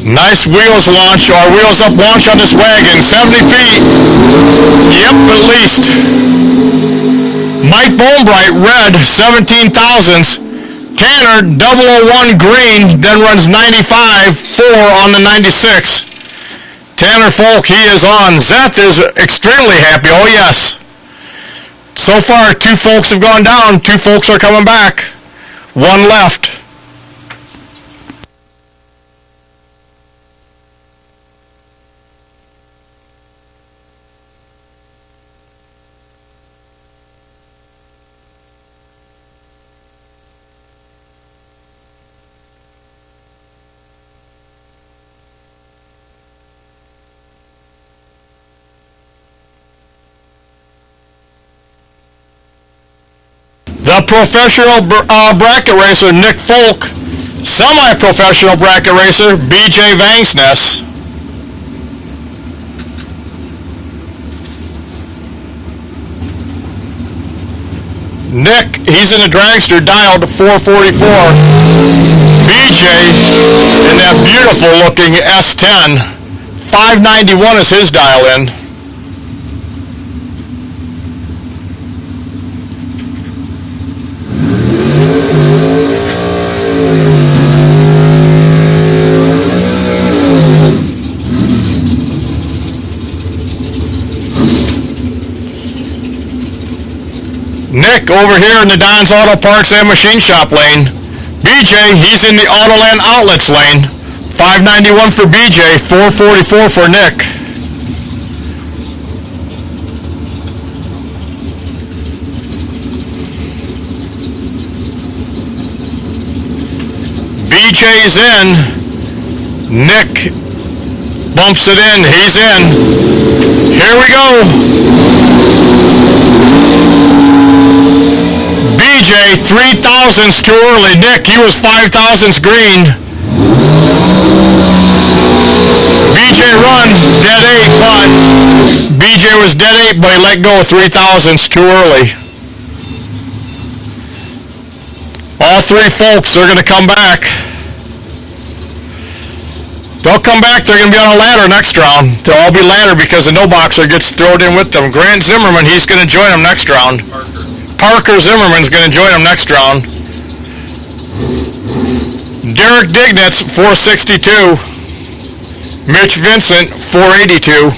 Nice wheels launch, or wheels up launch on this wagon. 70 feet. Yep, at least. Mike Bonebright, red, 17 thousandths. Tanner, 001 green, then runs 95, 4 on the 96. Tanner Folk, he is on. Zeth is extremely happy. Oh, yes. So far, 2 folks have gone down. 2 folks are coming back. 1 left. The professional bracket racer, Nick Folk. Semi-professional bracket racer, BJ Vangsness. Nick, he's in the dragster, dialed to 444. BJ in that beautiful looking S10. 591 is his dial in. Nick over here in the Don's Auto Parts and Machine Shop lane. BJ, he's in the Autoland Outlets lane. 591 for BJ, 444 for Nick. BJ's in. Nick bumps it in. He's in. Here we go. BJ, 3,000's too early. Nick, he was 5,000's green. BJ runs dead 8, but BJ was dead 8, but he let go of 3,000's too early. All 3 folks are going to come back. They'll come back, they're going to be on a ladder next round. They'll all be ladder because the no boxer gets thrown in with them. Grant Zimmerman, he's going to join them next round. Parker Zimmerman's going to join him next round. Derek Dignitz, 462. Mitch Vincent, 482.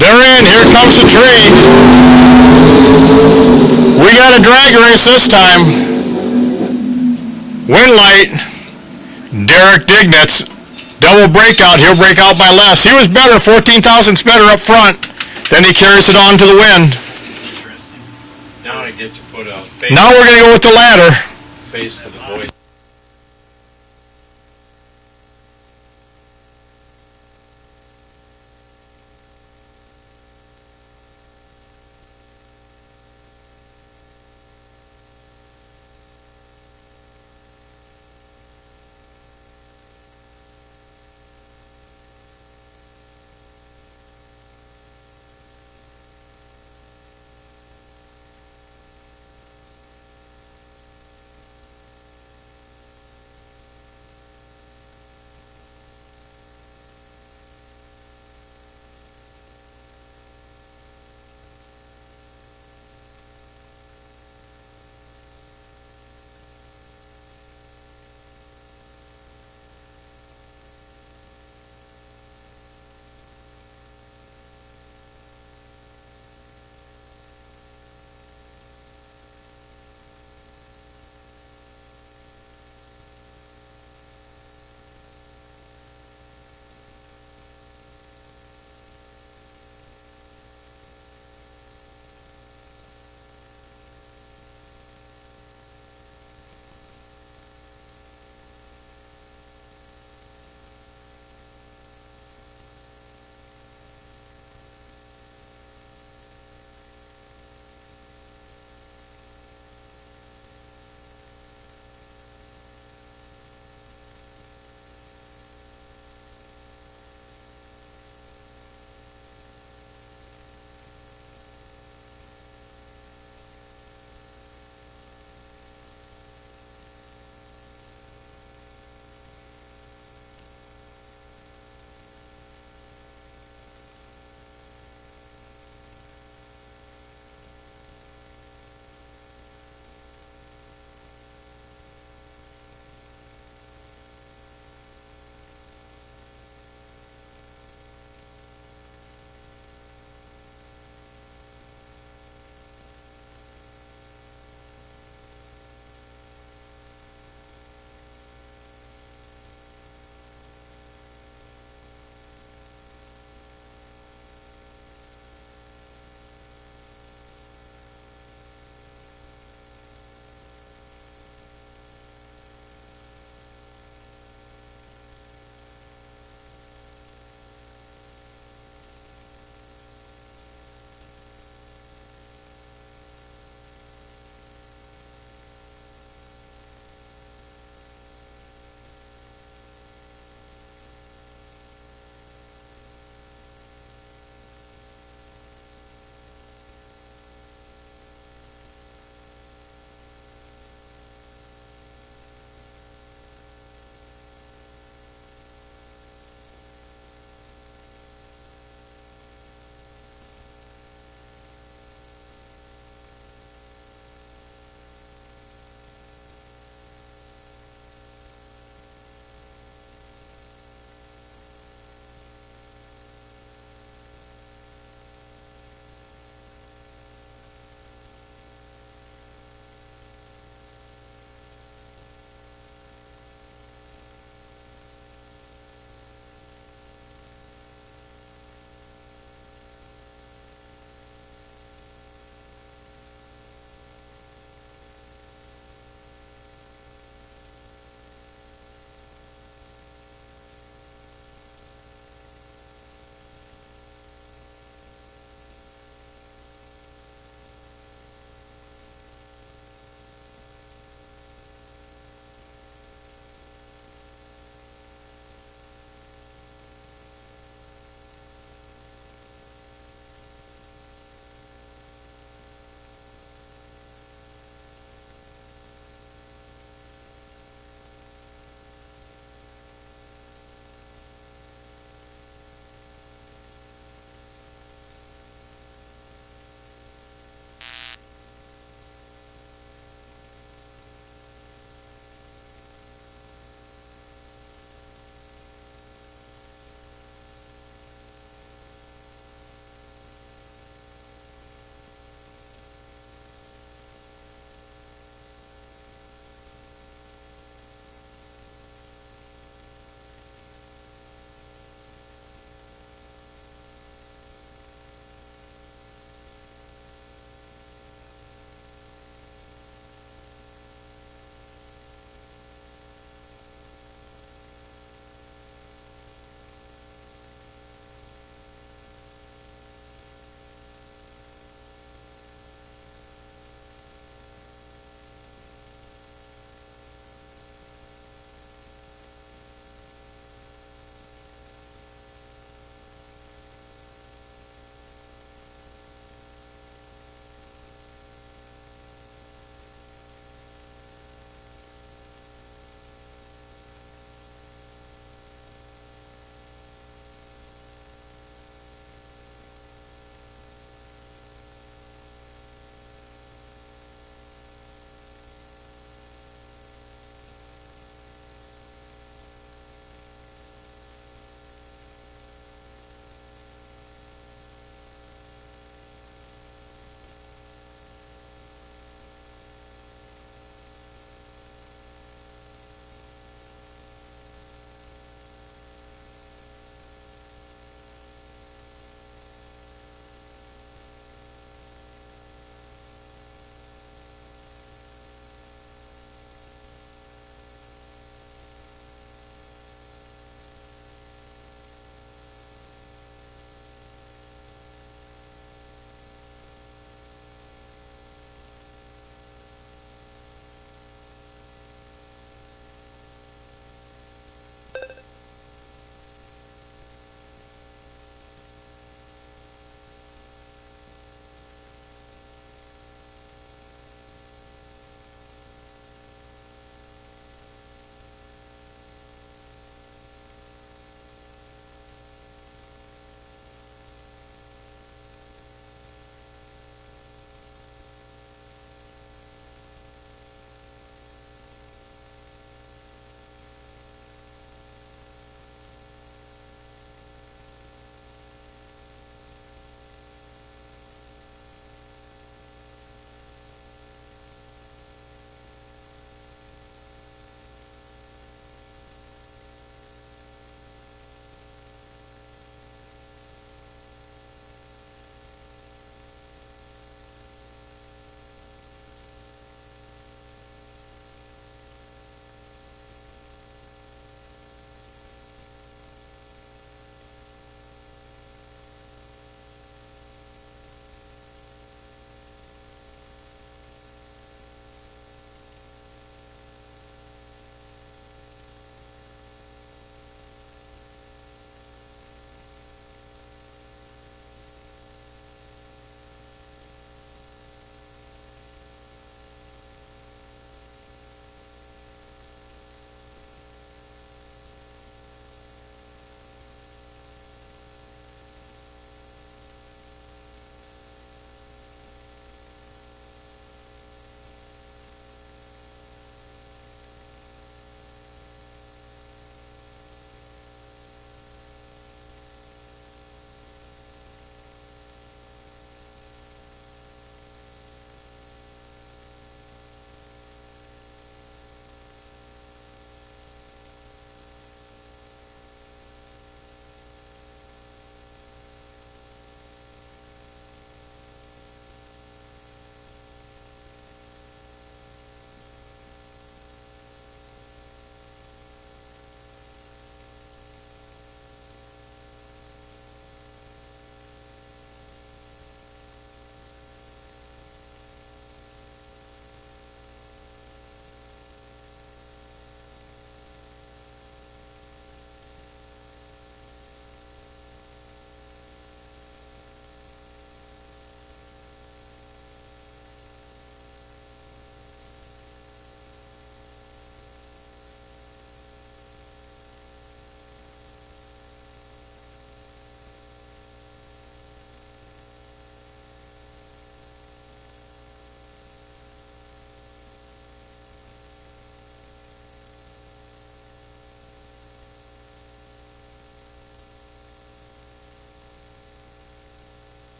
They're in. Here comes the tree. We got a drag race this time. Win light. Derek Dignitz. Double breakout. He'll break out by less. He was better. 14 thousandths better up front. Then he carries it on to the win. Interesting. Now I get to put a face, Now we're going to go with the ladder. face to the voice.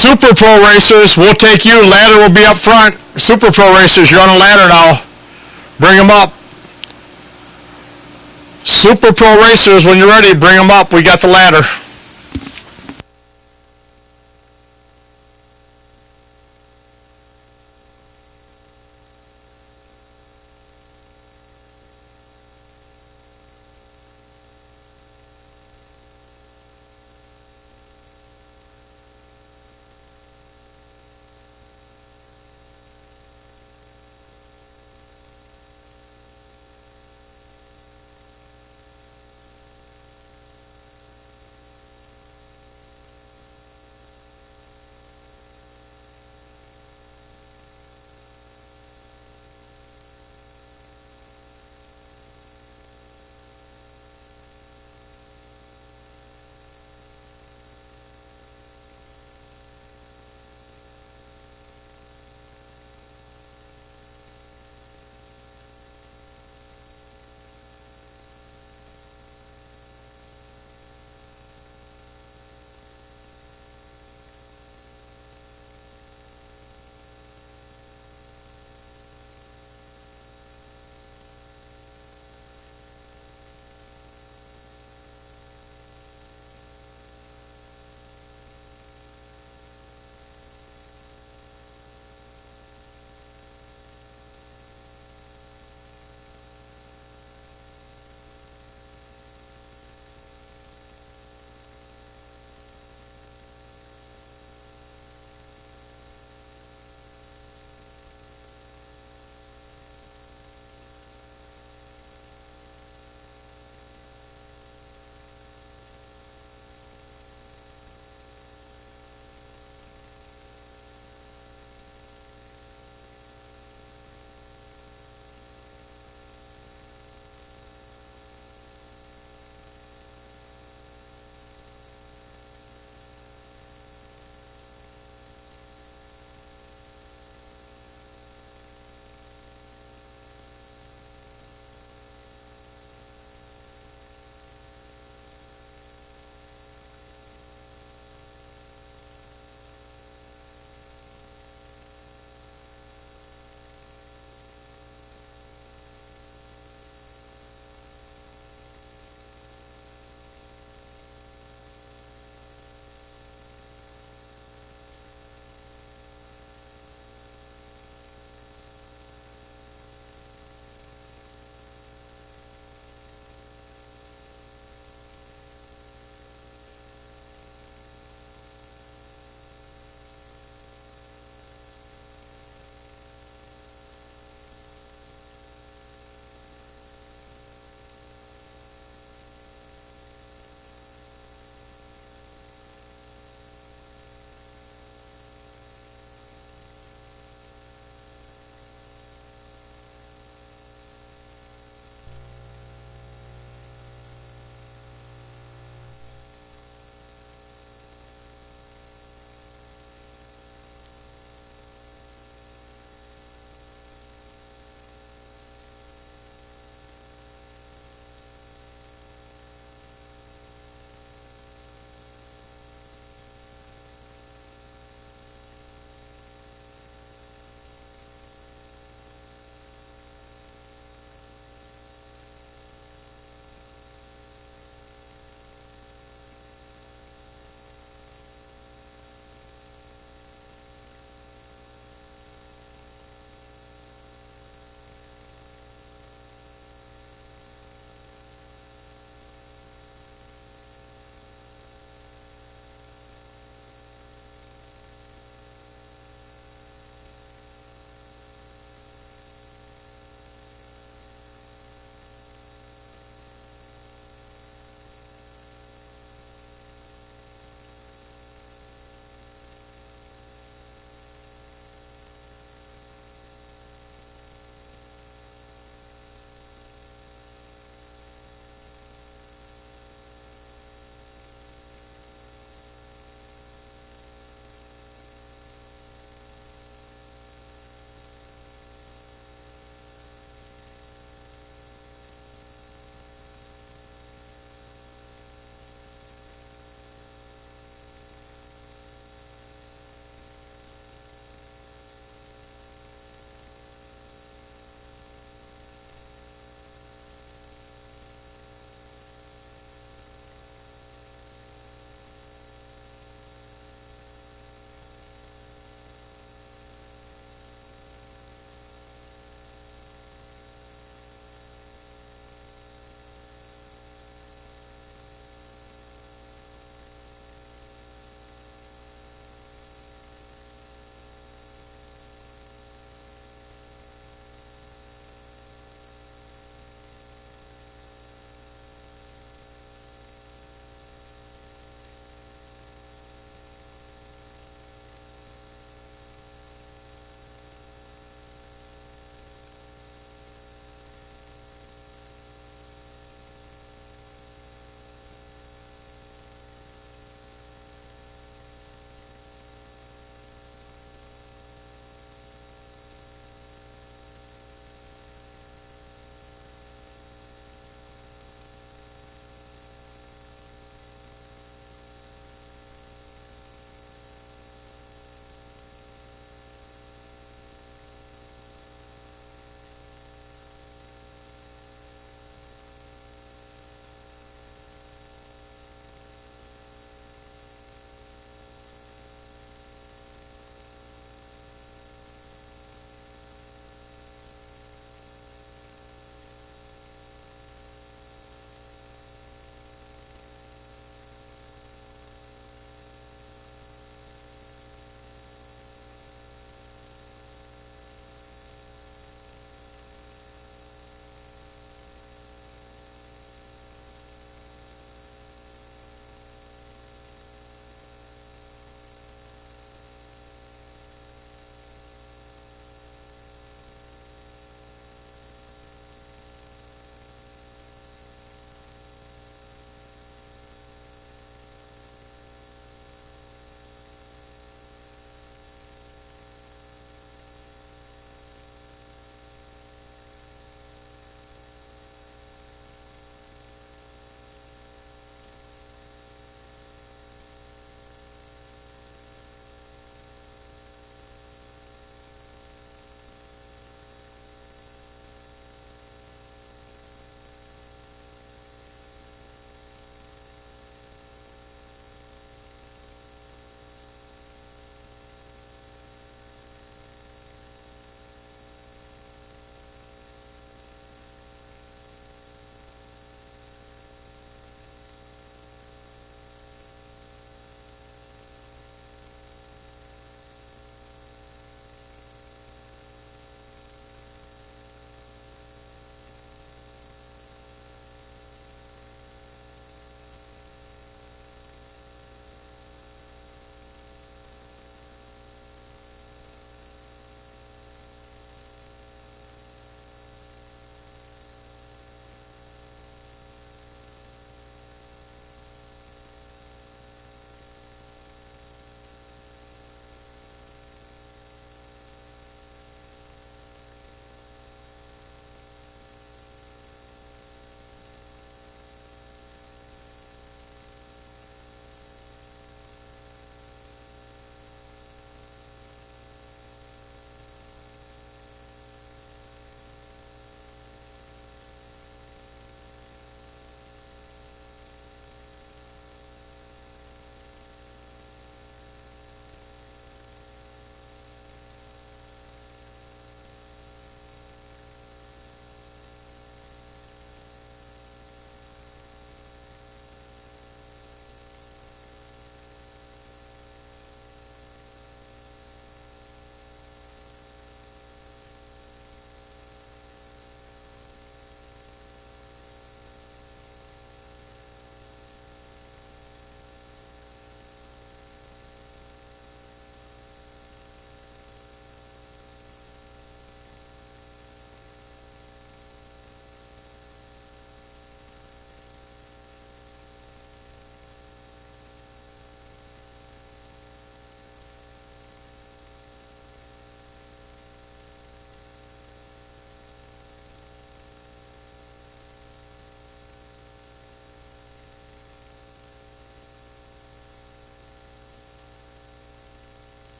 Super Pro Racers, we'll take you. Ladder will be up front. Super Pro Racers, you're on a ladder now. Bring them up. Super Pro Racers, when you're ready, bring them up. We got the ladder.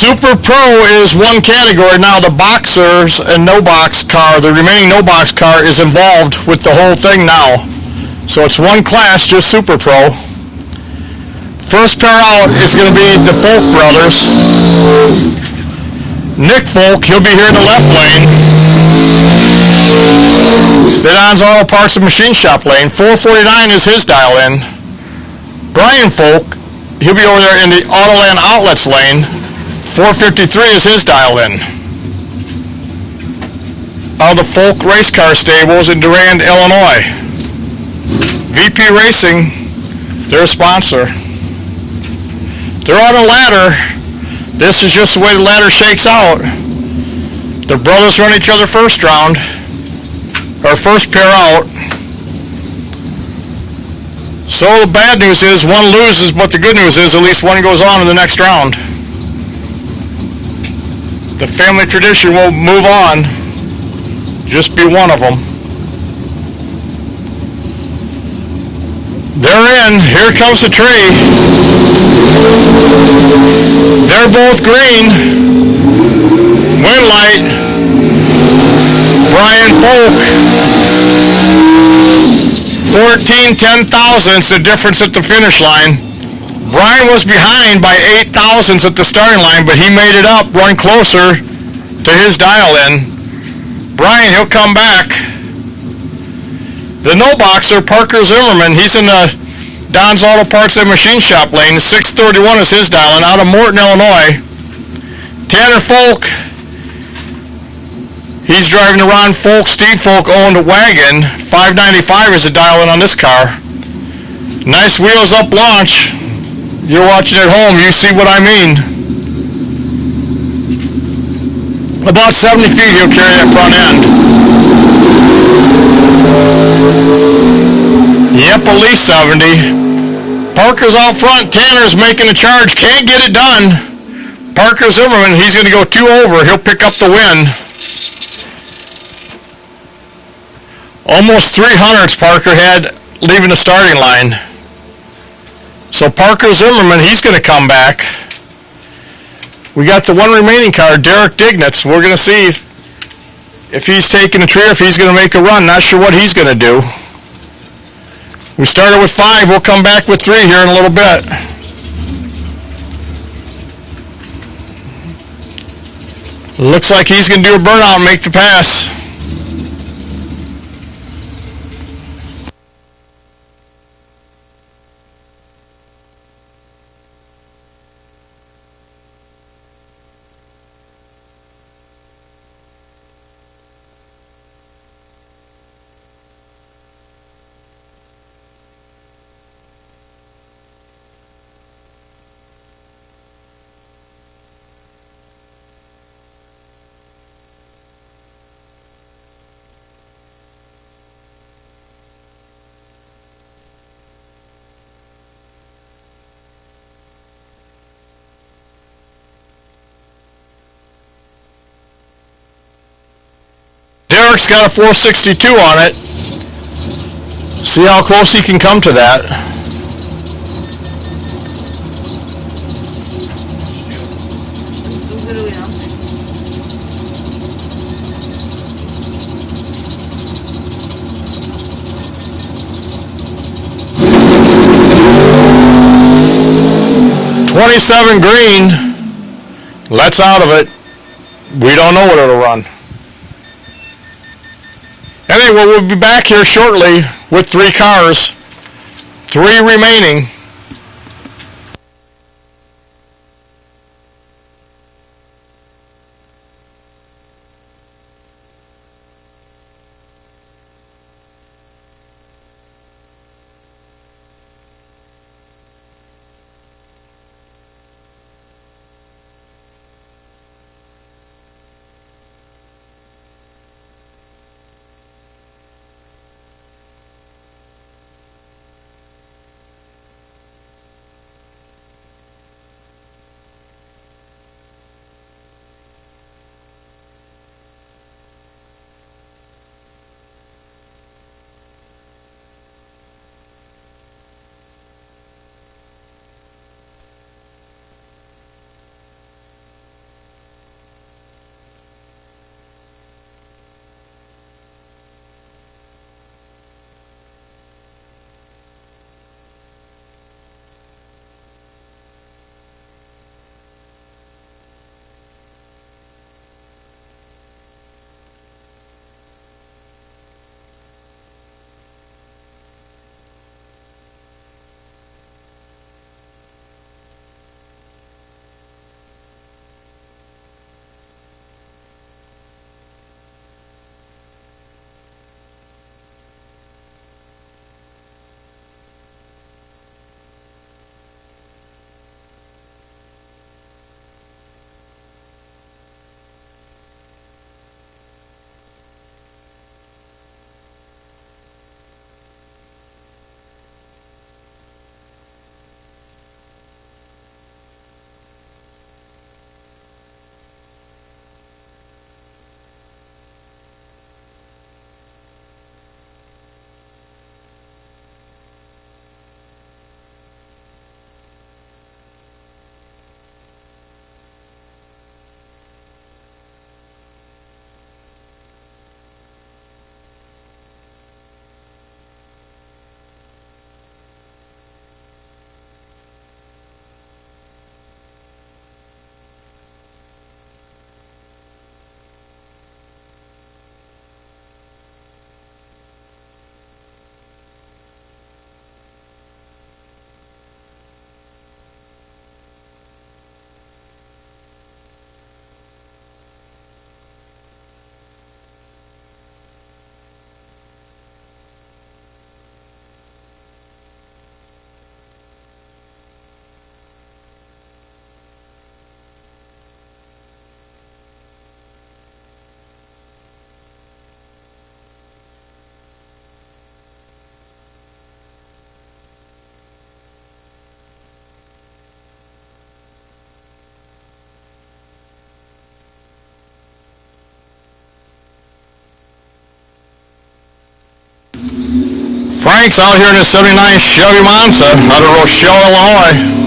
Super Pro is one category. Now the boxers and no box car, the remaining no box car is involved with the whole thing now. So it's one class, just Super Pro. First pair out is going to be the Folk brothers. Nick Folk, he'll be here in the left lane. Don's Auto Parts and Machine Shop lane. 449 is his dial in. Brian Folk, he'll be over there in the Autoland Outlets lane. 453 is his dial in. Out of the Folk Race Car Stables in Durand, Illinois. VP Racing, their sponsor. They're on a ladder. This is just the way the ladder shakes out. The brothers run each other first round, or first pair out. So the bad news is one loses, but the good news is at least one goes on in the next round. The family tradition will move on. Just be one of them. They're in. Here comes the tree. They're both green. Wind light. Brian Folk. 14 10,000ths the difference at the finish line. Brian was behind by 8 thousandths at the starting line, but he made it up, run closer to his dial-in. Brian, he'll come back. The no boxer, Parker Zimmerman, he's in the Don's Auto Parts and Machine Shop lane. 631 is his dial-in, out of Morton, Illinois. Tanner Folk, he's driving the Ron Folk, Steve Folk owned wagon. 595 is the dial-in on this car. Nice wheels up launch. You're watching at home, you see what I mean. About 70 feet he'll carry that front end. Yep, at least 70. Parker's out front, Tanner's making a charge, can't get it done. Parker Zimmerman, he's going to go 2 over, he'll pick up the win. Almost 300s Parker had leaving the starting line. So Parker Zimmerman, he's going to come back. We got the one remaining car, Derek Dignitz. We're going to see if he's taking a tree or if he's going to make a run. Not sure what he's going to do. We started with 5. We'll come back with 3 here in a little bit. Looks like he's going to do a burnout and make the pass. Derek's got a 462 on it. See how close he can come to that. Literally nothing. .27 green. Let's out of it. We don't know what it'll run. Anyway, we'll be back here shortly with 3 cars. 3 remaining. Frank's out here in his 79 Chevy Monza out of Rochelle, Illinois.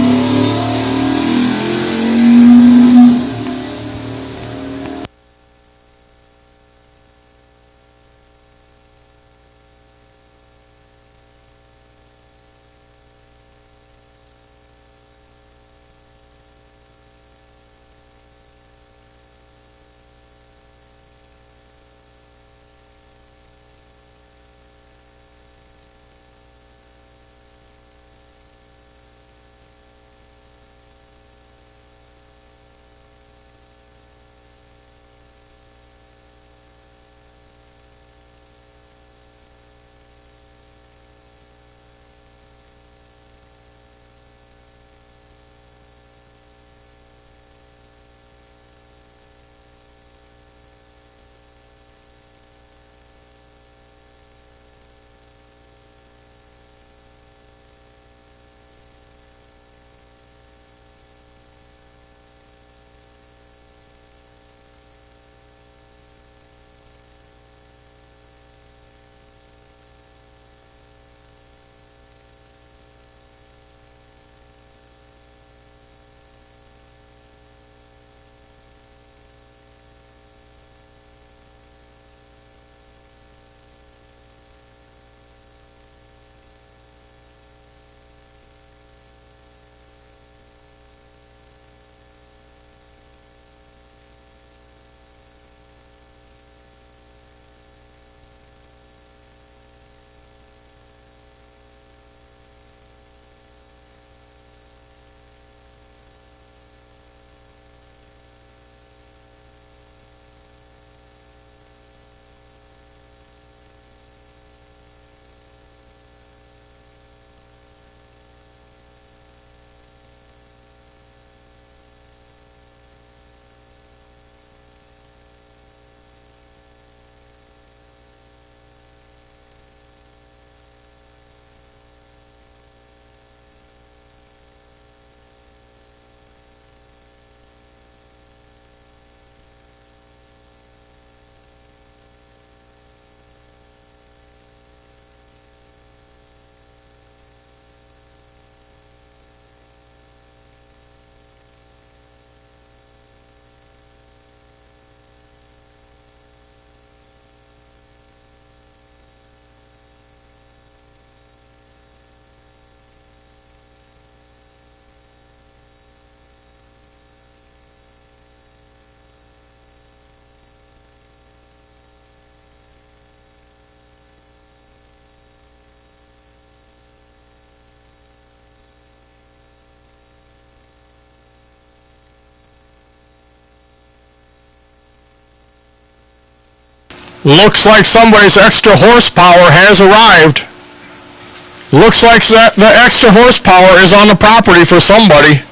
Looks like somebody's extra horsepower has arrived. Looks like that the extra horsepower is on the property for somebody.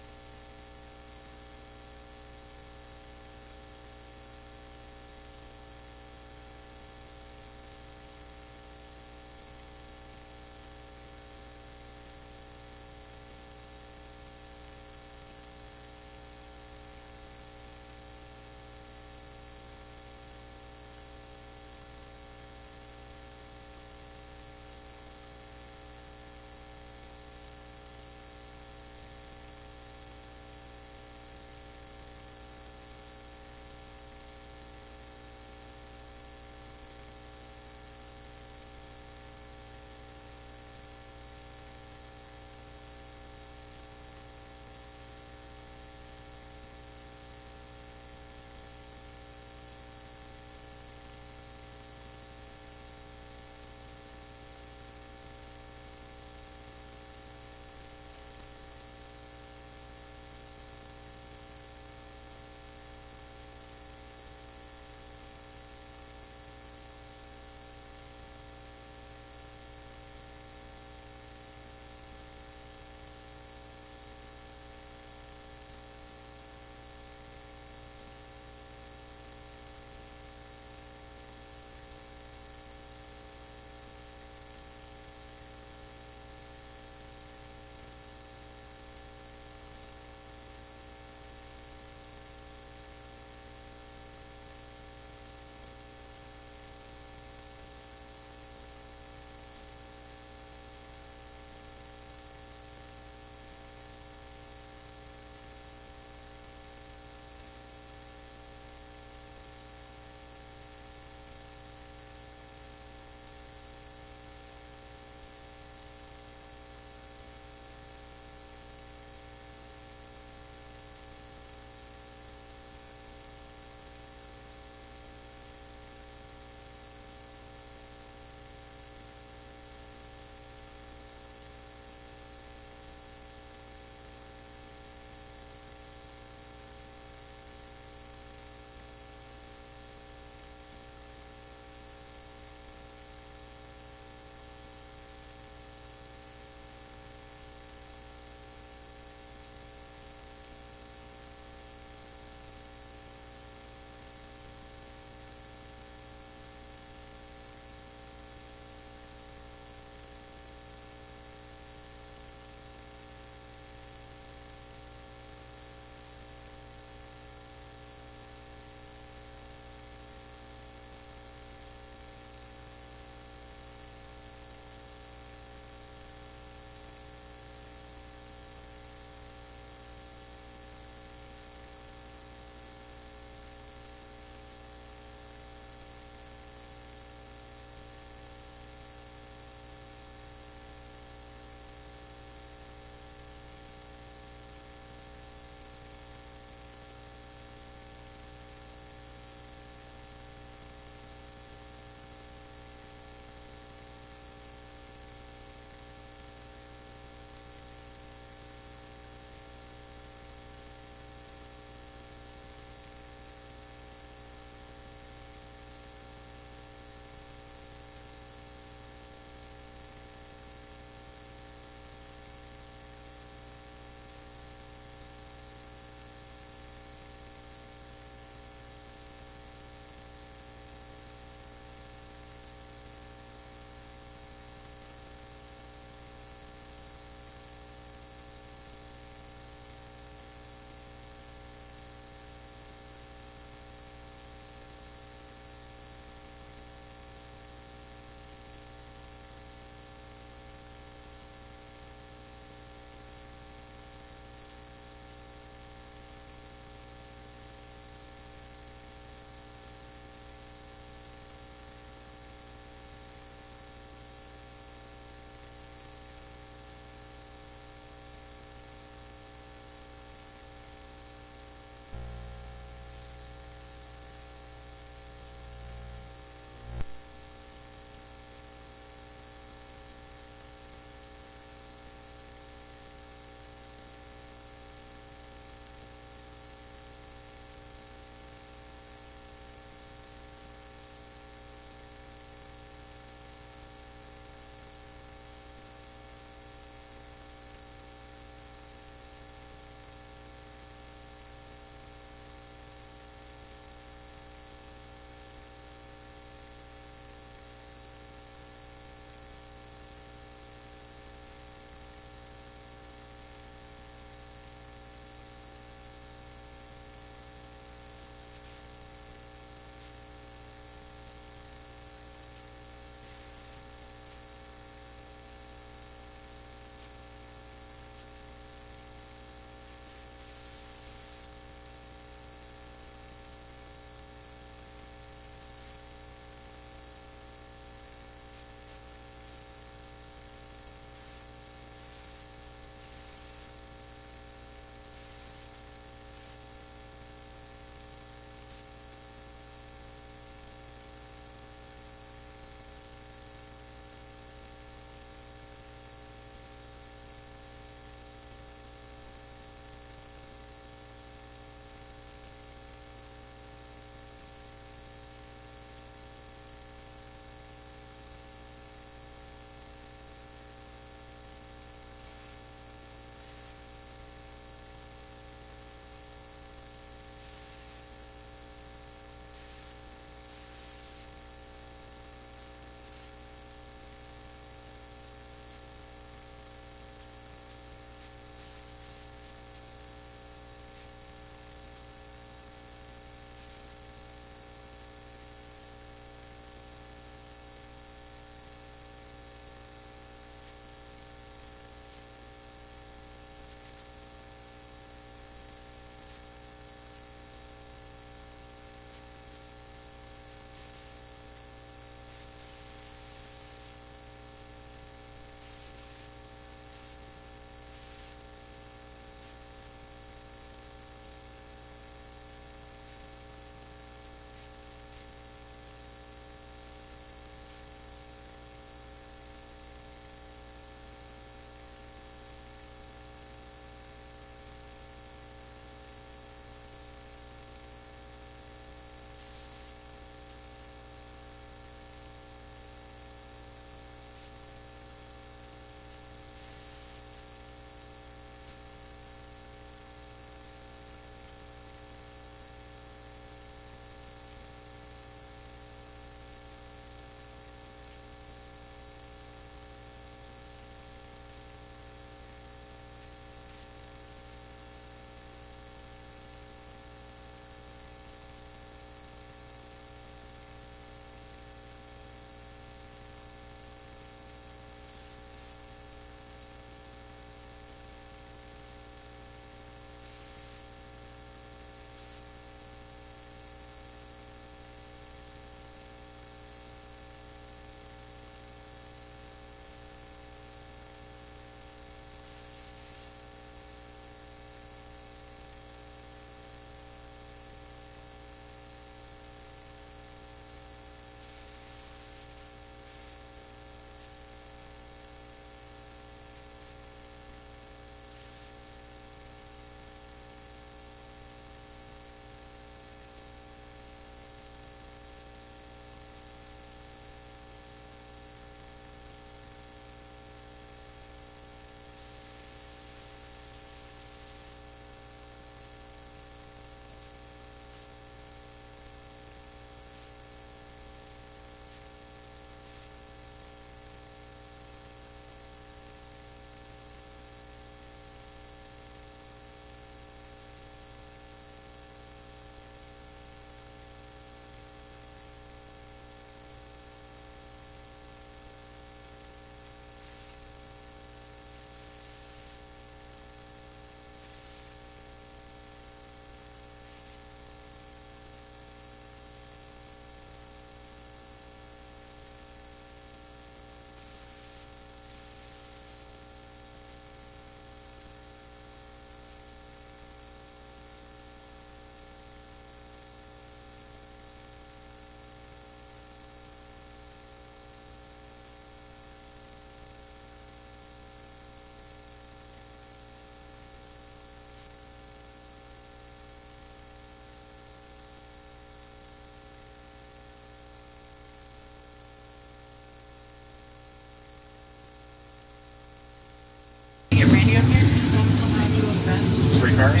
cars.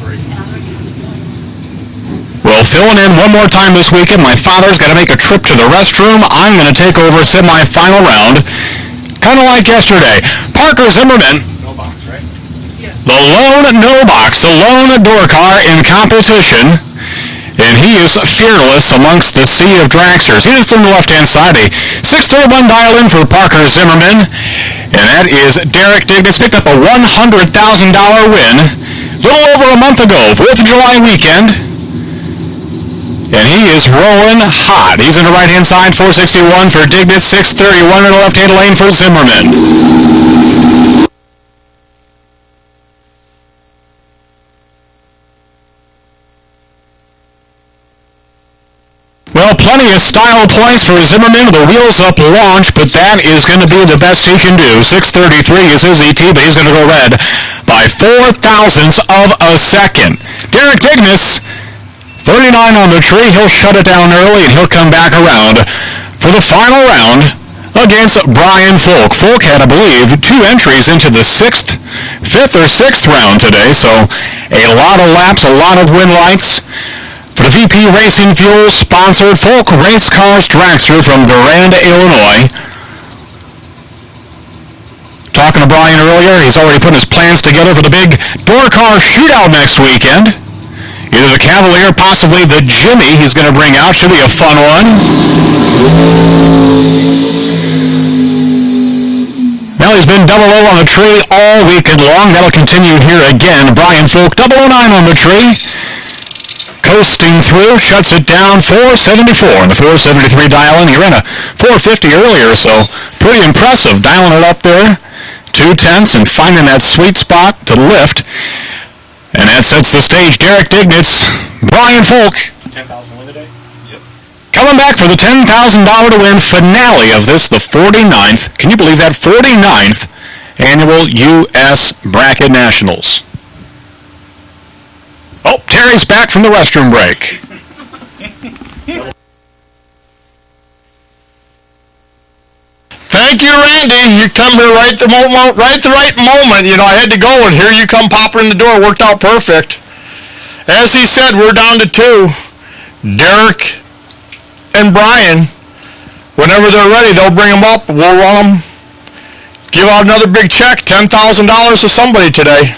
Three. Well, filling in one more time this weekend, my father's got to make a trip to the restroom. I'm going to take over semi-final round, kind of like yesterday. Parker Zimmerman, No box, right? the lone no box, the lone door car in competition, and he is fearless amongst the sea of dragsters. He is on the left-hand side, a 631 dial-in for Parker Zimmerman, and that is Derek Dignitz. Picked up a $100,000 win a little over a month ago, 4th of July weekend. And he is rolling hot. He's in the right-hand side, 461 for Dignitz, 631 in the left-hand lane for Zimmerman. Well, plenty of style points for Zimmerman with a wheels-up launch, but that is going to be the best he can do. 633 is his ET, but he's going to go red by 4 thousandths of a second. Derek Dignitz, 39 on the tree. He'll shut it down early, and he'll come back around for the final round against Brian Folk. Folk had, I believe, 2 entries into the 5th or 6th round today, so a lot of laps, a lot of win lights. For the VP Racing Fuel sponsored Folk Race Cars Dragster from Durand, Illinois. Talking to Brian earlier, he's already putting his plans together for the big door car shootout next weekend. Either the Cavalier, possibly the Jimmy he's going to bring out. Should be a fun one. Well, he's been 00 on the tree all weekend long. That'll continue here again. Brian Folk, 009 on the tree. Coasting through, shuts it down, 474 on the 473 dial-in. He ran a 450 earlier, so pretty impressive. Dialing it up there, 2/10 and finding that sweet spot to lift. And that sets the stage. Derek Dignitz, Brian Folk. 10,000 win today? Yep. Coming back for the $10,000 to win finale of this, the 49th, can you believe that, 49th annual U.S. Bracket Nationals. Oh, Terry's back from the restroom break. Thank you, Randy. You come here right the right moment. You know, I had to go, and here you come popping in the door. Worked out perfect. As he said, we're down to 2. Derek and Brian. Whenever they're ready, they'll bring them up. We'll run them. Give out another big check, $10,000 to somebody today.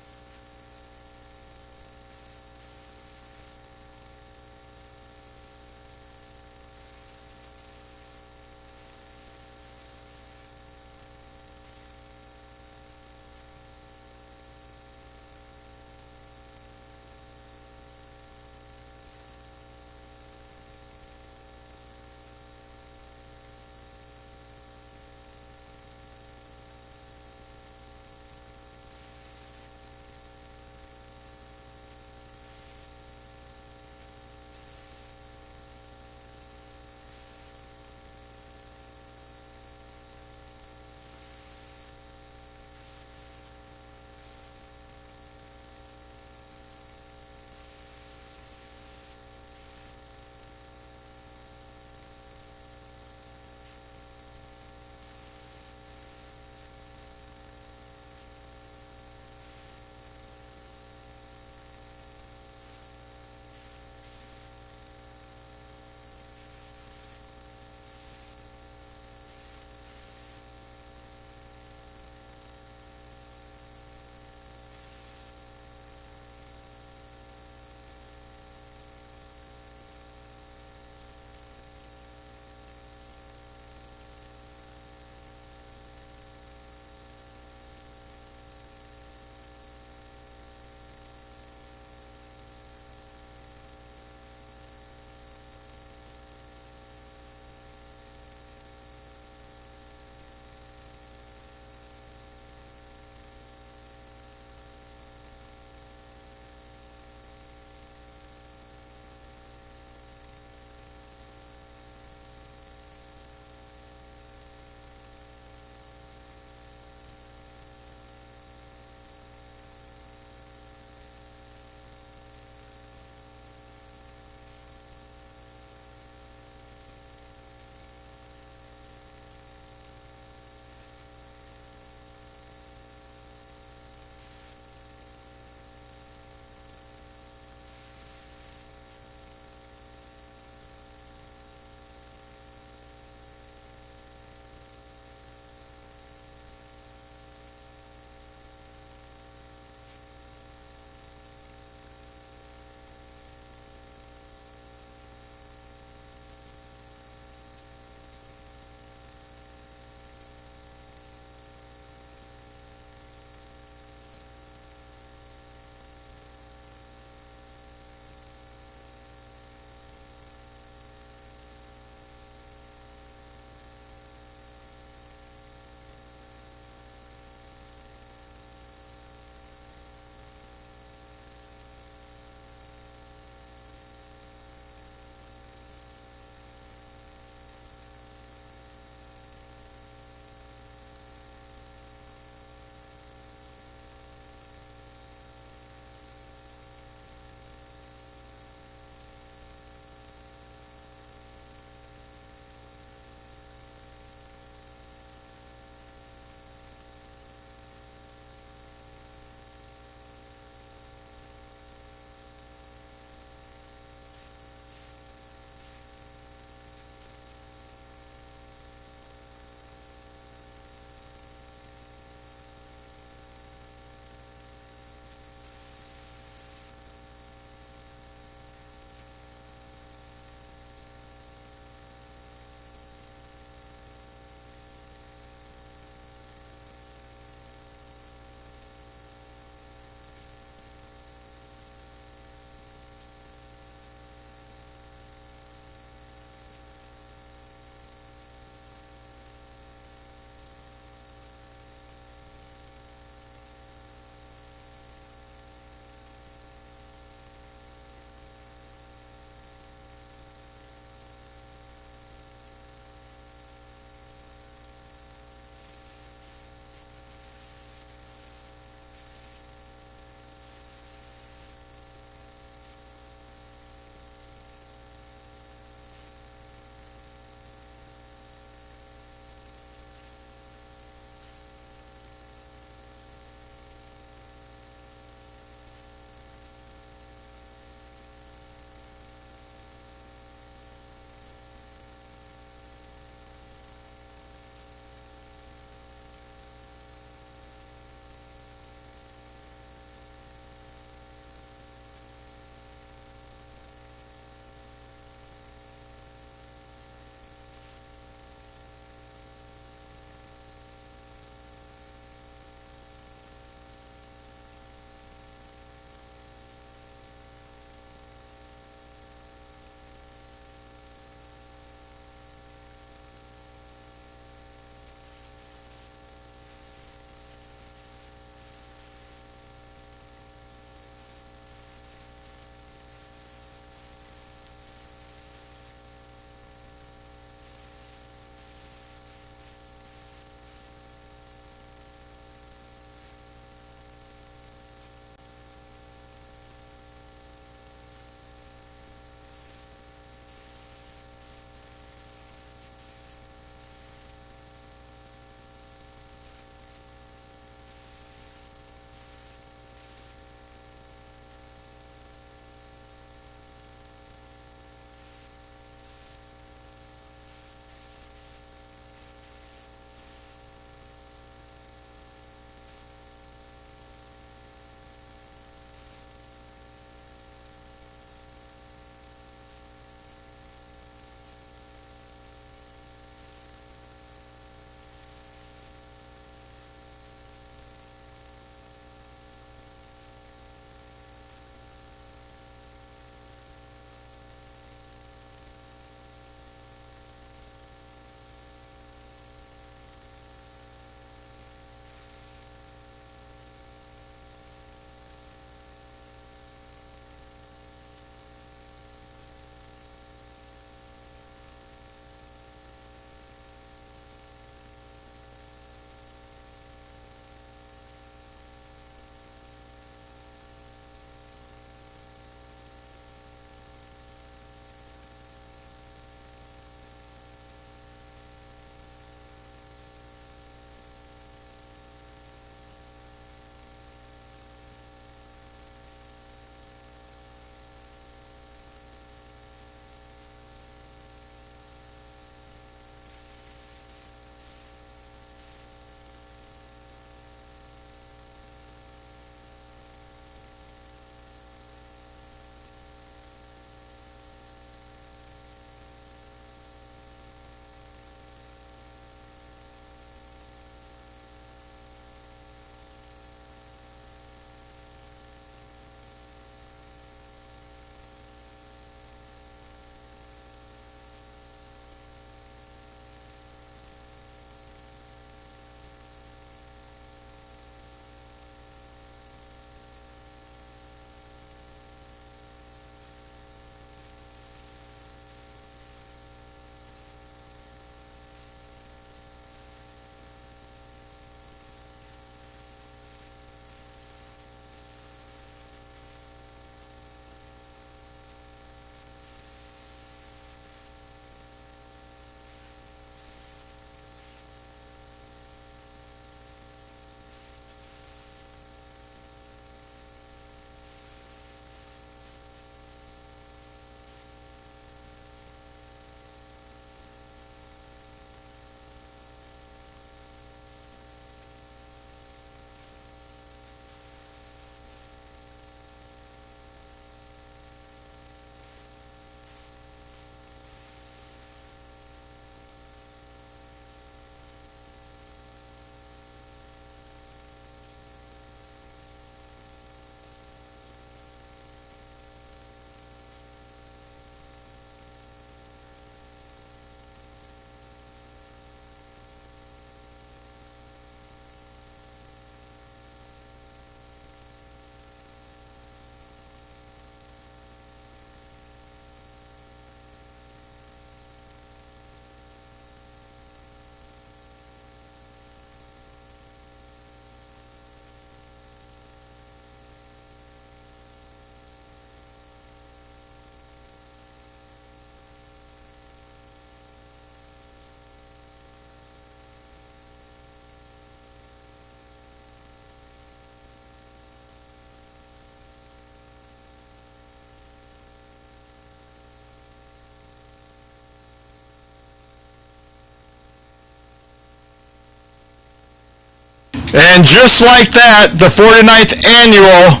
And just like that, the 49th annual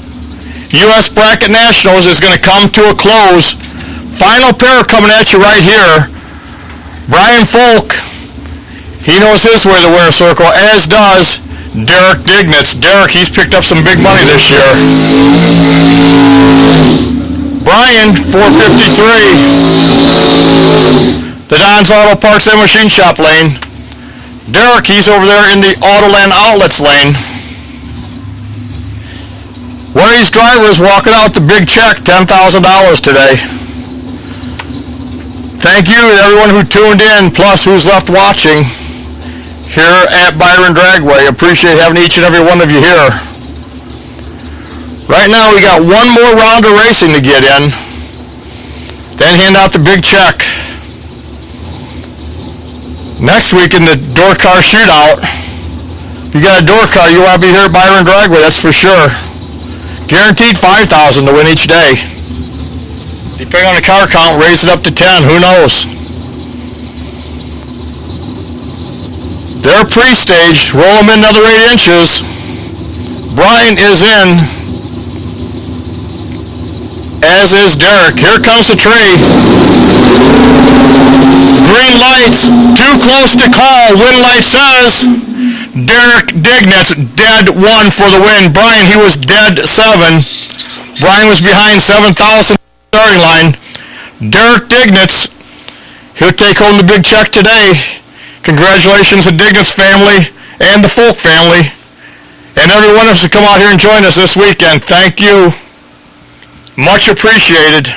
U.S. Bracket Nationals is going to come to a close. Final pair coming at you right here. Brian Folk, he knows his way to wear a circle, as does Derek Dignitz. Derek, he's picked up some big money this year. Brian, 453. The Don's Auto Parts and Machine Shop lane. Derek, he's over there in the Autoland Outlets lane. One of these drivers walking out the big check, $10,000 today. Thank you to everyone who tuned in, plus who's left watching here at Byron Dragway. Appreciate having each and every one of you here. Right now we got one more round of racing to get in, then hand out the big check. Next week in the door car shootout, if you got a door car, you want to be here at Byron Dragway, that's for sure. Guaranteed $5,000 to win each day. Depending on the car count, raise it up to 10, who knows? They're pre-staged, roll them in another 8 inches. Brian is in, as is Derek. Here comes the tree. Green lights, too close to call. Win light says Derek Dignitz, dead 1 for the win. Brian, he was dead 7. Brian was behind 7,000 starting line. Derek Dignitz, he'll take home the big check today. Congratulations to Dignitz family and the Folk family. And everyone else to come out here and join us this weekend. Thank you. Much appreciated.